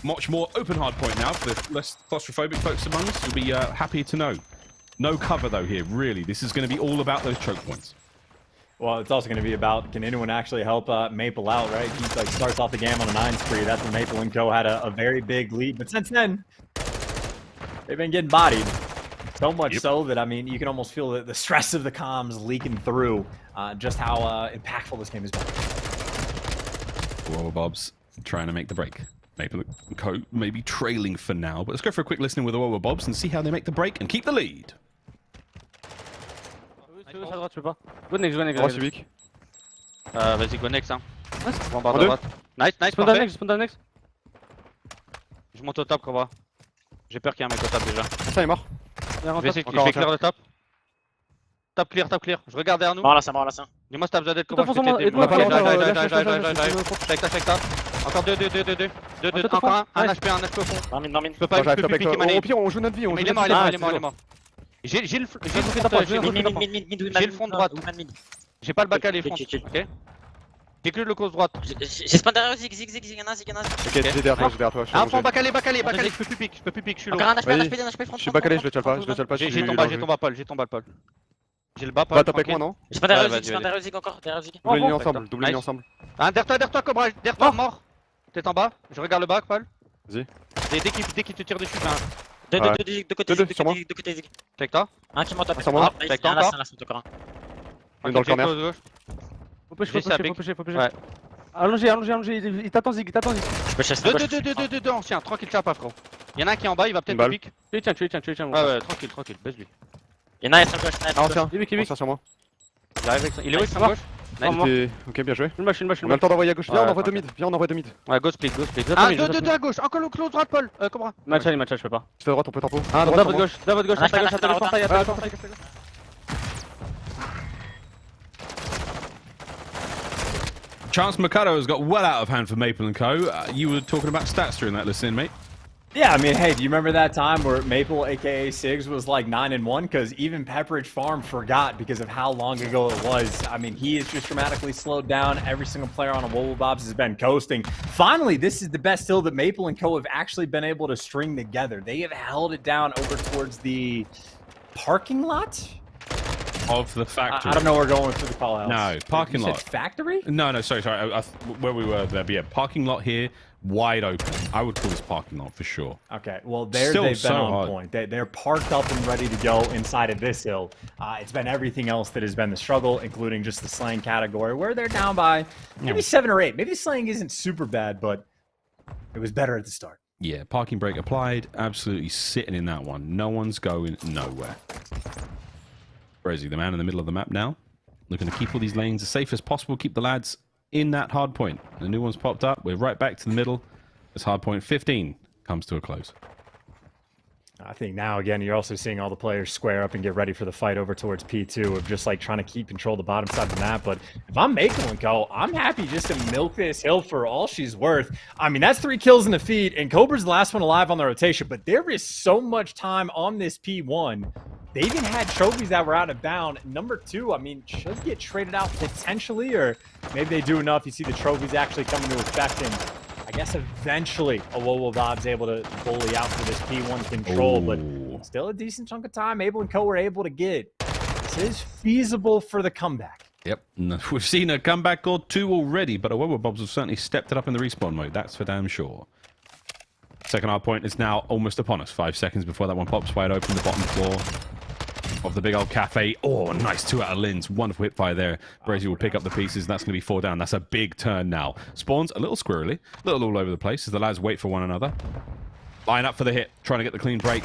much more open hard point now for the less claustrophobic folks among us. You'll be happy to know. No cover though here, really. This is going to be all about those choke points. Well, it's also going to be about, can anyone actually help Maple out, right? He like starts off the game on a 9 spree. That's when Maple and Co had a very big lead. But since then, they've been getting bodied. So much so that, I mean, you can almost feel the stress of the comms leaking through just how impactful this game has been. Awoba Bobs trying to make the break. Maple and Co maybe trailing for now, but let's go for a quick listening with Awoba Bobs and see how they make the break and keep the lead. Go next, vas-y, go next, hein. Bon, barre En de deux. droite. Nice, nice, Spawn parfait. next, spawn next. Je monte au top, Cobra. J'ai peur qu'il y ait un mec au top déjà. Ça, il est mort. Je vais essayer de clear le top. Top clear, top clear. Je regarde derrière nous. Mort là, ça, mort là, ça. Dis-moi si t'as besoin d'aide, Cobra. Attends, J'arrive. Check ça. Encore 2. Encore un HP au fond. Marmine. Je peux pas, je peux plus piquer ma nade. Au pire, on joue notre vie. Il est mort. J'ai le fond de droite. J'ai pas le bac à les fronts. Ok. J'ai que le cause droite. J'ai spawn derrière Zig, y'en a. Ok, j'ai derrière toi. Ah, fond, bac à les, je peux plus pique, je suis low. Encore un HP front. Je suis baccalé, je le tue pas. J'ai tombé à Paul. J'ai le bas, Paul. Va top avec moi, non? J'ai spawn derrière Zig encore, derrière Zig. Double ligne ensemble. Derrière toi, Cobra, derrière toi, mort. T'es en bas, je regarde le bac, Paul. Vas-y. Dès qu'il te tire dessus, De côté Zig. check toi. Un qui monte à sur moi. Check un encore. encore un. On est dans le corner. Faut pusher. Ouais. Allongez, il t'attend Zig, Je peux chasser. 2 anciens, tranquille, ça pas frérot. Y'en a un qui est en bas, il va peut-être le pique. Tu les tiens. Ouais, tranquille, baisse lui. Y'en a un sur gauche. Ancien, ancien sur moi. J'arrive avec ça. Il est où, il est à gauche? Ok, bien joué. Une machine. On a le temps d'envoyer à gauche. Viens, on envoie de mid. Ouais, go split. Ah, 2 à gauche, encore le close droite, Paul. Cobra. Match, je peux pas. Je fais droite, on peut tempo. Ah, droite, gauche, Chance Mercado has got well out of hand for Maple and Co. You were talking about stats during that listen, mate. Yeah, I mean, hey, do you remember that time where Maple, aka Sigs, was like 9-1? Because even Pepperidge Farm forgot because of how long ago it was. I mean, he has just dramatically slowed down. Every single player on a Wobble Bobs has been coasting. Finally, this is the best hill that Maple and Co have actually been able to string together. They have held it down over towards the parking lot of the factory. I don't know where we're going through the call out. No, parking lot. Factory? No, sorry. Where we were there, but yeah, parking lot here, wide open. I would call this parking lot for sure. Okay, well, they've been on point. They're parked up and ready to go inside of this hill. It's been everything else that has been the struggle, including just the slaying category, where they're down by maybe 7 or 8. Maybe the slaying isn't super bad, but it was better at the start. Yeah, parking brake applied. Absolutely sitting in that one. No one's going nowhere. Brezzy, the man in the middle of the map now, looking to keep all these lanes as safe as possible, keep the lads in that hard point. The new one's popped up. We're right back to the middle as hard point 15 comes to a close. I think now, again, you're also seeing all the players square up and get ready for the fight over towards P2 of just like trying to keep control of the bottom side of the map. But if I'm Maple and Co, I'm happy just to milk this hill for all she's worth. I mean, that's 3 kills in the feed, and Cobra's the last one alive on the rotation, but there is so much time on this P1. They even had trophies that were out of bound. Number 2, I mean, should get traded out potentially, or maybe they do enough. You see the trophies actually come into effect, and I guess eventually Awoba Bob's able to bully out for this P1 control, but still a decent chunk of time Maple and Co were able to get. This is feasible for the comeback. Yep, we've seen a comeback or 2 already, but Awoba Bobs have certainly stepped it up in the respawn mode. That's for damn sure. Second hard point is now almost upon us. 5 seconds before that one pops wide open, the bottom floor of the big old cafe. Oh, nice 2 out of Linz. Wonderful hip fire there. Brazy will pick up the pieces, and that's going to be 4 down. That's a big turn now. Spawns a little squirrely, a little all over the place as the lads wait for one another. Line up for the hit, trying to get the clean break.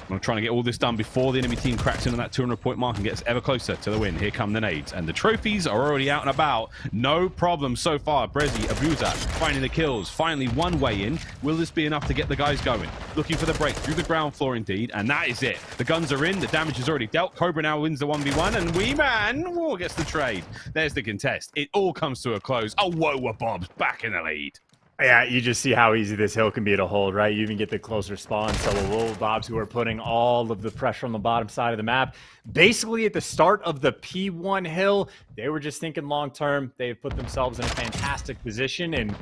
I'm trying to get all this done before the enemy team cracks in on that 200-point mark and gets ever closer to the win. Here come the nades, and the trophies are already out and about. No problem so far. Brezzy, Abuza, finding the kills. Finally, one way in. Will this be enough to get the guys going? Looking for the break through the ground floor indeed, and that is it. The guns are in, the damage is already dealt. Cobra now wins the 1v1, and Wee Man gets the trade. There's the contest. It all comes to a close. Oh, whoa, Bob's back in the lead. Yeah, you just see how easy this hill can be to hold, right? You even get the closer spawn. So the Wobble Bobs, who are putting all of the pressure on the bottom side of the map, basically at the start of the P1 hill, they were just thinking long term. They've put themselves in a fantastic position, and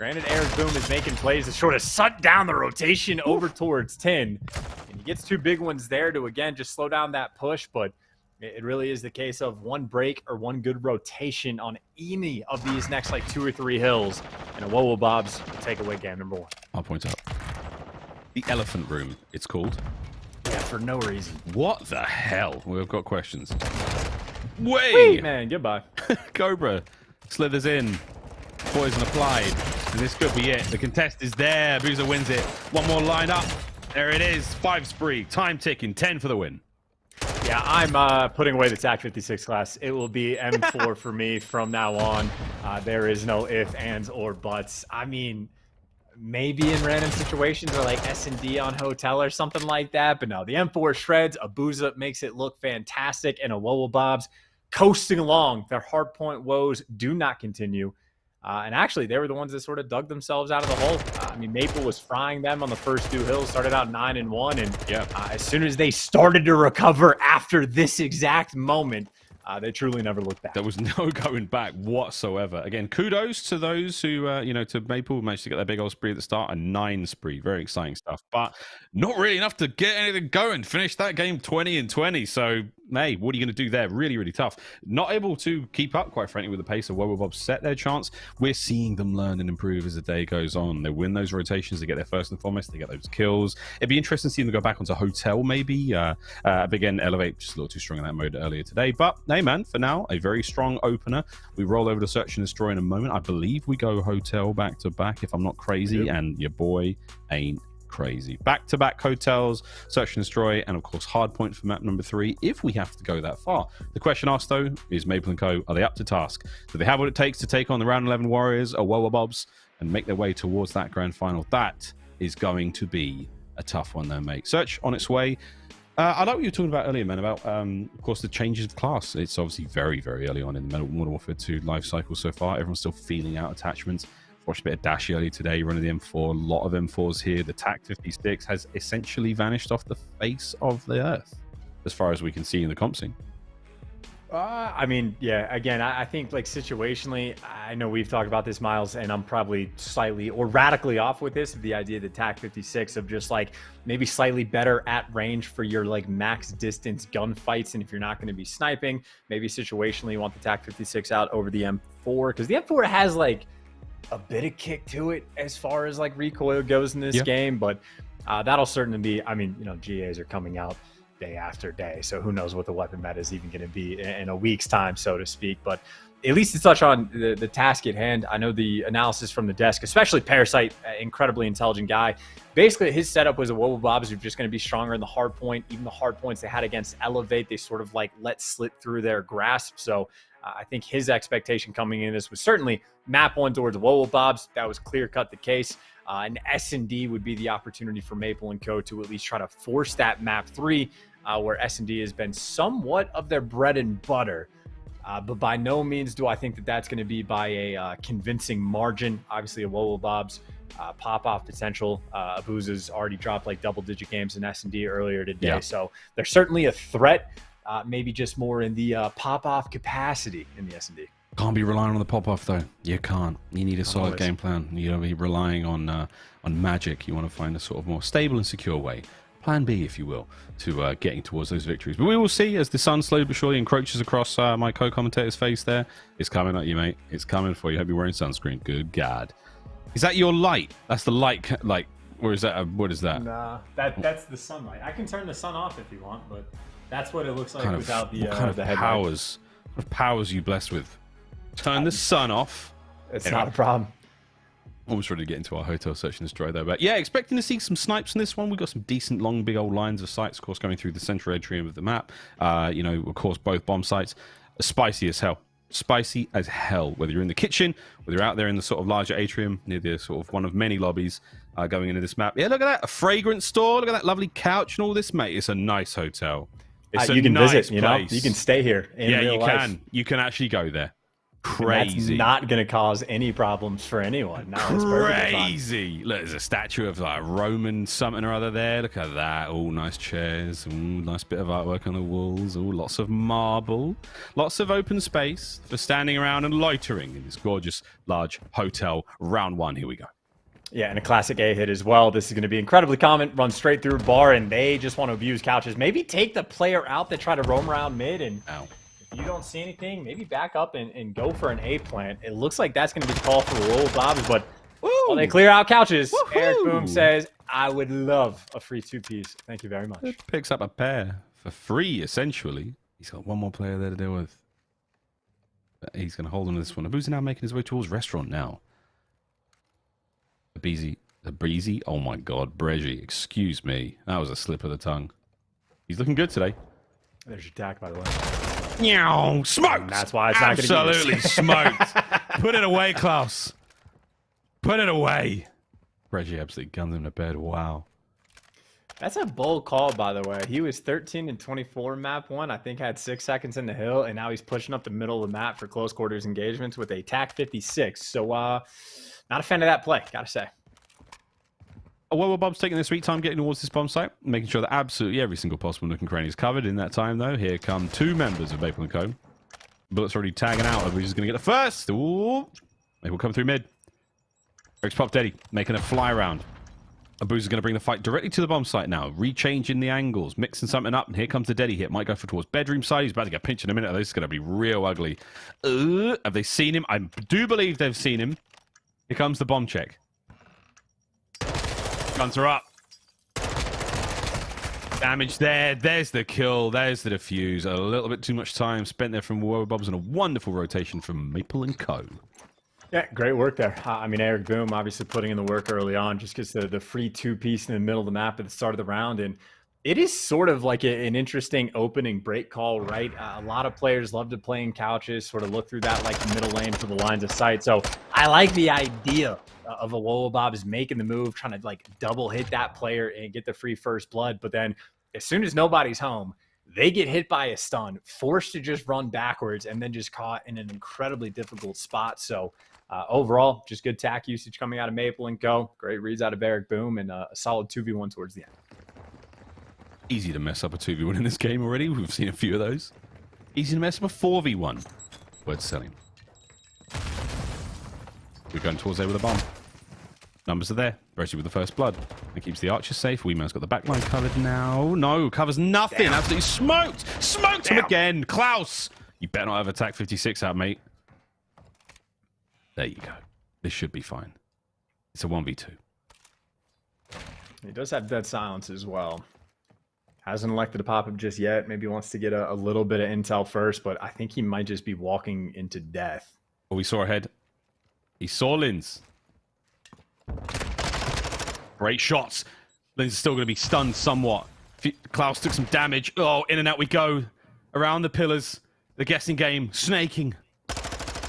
Granted, Eric Boom is making plays to sort of shut down the rotation over towards 10. And he gets 2 big ones there to, again, just slow down that push. But it really is the case of 1 break or 1 good rotation on any of these next, like, 2 or 3 hills. And a Whoa Bob's takeaway game number 1. I'll point out. The Elephant Room, it's called. Yeah, for no reason. What the hell? We've got questions. Way! Wait, man, goodbye. Cobra slithers in. Poison applied. And this could be it. The contest is there. Boozer wins it. 1 more line up. There it is. 5 spree. Time ticking. 10 for the win. Yeah, I'm putting away the TAC 56 class. It will be M4 for me from now on. There is no ifs, ands, or buts. I mean, maybe in random situations or like S&D on hotel or something like that. But no, the M4 shreds. Abuza makes it look fantastic. And a Whoa Bobs coasting along. Their hardpoint woes do not continue. And actually, they were the ones that sort of dug themselves out of the hole. I mean, Maple was frying them on the first 2 hills, started out 9-1. And yeah, as soon as they started to recover after this exact moment, they truly never looked back. There was no going back whatsoever. Again, kudos to those who, to Maple, who managed to get their big old spree at the start, a 9 spree. Very exciting stuff, but not really enough to get anything going. Finish that game 20-20. So, hey, what are you going to do there? Really, really tough. Not able to keep up, quite frankly, with the pace of Whoa Bob set their chance. We're seeing them learn and improve as the day goes on. They win those rotations. They get their first and foremost. They get those kills. It'd be interesting to see them go back onto Hotel, maybe. Again, Elevate, just a little too strong in that mode earlier today. But, hey, man, for now, a very strong opener. We roll over to Search and Destroy in a moment. I believe we go Hotel back-to-back, if I'm not crazy. Yep. And your boy ain't crazy. Back-to-back hotels, Search and Destroy, and of course Hardpoint for map number 3, if we have to go that far. The question asked, though, is Maple & Co., are they up to task? Do they have what it takes to take on the round 11 Warriors or Whoa Bobs and make their way towards that grand final? That is going to be a tough one, though, mate. Search on its way. I like what you were talking about earlier, man, about, of course, the changes of class. It's obviously very, very early on in the Modern Warfare 2 life cycle so far. Everyone's still feeling out attachments. Watched a bit of Dash earlier today, running the M4. A lot of M4s here. The TAC 56 has essentially vanished off the face of the earth, as far as we can see in the comp scene. I mean, yeah, again, I think like situationally, I know we've talked about this, Miles, and I'm probably slightly or radically off with this, the idea of the TAC 56 of just like maybe slightly better at range for your like max distance gunfights. And if you're not going to be sniping, maybe situationally you want the TAC 56 out over the M4, because the M4 has like a bit of kick to it as far as like recoil goes in this game. But that'll certainly be, I mean, GAs are coming out day after day, so who knows what the weapon meta is even going to be in a week's time, so to speak. But at least to touch on the task at hand, I know the analysis from the desk, especially Parasite, incredibly intelligent guy. Basically, his setup was a Whoa Bobs who are just going to be stronger in the hard point. Even the hard points they had against Elevate, they sort of like let slip through their grasp. So I think his expectation coming in this was certainly map 1 towards Whoa Bobs. That was clear-cut the case. And S&D would be the opportunity for Maple & Co. to at least try to force that map 3, where S&D has been somewhat of their bread and butter. But by no means do I think that that's going to be by a convincing margin. Obviously, a Whoa Bobs pop-off potential. Abuza's already dropped like double-digit games in S&D earlier today. So they're certainly a threat, maybe just more in the pop-off capacity in the S&D. Can't be relying on the pop-off, though. You can't. You need a solid game plan. You don't be relying on magic. You want to find a sort of more stable and secure way. Plan B, if you will, to getting towards those victories. But we will see as the sun slowly but surely encroaches across my co-commentator's face there. It's coming at you, mate. It's coming for you. Hope you're wearing sunscreen. Good God. Is that your light? That's the light, like, or is that, what is that? Nah, that's the sunlight. I can turn the sun off if you want, but that's what it looks like without the powers. What powers are you blessed with? Turn the sun off. It's not a problem. Almost ready to get into our hotel search and destroy there. But yeah, expecting to see some snipes in this one. We've got some decent long, big old lines of sites, of course, going through the central atrium of the map. Of course, both bomb sites. Spicy as hell. Spicy as hell. Whether you're in the kitchen, whether you're out there in the sort of larger atrium, near the sort of one of many lobbies going into this map. Yeah, look at that. A fragrance store. Look at that lovely couch and all this, mate. It's a nice hotel. It's you can visit, you can stay here in real life. You can actually go there. Crazy. That's not going to cause any problems for anyone. No, it's perfectly fine. Crazy. Look, there's a statue of like Roman something or other there. Look at that. All nice chairs. Ooh, nice bit of artwork on the walls. Ooh, lots of marble. Lots of open space for standing around and loitering in this gorgeous large hotel. Round 1. Here we go. Yeah, and a classic A hit as well. This is going to be incredibly common. Run straight through a bar, and they just want to abuse couches. Maybe take the player out that try to roam around mid, and if you don't see anything, maybe back up and go for an A plant. It looks like that's going to be called for roll bobs, but while they clear out couches, Eric Boom says, I would love a free 2-piece. Thank you very much. It picks up a pair for free, essentially. He's got one more player there to deal with. But he's going to hold on to this one. Abu's now making his way towards restaurant now. A breezy. Oh my God, Breji. Excuse me. That was a slip of the tongue. He's looking good today. There's your tack, by the way. Meow. Smoked. And that's why it's not going to be absolutely smoked. Put it away, Klaus. Put it away. Breji absolutely guns him to bed. Wow. That's a bold call, by the way. He was 13 and 24 map 1. I think had 6 seconds in the hill, and now he's pushing up the middle of the map for close quarters engagements with a TAC 56. So, not a fan of that play, gotta say. Well, Bob's taking their sweet time getting towards this bomb site, making sure that absolutely every single possible nook and cranny is covered. In that time, though, here come 2 members of Maple & Co. Bullet's already tagging out. Abu's just going to get the first. Ooh. Maple come through mid. Eric's popped Eddie, making a fly round. Abu's going to bring the fight directly to the bomb site now, rechanging the angles, mixing something up, and here comes the Deddy hit. Might go for towards bedroom side. He's about to get pinched in a minute. This is going to be real ugly. Have they seen him? I do believe they've seen him. Here comes the bomb check. Guns are up. Damage there. There's the kill. There's the defuse. A little bit too much time spent there from Bobs and a wonderful rotation from Maple & Co. Yeah, great work there. I mean, Eric Boom obviously putting in the work early on, just gets the free 2-piece in the middle of the map at the start of the round. And it is sort of like an interesting opening break call, right? A lot of players love to play in couches, sort of look through that like middle lane for the lines of sight. So I like the idea of a Bobs making the move, trying to like double hit that player and get the free first blood. But then as soon as nobody's home, they get hit by a stun, forced to just run backwards, and then just caught in an incredibly difficult spot. So overall, just good tack usage coming out of Maple & Co. Great reads out of Eric Boom, and a solid 2v1 towards the end. Easy to mess up a 2v1 in this game already. We've seen a few of those. Easy to mess up a 4v1. Word selling. We're going towards there with a bomb. Numbers are there. Breji with the first blood. It keeps the archer safe. Weeman's got the backline covered now. No, covers nothing. Damn. Absolutely smoked. Smoked him again. Klaus, you better not have attack 56 out, mate. There you go. This should be fine. It's a 1v2. He does have dead silence as well. Hasn't elected to pop up just yet. Maybe wants to get a little bit of intel first, but I think he might just be walking into death. Well, we saw ahead. He saw Linz. Great shots. Linz is still going to be stunned somewhat. Klaus took some damage. Oh, in and out we go. Around the pillars. The guessing game. Snaking.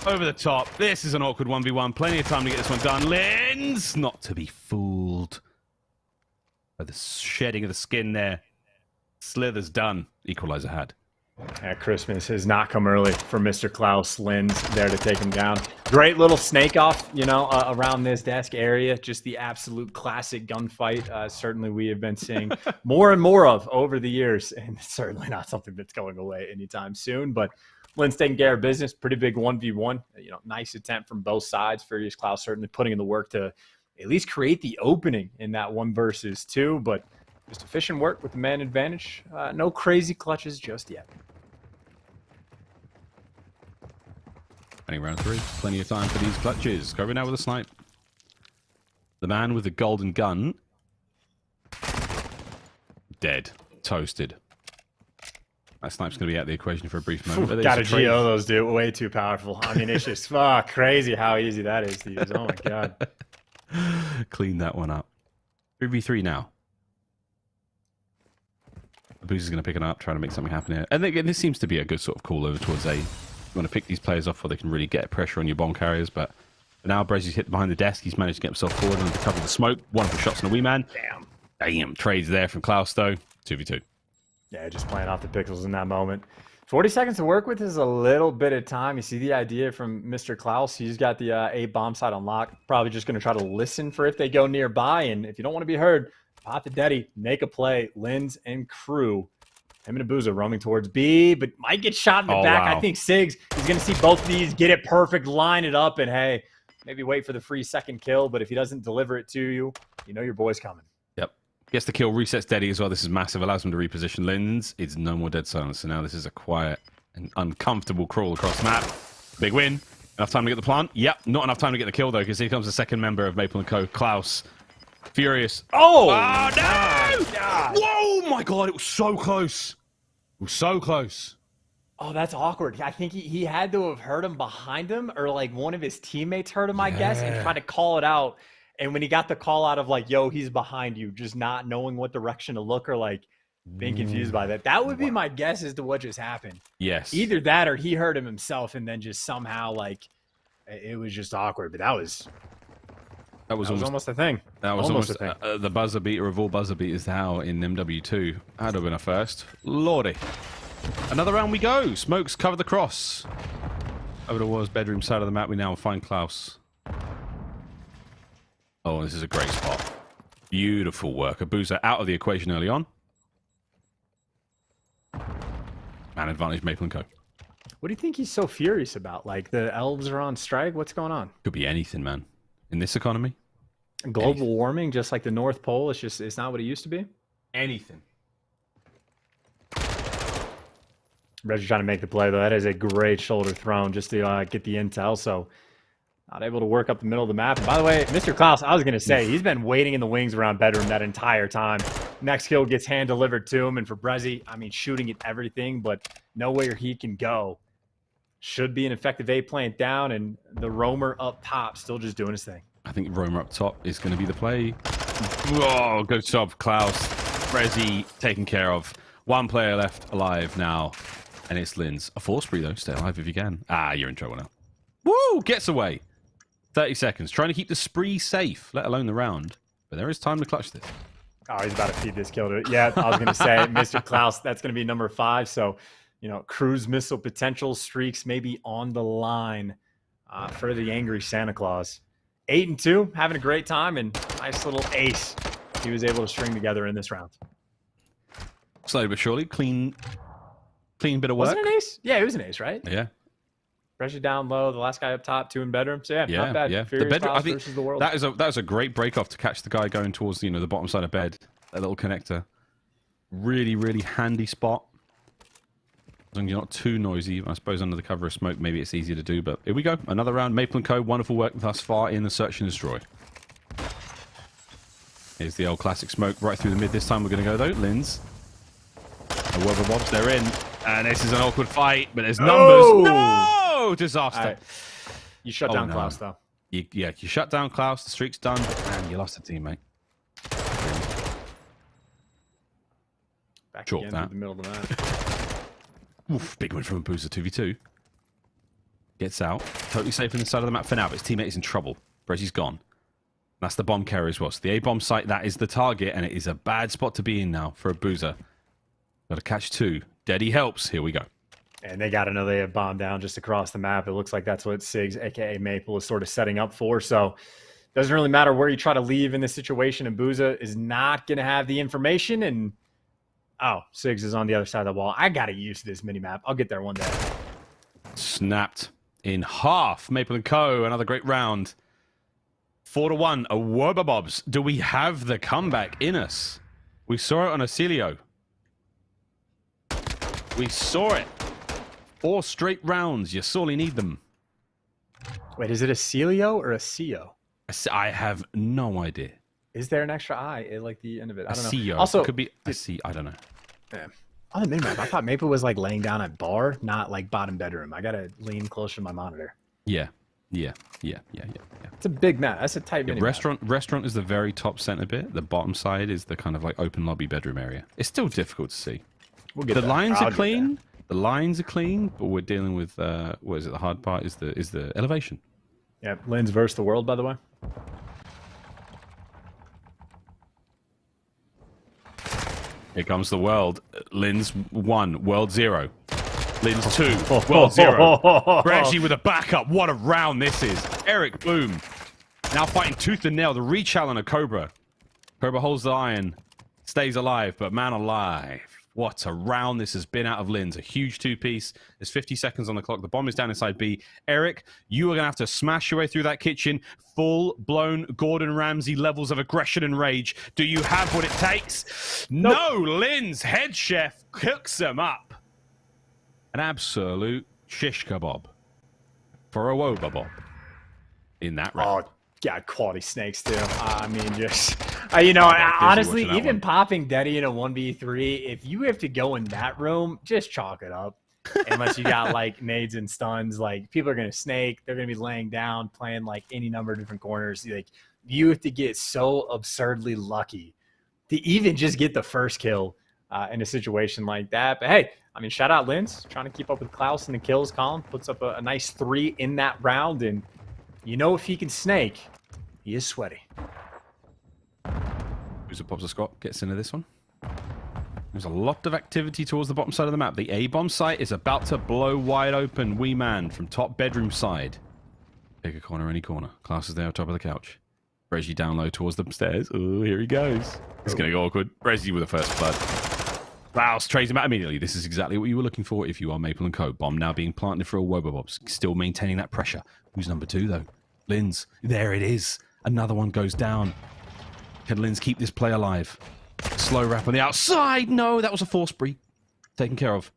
Over the top. This is an awkward 1v1. Plenty of time to get this one done. Linz! Not to be fooled. By the shedding of the skin there. Slither's done. Equalizer had. Yeah, Christmas has not come early for Mr. Klaus. Linz there to take him down. Great little snake off, you know, around this desk area. Just the absolute classic gunfight. Certainly we have been seeing more and more of over the years. And it's certainly not something that's going away anytime soon. But Linz taking care of business. Pretty big 1v1. You know, nice attempt from both sides. Furious Klaus certainly putting in the work to at least create the opening in that 1 versus 2. But just efficient work with the man advantage. No crazy clutches just yet. Round 3. Plenty of time for these clutches. Covering out with a snipe. The man with the golden gun. Dead. Toasted. That snipe's going to be out of the equation for a brief moment. Gotta GO those, dude. Way too powerful. I mean, it's just crazy how easy that is to use. Oh my god. Clean that one up. 3v3 now. Booz is going to pick it up, trying to make something happen here. And again, this seems to be a good sort of call over towards A. You want to pick these players off where they can really get pressure on your bomb carriers, but now Brezi's hit behind the desk. He's managed to get himself forward and cover the smoke. Wonderful shots on the wee man. Damn. Trades there from Klaus, though. 2v2. Yeah, just playing off the pixels in that moment. 40 seconds to work with is a little bit of time. You see the idea from Mr. Klaus. He's got the A bomb site on lock. Probably just going to try to listen for if they go nearby. And if you don't want to be heard, pop the Deddy, make a play. Lins and crew. Him and Abuza roaming towards B, but might get shot in the back. Wow. I think Sigs is going to see both of these, get it perfect, line it up, and hey, maybe wait for the free second kill. But if he doesn't deliver it to you, you know your boy's coming. Yep. Gets the kill, resets Deddy as well. This is massive. Allows him to reposition Lins. It's no more dead silence. So now this is a quiet and uncomfortable crawl across the map. Big win. Enough time to get the plant? Yep. Not enough time to get the kill, though, because here comes the second member of Maple & Co., Klaus. Furious. Oh! No! Whoa, my God. It was so close. It was so close. Oh, that's awkward. I think he had to have heard him behind him, or like one of his teammates heard him, I guess, and tried to call it out. And when he got the call out of like, yo, he's behind you, just not knowing what direction to look or like being confused by that. That would be my guess as to what just happened. Yes. Either that or he heard him himself and then just somehow like it was just awkward. But that was almost a thing. That was almost a thing. The buzzer beater of all buzzer beaters now in MW2. That'd have been a first. Lordy. Another round we go. Smokes cover the cross. Over towards bedroom side of the map, we now find Klaus. Oh, this is a great spot. Beautiful work. Abuza out of the equation early on. Man advantage, Maple & Co. What do you think he's so furious about? Like the elves are on strike? What's going on? Could be anything, man. In this economy. Global warming, just like the North Pole. It's not what it used to be. Anything. Reggie trying to make the play, though. That is a great shoulder thrown just to get the intel. So not able to work up the middle of the map. And by the way, Mr. Klaus, I was going to say, he's been waiting in the wings around bedroom that entire time. Next kill gets hand delivered to him. And for Brezzy, I mean, shooting at everything, but nowhere he can go. Should be an effective A plant down, and the roamer up top still just doing his thing. I think roamer up top is going to be the play. Whoa, good job, Klaus. Brezzy taken care of. One player left alive now. And it's Lins. A force spree, though. Stay alive if you can. Ah, you're in trouble now. Woo! Gets away. 30 seconds. Trying to keep the spree safe, let alone the round. But there is time to clutch this. Oh, he's about to feed this kill to it. Yeah, I was going to say, Mr. Klaus, that's going to be number 5. So, you know, cruise missile potential streaks maybe on the line for the angry Santa Claus. 8-2, having a great time, and nice little ace he was able to string together in this round. Slowly but surely, clean bit of work. Was it an ace? Yeah, it was an ace, right? Yeah. Pressure down low, the last guy up top, 2 in bedroom. So yeah, not bad. Yeah. Furious I think versus the world. that is a great break off to catch the guy going towards the bottom side of bed. That little connector. Really, really handy spot. As long as you're not too noisy, I suppose under the cover of smoke, maybe it's easier to do. But here we go. Another round. Maple & Co. Wonderful work thus far in the search and destroy. Here's the old classic smoke right through the mid. This time we're going to go, though. Lins. The Wobber Bobs, they're in. And this is an awkward fight, but there's numbers. No! Disaster. Right. You shut down Klaus, though. You shut down Klaus. The streak's done. And you lost a teammate. Back Chalk again that. through the middle of the map. Oof, big win from a Boozer 2v2. Gets out. Totally safe in the side of the map for now, but his teammate is in trouble. Brezzy's gone. That's the bomb carrier as well. So the A-bomb site, that is the target, and it is a bad spot to be in now for a Boozer. Got to catch 2. Deddy helps. Here we go. And they got another bomb down just across the map. It looks like that's what Sigs, a.k.a. Maple, is sort of setting up for. So doesn't really matter where you try to leave in this situation, and Booza is not going to have the information. And, oh, Sigs is on the other side of the wall. I got to use this mini-map. I'll get there one day. Snapped in half. Maple & Co. Another great round. 4-1. A Wobber Bobs. Do we have the comeback in us? We saw it on Acilio. We saw it. 4 straight rounds. You sorely need them. Wait, is it a Celio or a CO? I have no idea. Is there an extra I at like the end of it? I don't know. CO. Also, it could be a C. I don't know. Yeah. On the minimap, I thought Maple was like laying down at bar, not like bottom bedroom. I gotta lean closer to my monitor. Yeah. It's a big map. That's a tight minimap. Restaurant is the very top center bit. The bottom side is the kind of like open lobby bedroom area. It's still difficult to see. We'll get the there. lines I'll are get clean. The lines are clean, but we're dealing with what is it? The hard part is the elevation. Yeah, Lins versus the world, by the way. Here comes the world. Lins 1, world 0. Linz 2, World 0. Reggie with a backup. What a round this is. Eric Boom now fighting tooth and nail. The rechallenge of Cobra. Cobra holds the iron, stays alive, but man alive. What a round this has been out of Linz. A huge two-piece. There's 50 seconds on the clock. The bomb is down inside B. Eric, you are going to have to smash your way through that kitchen. Full-blown Gordon Ramsay levels of aggression and rage. Do you have what it takes? Nope. No! Linz, head chef, cooks them up. An absolute shish kebab for a Woba Bob in that round. Oh, yeah, quality snakes, too. I mean, just... you know, honestly, even popping Denny in a 1v3, if you have to go in that room, just chalk it up. Unless you got, like, nades and stuns. Like, people are going to snake. They're going to be laying down, playing, like, any number of different corners. Like, you have to get so absurdly lucky to even just get the first kill in a situation like that. But, hey, I mean, shout out Linz. Trying to keep up with Klaus in the kills column. Puts up a nice 3 in that round. And you know if he can snake, he is sweaty. Boozer pops a Scott, gets into this one. There's a lot of activity towards the bottom side of the map. The A-bomb site is about to blow wide open. Wee man from top bedroom side. Pick a corner, any corner. Klaus is there on top of the couch. Reggie down low towards the stairs. Oh, here he goes. It's going to go awkward. Reggie with the first blood. Klaus trades him out immediately. This is exactly what you were looking for if you are Maple & Co. Bomb now being planted for a Wobobobs. Still maintaining that pressure. Who's number 2, though? Linz. There it is. Another one goes down. Can Linz keep this play alive? Slow wrap on the outside. No, that was a force spree. Taken care of.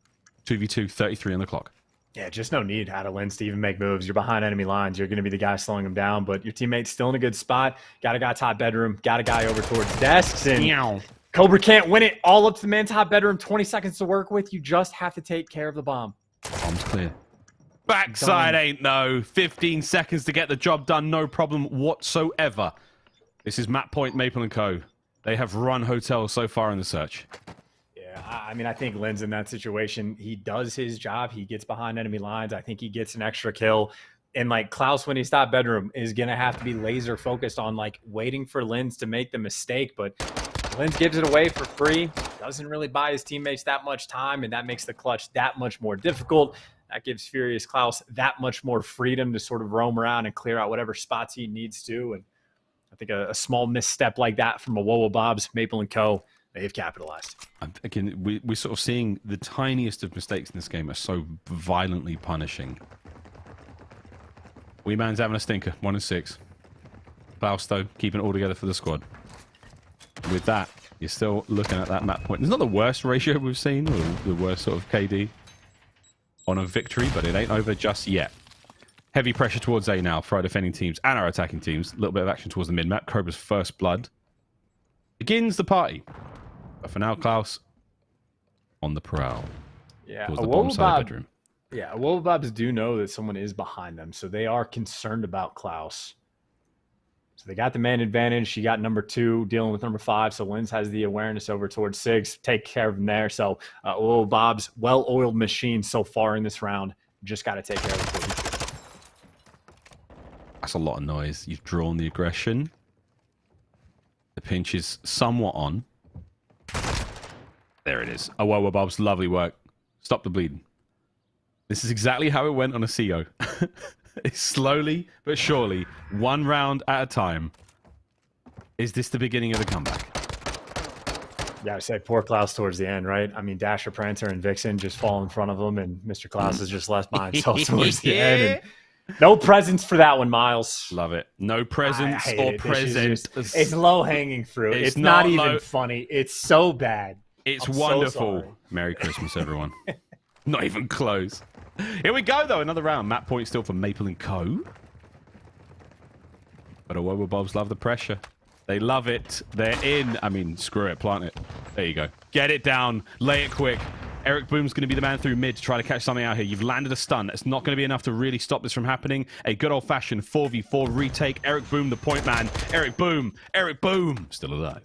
2v2, 33 on the clock. Yeah, just no need out of Linz to even make moves. You're behind enemy lines. You're going to be the guy slowing them down, but your teammate's still in a good spot. Got a guy top bedroom. Got a guy over towards desks. And Cobra can't win it. All up to the man top bedroom. 20 seconds to work with. You just have to take care of the bomb. Bomb's clear. Backside ain't no. 15 seconds to get the job done. No problem whatsoever. This is Map Point, Maple & Co. They have run hotels so far in the search. Yeah, I mean, I think Linz in that situation, he does his job. He gets behind enemy lines. I think he gets an extra kill. And, like, Klaus, when he's top bedroom, is going to have to be laser focused on, like, waiting for Linz to make the mistake. But Linz gives it away for free. Doesn't really buy his teammates that much time, and that makes the clutch that much more difficult. That gives Furious Klaus that much more freedom to sort of roam around and clear out whatever spots he needs to. And I think a small misstep like that from a Wowo Bob's, Maple & Co., they've capitalized. Again, we're sort of seeing the tiniest of mistakes in this game are so violently punishing. Wee man's having a stinker, 1-6. Klaus, though, keeping it all together for the squad. With that, you're still looking at that map point. It's not the worst ratio we've seen, or the worst sort of KD on a victory, but it ain't over just yet. Heavy pressure towards A now for our defending teams and our attacking teams. A little bit of action towards the mid-map. Cobra's first blood begins the party. But for now, Klaus on the prowl. Yeah, towards the bottom side of the bedroom. Yeah, Wobobs do know that someone is behind them, so they are concerned about Klaus. So they got the man advantage. She got number 2 dealing with number 5, so Linz has the awareness over towards 6. Take care of them there. So Wobobs, well-oiled machine so far in this round. Just got to take care of it. That's a lot of noise. You've drawn the aggression. The pinch is somewhat on. There it is. Oh, Bob's lovely work. Stop the bleeding. This is exactly how it went on a CO. It's slowly but surely, one round at a time. Is this the beginning of the comeback? Yeah, I say poor Klaus towards the end, right? I mean, Dasher, Prancer, and Vixen just fall in front of him, and Mr. Klaus is just left by himself towards the end. And no presents for that one, Miles. Love it. No presents or present. It's low-hanging fruit. It's not even funny. It's so bad. It's wonderful. So Merry Christmas, everyone. Not even close. Here we go, though. Another round. Map point still for Maple & Co. But Awobo Bobs love the pressure. They love it. They're in. I mean, screw it. Plant it. There you go. Get it down. Lay it quick. Eric Boom's going to be the man through mid to try to catch something out here. You've landed a stun. It's not going to be enough to really stop this from happening. A good old-fashioned 4v4 retake. Eric Boom, the point man. Eric Boom. Eric Boom. Still alive.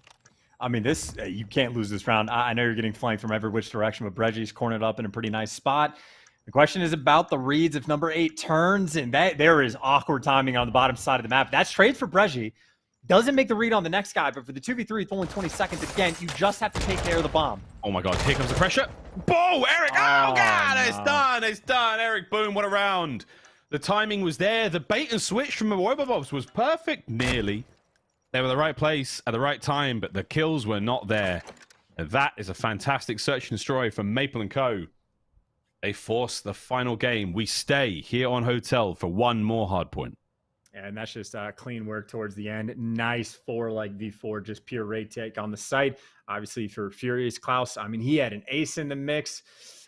I mean, this you can't lose this round. I know you're getting flanked from every which direction, but Breggie's cornered up in a pretty nice spot. The question is about the reads if number 8 turns, and that there is awkward timing on the bottom side of the map. That's trade for Breggie. Doesn't make the read on the next guy, but for the 2v3, it's only 20 seconds. Again, you just have to take care of the bomb. Oh my god, here comes the pressure. Boom, Eric. Oh god, no. It's done. Eric, boom, what a round. The timing was there. The bait and switch from the Wobobobs was perfect. Nearly. They were in the right place at the right time, but the kills were not there. And that is a fantastic search and destroy from Maple & Co. They force the final game. We stay here on Hotel for one more hardpoint. And that's just clean work towards the end. Nice 4-v4, just pure raid take on the site. Obviously for Furious Klaus, I mean, he had an ace in the mix.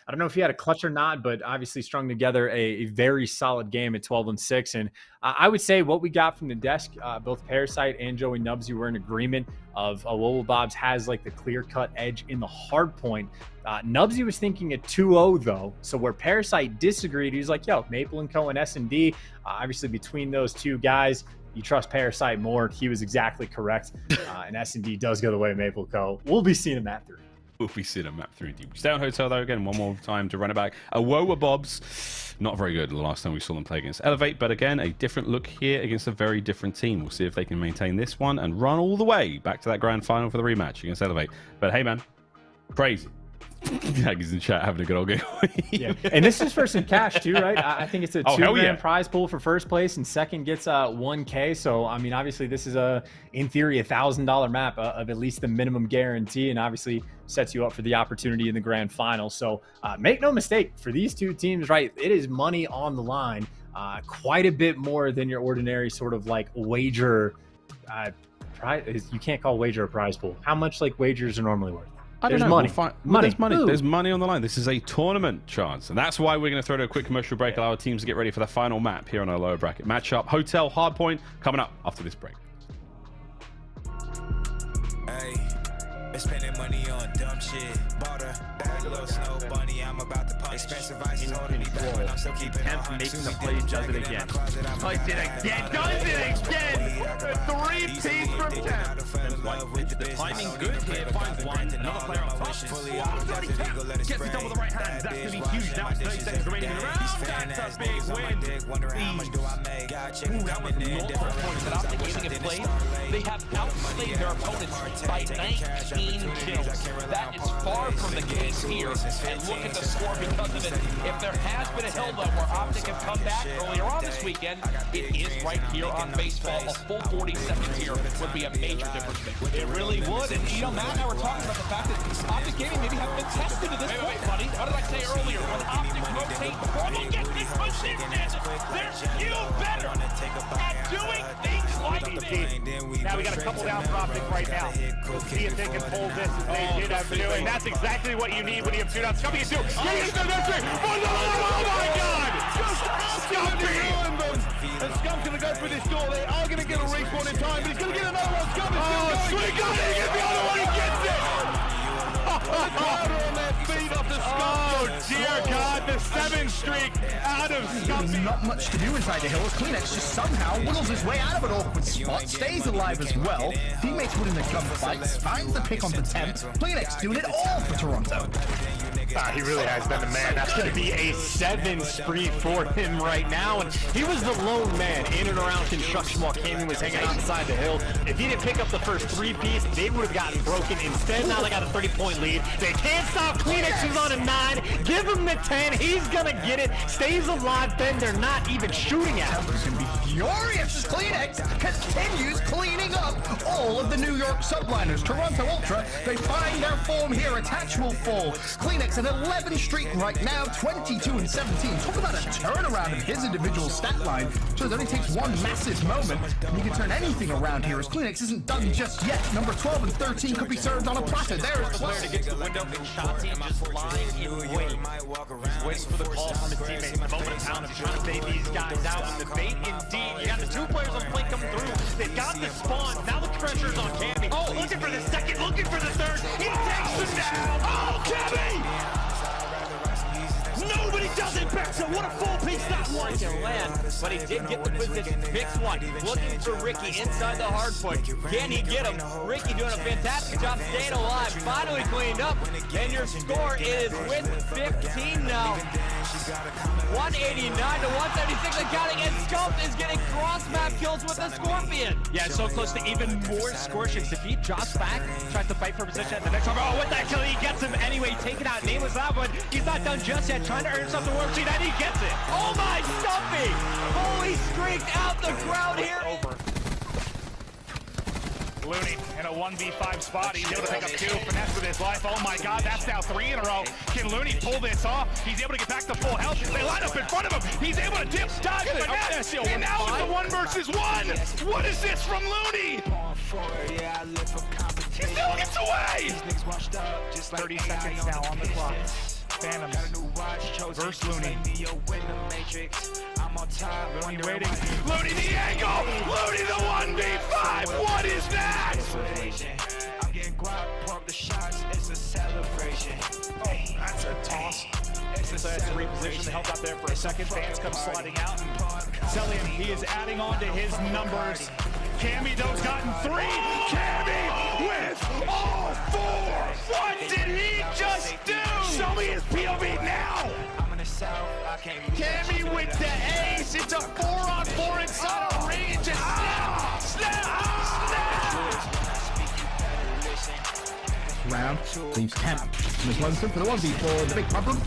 I don't know if he had a clutch or not, but obviously strung together a very solid game at 12-6. And I would say what we got from the desk, both Parasite and Joey Nubsy were in agreement of Wobobobs has like the clear-cut edge in the hard point. Nubsy was thinking a 2-0 though. So where Parasite disagreed, he was like, yo, Maple & Co. and S&D, obviously between those two guys, you trust Parasite more. He was exactly correct. And S&D does go the way of Maple & Co. We'll be seeing him at 3. We'll be seeing a map 3 deep. Stay on Hotel though, again, one more time to run it back. Wobobs, not very good the last time we saw them play against Elevate, but again, a different look here against a very different team. We'll see if they can maintain this one and run all the way back to that grand final for the rematch against Elevate. But hey man, crazy. Haggy's in chat having a good old game. Yeah, and this is for some cash too, right? I think it's a $2,000 prize pool for first place, and second gets $1K. So I mean, obviously this is in theory a $1,000 map of at least the minimum guarantee, and obviously sets you up for the opportunity in the grand final. So make no mistake, for these two teams, right? It is money on the line, quite a bit more than your ordinary sort of like wager. You can't call wager a prize pool. How much like wagers are normally worth? There's money. There's money. Ooh. There's money on the line. This is a tournament chance. And that's why we're going to throw to a quick commercial break, allow our teams to get ready for the final map here on our lower bracket matchup. Hotel Hardpoint coming up after this break. Hey, been spending money on dumb shit. Bought a bad little snow bunny. I'm about to punch. Expensive ice is holding me back, but I'm still keeping on. Making the play, does it again. Does it again. Does it again. 3-piece from Temp. The timing good here. Finds one. Another player on top. Gets it done with the right hand. That's going to be huge. Now it's 30 seconds remaining in the round. That's a big win. Ooh, that was multiple points that optic using it played. They have outplayed their opponents by 19 kills. That is far from the case here. And look at the score because of it. If there has been a hill though where optic have come back earlier on this weekend, it is right here on baseball. A full 40 seconds here would be a major difference maker. It really would. And you know, Matt and I were talking about the fact that optic gaming maybe haven't been tested to this point, buddy. What did I say earlier? When optic rotate before they get this position, they're few better at doing things like this. Now we got a couple down for optic right now. We'll see if they can pull this as they did have to do. And that's exactly what you need when you have 2 down. Scump can do. Oh my God! And Scump's going to go for this door. They are going to get a respawn in time, but he's going to get another one. Scump is still going. Sweet God, he gets the other one. He gets it. The crowd are on their feet off the Scump. Oh dear God, the 7 streak out of Scump. There's not much to do inside the hill. clecix just somehow whittles his way out of an awkward spot, stays alive as well. Teammates winning the gunfights, finds the pick on the Temp. clecix doing it all for Toronto. He really has been the man. That's going to be a 7 spree for him right now. And he was the lone man in and around construction while Cammy was hanging out inside the hill. If he didn't pick up the first 3-piece, they would have gotten broken. Instead, now they got a 30-point lead. They can't stop clecix, who's on a 9. Give him the 10. He's going to get it. Stays alive. Then they're not even shooting at him. It's going to be furious as clecix continues cleaning up all of the New York subliners. Toronto Ultra, they find their form here. Attach will fall. clecix an 11 streak right now, 22-17. Talk about a turnaround of his individual stat line. So it only takes one massive moment, and you can turn anything around here, as clecix isn't done just yet. Number 12 and 13 could be served on a platter. There is 12. To get to the window, and Shotzi just lying in wait. He's waiting for the call from his teammates. Moment of time of trying to bait these guys out. And the bait indeed. You got the 2 players on flank coming through. They've got the spawn. Now the pressure's on Cammy. Oh, looking for the second, looking for the third. He takes him down. Oh, Cammy! Nobody does it better. What a full piece that was. Can land, but he did get the position. Picks one. Looking for Ricky inside the hard point. Can he get him? Ricky doing a fantastic job staying alive. Finally cleaned up. And your score is with 15 now. 189 to 176 and counting. And Scump is getting cross-map kills kills with the Scorpion. Yeah, so close to even more scorching. Cecot drops back, tries to fight for position at the next one. Oh, with that kill, he gets him anyway. Taken out, nameless that one. He's not done just yet, trying to earn something warp speed, and he gets it. Oh my Stumpy! Holy streaked out the crowd here. Over. Looney in a 1v5 spot. He's able to pick up 2. Finesse with his life. Oh my god, that's now 3 in a row. Can Looney pull this off? He's able to get back to full health. They line up in front of him. He's able to dip, dodge, finesse. And now it's a 1 versus 1. What is this from Looney? He still gets away. 30 seconds now on the clock. Phantoms versus Looney. Looney waiting. Looney the angle! Looney the 1v5! What is that? Oh, that's a toss. So that's a reposition. They held up there for a second. Fans come sliding out. Celian, he is adding on to his numbers. Cammy, those gotten 3. Cammy with all 4. What did he just do? Show me his POV now. Cammy with the ace. It's a 4-on-4 inside a ring. It just snap. Round leaves Temp. There's Lonesome for the 1v4. The big problem.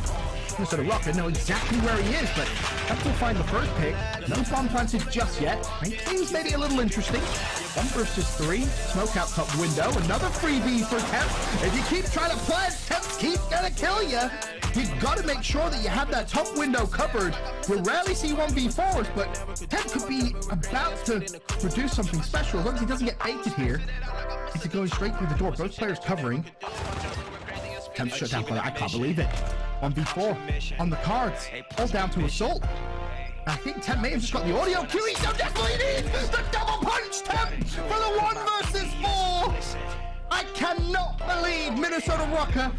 Minnesota Rocker know exactly where he is, but Temp will find the first pick. No bomb planted just yet. Things may be a little interesting. 1 versus 3. Smoke out top window. Another freebie for Temp. If you keep trying to plant, Temp keeps gonna kill you. You've got to make sure that you have that top window covered. You rarely see 1v4s, but Temp could be about to produce something special. As long as he doesn't get baited here. It's going straight through the door. Both players covering. Temp shut down for that. I can't believe it. 1v4 on the cards. All down to assault. I think Temp may have just got the audio cue. He so definitely needs the double punch Temp for the 1 versus 4. I cannot believe Minnesota Rocker.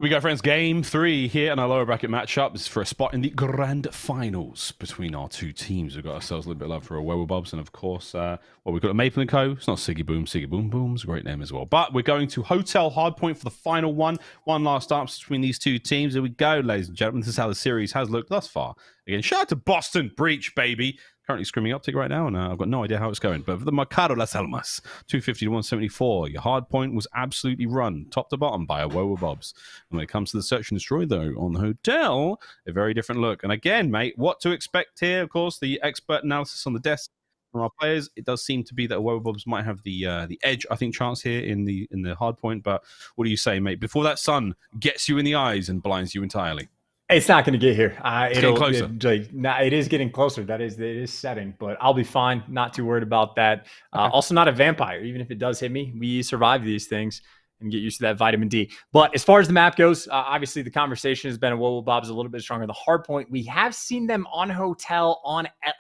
We go, friends. Game 3 here in our lower bracket matchup. This is for a spot in the grand finals between our 2 teams. We've got ourselves a little bit of love for a Bobs, and of course, we've got a Maple & Co. It's not Siggy Boom. Siggy Boom Boom's a great name as well. But we're going to Hotel Hardpoint for the final one. One last start between these 2 teams. Here we go, ladies and gentlemen. This is how the series has looked thus far. Again, shout out to Boston Breach, baby. Currently screaming Optic right now, and I've got no idea how it's going. But for the Mercado Las Almas, 250 to 174. Your Hardpoint was absolutely run, top to bottom, by a Bobs. And when it comes to the search and destroy, though, on the Hotel, a very different look. And again, mate, what to expect here? Of course, the expert analysis on the desk from our players. It does seem to be that Bobs might have the edge, I think, chance here in the Hardpoint. But what do you say, mate? Before that sun gets you in the eyes and blinds you entirely. It's not going to get here. It's getting closer. It is getting closer. It is setting, but I'll be fine. Not too worried about that. Okay. Also, not a vampire. Even if it does hit me, we survive these things and get used to that vitamin D. But as far as the map goes, obviously the conversation has been Bob's a little bit stronger. The Hardpoint, we have seen them on Hotel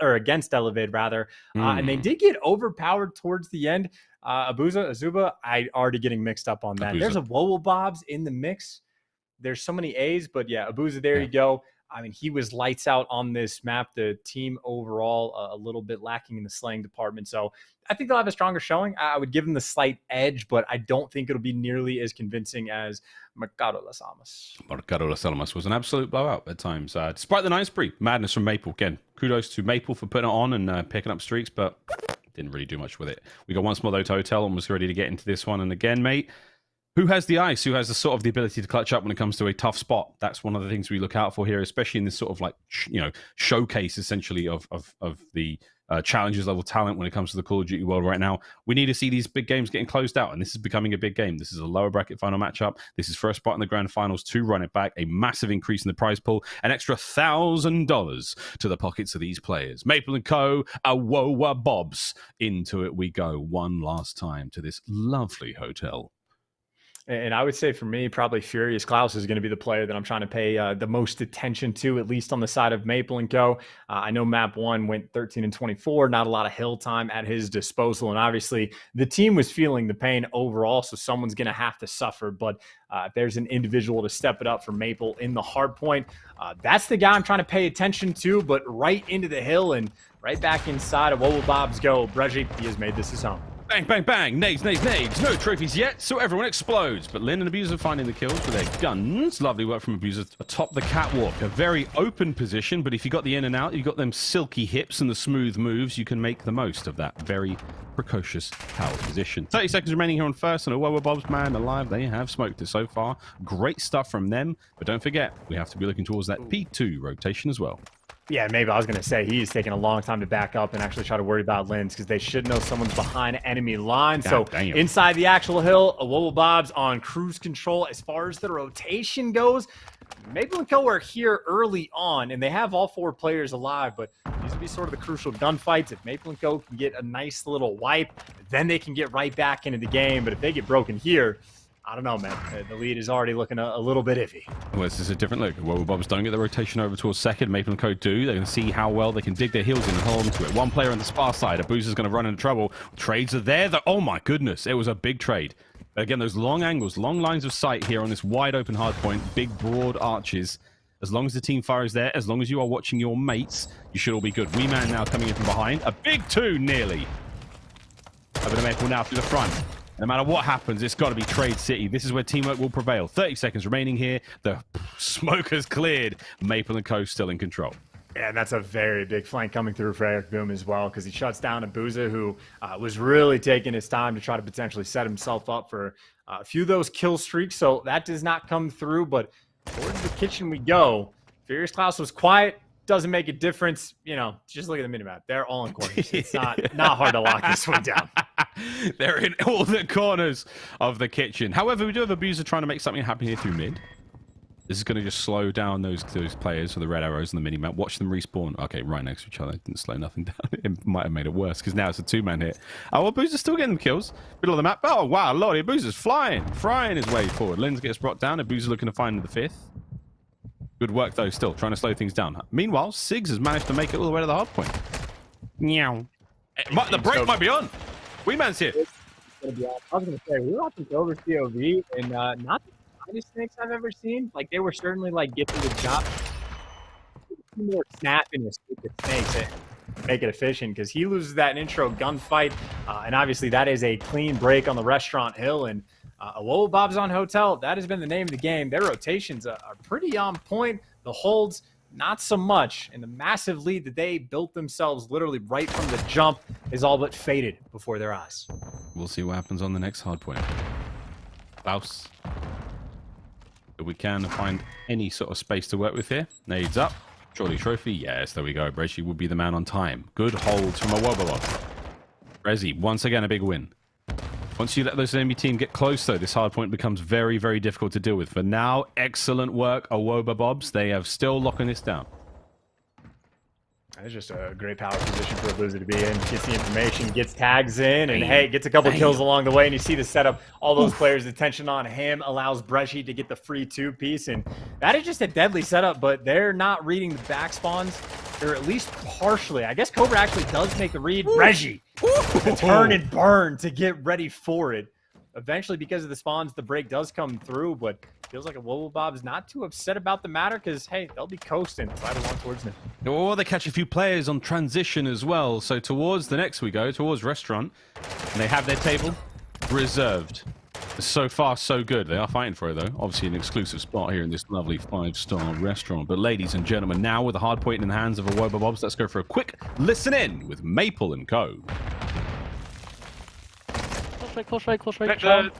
or against Elevate rather, and they did get overpowered towards the end. Azuba, I already getting mixed up on that. There's a Bob's in the mix. There's so many A's, but yeah, Abuza, there you go. I mean, he was lights out on this map. The team overall a little bit lacking in the slaying department. So I think they'll have a stronger showing. I would give them the slight edge, but I don't think it'll be nearly as convincing as Mercado Las Almas. Mercado Las Almas was an absolute blowout at times. Despite the 9 spree, madness from Maple. Again, kudos to Maple for putting it on and picking up streaks, but didn't really do much with it. We got once more, though, to Hotel, almost ready to get into this one. And again, mate, who has the ice? Who has the sort of the ability to clutch up when it comes to a tough spot? That's one of the things we look out for here, especially in this sort of like, showcase essentially of the challenges level talent when it comes to the Call of Duty world right now. We need to see these big games getting closed out, and this is becoming a big game. This is a lower bracket final matchup. This is for a spot in the grand finals to run it back, a massive increase in the prize pool, an extra $1,000 to the pockets of these players. Maple & Co., Bobs. Into it we go one last time to this lovely Hotel. And I would say for me, probably Furious Klaus is going to be the player that I'm trying to pay the most attention to, at least on the side of Maple & Co. I know map 1 went 13 and 24, not a lot of hill time at his disposal. And obviously the team was feeling the pain overall, so someone's going to have to suffer. But if there's an individual to step it up for Maple in the Hardpoint, that's the guy I'm trying to pay attention to, but right into the hill and right back inside of Bob's go. Breji, he has made this his home. Bang, bang, bang. Nades, nades, nades. No trophies yet, so everyone explodes. But Lynn and Abuser finding the kills with their guns. Lovely work from Abuser atop the catwalk. A very open position, but if you got the in and out, you got them silky hips and the smooth moves, you can make the most of that very precocious tower position. 30 seconds remaining here on first, and Awoba Bob's man alive. They have smoked it so far. Great stuff from them, but don't forget, we have to be looking towards that P2 rotation as well. Yeah, maybe I was going to say he's taking a long time to back up and actually try to worry about Lens because they should know someone's behind enemy line. So inside the actual hill, Awoba Bob's on cruise control. As far as the rotation goes, Maple and Co are here early on, and they have all 4 players alive, but these would be sort of the crucial gunfights. If Maple and Co can get a nice little wipe, then they can get right back into the game. But if they get broken here, I don't know, man. The lead is already looking a little bit iffy. Well, this is a different look. Well, Bobs don't get the rotation over towards second. Maple and Co do. They're going to see how well they can dig their heels in and hold on to it. One player on the spar side. Abuser's going to run into trouble. Trades are there. Oh, my goodness. It was a big trade. Again, those long angles, long lines of sight here on this wide open hard point. Big, broad arches. As long as the team fire is there, as long as you are watching your mates, you should all be good. Wee Man now coming in from behind. A big 2 nearly. Over to Maple now through the front. No matter what happens, it's got to be Trade City. This is where teamwork will prevail. 30 seconds remaining here. The smoke has cleared. Maple and Co still in control. Yeah, and that's a very big flank coming through for Eric Boom as well, because he shuts down Abuza, who was really taking his time to try to potentially set himself up for a few of those kill streaks. So that does not come through, but towards the kitchen we go. Furious Klaus was quiet. Doesn't make a difference. You know, just look at the minimap. They're all in corners. It's not hard to lock this one down. They're in all the corners of the kitchen. However, we do have Abuser trying to make something happen here through mid. This is going to just slow down those players with the red arrows and the minimap. Watch them respawn. Okay, right next to each other. It didn't slow nothing down. It might have made it worse because now it's a 2-man hit. Oh, well, Abuser's still getting kills. Middle of the map. Oh, wow, Lordy. Abuser's flying his way forward. Lens gets brought down. Abuser looking to find the 5th. Good work, though, still trying to slow things down. Meanwhile, Sigs has managed to make it all the way to the hard point. Meow. The break might be on. Wee Man's here. I was going to say, we were watching over COV, and not the finest snakes I've ever seen. Like, they were certainly, like, getting the job. More snapping with stupid snakes and make it efficient, because he loses that intro gunfight, and obviously that is a clean break on the restaurant hill, and Awoba Bob's on Hotel, that has been the name of the game. Their rotations are pretty on point. The holds, not so much. And the massive lead that they built themselves literally right from the jump is all but faded before their eyes. We'll see what happens on the next hard point. Klaus. If we can find any sort of space to work with here. Nades up. Surely trophy. Yes, there we go. Brezzi would be the man on time. Good holds from Awoba Bob. Brezzi, once again, a big win. Once you let those enemy team get close, though, this hard point becomes very, very difficult to deal with. For now, excellent work, Awoba Bobs. They have still locking this down. It's just a great power position for Abuza to be in. Gets the information, gets tags in, and hey, gets a couple kills along the way. And you see the setup, all those players' attention on him allows Brezzi to get the free 2-piece. And that is just a deadly setup, but they're not reading the back spawns. They're at least partially. I guess Cobra actually does make the read. Brezzi, the turn and burn to get ready for it. Eventually, because of the spawns, the break does come through, but feels like Awoba Bob's not too upset about the matter because, hey, they'll be coasting right along towards them. Or they catch a few players on transition as well. So towards the next we go, towards restaurant. And they have their table reserved. So far, so good. They are fighting for it, though. Obviously, an exclusive spot here in this lovely 5-star restaurant. But ladies and gentlemen, now with the hard point in the hands of Awoba Bobs, let's go for a quick listen in with Maple and Co. Close right.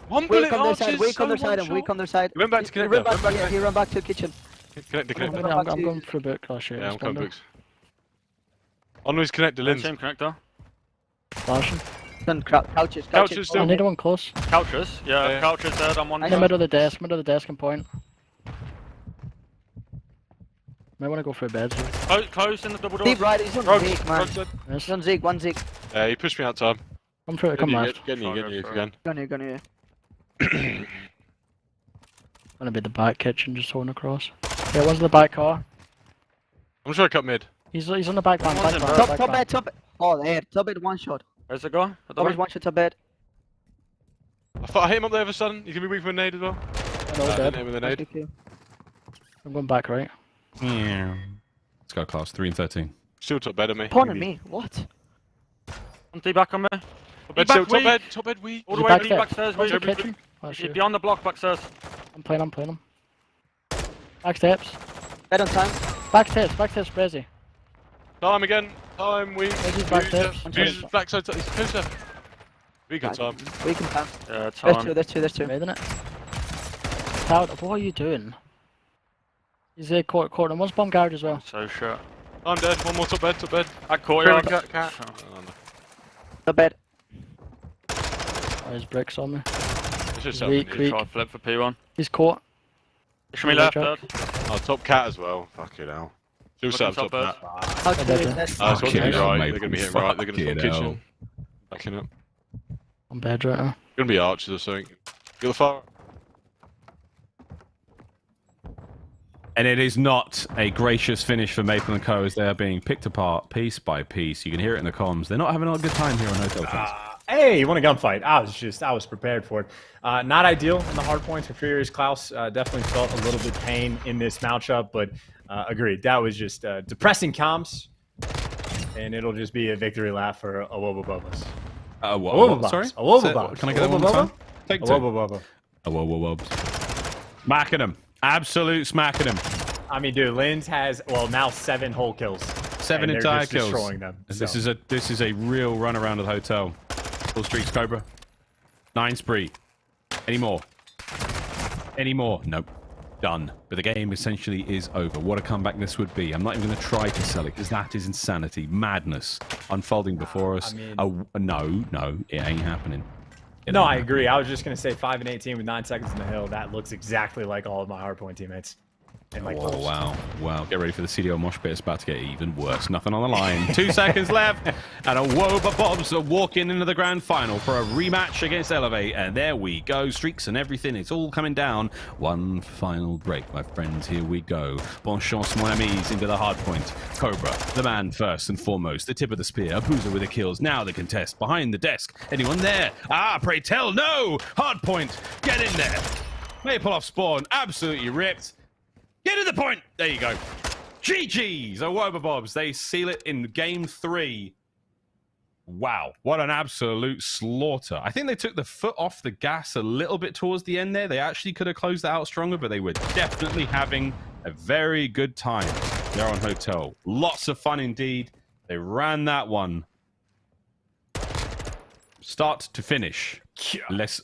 One bullet arches. Weak on their side, and weak on their side. He went back to connect. He ran back to the kitchen. Connect. I'm going for a book. Oh shit. Yeah, I'm coming books. On his connector, Lynn. Same connector. Flashing. Then couches. Still. I need one close. Couches? Yeah, couches dead. I'm one. In the middle of the desk and point. Might want to go for a bed. Close in the double door. Deep right, he's on Zeke, man. He's on Zeke, one Zeke. He pushed me out, Tom. Come left. Get you if you can. Gun here. Gonna be the back kitchen, just holding across. Yeah, one's in the back car. I'm sure I cut mid. He's on the back van. Top bed. Oh, there. Top bed, one shot. Where's the guy? Top one shot, top bed. I thought I hit him up there for sudden. He's gonna be weak for a nade as well. No, dead. With a nade. I'm going back right. Yeah. Let's go, class 3 and 13. Still top bed of me. Pardon me. What? One T back on me. Top bed, we. All the way backstairs, we. Beyond the block, backstairs. I'm playing him. Back steps. Bed on time. Backstairs, Brazy. Time again. We. Brazy's backstairs. Use backside. He's closer. We can time. Yeah, time. There's two. Isn't it? Cloud, what are you doing? He's here, court, and one's bomb garage as well. So short. I'm dead. One more top bed. I caught you. Cat. The bed. Oh, there's bricks on me. It's just Try flip for P1. He's caught. Show me left, third. Oh, top cat as well. Fuck it hell. Do set up top cat. How do you this? It's going to be right. They're going to be hitting right. They're going to top kitchen. Backing up. I'm bed right now. Going to be archers or something. Get the fire. And it is not a gracious finish for Maple & Co. as they are being picked apart piece by piece. You can hear it in the comms. They're not having a good time here on Hotel Fans. Hey, you want a gunfight? I was prepared for it. Not ideal in the hard points for Furious Klaus. Definitely felt a little bit pain in this matchup, but agreed. That was just depressing comms, and it'll just be a victory lap for Awobo Bobas. Sorry? Awobo Bobas. Can I get that one more time? Take two. Awobo Bobas. Smacking him. Absolute smacking him. I mean, dude, Linz has, now 7 whole kills. 7 entire kills. Destroying them. This is a real run around of the hotel. Full streaks, Cobra. 9 spree. Any more? Nope. Done. But the game essentially is over. What a comeback this would be. I'm not even going to try to sell it because that is insanity. Madness unfolding before us. No, it ain't happening. No, I agree. I was just going to say 5 and 18 with 9 seconds in the hill. That looks exactly like all of my Hardpoint teammates. Wow. Get ready for the CDO mosh pit. It's about to get even worse. Nothing on the line. 2 seconds left. And Awoba Bobs are walking into the grand final for a rematch against Elevate. And there we go. Streaks and everything. It's all coming down. One final break, my friends. Here we go. Bon chance, mon amis, into the hard point. Cobra, the man first and foremost. The tip of the spear. Abuza with the kills. Now the contest. Behind the desk. Anyone there? Pray tell. No! Hard point. Get in there. May pull off spawn. Absolutely ripped. Get to the point! There you go. GG's! Awoba Bobs. They seal it in game 3. Wow. What an absolute slaughter. I think they took the foot off the gas a little bit towards the end there. They actually could have closed that out stronger, but they were definitely having a very good time there on Hotel. Lots of fun indeed. They ran that one. Start to finish. Less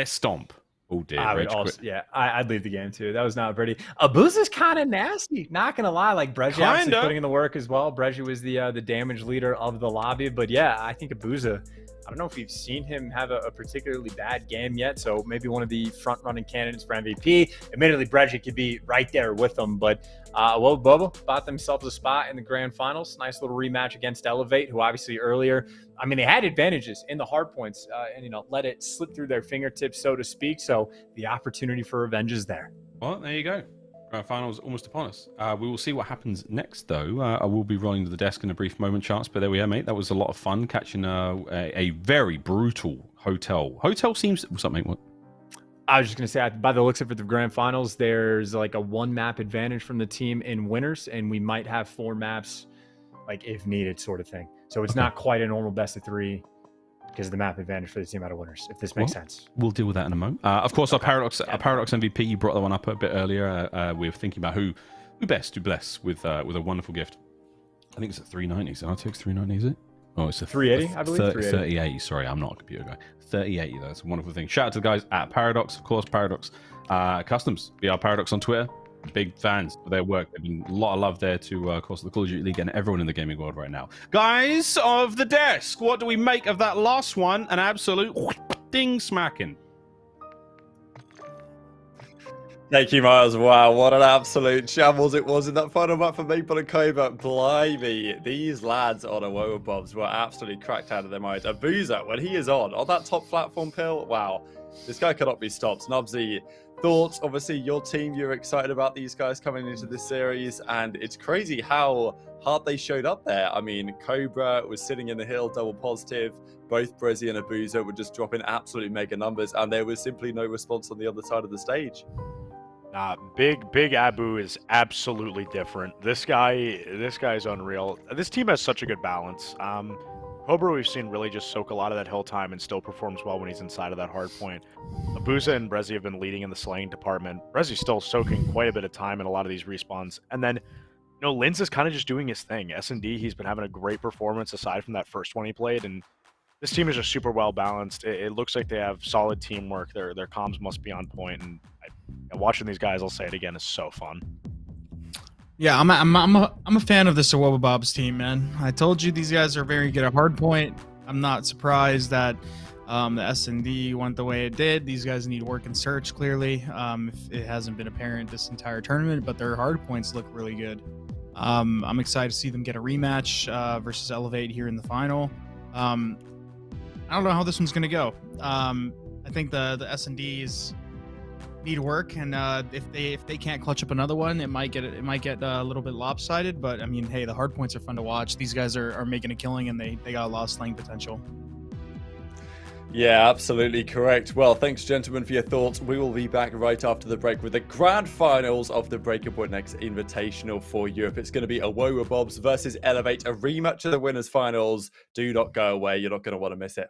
stomp. Oh dear. I'd leave the game too. That was not pretty. Abuza's kind of nasty. Not gonna lie, like Breji obviously putting in the work as well. Breji was the damage leader of the lobby, but yeah, I think Abuza. I don't know if we've seen him have a particularly bad game yet, so maybe one of the front-running candidates for MVP. Admittedly, Breji could be right there with them, but Bobo bought themselves a spot in the grand finals. Nice little rematch against Elevate, who obviously earlier, I mean, they had advantages in the hard points and, let it slip through their fingertips, so to speak. So the opportunity for revenge is there. Well, there you go. Finals almost upon us. We will see what happens next, though. I will be rolling to the desk in a brief moment, Chance, but there we are, mate. That was a lot of fun catching a very brutal hotel. Hotel seems something. What? I was just going to say, by the looks of it, the grand finals, there's like a 1-map advantage from the team in winners, and we might have 4 maps, like if needed, sort of thing. So it's not quite a normal best of 3. Because of the map advantage for the team out of winners, if this makes sense. We'll deal with that in a moment. Of course, our Paradox MVP, you brought that one up a bit earlier. We were thinking about who best to bless with a wonderful gift. I think it's a 390. Is it RTX 390, is it? Oh, it's a 380, I believe. 3080. Sorry, I'm not a computer guy. 3080, though. That's a wonderful thing. Shout out to the guys at Paradox, of course, Paradox Customs. BR Paradox on Twitter. Big fans for their work. There's been a lot of love there to, of course, the Call of Duty League and everyone in the gaming world right now. Guys of the desk, what do we make of that last one? An absolute ding smacking. Thank you, Miles. Wow, what an absolute shambles it was in that final map for Maple & Co. But blimey, these lads on Awoba Bobs were absolutely cracked out of their minds. Abuza, when he is on that top platform pill, wow, this guy cannot be stopped. Nubsy, thoughts? Obviously, your team, you're excited about these guys coming into this series, and it's crazy how hard they showed up there. I mean, Cobra was sitting in the hill, double positive. Both Brezzy and Abuza were just dropping absolutely mega numbers, and there was simply no response on the other side of the stage. Big Abu is absolutely different. This guy is unreal. This team has such a good balance. Cobra we've seen really just soak a lot of that hill time and still performs well when he's inside of that hard point. Abuza and Brezzy have been leading in the slaying department. Brezzy's still soaking quite a bit of time in a lot of these respawns. And then, you know, Linz is kind of just doing his thing. S&D, he's been having a great performance aside from that first one he played. And this team is just super well balanced. It looks like they have solid teamwork. Their comms must be on point. And watching these guys, I'll say it again, is so fun. Yeah, I'm a fan of this Awoba Bob's team, man. I told you these guys are very good at hardpoint. I'm not surprised that the S&D went the way it did. These guys need work and search, clearly. If it hasn't been apparent this entire tournament, but their hardpoints look really good. I'm excited to see them get a rematch versus Elevate here in the final. I don't know how this one's going to go. I think the S&Ds need work, and if they can't clutch up another one, it might get a little bit lopsided. But I mean, hey, the hard points are fun to watch. These guys are making a killing, and they got a lot of slaying potential. Yeah, absolutely correct. Well, thanks, gentlemen, for your thoughts. We will be back right after the break with the grand finals of the Breaking Point Next Invitational for Europe. It's going to be Awoba Bobs versus Elevate, a rematch of the winners finals. Do not go away. You're not going to want to miss it.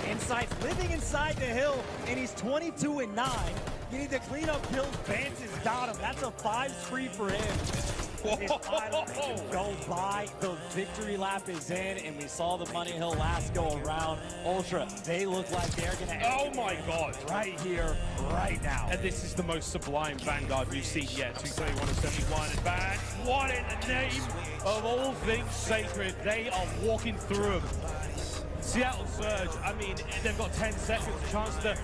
Insights living inside the hill, and he's 22-9. You need to clean up kills. Vance has got him. That's a 5 spree for him. His final go by. The victory lap is in, and we saw the Money Hill last go around. Ultra, they look like they're going to Oh my God. Right here, right now. And this is the most sublime Vanguard we've seen yet. 231-71 advance. What in the name of all things sacred? They are walking through them. Seattle Surge, I mean, they've got 10 seconds, a chance to...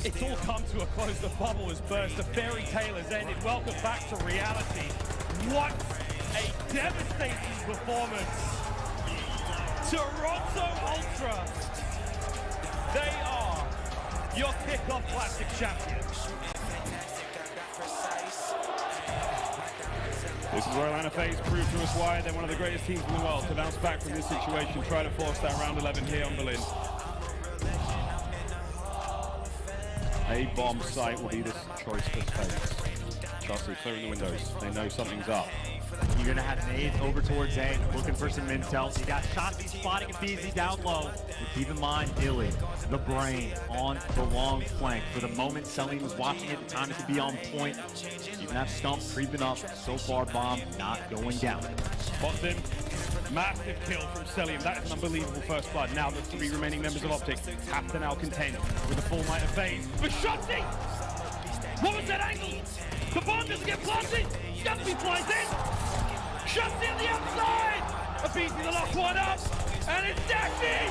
It's all come to a close. The bubble has burst. The fairy tale has ended. Welcome back to reality. What a devastating performance. Toronto Ultra. They are your kickoff classic champions. This is where Atlanta FaZe proved to us why they're one of the greatest teams in the world to bounce back from this situation, try to force that round 11 here on Berlin. A bomb site will be this choice for FaZe. Chelsea clearing the windows. They know something's up. You're going to have nades over towards A, looking for some intel. You got Shotzi spotting a BZ down low. But keep in mind, Illy, the brain, on the long flank. For the moment, Selim was watching it. The time it to be on point. You can have Scump creeping up. So far, bomb not going down. Spots him. Massive kill from Selim. That is an unbelievable first blood. Now the 3 remaining members of Optic have to now contend with the full might of FaZe. But Shotzi! What was that angle? The bomb doesn't get planted. Scumpy flies in. Shotzi on the outside. A BC the lock one up. And it's Dashy.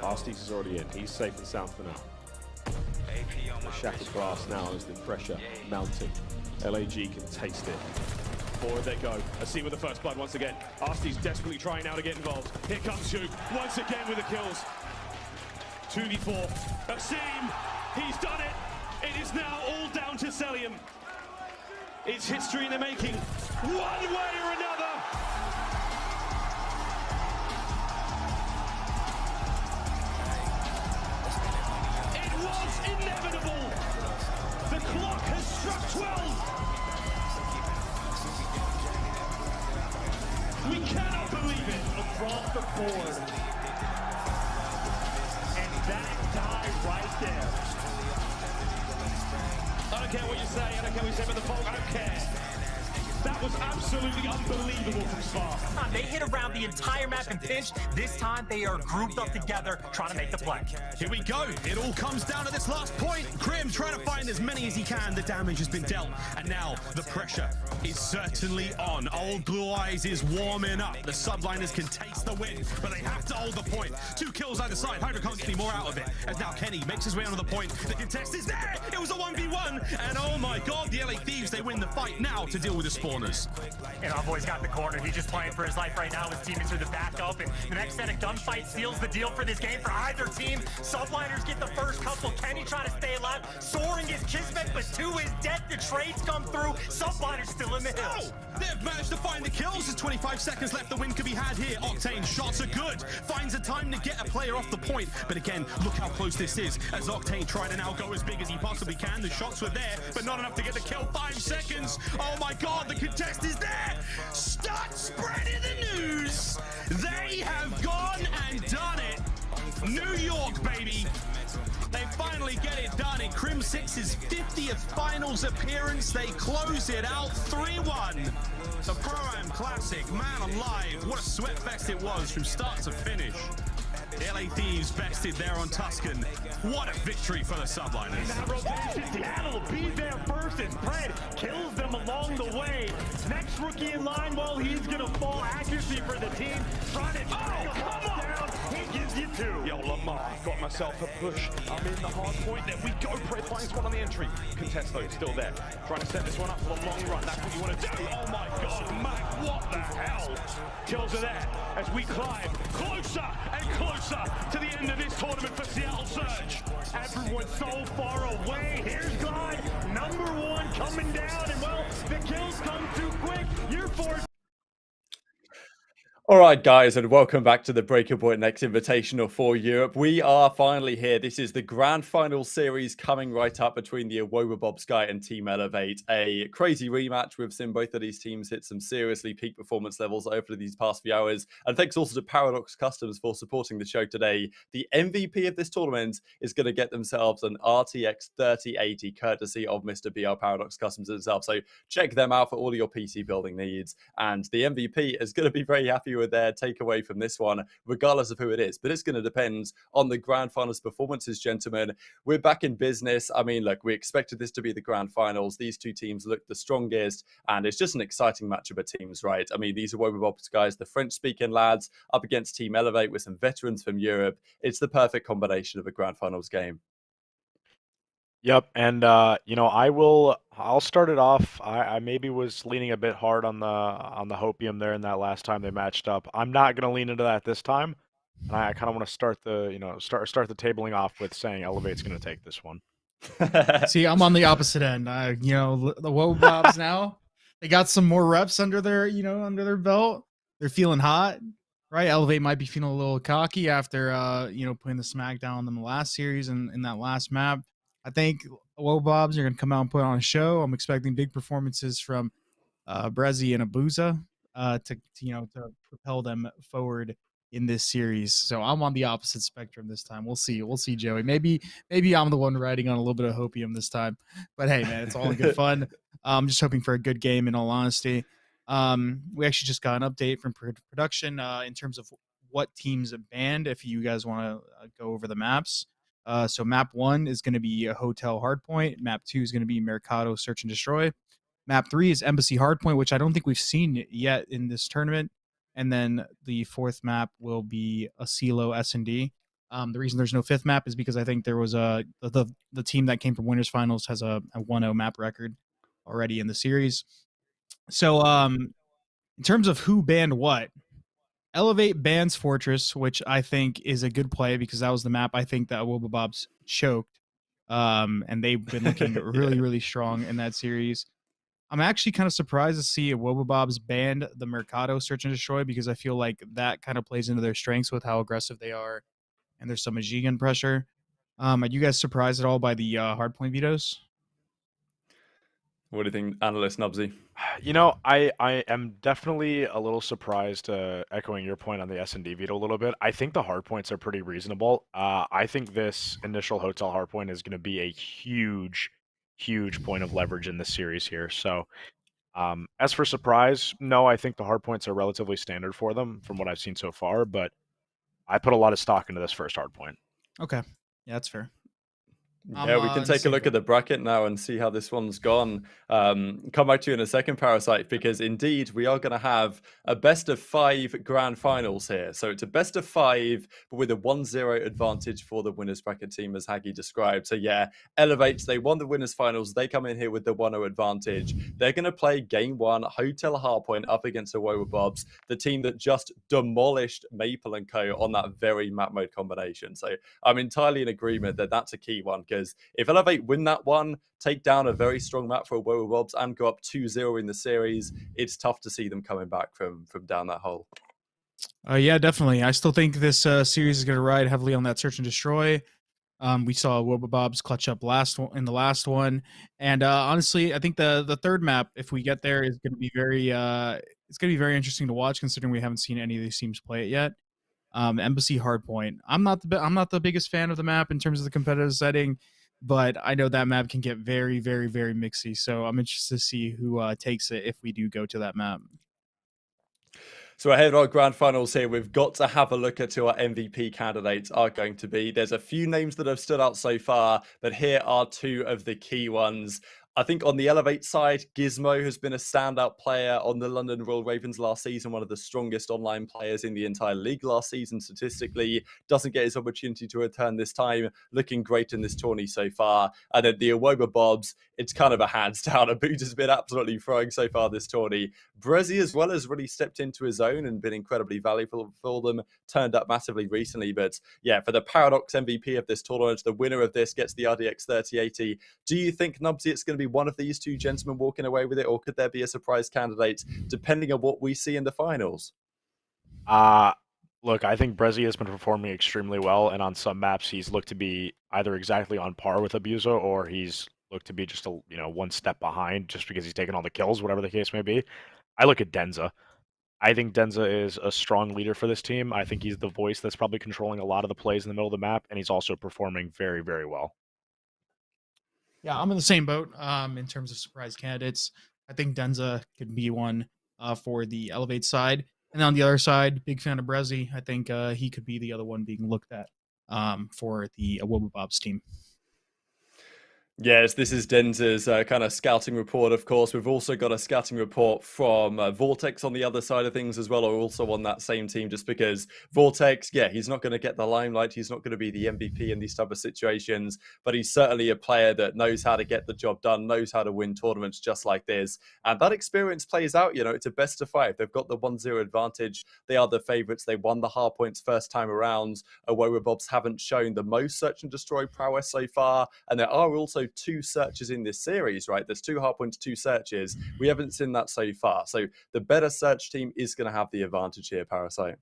Arstes is already in. He's safe and sound for now. The shattered glass now as the pressure mounting. LAG can taste it. Forward they go. A scene with the first blood once again. Arstes desperately trying now to get involved. Here comes Shu once again with the kills. 2v4. Asim, he's done it. It is now all down to Selim. It's history in the making. One way or another. Inevitable. The clock has struck 12. We cannot believe it. Across the board. And that die right there. I don't care what you say. I don't care what you say about the folk. I don't care. That was absolutely unbelievable from Spark. They hit around the entire map and pinch. This time they are grouped up together trying to make the play. Here we go. It all comes down to this last point. Crim trying to find as many as he can. The damage has been dealt. And now the pressure is certainly on. Old Blue Eyes is warming up. The subliners can taste the win, but they have to hold the point. 2 kills either side. Hydra can't get any more out of it. As now Kenny makes his way onto the point. The contest is there. It was a 1v1. And oh my God, the LA Thieves, they win the fight now to deal with the spawners. news. And our boy's got the corner. He's just playing for his life right now. His teammates are the backup, and the next set of gunfight seals the deal for this game for either team. Subliners get the first couple. Kenny trying to stay alive. Soaring is Kismet, but to his death, the trades come through. Subliners still in the hills. They've managed to find the kills. There's 25 seconds left. The win could be had here. Octane, shots are good. Finds a time to get a player off the point. But again, look how close this is. As Octane tried to now go as big as he possibly can. The shots were there, but not enough to get the kill. 5 seconds. Oh my God, the contest is there. Start spreading the news. They have gone and done it. New York, baby. They finally get it done in crimsix's 50th finals appearance. They close it out 3-1. The Pro-Am Classic, man alive. What a sweat fest it was from start to finish. The LA Thieves bested there on Tuscan. What a victory for the Subliners. That rotation, Seattle will be there first as Pred kills them along the way. Next rookie in line, well, he's gonna fall. Accuracy for the team. Trying to come on down. He gives you 2. Yo, Lamar, got myself a push. I'm in the hard point. There we go. Pred finds one on the entry. Contest though, still there. Trying to set this one up for the long run. That's what you want to do. Oh my God, Mac, what the hell? Kills are there as we climb closer and closer to the end of this tournament for Seattle Surge. Everyone's so far away. Here's Glide, #1 coming down, and well, the kills come too quick. You're forced. All right, guys, and welcome back to the Breaking Point Next Invitational for Europe. We are finally here. This is the grand final series coming right up between the Awoba Sky and Team Elevate. A crazy rematch. We've seen both of these teams hit some seriously peak performance levels over these past few hours. And thanks also to Paradox Customs for supporting the show today. The MVP of this tournament is going to get themselves an RTX 3080, courtesy of Mr. BR Paradox Customs himself. So check them out for all your PC building needs. And the MVP is going to be very happy with their takeaway from this one, regardless of who it is. But it's going to depend on the grand finals performances, gentlemen. We're back in business. I mean, look, we expected this to be the grand finals. These two teams look the strongest, and it's just an exciting matchup of teams, right? I mean, these are Wobobobs guys, the French-speaking lads, up against Team Elevate with some veterans from Europe. It's the perfect combination of a grand finals game. Yep, and you know, I'll start it off. I maybe was leaning a bit hard on the Hopium there in that last time they matched up. I'm not gonna lean into that this time, and I kind of want to start the start the tabling off with saying Elevate's gonna take this one. See, I'm on the opposite end. You know, the Wobobs now, they got some more reps under their under their belt. They're feeling hot, right? Elevate might be feeling a little cocky after putting the smackdown on them the last series and in that last map. I think Wobobs are going to come out and put on a show. I'm expecting big performances from Brezzy and Abuza to propel them forward in this series. So I'm on the opposite spectrum this time. We'll see. We'll see, Joey. Maybe I'm the one riding on a little bit of Hopium this time. But hey, man, it's all in good fun. I'm just hoping for a good game, in all honesty. We actually just got an update from production in terms of what teams banned, if you guys want to go over the maps. So map 1 is going to be a Hotel Hardpoint. Map 2 is going to be Mercado Search and Destroy. Map 3 is Embassy Hardpoint, which I don't think we've seen yet in this tournament. And then the 4th map will be Asilo S&D. The reason there's no 5th map is because I think there was the team that came from Winners Finals has a 1-0 map record already in the series. So in terms of who banned what, Elevate bans Fortress, which I think is a good play because that was the map I think that Wobobobs choked. And they've been looking really, really strong in that series. I'm actually kind of surprised to see Wobobobs banned the Mercado Search and Destroy because I feel like that kind of plays into their strengths with how aggressive they are. And there's some Ajigan pressure. Are you guys surprised at all by the Hardpoint vetoes? What do you think, Analyst Nubsy? You know, I am definitely a little surprised, echoing your point on the S&D veto a little bit. I think the hardpoints are pretty reasonable. I think this initial Hotel hardpoint is going to be a huge point of leverage in this series here. So as for surprise, no, I think the hardpoints are relatively standard for them from what I've seen so far, but I put a lot of stock into this first hardpoint. Okay. Yeah, that's fair. Yeah, we can take a look at the bracket now and see how this one's gone. Come back to you in a second, Parasite, because indeed we are going to have a best of 5 grand finals here. So it's a best of 5, but with a 1-0 advantage for the winners bracket team, as Haggy described. So yeah, Elevates, they won the winners finals. They come in here with the 1-0 advantage. They're going to play game 1, Hotel Hardpoint up against Awoba Bobs, the team that just demolished Maple & Co. on that very map mode combination. So I'm entirely in agreement that that's a key one, because if Elevate win that one, take down a very strong map for Awoba Bobs and go up 2-0 in the series, it's tough to see them coming back from down that hole. Yeah, definitely. I still think this series is going to ride heavily on that search and destroy. We saw Awoba Bobs clutch up in the last one, and honestly, I think the third map, if we get there, is going to be very it's going to be very interesting to watch, considering we haven't seen any of these teams play it yet. Embassy Hardpoint. I'm not the biggest fan of the map in terms of the competitive setting, but I know that map can get very, very, very mixy. So I'm interested to see who takes it if we do go to that map. So ahead of our grand finals here, we've got to have a look at who our MVP candidates are going to be. There's a few names that have stood out so far, but here are 2 of the key ones. I think on the Elevate side, Gizmo has been a standout player on the London Royal Ravens last season, one of the strongest online players in the entire league last season statistically. Doesn't get his opportunity to return this time. Looking great in this tourney so far. And then the Awoba Bobs, it's kind of a hands down. Aboot has been absolutely throwing so far this tourney. Brezzy as well has really stepped into his own and been incredibly valuable for them. Turned up massively recently. But yeah, for the Paradox MVP of this tournament, the winner of this gets the RDX 3080. Do you think, Nubsy, it's going to be one of these 2 gentlemen walking away with it, or could there be a surprise candidate depending on what we see in the finals? Look, I think Brezzy has been performing extremely well, and on some maps he's looked to be either exactly on par with Abuso, or he's looked to be just one step behind, just because he's taken all the kills, whatever the case may be. I look at Denza. I think Denza is a strong leader for this team. I think he's the voice that's probably controlling a lot of the plays in the middle of the map, and he's also performing very, very well. Yeah, I'm in the same boat in terms of surprise candidates. I think Denza could be one for the Elevate side. And on the other side, big fan of Brezzy. I think he could be the other one being looked at for the Awoba Bobs team. Yes, this is Denza's kind of scouting report, of course. We've also got a scouting report from Vortex on the other side of things as well, or also on that same team, just because Vortex, yeah, he's not going to get the limelight. He's not going to be the MVP in these type of situations, but he's certainly a player that knows how to get the job done, knows how to win tournaments just like this. And that experience plays out, it's a best of 5. They've got the 1-0 advantage. They are the favorites. They won the Hardpoints first time around. Awoba Bobs haven't shown the most search and destroy prowess so far. And there are also 2 searches in this series, right? There's 2 Hardpoints, 2 searches. We haven't seen that so far. So the better search team is going to have the advantage here, Parasite.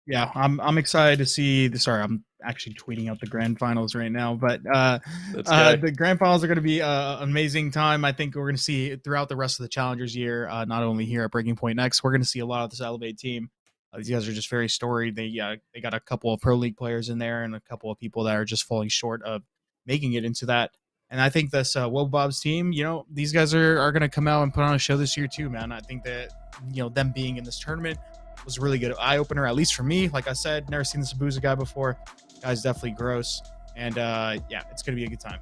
Yeah, I'm excited to see. Sorry, I'm actually tweeting out the grand finals right now, but the grand finals are going to be an amazing time. I think we're going to see throughout the rest of the Challengers year, not only here at Breaking Point Next, we're going to see a lot of this Elevate team. These guys are just very storied. They got a couple of Pro League players in there and a couple of people that are just falling short of making it into that. And I think this Awoba Bobs team, these guys are going to come out and put on a show this year too, man. I think that, them being in this tournament was a really good eye-opener, at least for me. Like I said, never seen this Abusa guy before. Guy's definitely gross. And yeah, it's going to be a good time.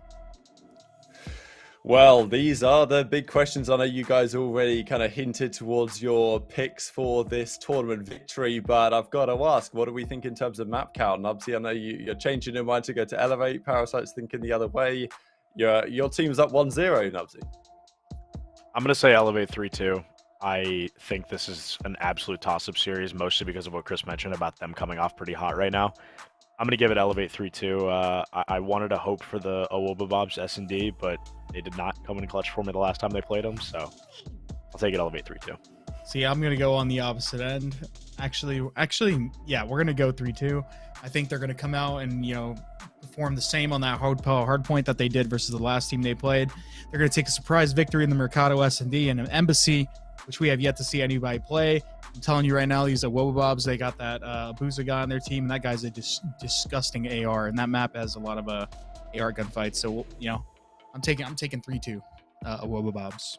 Well, these are the big questions. I know you guys already kind of hinted towards your picks for this tournament victory, but I've got to ask, what do we think in terms of map count? Nubsy, I know you're changing your mind to go to Elevate. Parasite's thinking the other way. Your team's up 1-0, Nubsy. I'm going to say Elevate 3-2. I think this is an absolute toss-up series, mostly because of what Chris mentioned about them coming off pretty hot right now. I'm going to give it Elevate 3-2. I wanted to hope for the Awoba Bobs S&D, but they did not come in clutch for me the last time they played them, so I'll take it Elevate 3-2. See, I'm going to go on the opposite end. Actually, yeah, we're going to go 3-2. I think they're going to come out and, perform the same on that Hardpoint that they did versus the last team they played. They're going to take a surprise victory in the Mercado S&D and an Embassy, which we have yet to see anybody play. I'm telling you right now, these Awoba Bobs, they got that Abusa guy on their team, and that guy's a disgusting AR, and that map has a lot of AR gunfights. So, I'm taking 3-2 Awoba Bobs.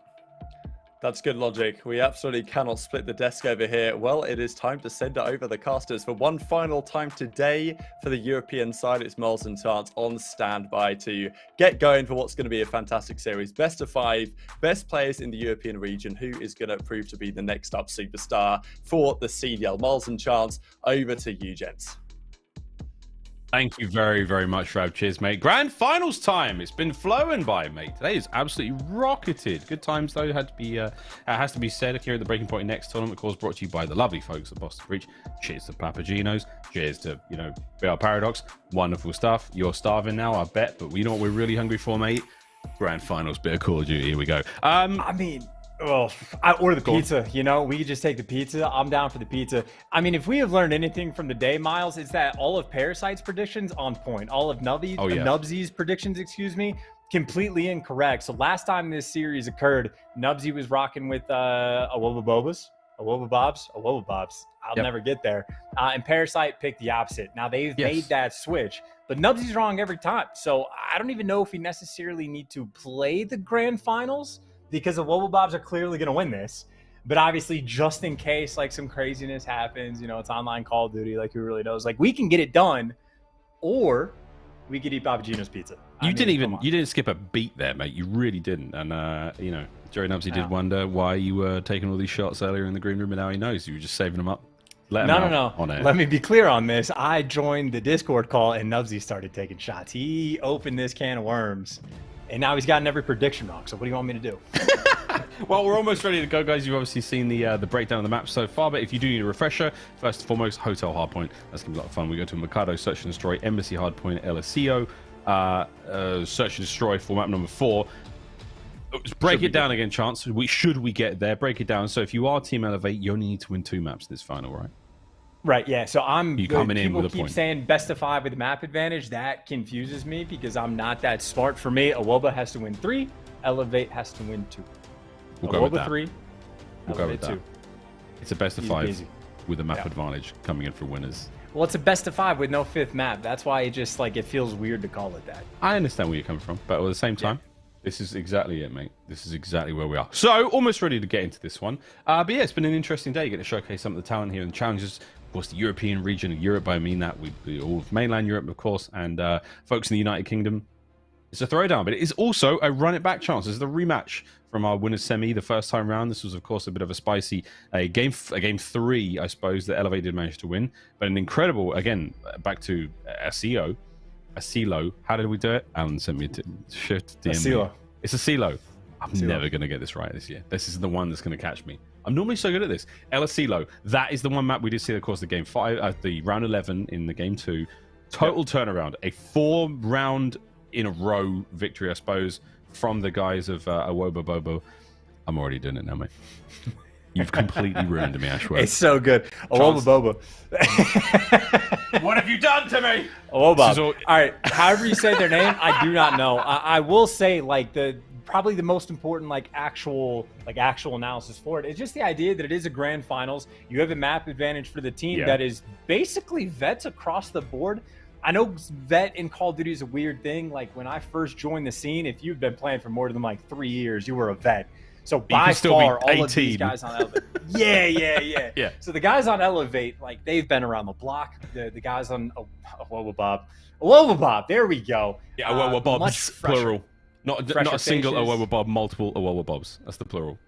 That's good logic. We absolutely cannot split the desk over here. Well, it is time to send it over the casters for one final time today. For the European side, it's Miles and Chance on standby to get going for what's going to be a fantastic series. Best of 5, best players in the European region. Who is going to prove to be the next up superstar for the CDL? Miles and Chance, over to you, gents. Thank you very, very much, Rab. Cheers, mate. Grand finals time. It's been flowing by, mate. Today is absolutely rocketed. Good times, though. Has to be said here at the Breaking Point next tournament, of course, brought to you by the lovely folks at Boston Breach. Cheers to Papa Gino's. Cheers to, BR Paradox. Wonderful stuff. You're starving now, I bet, but we know what we're really hungry for, mate. Grand finals, bit of Call of Duty. Here we go. I mean, or the pizza, we could just take the pizza. I'm down for the pizza. I mean, if we have learned anything from the day, Miles, it's that all of Parasite's predictions on point. All of Nubsy's predictions, completely incorrect. So last time this series occurred, Nubsy was rocking with Awobabobs. I'll never get there. And Parasite picked the opposite. Now they've made that switch, but Nubsy's wrong every time. So I don't even know if we necessarily need to play the grand finals, because the Awobabobs are clearly going to win this. But obviously, just in case some craziness happens, it's online Call of Duty, who really knows? We can get it done, or we could eat Papa Gino's pizza. You didn't skip a beat there, mate. You really didn't. And Jerry Nubsy did wonder why you were taking all these shots earlier in the green room, and now he knows you were just saving them up. No. Let me be clear on this. I joined the Discord call, and Nubsy started taking shots. He opened this can of worms. And now he's gotten every prediction wrong. So what do you want me to do? Well, we're almost ready to go, guys. You've obviously seen the breakdown of the map so far, but if you do need a refresher, first and foremost, Hotel Hardpoint. That's going to be a lot of fun. We go to Mercado, Search and Destroy, Embassy Hardpoint, LSCO, Search and Destroy for map number 4. Break it down again, Chance. Should we get there? Break it down. So if you are Team Elevate, you only need to win 2 maps this final, right? Right, yeah. So coming in with a point. People keep saying best of 5 with map advantage. That confuses me because I'm not that smart. For me, Awoba has to win 3. Elevate has to win 2. We'll go with that. 3. We'll go with that. 2. It's a best of 5 with a map advantage coming in for winners. Well, it's a best of 5 with no 5th map. That's why it just it feels weird to call it that. I understand where you're coming from, but at the same time, this is exactly it, mate. This is exactly where we are. So, almost ready to get into this one. But yeah, it's been an interesting day. Getting to showcase some of the talent here and the challenges. Of course, the European region of Europe, I mean that. We all of mainland Europe, of course, and folks in the United Kingdom. It's a throwdown, but it is also a run-it-back chance. This is the rematch from our winners semi the first time round. This was, of course, a bit of a spicy game 3, I suppose, that Elevate did manage to win. But an incredible, again, back to Asilo. How did we do it? Alan sent me a shit DM. It's Asilo. I'm never going to get this right this year. This is the one that's going to catch me. I'm normally so good at this. El Asilo. That is the one map we did see, of course, the game 5, the round 11 in the game 2. Total turnaround. A 4-round in a row victory, I suppose, from the guys of Awoba Bobo. I'm already doing it now, mate. You've completely ruined me, Ashworth. It's so good. Awoba Bobo. What have you done to me? Awoba. All right. However you say their name, I do not know. I will say, probably the most important actual analysis for it is just the idea that it is a grand finals. You have a map advantage for the team that is basically vets across the board. I know vet in Call of Duty is a weird thing. When I first joined the scene, if you've been playing for more than 3 years, you were a vet. So by far, all of these guys on Elevate. Yeah. So the guys on Elevate, they've been around the block. The guys on Awoba, there we go. Yeah, Awoba Bobs, plural. Not a single Awoba Bob, multiple Awoba Bobs. That's the plural.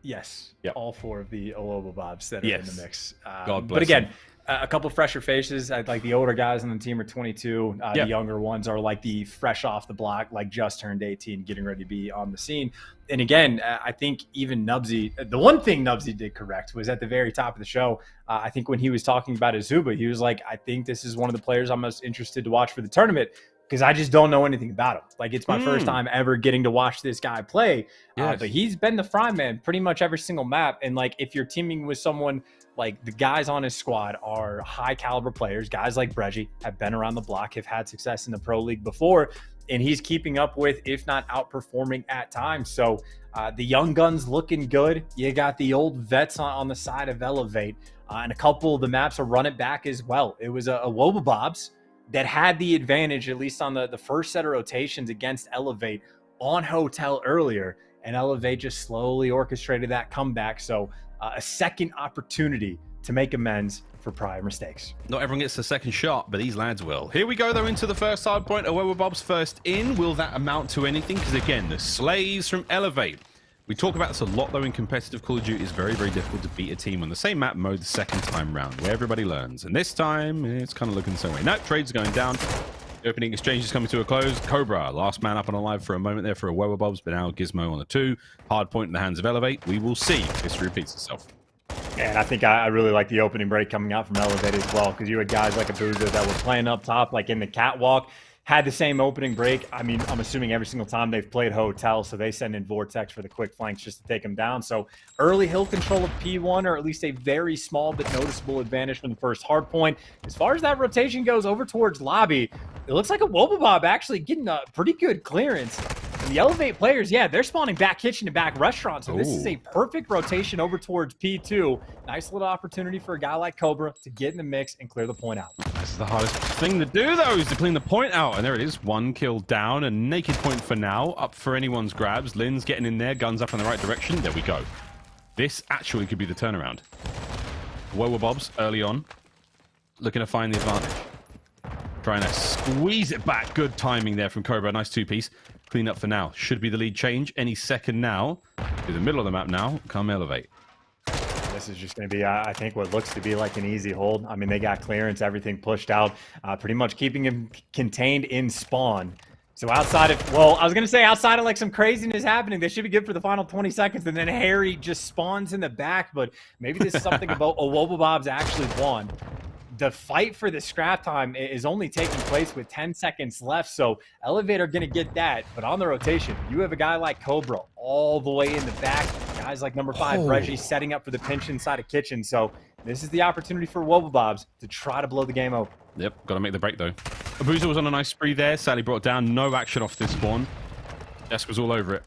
Yes. Yep. All 4 of the Awoba Bobs that are in the mix. God bless But again, them. A couple fresher faces. The older guys on the team are 22. The younger ones are the fresh off the block, just turned 18, getting ready to be on the scene. And again, I think even Nubsy, the one thing Nubsy did correct was at the very top of the show. I think when he was talking about Azuba, he was like, I think this is one of the players I'm most interested to watch for the tournament because I just don't know anything about him. It's my first time ever getting to watch this guy play. But he's been the fry man pretty much every single map. And if you're teaming with someone, the guys on his squad are high caliber players. Guys like Breggy have been around the block, have had success in the pro league before, and he's keeping up with, if not outperforming at times. So the young guns looking good. You got the old vets on the side of Elevate, and a couple of the maps are run it back as well. It was a Woba Bobs that had the advantage, at least on the first set of rotations against Elevate on Hotel earlier. and Elevate just slowly orchestrated that comeback. So a second opportunity to make amends for prior mistakes. Not everyone gets a second shot, but these lads will. Here we go, though, into the first hard point. Bob's first in. Will that amount to anything? Because, again, the slaves from Elevate. We talk about this a lot, though, in competitive Call of Duty. It's very, very difficult to beat a team on the same map mode the second time round, where everybody learns. And this time, it's kind of looking the same way. No, trade's going down. The opening exchange is coming to a close. Cobra, last man up and alive for a moment there for a Bobs, but now Gizmo on the 2. Hard point in the hands of Elevate. We will see if history repeats itself. And I think I really like the opening break coming out from Elevate as well, because you had guys like Abuza that were playing up top, like in the catwalk, had the same opening break. I mean, I'm assuming every single time they've played Hotel, so they send in Vortex for the quick flanks just to take them down. So early hill control of P1, or at least a very small but noticeable advantage from the first hard point. As far as that rotation goes over towards lobby, it looks like a Wobobob actually getting a pretty good clearance. And the Elevate players, yeah, they're spawning back kitchen and back restaurant. So this is a perfect rotation over towards P2. Nice little opportunity for a guy like Cobra to get in the mix and clear the point out. This is the hardest thing to do, though, is to clean the point out. And there it is. 1 kill down. A naked point for now. Up for anyone's grabs. Lynn's getting in there. Guns up in the right direction. There we go. This actually could be the turnaround. Bobs early on. Looking to find the advantage. Trying to squeeze it back. Good timing there from Cobra. Nice 2-piece. Clean up for now. Should be the lead change any second now. To the middle of the map now. Come Elevate. This is just going to be, I think, what looks to be like an easy hold. I mean, they got clearance, everything pushed out, pretty much keeping him contained in spawn. So outside of, well, I was going to say outside of like some craziness happening, they should be good for the final 20 seconds. And then Harry just spawns in the back. But maybe this is something about Bob's actually won. The fight for the scrap time is only taking place with 10 seconds left, so Elevate are going to get that. But on the rotation, you have a guy like Cobra all the way in the back. Guys like number 5, Reggie, setting up for the pinch inside of kitchen. So this is the opportunity for Bobs to try to blow the game open. Yep, got to make the break, though. Abuza was on a nice spree there. Sadly brought down. No action off this spawn. Desk was all over it.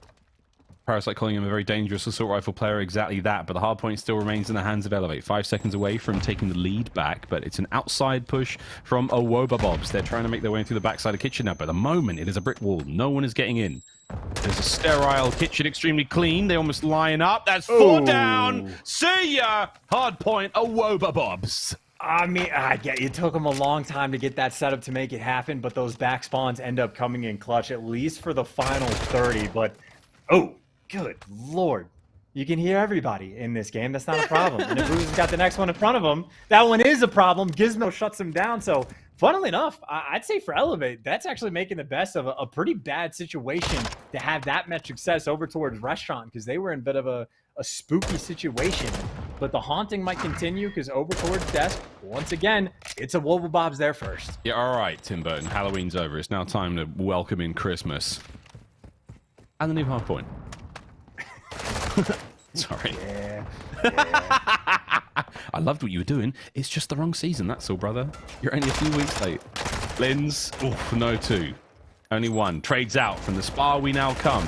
Parasite calling him a very dangerous assault rifle player, exactly that, but the hard point still remains in the hands of Elevate. 5 seconds away from taking the lead back, but it's an outside push from Bobs. They're trying to make their way into the backside of kitchen now, but at the moment it is a brick wall. No one is getting in. There's a sterile kitchen, extremely clean. They almost line up. That's 4 down. See ya! Hard point, Bobs. I mean, I get it took them a long time to get that setup to make it happen, but those back spawns end up coming in clutch, at least for the final 30. But, good Lord. You can hear everybody in this game. That's not a problem. And if Bruce's got the next one in front of him, that one is a problem. Gizmo shuts him down. So, funnily enough, I'd say for Elevate, that's actually making the best of a pretty bad situation to have that much success over towards Restaurant, because they were in a bit of a spooky situation. But the haunting might continue, because over towards Desk, once again, it's a Bobs there first. Yeah, all right, Tim Burton. Halloween's over. It's now time to welcome in Christmas. And the new hard point. Sorry. Yeah. I loved what you were doing. It's just the wrong season, that's all, brother. You're only a few weeks late. Lynn's, no 2. Only 1. Trades out. From the spa we now come.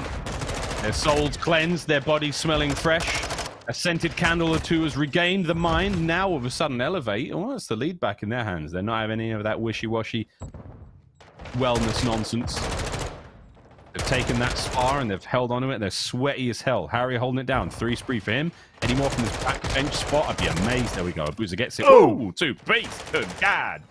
Their souls cleansed, their bodies smelling fresh. A scented candle or 2 has regained the mind. Now, all of a sudden, Elevate. Oh, it's the lead back in their hands. They're not having any of that wishy-washy wellness nonsense. They've taken that spar and they've held onto it. They're sweaty as hell. Harry holding it down. 3 spree for him. Any more from this back bench spot? I'd be amazed. There we go. Abuza gets it. Oh, 2 beats. Good God.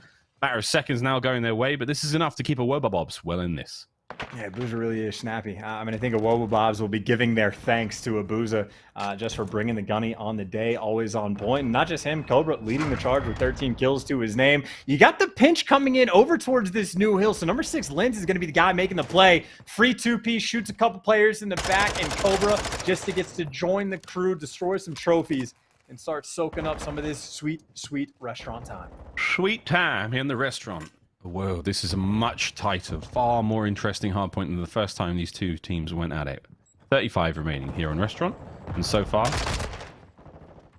Matter of seconds now going their way, but this is enough to keep a Bobs well in this. Yeah, Abuza really is snappy. I mean, I think Bobs will be giving their thanks to Abuza just for bringing the gunny on the day, always on point. And not just him, Cobra leading the charge with 13 kills to his name. You got the pinch coming in over towards this new hill. So number 6, Linz, is going to be the guy making the play. Free 2-piece, shoots a couple players in the back, and Cobra just gets to join the crew, destroy some trophies, and start soaking up some of this sweet, sweet restaurant time. Sweet time in the restaurant. Whoa, this is a much tighter, far more interesting hard point than the first time these two teams went at it. 35 remaining here on Restaurant, and so far,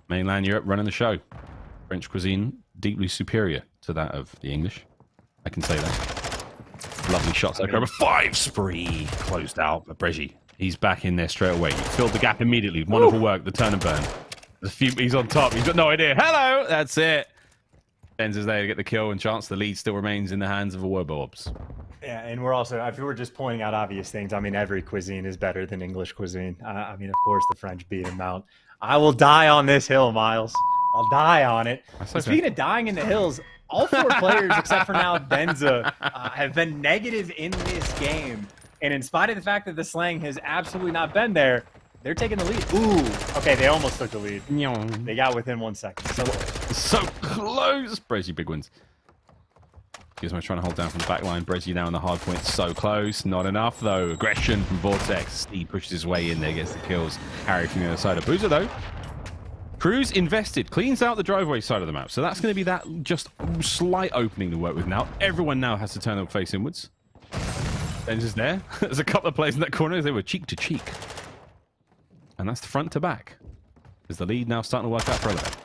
mainland Europe running the show. French cuisine deeply superior to that of the English. I can say that. Lovely shots there. 5 spree closed out. But Breji, he's back in there straight away. He filled the gap immediately. Wonderful work. The turn and burn. He's on top. He's got no idea. Hello. That's it. Benz is there to get the kill, and chance the lead still remains in the hands of Bobs. Yeah, and we're also, if we were just pointing out obvious things, I mean, every cuisine is better than English cuisine. I mean, of course, the French beat them out. I will die on this hill, Miles. I'll die on it. Okay. Speaking of dying in the hills, all 4 players, except for now Benza, have been negative in this game. And in spite of the fact that the slang has absolutely not been there, they're taking the lead. Ooh, okay, they almost took the lead. They got within 1 second. So close. Brezzy big wins. Gizmo trying to hold down from the back line. Brezzy now in the hard point. So close. Not enough, though. Aggression from Vortex. Steve pushes his way in there, gets the kills. Harry from the other side of Boozer, though. Cruz invested. Cleans out the driveway side of the map. So that's going to be that just slight opening to work with now. Everyone now has to turn their face inwards. Ben's there. There's a couple of players in that corner. They were cheek to cheek. And that's the front to back. Is the lead now starting to work out for Elevate?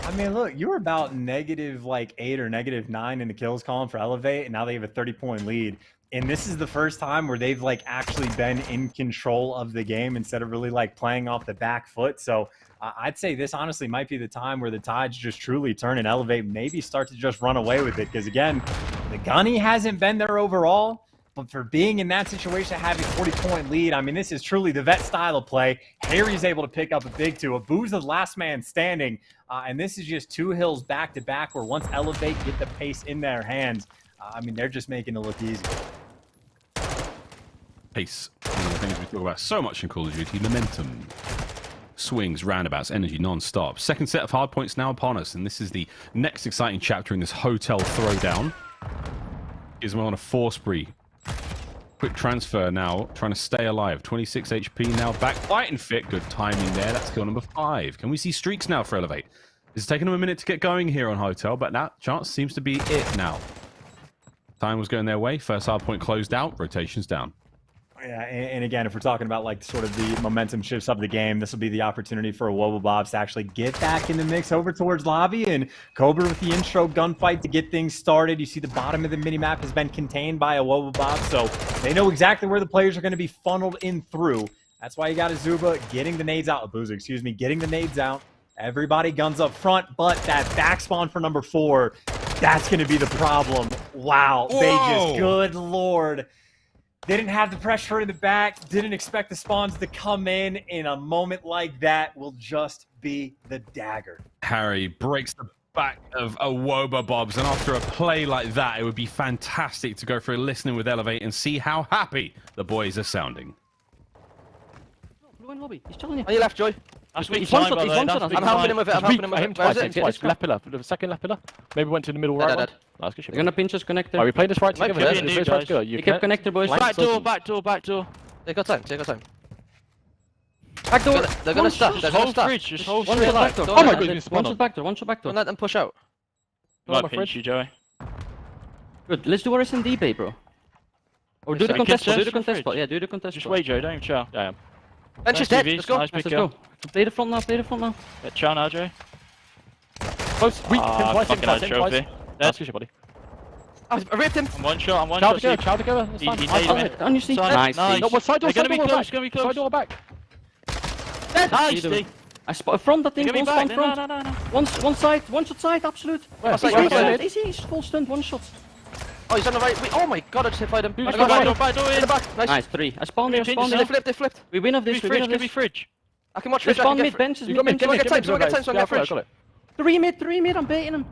I mean, look, you were about negative like 8 or negative 9 in the kills column for Elevate, and now they have a 30-point lead. And this is the first time where they've like actually been in control of the game instead of really like playing off the back foot. So I'd say this honestly might be the time where the tides just truly turn and Elevate maybe start to just run away with it. Because again, the gunny hasn't been there overall. But for being in that situation, having a 40-point lead, I mean, this is truly the vet style of play. Harry's able to pick up a big 2. Abu's the last man standing. And this is just 2 hills back-to-back where once Elevate get the pace in their hands, I mean, they're just making it look easy. Pace. One of the things we talk about so much in Call of Duty. Momentum. Swings, roundabouts, energy non-stop. Second set of hard points now upon us. And this is the next exciting chapter in this hotel throwdown. Gizmo on a 4 spree. Quick transfer now, trying to stay alive. 26 HP now, back fighting fit. Good timing there. That's kill number 5. Can we see streaks now for Elevate? It's taking them a minute to get going here on Hotel, but that chance seems to be it now. Time was going their way. First hard point closed out. Rotations down. Yeah, and again, if we're talking about like sort of the momentum shifts of the game, this will be the opportunity for Wobblebobs to actually get back in the mix over towards lobby, and Cobra with the intro gunfight to get things started. You see the bottom of the minimap has been contained by a Wobblebob, so they know exactly where the players are going to be funneled in through. That's why you got Azuba getting the nades out, Abuza, excuse me, getting the nades out. Everybody guns up front, but that back spawn for number 4, that's going to be the problem. Wow, Whoa. They just, good Lord. Didn't have the pressure in the back, didn't expect the spawns to come in a moment like that will just be the dagger. Harry breaks the back of a Wobblebobs, and after a play like that, it would be fantastic to go for a listening with Elevate and see how happy the boys are sounding. Blue in lobby, he's telling you. On your left, Joy. That's big He's sign, one by the shot, way. he's one That's shot. big I'm helping sign. him with it. I'm helping him with it. Where is it? Twice. Left pillar. The second left pillar. Maybe went to the middle right one. That's good shit. They're gonna pinch us connector. Are we playing this right Might together? be This indeed, is right guys. together. You kept connector, boys. Back door, back door, back door. Take your time. Take your time. Back door. They're gonna stop. They're Just gonna hold stop. fridge, just hold One fridge. shot back door. Oh my goodness, One shot back door. One shot back door. Don't let them push out. Might pinch you, Joey. Good. Let's do our S&D bay, bro. Or do the Sorry, contest kids, spot. Do the just contest fridge. spot. Yeah, do the contest Just spot. wait, Joey, don't even chow. Yeah, Bench is Nice dead. TVs, Let's go. nice big Let's kill. go. Play the front now. Play the front now. Yeah, chow now, Joey. Close. Weak. Fucking hell, trophy. That's good shit, buddy. I raped him. I'm one shot, I'm one Chow shot. together. Chow together. That's He fine. nailed me. On your seat. Nice. Nice. No, but side door. They're gonna be Side door close, back. gonna be close. Side door back. Nice, D. I spot front that thing. Give me One back. spawn front. No. One side. One shot side. Absolute. Where? What's that? Where? Where? He's full stunned. One shot. Oh, he's on the right. Oh my god, I just hit fight him. Back door, back door In in. the back. Nice. Nice. 3. I spawned here. Pinch Spawned yourself. They here. flipped. They flipped. We win of Give this. me We win fridge, of give me this. fridge. I can watch They fridge. I spawn can mid get benches. You got me. Mid Someone benches. get time. Someone get time. Someone Yeah, get I got fridge. it. 3 mid. I'm baiting him.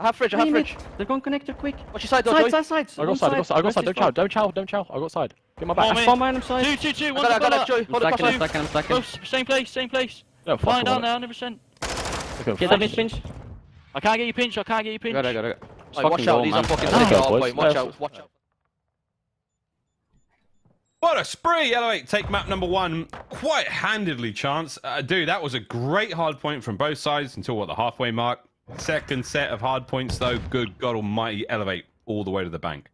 I have fridge. I have 3 mid. fridge. They're going connector quick. Watch your side door, Joey. Side. I got side. I got side. Don't chow. Don't chow. Don't chow. I got side. Get my Come back. on, I spawn mine side. 2, I one got to it, Joey. Hold it, I'm cross. stacking. Close, same place. No, fuck Flying all down that. now, 100%. Okay, Get that mid pinch. I can't get you pinch, I can't get you pinch. Got it. It's Watch fucking out. goal, These man. are fucking Let's sick. go, Oh, boys. Watch out. Watch out. What a spree! Elevate take map number 1 quite handedly, Chance. Dude, that was a great hard point from both sides until, what, the halfway mark? Second set of hard points, though. Good God almighty, Elevate all the way to the bank.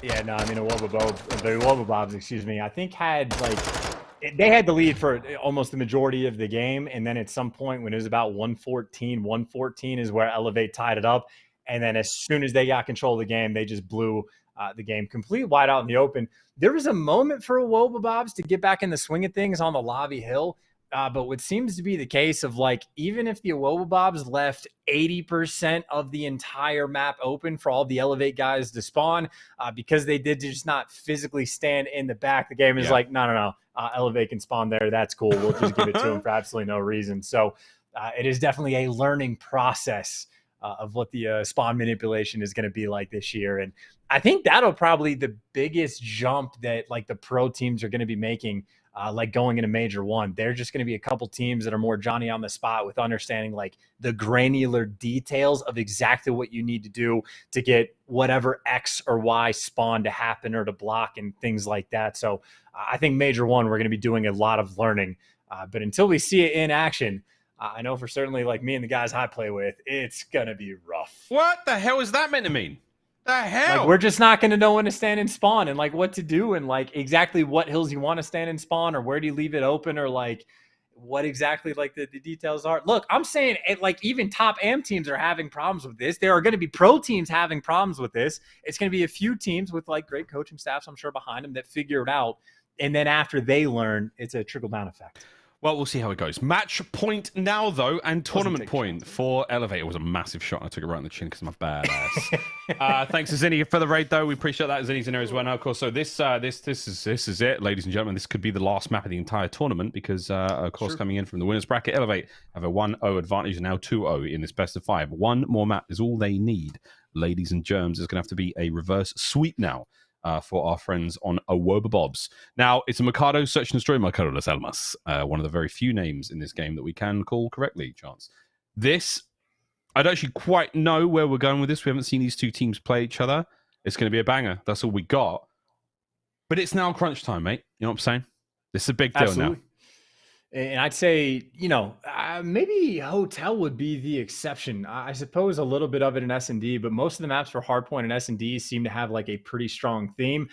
Yeah, no, I mean, the Wobblebobs, excuse me, I think had, like, they had the lead for almost the majority of the game, and then at some point when it was about 114 is where Elevate tied it up, and then as soon as they got control of the game, they just blew the game complete wide out in the open. There was a moment for Wobblebobs to get back in the swing of things on the lobby hill. but what seems to be the case of like, even if the Awobabobs left 80% of the entire map open for all the Elevate guys to spawn, because they did just not physically stand in the back, the game is like, no. Elevate can spawn there. That's cool. We'll just give it to them for absolutely no reason. So it is definitely a learning process of what the spawn manipulation is going to be like this year. And I think that'll probably the biggest jump that like the pro teams are going to be making, like going into Major 1. They're just going to be a couple teams that are more Johnny on the spot with understanding like the granular details of exactly what you need to do to get whatever X or Y spawn to happen or to block and things like that. So I think Major 1, we're going to be doing a lot of learning. But until we see it in action, I know for certainly like me and the guys I play with, it's going to be rough. What the hell is that meant to mean? The hell? Like, we're just not going to know when to stand and spawn and like what to do and like exactly what hills you want to stand and spawn or where do you leave it open or like what exactly like the details are. Look, I'm saying it, like even top AM teams are having problems with this. There are going to be pro teams having problems with this. It's going to be a few teams with like great coaching staffs, I'm sure, behind them that figure it out. And then after they learn, it's a trickle-down effect. Well, we'll see how it goes. Match point now, though, and tournament point for Elevate. It was a massive shot. I took it right in the chin because I'm a badass. Thanks to Zinni for the raid, though. We appreciate that. Zinni's in there as well now, of course. So this is it, ladies and gentlemen. This could be the last map of the entire tournament because, of course, coming in from the winners bracket, Elevate have a 1-0 advantage and now 2-0 in this best of 5. One more map is all they need, ladies and germs. It's going to have to be a reverse sweep now. For our friends on Awobabobs. Now, it's a Mercado Search and Destroy, Mercado Las Almas, one of the very few names in this game that we can call correctly, Chance. This, I don't actually quite know where we're going with this. We haven't seen these two teams play each other. It's going to be a banger. That's all we got. But it's now crunch time, mate. You know what I'm saying? This is a big deal now. And I'd say, you know, maybe Hotel would be the exception. I suppose a little bit of it in S&D, but most of the maps for Hardpoint and S&D seem to have like a pretty strong theme.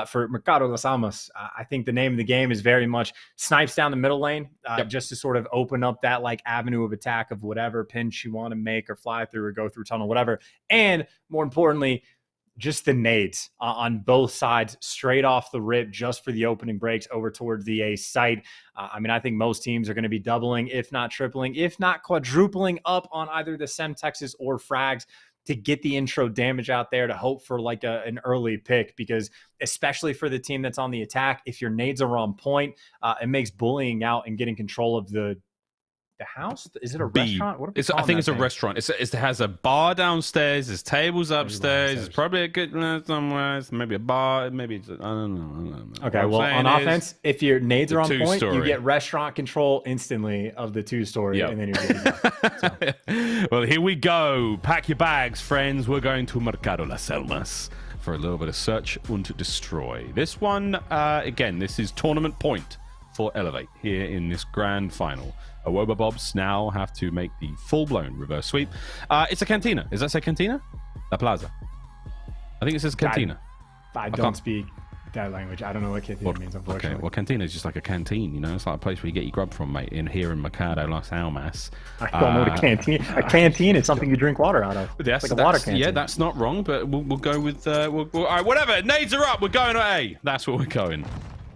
For Mercado Las Almas, I think the name of the game is very much snipes down the middle lane, just to sort of open up that like avenue of attack of whatever pinch you want to make or fly through or go through tunnel, whatever. And more importantly, just the nades on both sides straight off the rip just for the opening breaks over towards the A site. I mean, I think most teams are going to be doubling, if not tripling, if not quadrupling up on either the Semtexes or frags to get the intro damage out there to hope for like an early pick, because especially for the team that's on the attack, if your nades are on point, it makes bullying out and getting control of the house. Is it a restaurant? What I think it's a restaurant. It has a bar downstairs. There's tables upstairs. It's probably a good somewhere. It's maybe a bar. Maybe it's, I don't know. Okay, well, on offense, if your nades are on point, you get restaurant control instantly of the 2-story, and then you're good to go. Well, here we go. Pack your bags, friends. We're going to Mercado Las Almas for a little bit of search and destroy. This one, again, this is tournament point for Elevate here in this grand final. Awobabobs now have to make the full-blown reverse sweep. It's a cantina. Does that say cantina? La Plaza. I think it says cantina. I don't speak that language. I don't know what cantina means, unfortunately. Okay, well, cantina is just like a canteen, you know? It's like a place where you get your grub from, mate, here in Mercado Las Almas. I don't know what a canteen. A canteen is something you drink water out of. That's, like a water canteen. Yeah, that's not wrong, but we'll go with... all right, whatever. Nades are up. We're going to A. That's where we're going.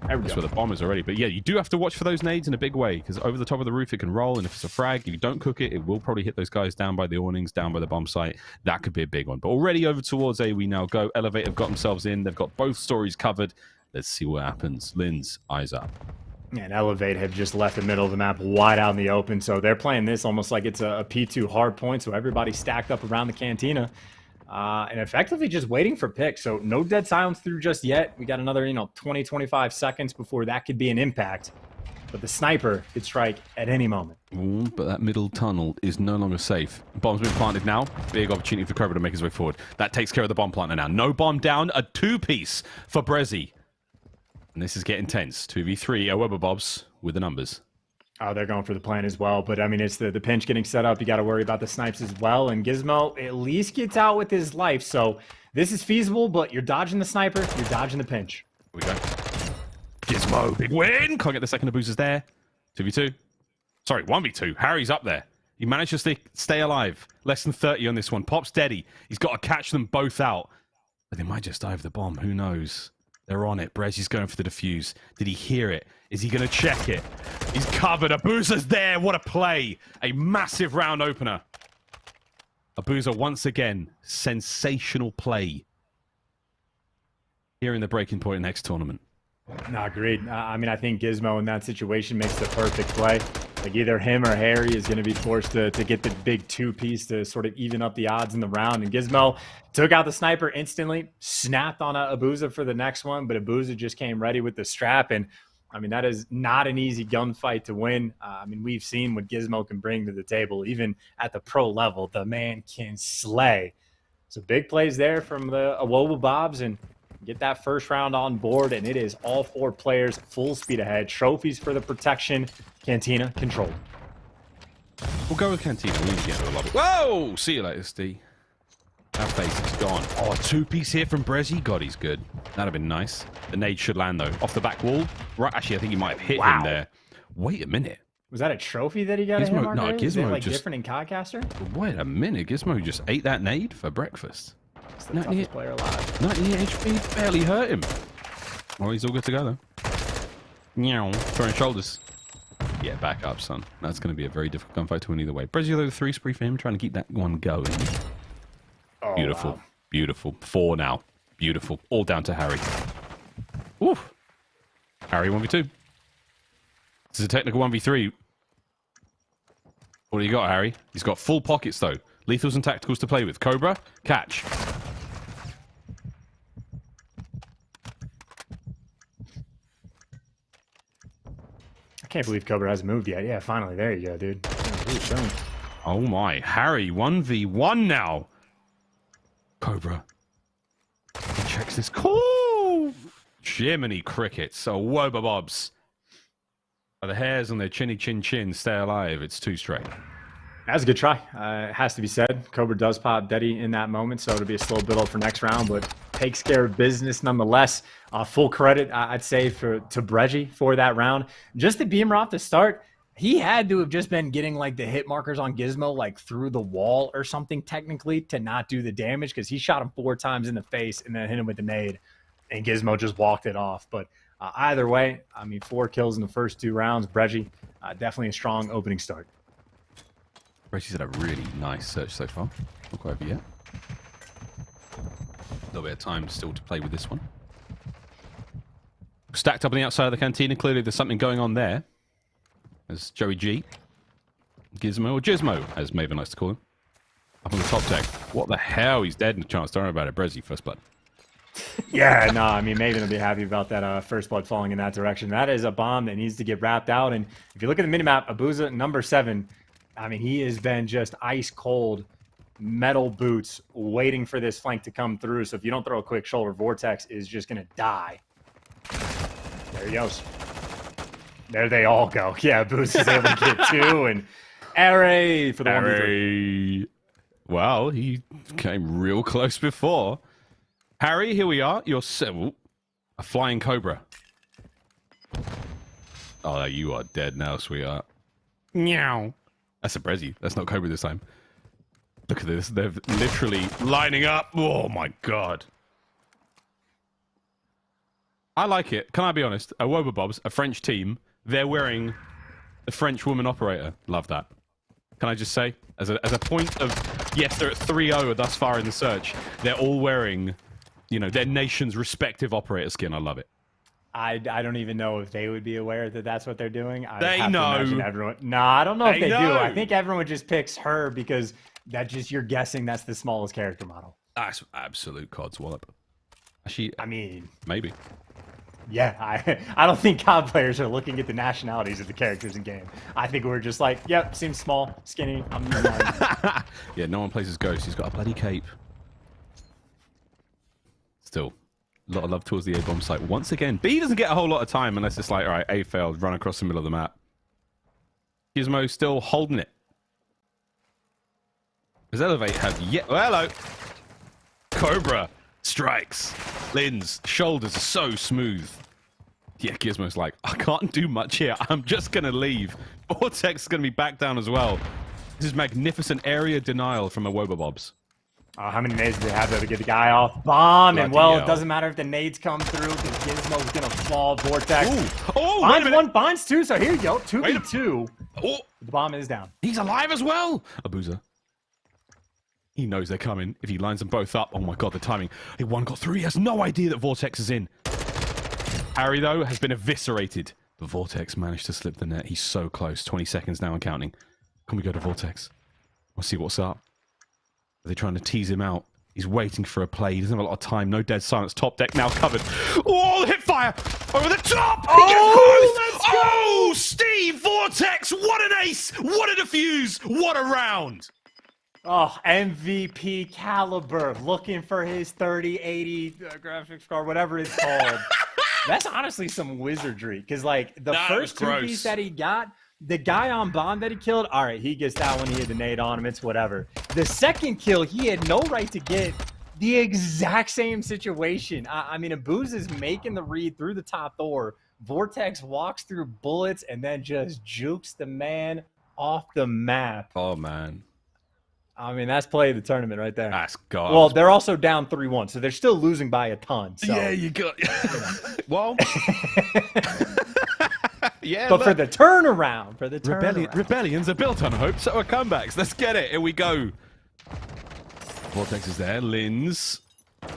That's where the bomb is already. But yeah, you do have to watch for those nades in a big way, because over the top of the roof it can roll, and if it's a frag, if you don't cook it, it will probably hit those guys down by the awnings, down by the bomb site. That could be a big one. But already over towards A we now go. Elevate have got themselves in. They've got both stories covered. Let's see what happens. Lynn's eyes up. And Elevate have just left the middle of the map wide out in the open, so they're playing this almost like it's a P2 hard point, so everybody's stacked up around the cantina. And effectively just waiting for picks. So no dead silence through just yet. We got another, 20, 25 seconds before that could be an impact. But the sniper could strike at any moment. Ooh, but that middle tunnel is no longer safe. Bomb's been planted now. Big opportunity for Cobra to make his way forward. That takes care of the bomb planter now. No bomb down. A 2-piece for Brezzy. And this is getting tense. 2v3. Awobabobs with the numbers. Oh, they're going for the plan as well. But, I mean, it's the pinch getting set up. You got to worry about the snipes as well. And Gizmo at least gets out with his life. So this is feasible, but you're dodging the sniper. You're dodging the pinch. Here we go. Gizmo, big win. Can't get the second of boosters there. 2v2. Sorry, 1v2. Harry's up there. He managed to stay alive. Less than 30 on this one. Pop's steady. He's got to catch them both out. But they might just dive the bomb. Who knows? They're on it. Brezzy's going for the defuse. Did he hear it? Is he going to check it? He's covered. Abuza's there. What a play. A massive round opener. Abuza once again. Sensational play. Here in the breaking point next tournament. No, agreed. I mean, I think Gizmo in that situation makes the perfect play. Like either him or Harry is going to be forced to get the big two-piece to sort of even up the odds in the round. And Gizmo took out the sniper instantly, snapped on Abuza for the next one, but Abuza just came ready with the strap. And I mean, that is not an easy gunfight to win. I mean, we've seen what Gizmo can bring to the table. Even at the pro level, the man can slay. So big plays there from the Awoba Bobs, and get that first round on board, and it is all 4 players full speed ahead. Trophies for the protection. Cantina controlled. We'll go with Cantina. We need to get to the lobby. Whoa! See you later, Steve. That face is gone. Oh, a two-piece here from Brezzy. God, he's good. That'd have been nice. The nade should land, though. Off the back wall. Right, actually, I think he might have hit him there. Wait a minute. Was that a trophy that he got? Gizmo, no, Gizmo like just different in Codcaster. Wait a minute. Gizmo just ate that nade for breakfast. He's the toughest player alive. 98 HP barely hurt him. Well, he's all good to go, though. Meow. Throwing shoulders. Yeah, back up, son. That's going to be a very difficult gunfight to win either way. Brezzy, though, 3 spree for him, trying to keep that one going. Oh, beautiful. Wow. Beautiful. 4 now. Beautiful. All down to Harry. Oof. Harry 1v2. This is a technical 1v3. What do you got, Harry? He's got full pockets, though. Lethals and tacticals to play with. Cobra, catch. I can't believe Cobra hasn't moved yet. Yeah, finally. There you go, dude. Oh my. Harry, 1v1 now. Cobra. He checks this. Cool. Jiminy crickets. So Woba Bobs. The hairs on their chinny chin chin stay alive. It's 2 straight. That's a good try. It has to be said. Cobra does pop Deddy in that moment, so it'll be a slow build-up for next round, but takes care of business nonetheless. Full credit, I'd say, to Brezzy for that round. Just the beamer off the start, he had to have just been getting like the hit markers on Gizmo like through the wall or something technically to not do the damage, because he shot him 4 times in the face and then hit him with the nade, and Gizmo just walked it off. But either way, I mean, 4 kills in the first 2 rounds. Brezzy, definitely a strong opening start. Brezzy's had a really nice search so far. Not quite over yet. A little bit of time still to play with this one. Stacked up on the outside of the cantina. Clearly there's something going on there. There's Joey G. Gizmo, or Gizmo, as Maven likes to call him. Up on the top deck. What the hell? He's dead in a chance. Don't worry about it. Brezzy, first blood. Yeah, no, I mean, Maven will be happy about that first blood falling in that direction. That is a bomb that needs to get wrapped out. And if you look at the minimap, Abuza, number 7, I mean, he has been just ice cold, metal boots, waiting for this flank to come through. So if you don't throw a quick shoulder, Vortex is just going to die. There he goes. There they all go. Yeah, Boost is able to get 2, and Array for the 1v3. Wow, he came real close before. Harry, here we are. You're a flying Cobra. Oh, you are dead now, sweetheart. Meow. That's a Brezzy. That's not Cobra this time. Look at this. They're literally lining up. Oh, my God. I like it. Can I be honest? A Woba Bobs, a French team, they're wearing the French woman operator. Love that. Can I just say? As a point of, yes, they're at 3-0 thus far in the search. They're all wearing, you know, their nation's respective operator skin. I love it. I don't even know if they would be aware that that's what they're doing. They know. Everyone. No, I don't know if they do. I think everyone just picks her because you're guessing that's the smallest character model. That's absolute cod's wallop. Actually, I mean, maybe. Yeah, I don't think COD players are looking at the nationalities of the characters in game. I think we're just like, yep, seems small, skinny. Yeah, no one plays as Ghost. He's got a bloody cape. Still, a lot of love towards the A-bomb site. Once again, B doesn't get a whole lot of time unless it's like, all right, A failed, run across the middle of the map. Gizmo still holding it. Does Elevate have yet? Oh, hello. Cobra strikes. Lynn's shoulders are so smooth. Yeah, Gizmo's like, I can't do much here. I'm just going to leave. Vortex is going to be back down as well. This is magnificent area denial from a Woba Bobs. How many nades do they have there to get the guy off? Bomb, and well, hell. it doesn't matter if the nades come through because Gizmo's gonna fall. Vortex. Oh, Binds one, binds two. So here you go, 2v2. Oh, the bomb is down. He's alive as well. Abuza. He knows they're coming. If he lines them both up, oh my god, the timing. One got through. He has no idea that Vortex is in. Harry though has been eviscerated. But Vortex managed to slip the net. He's so close. 20 seconds now and counting. Can we go to Vortex? We'll see what's up. Are they trying to tease him out? He's waiting for a play. He doesn't have a lot of time. No dead silence. Top deck now covered. Oh, hip fire! Over the top! Oh, Steve Vortex! What an ace! What a defuse! What a round! Oh, MVP caliber. Looking for his 3080 graphics card, whatever it's called. That's honestly some wizardry. Because, like, the first two-piece that he got, the guy on bomb that he killed, all right, he gets that one. He had the nade on him. It's whatever. The second kill, he had no right to get the exact same situation. I mean, Abuz is making the read through the top door. Vortex walks through bullets and then just jukes the man off the map. Oh, man. I mean, that's play of the tournament right there. That's God. Well, they're also down 3-1, so they're still losing by a ton. So. Yeah, you got... Well... Yeah, but for the turnaround, rebellions are built on hope, so are comebacks. Let's get it. Here we go. Vortex is there. Lins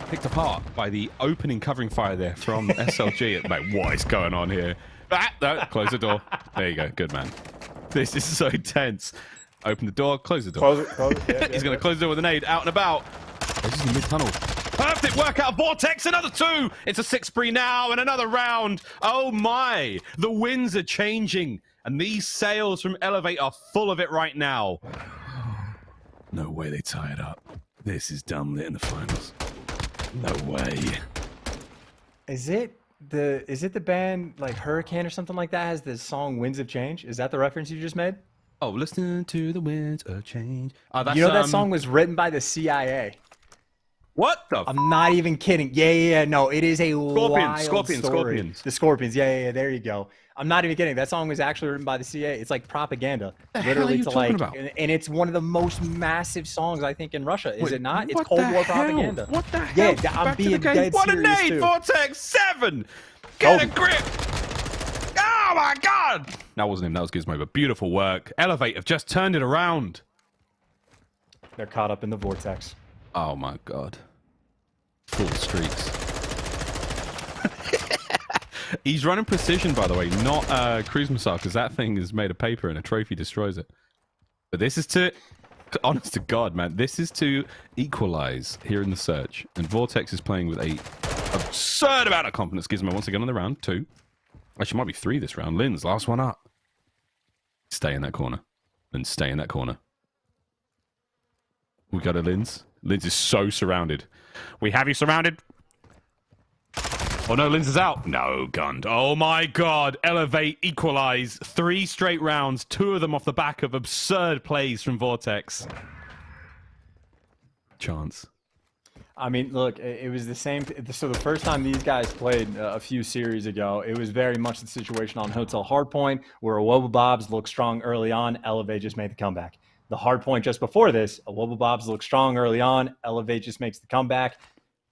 picked apart by the opening covering fire there from SLG. Mate, what is going on here? No, close the door. There you go. Good man. This is so tense. Open the door. Close the door. Close it. Yeah, He's going to close the door with an aid. Out and about. This is in the mid-tunnel. Perfect workout, Vortex, another 2. It's a 6-spree now and another round. Oh my, the winds are changing and these sails from Elevate are full of it right now. No way they tie it up. This is dumb lit in the finals. No way. Is it the band like Hurricane or something like that has the song Winds of Change? Is that the reference you just made? Oh, listen to the winds of change. Oh, that's, you know that song was written by the CIA. What the? I'm not even kidding. Yeah. No, it is a wild story. Scorpions. The Scorpions. Yeah. There you go. I'm not even kidding. That song was actually written by the CIA. It's like propaganda, literally to like, and it's one of the most massive songs I think in Russia. Is it not? It's Cold War propaganda. What the hell? Yeah, I'm being dead serious. What a nade, Vortex 7. Get a grip. Oh my God! That wasn't him. That was Gizmo. But beautiful work. Elevate have just turned it around. They're caught up in the vortex. Oh my God. Full streaks. He's running precision, by the way, not cruise missile, because that thing is made of paper and a trophy destroys it. But this is to, honest to God, man, this is to equalize here in the search. And Vortex is playing with a absurd amount of confidence. Gizmo once again on the round, 2. Actually, might be 3 this round. Lin's last one up. Stay in that corner. And stay in that corner. We got a Linz. Linz is so surrounded. We have you surrounded. Oh no, Linz is out. No, gunned. Oh my God. Elevate, equalize. 3 straight rounds. 2 of them off the back of absurd plays from Vortex. Chance. I mean, look, it was the same. So the first time these guys played a few series ago, it was very much the situation on Hotel Hardpoint, where Awoba Bobs looked strong early on. Elevate just made the comeback. The Hardpoint just before this, Awoba Bobs looked strong early on. Elevate just makes the comeback.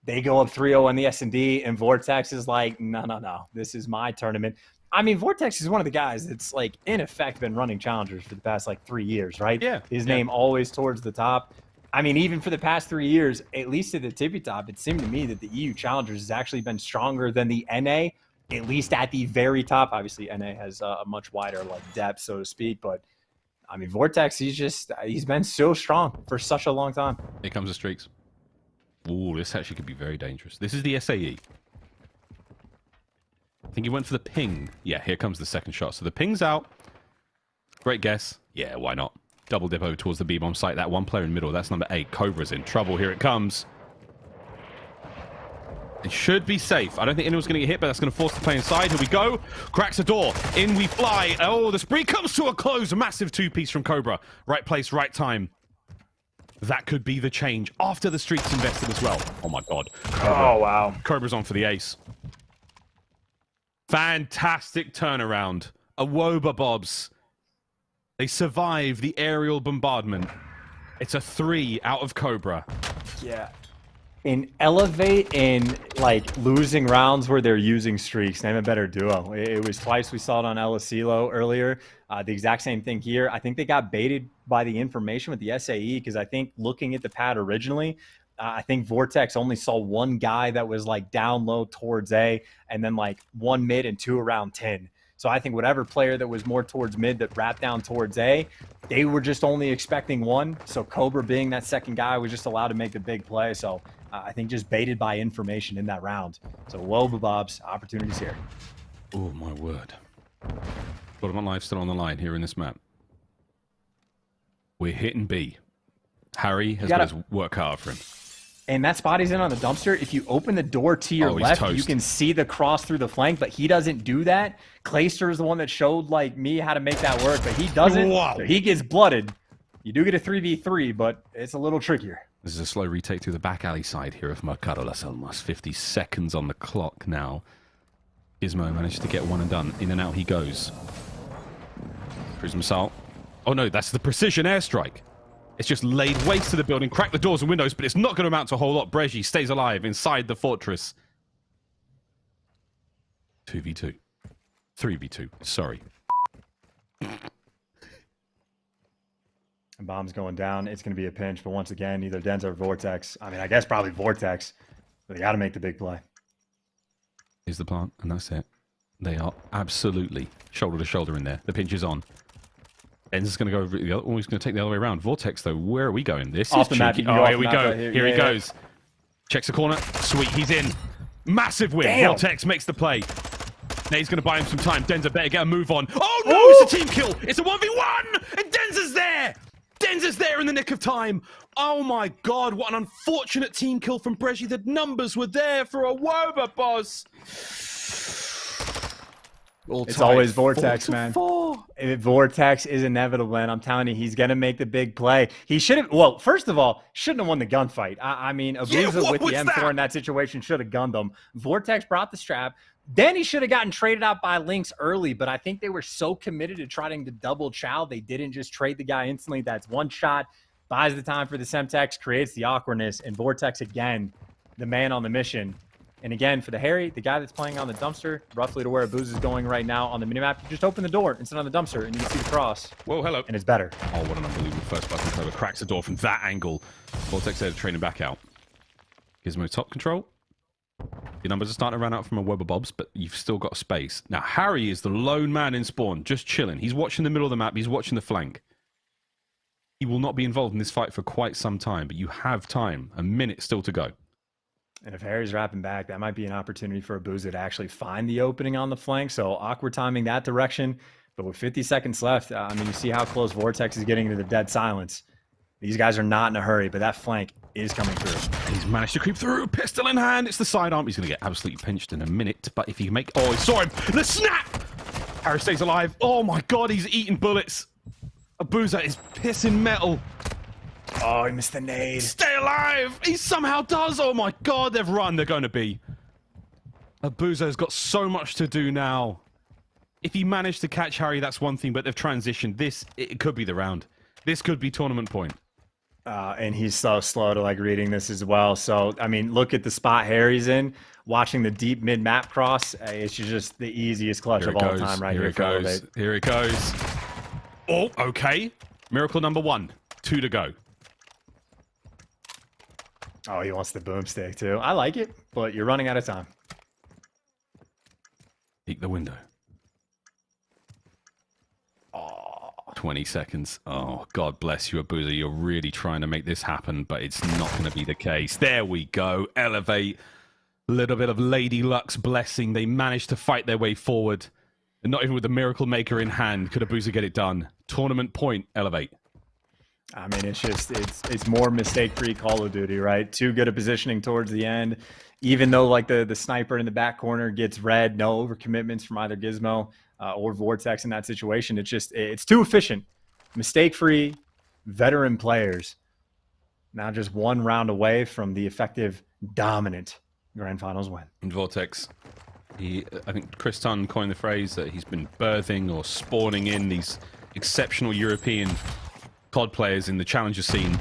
They go up 3-0 on the S&D, and Vortex is like, no. This is my tournament. I mean, Vortex is one of the guys that's, like, in effect been running challengers for the past, like, 3 years, right? Yeah. His name always towards the top. I mean, even for the past 3 years, at least at the tippy top, it seemed to me that the EU Challengers has actually been stronger than the NA, at least at the very top. Obviously, NA has a much wider like depth, so to speak. But I mean, Vortex, he's been so strong for such a long time. Here comes the streaks. Ooh, this actually could be very dangerous. This is the SAE. I think he went for the ping. Yeah, here comes the second shot. So the ping's out. Great guess. Yeah, why not? Double dip over towards the B-bomb site. That one player in the middle, that's number 8. Cobra's in trouble. Here it comes. It should be safe. I don't think anyone's going to get hit, but that's going to force the play inside. Here we go. Cracks the door. In we fly. Oh, the spree comes to a close. A massive 2-piece from Cobra. Right place, right time. That could be the change after the streaks invested as well. Oh, my God. Cobra. Oh, wow. Cobra's on for the ace. Fantastic turnaround. Awoba Bobs. They survive the aerial bombardment. It's a 3 out of Cobra. Yeah. In Elevate and like losing rounds where they're using streaks, name a better duo. It was twice we saw it on Elasilo earlier. The exact same thing here. I think they got baited by the information with the SAE because I think looking at the pad originally, I think Vortex only saw one guy that was like down low towards A and then like 1 mid and 2 around 10. So I think whatever player that was more towards mid that wrapped down towards A, they were just only expecting 1. So Cobra being that second guy was just allowed to make the big play. So I think just baited by information in that round. So Wobabob's opportunities here. Oh my word. But my life still on the line here in this map. We're hitting B. Harry has got his work cut out for him. And that spot he's in on the dumpster, if you open the door to your left, you can see the cross through the flank, but he doesn't do that. Clayster is the one that showed like me how to make that work, but he doesn't. Wow. So he gets blooded. You do get a 3v3, but it's a little trickier. This is a slow retake through the back alley side here of Mercado Las Almas. 50 seconds on the clock now. Gizmo managed to get one and done. In and out he goes. Cruise missile. Oh no, that's the precision airstrike. It's just laid waste to the building, cracked the doors and windows, but it's not going to amount to a whole lot. Breji stays alive inside the fortress. 2v2. 3v2. Sorry. Bomb's going down. It's going to be a pinch, but once again, either Denz or Vortex. I mean, I guess probably Vortex. But they got to make the big play. Here's the plant, and that's it. They are absolutely shoulder to shoulder in there. The pinch is on. Denz is going to go over the other. Oh, he's going to take the other way around. Vortex, though, where are we going? This off is the cheeky. map. Oh, here we go. Right here he goes. Checks the corner. Sweet, he's in. Massive win. Damn. Vortex makes the play. Now he's going to buy him some time. Denza better get a move on. Oh, no, it's a team kill. It's a 1v1, and Denza's there. Denza's there in the nick of time. Oh, my God. What an unfortunate team kill from Breji. The numbers were there for a Woba, boss. It's always Vortex, man. Vortex is inevitable, and I'm telling you, he's going to make the big play. He should have, well, first of all, shouldn't have won the gunfight. I mean, Abuza with the M4 in that situation should have gunned him. Vortex brought the strap. Then he should have gotten traded out by Lynx early, but I think they were so committed to trying to double chow, they didn't just trade the guy instantly. That's one shot, buys the time for the Semtex, creates the awkwardness, and Vortex, again, the man on the mission. And again, for the Harry, the guy that's playing on the dumpster, roughly to where Booz is going right now on the minimap, you just open the door and sit on the dumpster, and you can see the cross. Whoa, hello. And it's better. Oh, what an unbelievable first button. Cobra cracks the door from that angle. Vortex there to train him back out. Gizmo top control. Your numbers are starting to run out from a Weber Bobs, but you've still got space. Now, Harry is the lone man in spawn, just chilling. He's watching the middle of the map. He's watching the flank. He will not be involved in this fight for quite some time, but you have time. A minute still to go. And if Harry's wrapping back, that might be an opportunity for Abuza to actually find the opening on the flank. So awkward timing that direction. But with 50 seconds left, I mean, you see how close Vortex is getting into the dead silence. These guys are not in a hurry, but that flank is coming through. He's managed to creep through. Pistol in hand. It's the sidearm. He's going to get absolutely pinched in a minute. But if he can make... Oh, he saw him. The snap! Harry stays alive. Oh, my God. He's eating bullets. Abuza is pissing metal. Oh, he missed the nade. Stay alive! He somehow does! Oh my God, they've run. They're going to be. Abuza's got so much to do now. If he managed to catch Harry, that's one thing, but they've transitioned. It could be the round. This could be tournament point. And he's so slow to like reading this as well. So, I mean, look at the spot Harry's in. Watching the deep mid-map cross, it's just the easiest clutch of all time right here. Here it goes. Oh, okay. Miracle number 1. 2 to go. Oh, he wants the boomstick too. I like it, but you're running out of time. Peek the window. Oh. 20 seconds. Oh, God bless you, Abuza. You're really trying to make this happen, but it's not going to be the case. There we go. Elevate. A little bit of Lady Luck's blessing. They managed to fight their way forward. And not even with the Miracle Maker in hand could Abuza get it done. Tournament point, Elevate. I mean, it's just, it's more mistake-free Call of Duty, right? Too good at positioning towards the end. Even though, like, the sniper in the back corner gets red, no overcommitments from either Gizmo or Vortex in that situation. It's too efficient. Mistake-free, veteran players. Now just one round away from the effective, dominant Grand Finals win. And Vortex, I think Chris Tunn coined the phrase that he's been birthing or spawning in these exceptional European COD players in the challenger scene.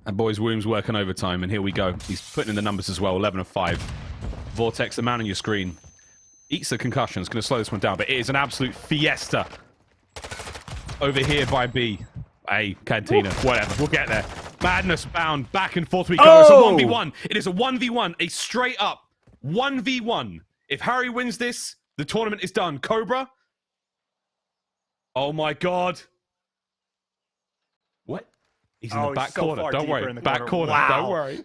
And boys, Womb's working overtime, and here we go. He's putting in the numbers as well, 11 of 5. Vortex, the man on your screen, eats the concussion. It's going to slow this one down, but it is an absolute fiesta over here by B. A Cantina, whatever. We'll get there. Madness bound, back and forth we go. It's a 1v1. It is a 1v1, a straight up 1v1. If Harry wins this, the tournament is done. Cobra. Oh my God. What? He's in the back corner. Don't worry. Back corner. Wow. Don't worry.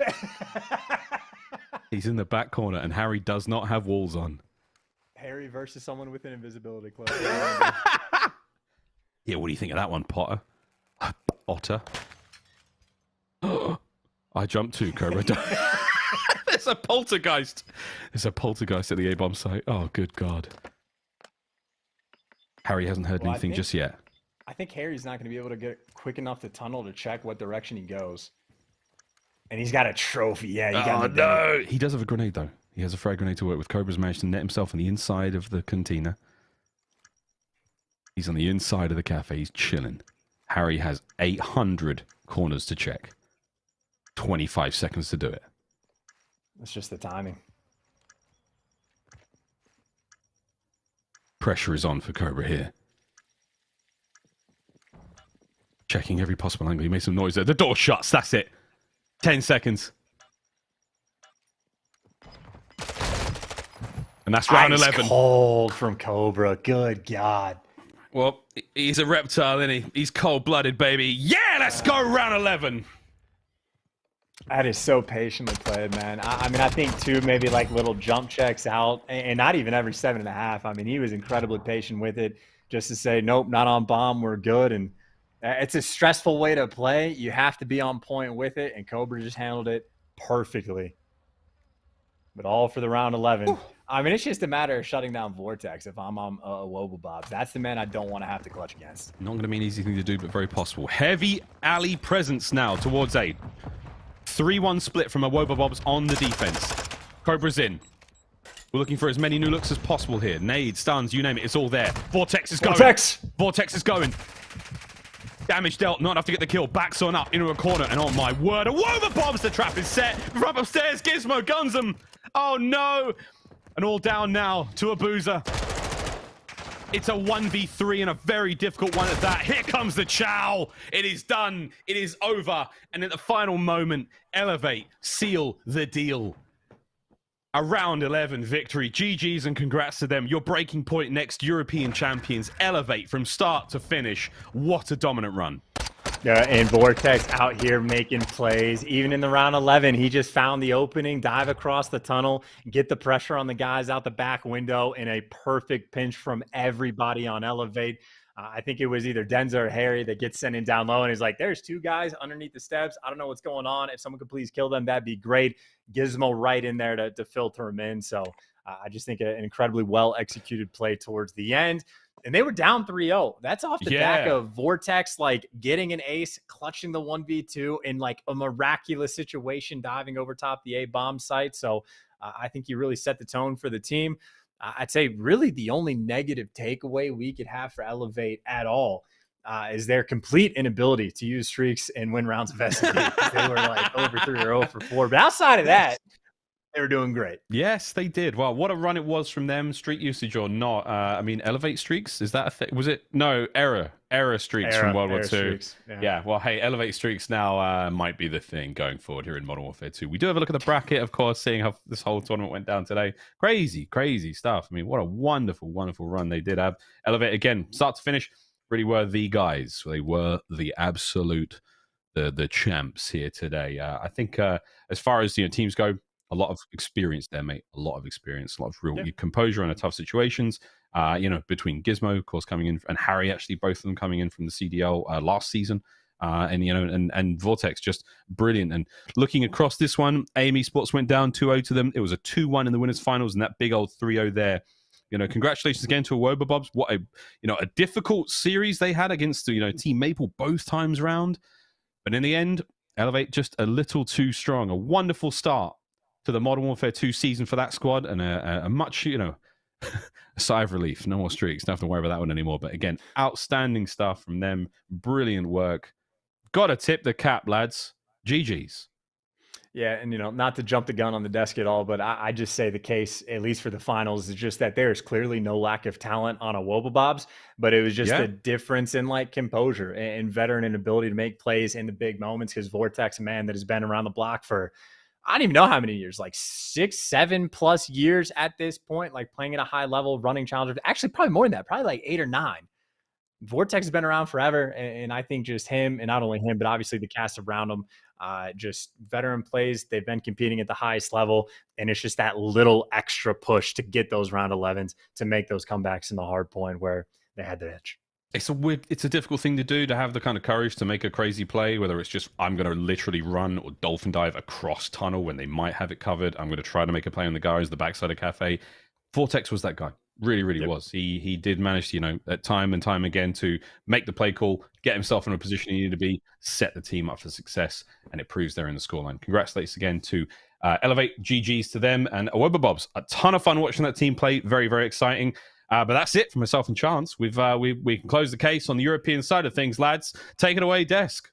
He's in the back corner, and Harry does not have walls on. Harry versus someone with an invisibility cloak. Yeah, what do you think of that one, Potter? Otter. I jumped too, Cobra. There's a poltergeist. There's a poltergeist at the A-bomb site. Oh, good God. Harry hasn't heard anything just yet. I think Harry's not going to be able to get quick enough to tunnel to check what direction he goes. And he's got a trophy. Yeah, he got no. He does have a grenade, though. He has a frag grenade to work with. Cobra's managed to net himself on the inside of the cantina. He's on the inside of the cafe. He's chilling. Harry has 800 corners to check. 25 seconds to do it. It's just the timing. Pressure is on for Cobra here. Checking every possible angle. He made some noise there. The door shuts. That's it. 10 seconds. And that's round 11. Cold from Cobra. Good God. Well, he's a reptile, isn't he? He's cold-blooded, baby. Yeah, let's go round 11. That is so patiently played, man. I mean, I think, too, maybe like little jump checks out, and not even every 7.5. I mean, he was incredibly patient with it just to say, nope, not on bomb, we're good. And it's a stressful way to play. You have to be on point with it, and Cobra just handled it perfectly. But all for the round 11. Whew. I mean, it's just a matter of shutting down Vortex if I'm on Wobblebobs. That's the man I don't want to have to clutch against. Not going to be an easy thing to do, but very possible. Heavy alley presence now towards A. 3-1 split from a Wobblebobs on the defense. Cobra's in. We're looking for as many new looks as possible here. Nades, stuns, you name it, it's all there. Vortex is going. Vortex is going. Damage dealt, not enough to get the kill. Backs on up into a corner, and oh my word, a Wobblebobs, the trap is set. From upstairs, Gizmo guns him. Oh no. And all down now to a Boozer. It's a 1v3 and a very difficult one at that. Here comes the chow. It is done. It is over. And at the final moment, Elevate seal the deal. A round 11 victory. GG's and congrats to them. Your breaking point next European champions. Elevate from start to finish. What a dominant run. Yeah, and Vortex out here making plays. Even in the round 11, he just found the opening, dive across the tunnel, get the pressure on the guys out the back window, and a perfect pinch from everybody on Elevate. I think it was either Denza or Harry that gets sent in down low, and he's like, there's two guys underneath the steps. I don't know what's going on. If someone could please kill them, that'd be great. Gizmo right in there to filter him in. So I just think an incredibly well-executed play towards the end. And they were down 3-0. That's off the back of Vortex, like getting an ace, clutching the 1v2 in like a miraculous situation, diving over top the A-bomb site. So I think you really set the tone for the team. I'd say really the only negative takeaway we could have for Elevate at all is their complete inability to use streaks and win rounds of S&D. They were like over 3 or 0 for 4. But outside of that, they were doing great. Yes, they did. Well, what a run it was from them. Streak usage or not. I mean, Elevate streaks, is that a thing? Was it? No, error streaks from World War II. Yeah, well, hey, Elevate streaks now might be the thing going forward here in Modern Warfare 2. We do have a look at the bracket, of course, seeing how this whole tournament went down today. Crazy, crazy stuff. I mean, what a wonderful, wonderful run they did have. Elevate, again, start to finish, really were the guys. They were the absolute, the champs here today. I think as far as teams go, a lot of experience there, mate. A lot of experience, a lot of real composure in tough situations. Between Gizmo, of course, coming in, and Harry, actually, both of them coming in from the CDL last season. And Vortex, just brilliant. And looking across this one, AME Sports went down 2-0 to them. It was a 2-1 in the winners' finals, and that big old 3-0 there. Congratulations again to Wobblebobs. What a difficult series they had against Team Maple both times round. But in the end, Elevate just a little too strong. A wonderful start to the Modern Warfare 2 season for that squad, and a much, a sigh of relief. No more streaks. Don't have to worry about that one anymore. But again, outstanding stuff from them. Brilliant work. Got to tip the cap, lads. GG's. Yeah, and not to jump the gun on the desk at all, but I just say the case, at least for the finals, is just that there is clearly no lack of talent on a Wobblebobs, but it was just a difference in like composure and veteran and ability to make plays in the big moments. Because Vortex, a man that has been around the block for I don't even know how many years, like 6, 7+ years at this point, like playing at a high level, running challenger. Actually, probably more than that, probably like 8 or 9. Vortex has been around forever, and I think just him, and not only him, but obviously the cast around him, just veteran plays. They've been competing at the highest level, and it's just that little extra push to get those round 11s to make those comebacks in the hard point where they had the edge. It's a difficult thing to do, to have the kind of courage to make a crazy play, whether it's just, I'm going to literally run or dolphin dive across tunnel when they might have it covered. I'm going to try to make a play on the guys, the backside of Cafe. Vortex was that guy. Really was. He did manage to, at time and time again, to make the play call, get himself in a position he needed to be, set the team up for success, and it proves there in the scoreline. Congratulations again to Elevate. GG's to them and Awobabobs. A ton of fun watching that team play. Very, very exciting. But that's it for myself and Chance. We can close the case on the European side of things, lads. Take it away, Desk.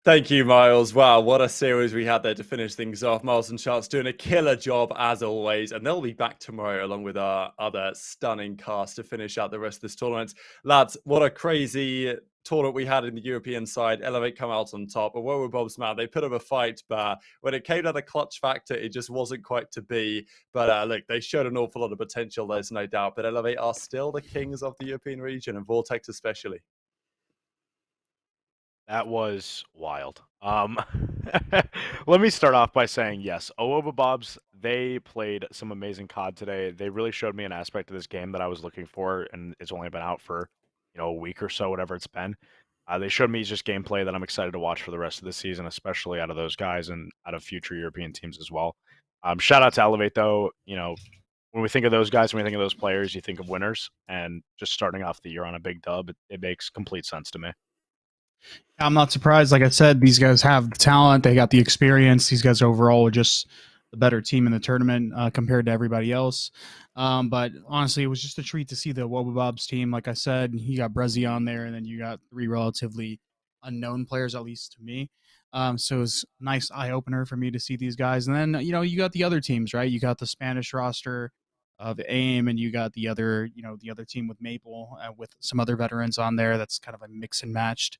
Thank you, Miles. Wow, what a series we had there to finish things off. Miles and Chance doing a killer job as always, and they'll be back tomorrow along with our other stunning cast to finish out the rest of this tournament. Lads, what a crazy tournament we had in the European side. Elevate come out on top. Awobabobs, man, they put up a fight, but when it came down to clutch factor, it just wasn't quite to be. But look, they showed an awful lot of potential, there's no doubt. But Elevate are still the kings of the European region, and Vortex especially. That was wild. Let me start off by saying, yes, Awobabobs, they played some amazing COD today. They really showed me an aspect of this game that I was looking for, and it's only been out for, a week or so, whatever it's been. They showed me just gameplay that I'm excited to watch for the rest of the season, especially out of those guys and out of future European teams as well. Shout out to Elevate, though. When we think of those guys, when we think of those players, you think of winners, and just starting off the year on a big dub, it makes complete sense to me. I'm not surprised. Like I said, these guys have the talent. They got the experience. These guys overall are just the better team in the tournament compared to everybody else. But honestly, it was just a treat to see the Wobabobs team. Like I said, you got Brezzy on there, and then you got 3 relatively unknown players, at least to me. So it was a nice eye-opener for me to see these guys. And then, you got the other teams, right? You got the Spanish roster of AIM, and you got the other, the other team with Maple with some other veterans on there. That's kind of a mix and matched.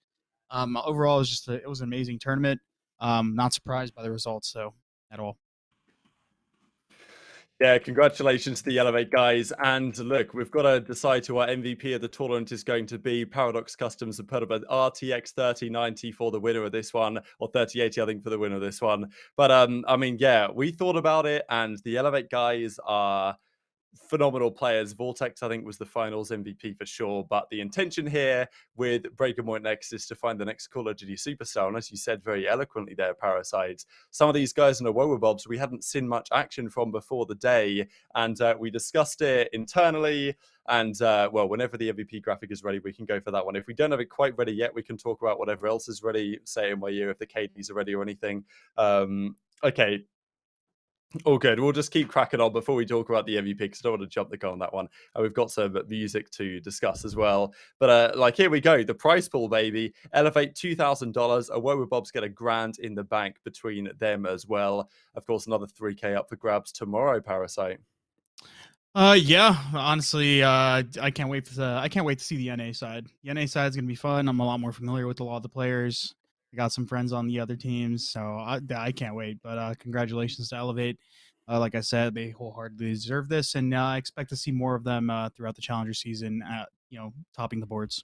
Overall, it was an amazing tournament. Not surprised by the results, though, at all. Yeah, congratulations to the Elevate guys. And look, we've got to decide who our MVP of the tournament is going to be. Paradox Customs have put up an RTX 3090 for the winner of this one, or 3080, I think, for the winner of this one. But I mean, yeah, we thought about it, and the Elevate guys are phenomenal players. Vortex, I think, was the finals MVP for sure. But the intention here with Breaking Point next is to find the next Call of Duty superstar. And as you said very eloquently there, Parasites, some of these guys in the Wobabobs we hadn't seen much action from before the day. And we discussed it internally. And well, whenever the MVP graphic is ready, we can go for that one. If we don't have it quite ready yet, we can talk about whatever else is ready, say in my ear if the KDs are ready or anything. Okay. All good. We'll just keep cracking on before we talk about the MVP, because I don't want to jump the gun on that one. And we've got some music to discuss as well. But here we go. The prize pool, baby. Elevate $2,000. Awobabobs get $1,000 in the bank between them as well. Of course, another $3K up for grabs tomorrow, Parasite. Yeah, honestly, I can't wait to see the NA side. The NA side is gonna be fun. I'm a lot more familiar with a lot of the players. I got some friends on the other teams, so I can't wait. But congratulations to Elevate. Like I said, they wholeheartedly deserve this, and I expect to see more of them throughout the Challenger season. Topping the boards.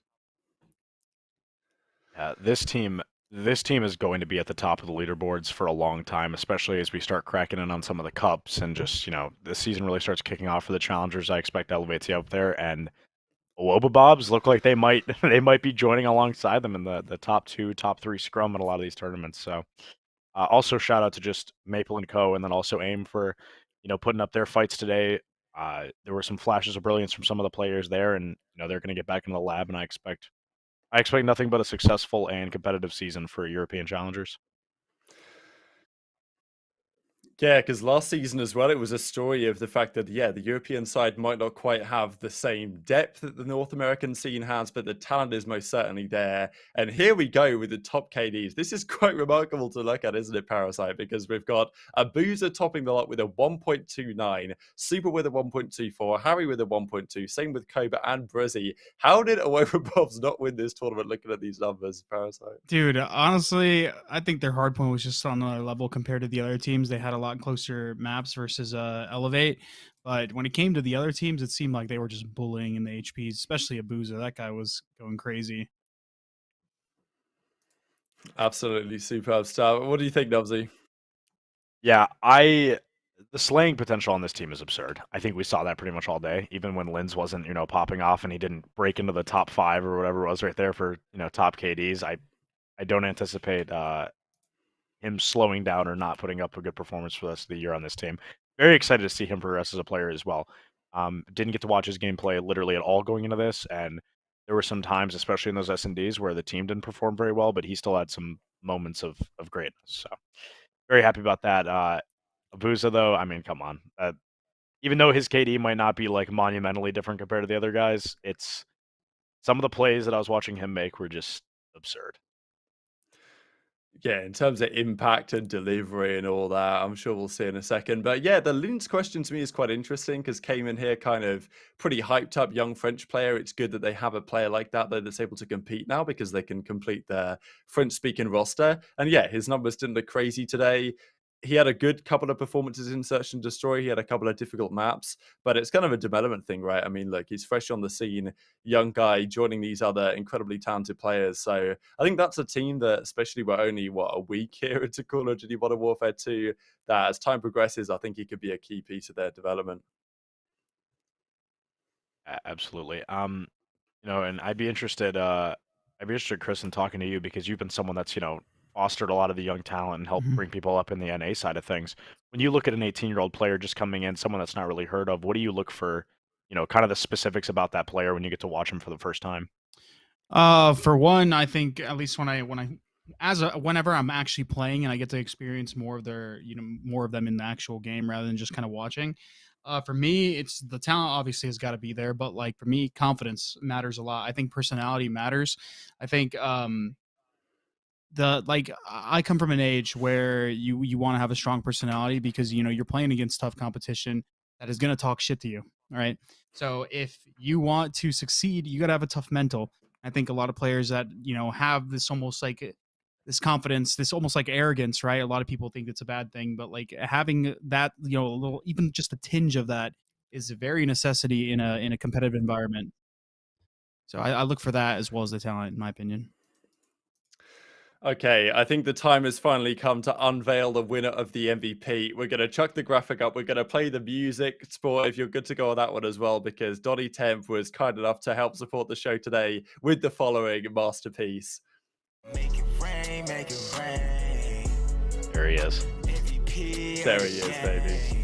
This team is going to be at the top of the leaderboards for a long time, especially as we start cracking in on some of the cups and just, the season really starts kicking off for the challengers. I expect Elevate to be up there, and Awobabobs look like they might be joining alongside them in the top 2, top 3 scrum in a lot of these tournaments. So also shout out to just Maple and Co. and then also AIM for, putting up their fights today. There were some flashes of brilliance from some of the players there, and they're going to get back into the lab, and I expect nothing but a successful and competitive season for European challengers. Yeah, because last season as well, it was a story of the fact that, yeah, the European side might not quite have the same depth that the North American scene has, but the talent is most certainly there. And here we go with the top KDs. This is quite remarkable to look at, isn't it, Parasite? Because we've got a Boozer topping the lot with a 1.29, Super with a 1.24, Harry with a 1.2, same with Cobra and Brizzy. How did Awoba Bobs not win this tournament looking at these numbers, Parasite? Dude, honestly, I think their hardpoint was just on another level compared to the other teams. They had a lot closer maps versus Elevate. But when it came to the other teams, it seemed like they were just bullying in the HPs, especially Abuza. That guy was going crazy. Absolutely superb stuff. What do you think, Nubsy? Yeah, the slaying potential on this team is absurd. I think we saw that pretty much all day, even when Linz wasn't, popping off and he didn't break into the top 5 or whatever it was right there for, top KDs. I don't anticipate him slowing down or not putting up a good performance for the rest of the year on this team. Very excited to see him progress as a player as well. Didn't get to watch his gameplay literally at all going into this, and there were some times, especially in those S&Ds, where the team didn't perform very well, but he still had some moments of greatness. So very happy about that. Abuza, though, I mean, come on. Even though his KD might not be like monumentally different compared to the other guys, it's some of the plays that I was watching him make were just absurd. Yeah, in terms of impact and delivery and all that, I'm sure we'll see in a second. But yeah, the Linz question to me is quite interesting because came in here kind of pretty hyped up young French player. It's good that they have a player like that that's able to compete now because they can complete their French-speaking roster. And yeah, his numbers didn't look crazy today. He had a good couple of performances in Search and Destroy. He had a couple of difficult maps, but it's kind of a development thing, right? I mean, look, he's fresh on the scene, young guy joining these other incredibly talented players. So I think that's a team that, especially we're only, a week here into Call of Duty Modern Warfare 2, that as time progresses, I think he could be a key piece of their development. Absolutely. And I'd be interested, Chris, in talking to you because you've been someone that's, fostered a lot of the young talent and helped bring people up in the NA side of things. When you look at an 18-year-old player just coming in, someone that's not really heard of, what do you look for, kind of the specifics about that player when you get to watch him for the first time? For one, I think at least whenever I'm actually playing and I get to experience more of them in the actual game rather than just kind of watching. For me, it's the talent obviously has got to be there, but like for me, confidence matters a lot. I think personality matters. I think I come from an age where you want to have a strong personality because you're playing against tough competition that is going to talk shit to you. All right. So if you want to succeed, you got to have a tough mental. I think a lot of players that have this almost like this confidence, this almost like arrogance, right? A lot of people think it's a bad thing, but like having that, a little, even just a tinge of that is a very necessity in a competitive environment. So I look for that as well as the talent, in my opinion. Okay, I think the time has finally come to unveil the winner of the MVP. We're going to chuck the graphic up. We're going to play the music. Sport, if you're good to go on that one as well, because Donny Temp was kind enough to help support the show today with the following masterpiece. Make it rain, make it rain. There he is. There he is, baby.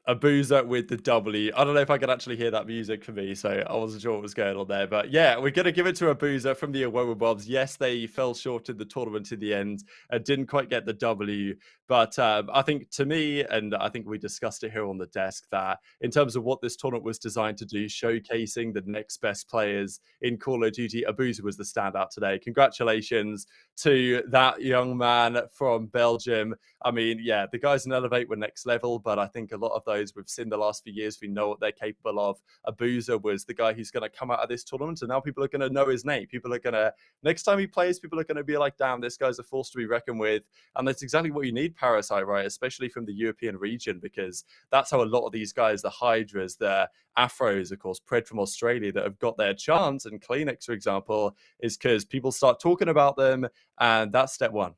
Abuza with the W. I don't know if I could actually hear that music for me, so I wasn't sure what was going on there. But yeah, we're going to give it to Abuza from the Awoba Bobs. Yes, they fell short in the tournament in the end and didn't quite get the W. But I think to me, and I think we discussed it here on the desk, that in terms of what this tournament was designed to do, showcasing the next best players in Call of Duty, Abuza was the standout today. Congratulations to that young man from Belgium. I mean, yeah, the guys in Elevate were next level, but I think a lot of those we've seen the last few years, we know what they're capable of. Abuza was the guy who's going to come out of this tournament, and now people are going to know his name. People are going to, next time he plays, people are going to be like, damn, this guy's a force to be reckoned with. And that's exactly what you need, Parasite, right? Especially from the European region, because that's how a lot of these guys, the Hydras, the Afros, of course, Pred from Australia, that have got their chance, and Kleenex, for example, is because people start talking about them, and that's step one.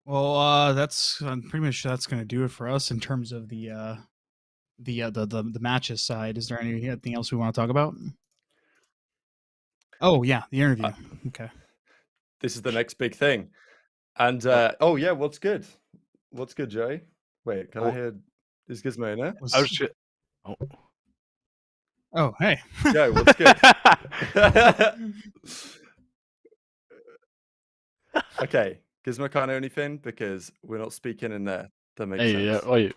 Well, that's pretty much that's going to do it for us in terms of the matches side. Is there anything else we want to talk about? Oh yeah, the interview. Okay, this is the next big thing. And oh yeah, what's good? What's good, Joey? Wait, can I hear? Is Gizmo in there? I was just... Oh hey, Joe, what's good? Okay. Gizmo can't do anything because we're not speaking in there. That makes Hey, sense. yeah, wait.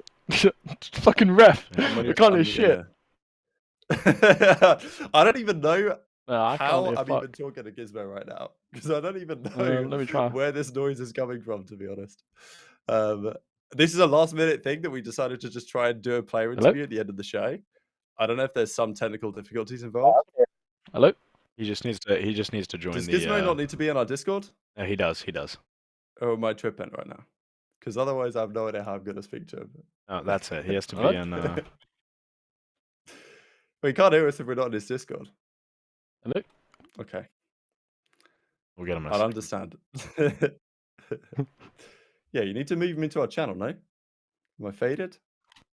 Fucking ref. We can't do shit. I don't even know I how can't I'm hear even talking to Gizmo right now because I don't even know let me try. where this noise is coming from, to be honest. This is a last-minute thing that we decided to just try and do a player interview at the end of the show. I don't know if there's some technical difficulties involved. Hello? He just needs to join Does the. Gizmo not need to be in our Discord? No, he does. He does. Or am I tripping right now? Because otherwise, I have no idea how I'm going to speak to him. Oh, that's it. He has to be in. Well, he can't hear us if we're not in his Discord. Hello? Okay. We'll get him. I'll understand. Yeah, you need to move him into our channel, no? Am I faded?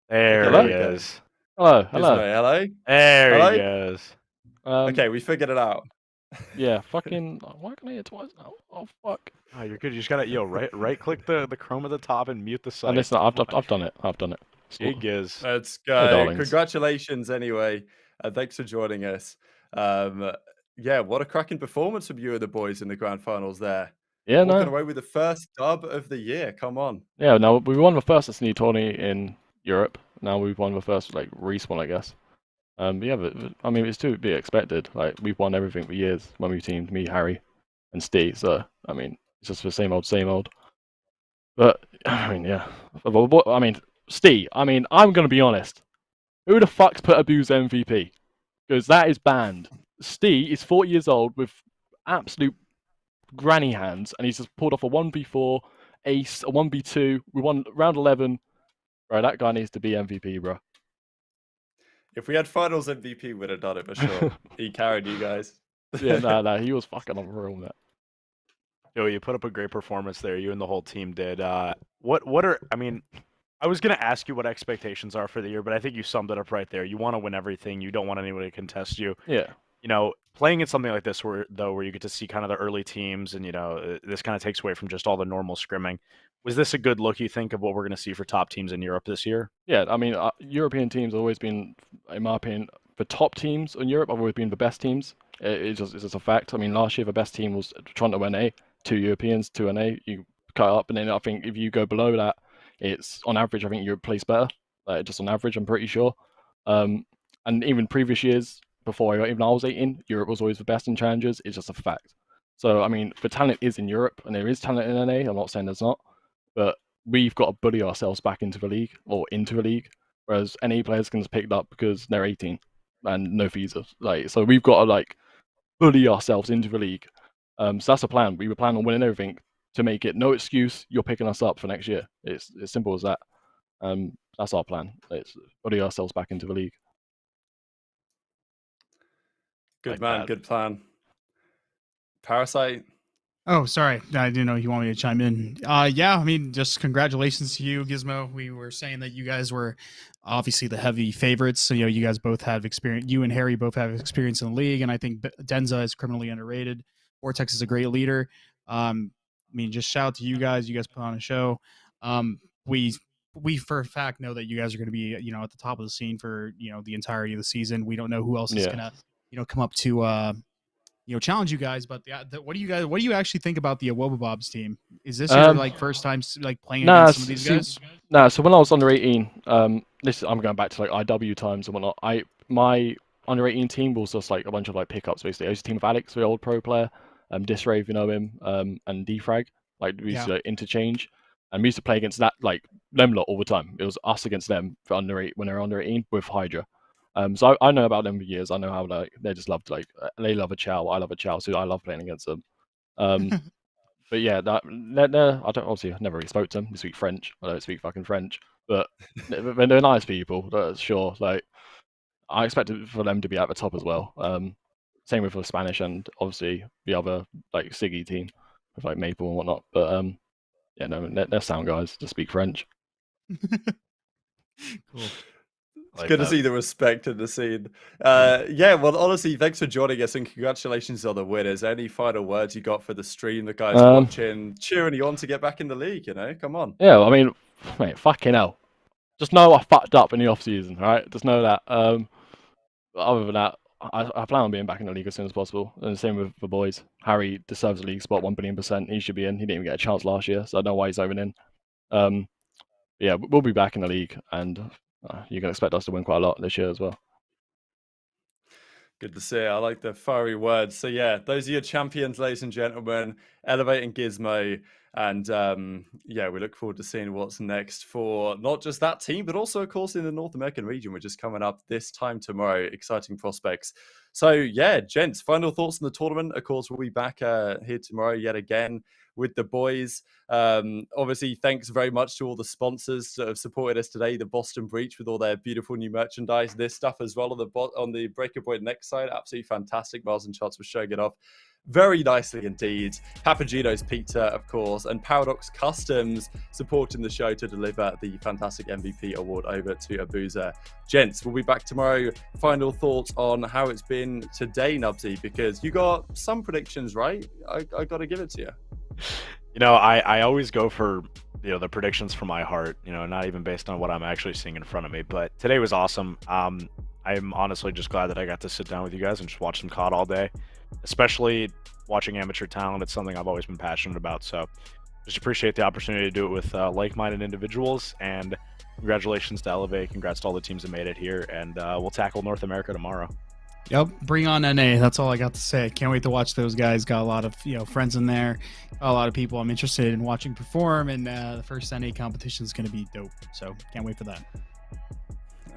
There Okay, he is. Hello, Hello. hello. Hello. There Hello? he goes. Okay, we figured it out. Yeah, fucking. Why can I hear twice now? Oh fuck. Oh, you're good. You just gotta right click the Chrome at the top and mute the site. And listen, I've done it. I've done it. Big is. Let's Oh, go. darlings. Congratulations, anyway. Thanks for joining us. Yeah, what a cracking performance from you and the boys in the grand finals there. Yeah, Walking no. away with the first dub of the year. Come on. Yeah, now we won the first S&D tourney in Europe. Now we've won the first like respawn, I guess. Yeah, but I mean, it's to be expected. Like we've won everything for years when we teamed me, Harry, and Steve. So I mean, it's just the same old, same old. But I mean, yeah. I mean, Steve. I mean, I'm gonna be honest. Who the fuck's put Abu's MVP? Because that is banned. Steve is 40 years old with absolute granny hands, and he's just pulled off a 1v4 ace, a 1v2. We won round 11. Bro, that guy needs to be MVP, bro. If we had finals MVP, we'd have done it for sure. He carried you guys. Yeah, nah, he was fucking unreal, man. Yo, you put up a great performance there. You and the whole team did. What are? I mean, I was gonna ask you what expectations are for the year, but I think you summed it up right there. You want to win everything. You don't want anybody to contest you. Yeah. You know, playing in something like this, where you get to see kind of the early teams, and this kind of takes away from just all the normal scrimming. Was this a good look, you think, of what we're going to see for top teams in Europe this year? Yeah, I mean, European teams have always been, in my opinion, the top teams in Europe have always been the best teams. It's just a fact. I mean, last year the best team was Toronto NA, 2 Europeans, 2 NA. You cut up, and then I think if you go below that, it's on average, I think Europe plays better. Just on average, I'm pretty sure. And even previous years, before even I was 18, Europe was always the best in challenges. It's just a fact. So, I mean, the talent is in Europe, and there is talent in NA. I'm not saying there's not. But we've got to bully ourselves back into the league, or into the league, whereas NA players can just pick it up because they're 18 and no visa. So we've got to bully ourselves into the league. So that's the plan. We were planning on winning everything to make it no excuse. You're picking us up for next year. It's as simple as that. That's our plan. It's bully ourselves back into the league. Good man. Good plan. Parasite. Oh, sorry. I didn't know you wanted me to chime in. Yeah, I mean, just congratulations to you, Gizmo. We were saying that you guys were obviously the heavy favorites. So, you guys both have experience. You and Harry both have experience in the league, and I think Denza is criminally underrated. Vortex is a great leader. I mean, just shout out to you guys. You guys put on a show. We for a fact know that you guys are going to be, at the top of the scene for, the entirety of the season. We don't know who else is going to, come up to, challenge you guys. But what do you actually think about the Awoba Bobs team? Is this your first time playing against some of these guys? Nah, so when I was under 18, I'm going back to IW times and whatnot. My under 18 team was just a bunch of pickups basically. I was a team of Alex, the old pro player, Disrave, you know him, and Defrag. We used to interchange, and we used to play against them lot all the time. It was us against them for when they were under 18 with Hydra. So I know about them for years. I know how they just love they love a chow. I love a chow, so I love playing against them. But yeah, I never really spoke to them. They speak French. I don't speak fucking French, but they're nice people. That's sure. I expected for them to be at the top as well. Same with the Spanish and obviously the other Siggy team with Maple and whatnot. But yeah, no, they're sound guys. Just speak French. Cool. It's good to see the respect in the scene. Yeah, well, honestly, thanks for joining us and congratulations on the winners. Any final words you got for the stream, the guys watching, cheering you on to get back in the league, come on. Yeah, I mean, mate, fucking hell. Just know I fucked up in the off season, right? Just know that. Other than that, I plan on being back in the league as soon as possible. And the same with the boys. Harry deserves a league spot 1,000,000,000%. He should be in. He didn't even get a chance last year, so I don't know why he's even in. Yeah, we'll be back in the league, and you can expect us to win quite a lot this year as well. Good to see. I like the fiery words. So yeah, those are your champions, ladies and gentlemen. Elevate and Gizmo. And yeah, we look forward to seeing what's next for not just that team, but also, of course, in the North American region, which is coming up this time tomorrow. Exciting prospects. So yeah, gents, final thoughts on the tournament. Of course, we'll be back here tomorrow yet again with the boys. Obviously, thanks very much to all the sponsors that have supported us today. The Boston Breach with all their beautiful new merchandise, this stuff as well on the Breaker Point next side. Absolutely fantastic. Miles and Shots was showing it off very nicely indeed. Papagino's Pizza, of course, and Paradox Customs supporting the show to deliver the fantastic MVP award over to Abuza. Gents, we'll be back tomorrow. Final thoughts on how it's been today, Nubsy, because you got some predictions, right? I got to give it to you. You know, I always go for, you know, the predictions from my heart, you know, not even based on what I'm actually seeing in front of me. But today was awesome. I'm honestly just glad that I got to sit down with you guys and just watch some COD all day, especially watching amateur talent. It's something I've always been passionate about. So just appreciate the opportunity to do it with like-minded individuals. And congratulations to Elevate. Congrats to all the teams that made it here. And we'll tackle North America tomorrow. Yep, bring on NA. That's all I got to say. Can't wait to watch those guys. Got a lot of friends in there. Got a lot of people I'm interested in watching perform, and the first NA competition is going to be dope. So can't wait for that.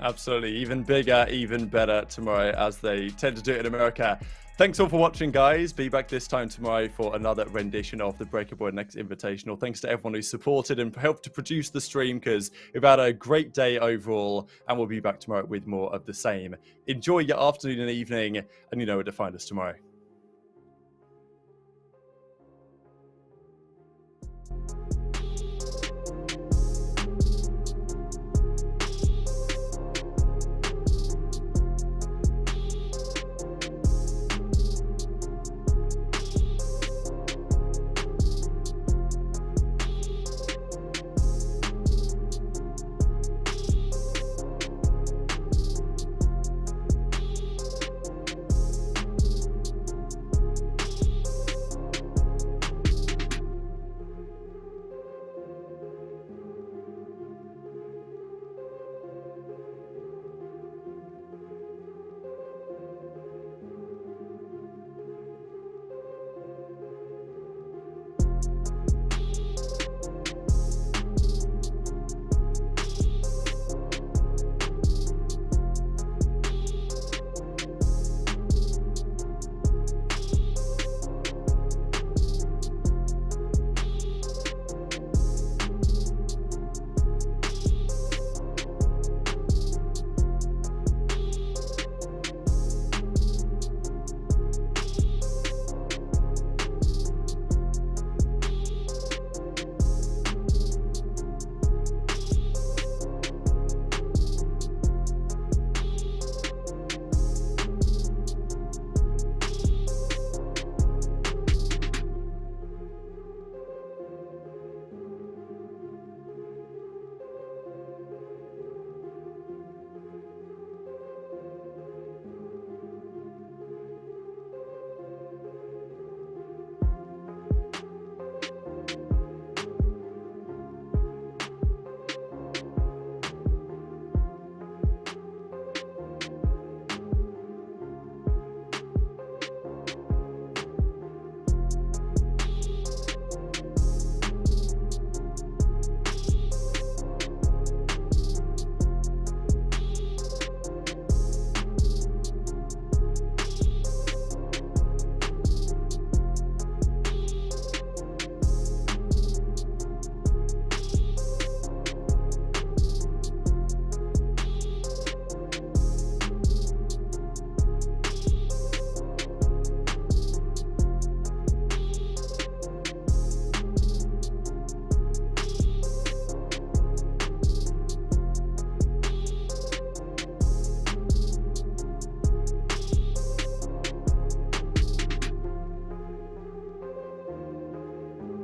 Absolutely, even bigger, even better tomorrow, as they tend to do it in America. Thanks all for watching, guys. Be back this time tomorrow for another rendition of the Breaker Boy Next Invitational. Thanks to everyone who supported and helped to produce the stream, because we've had a great day overall, and we'll be back tomorrow with more of the same. Enjoy your afternoon and evening, and you know where to find us tomorrow.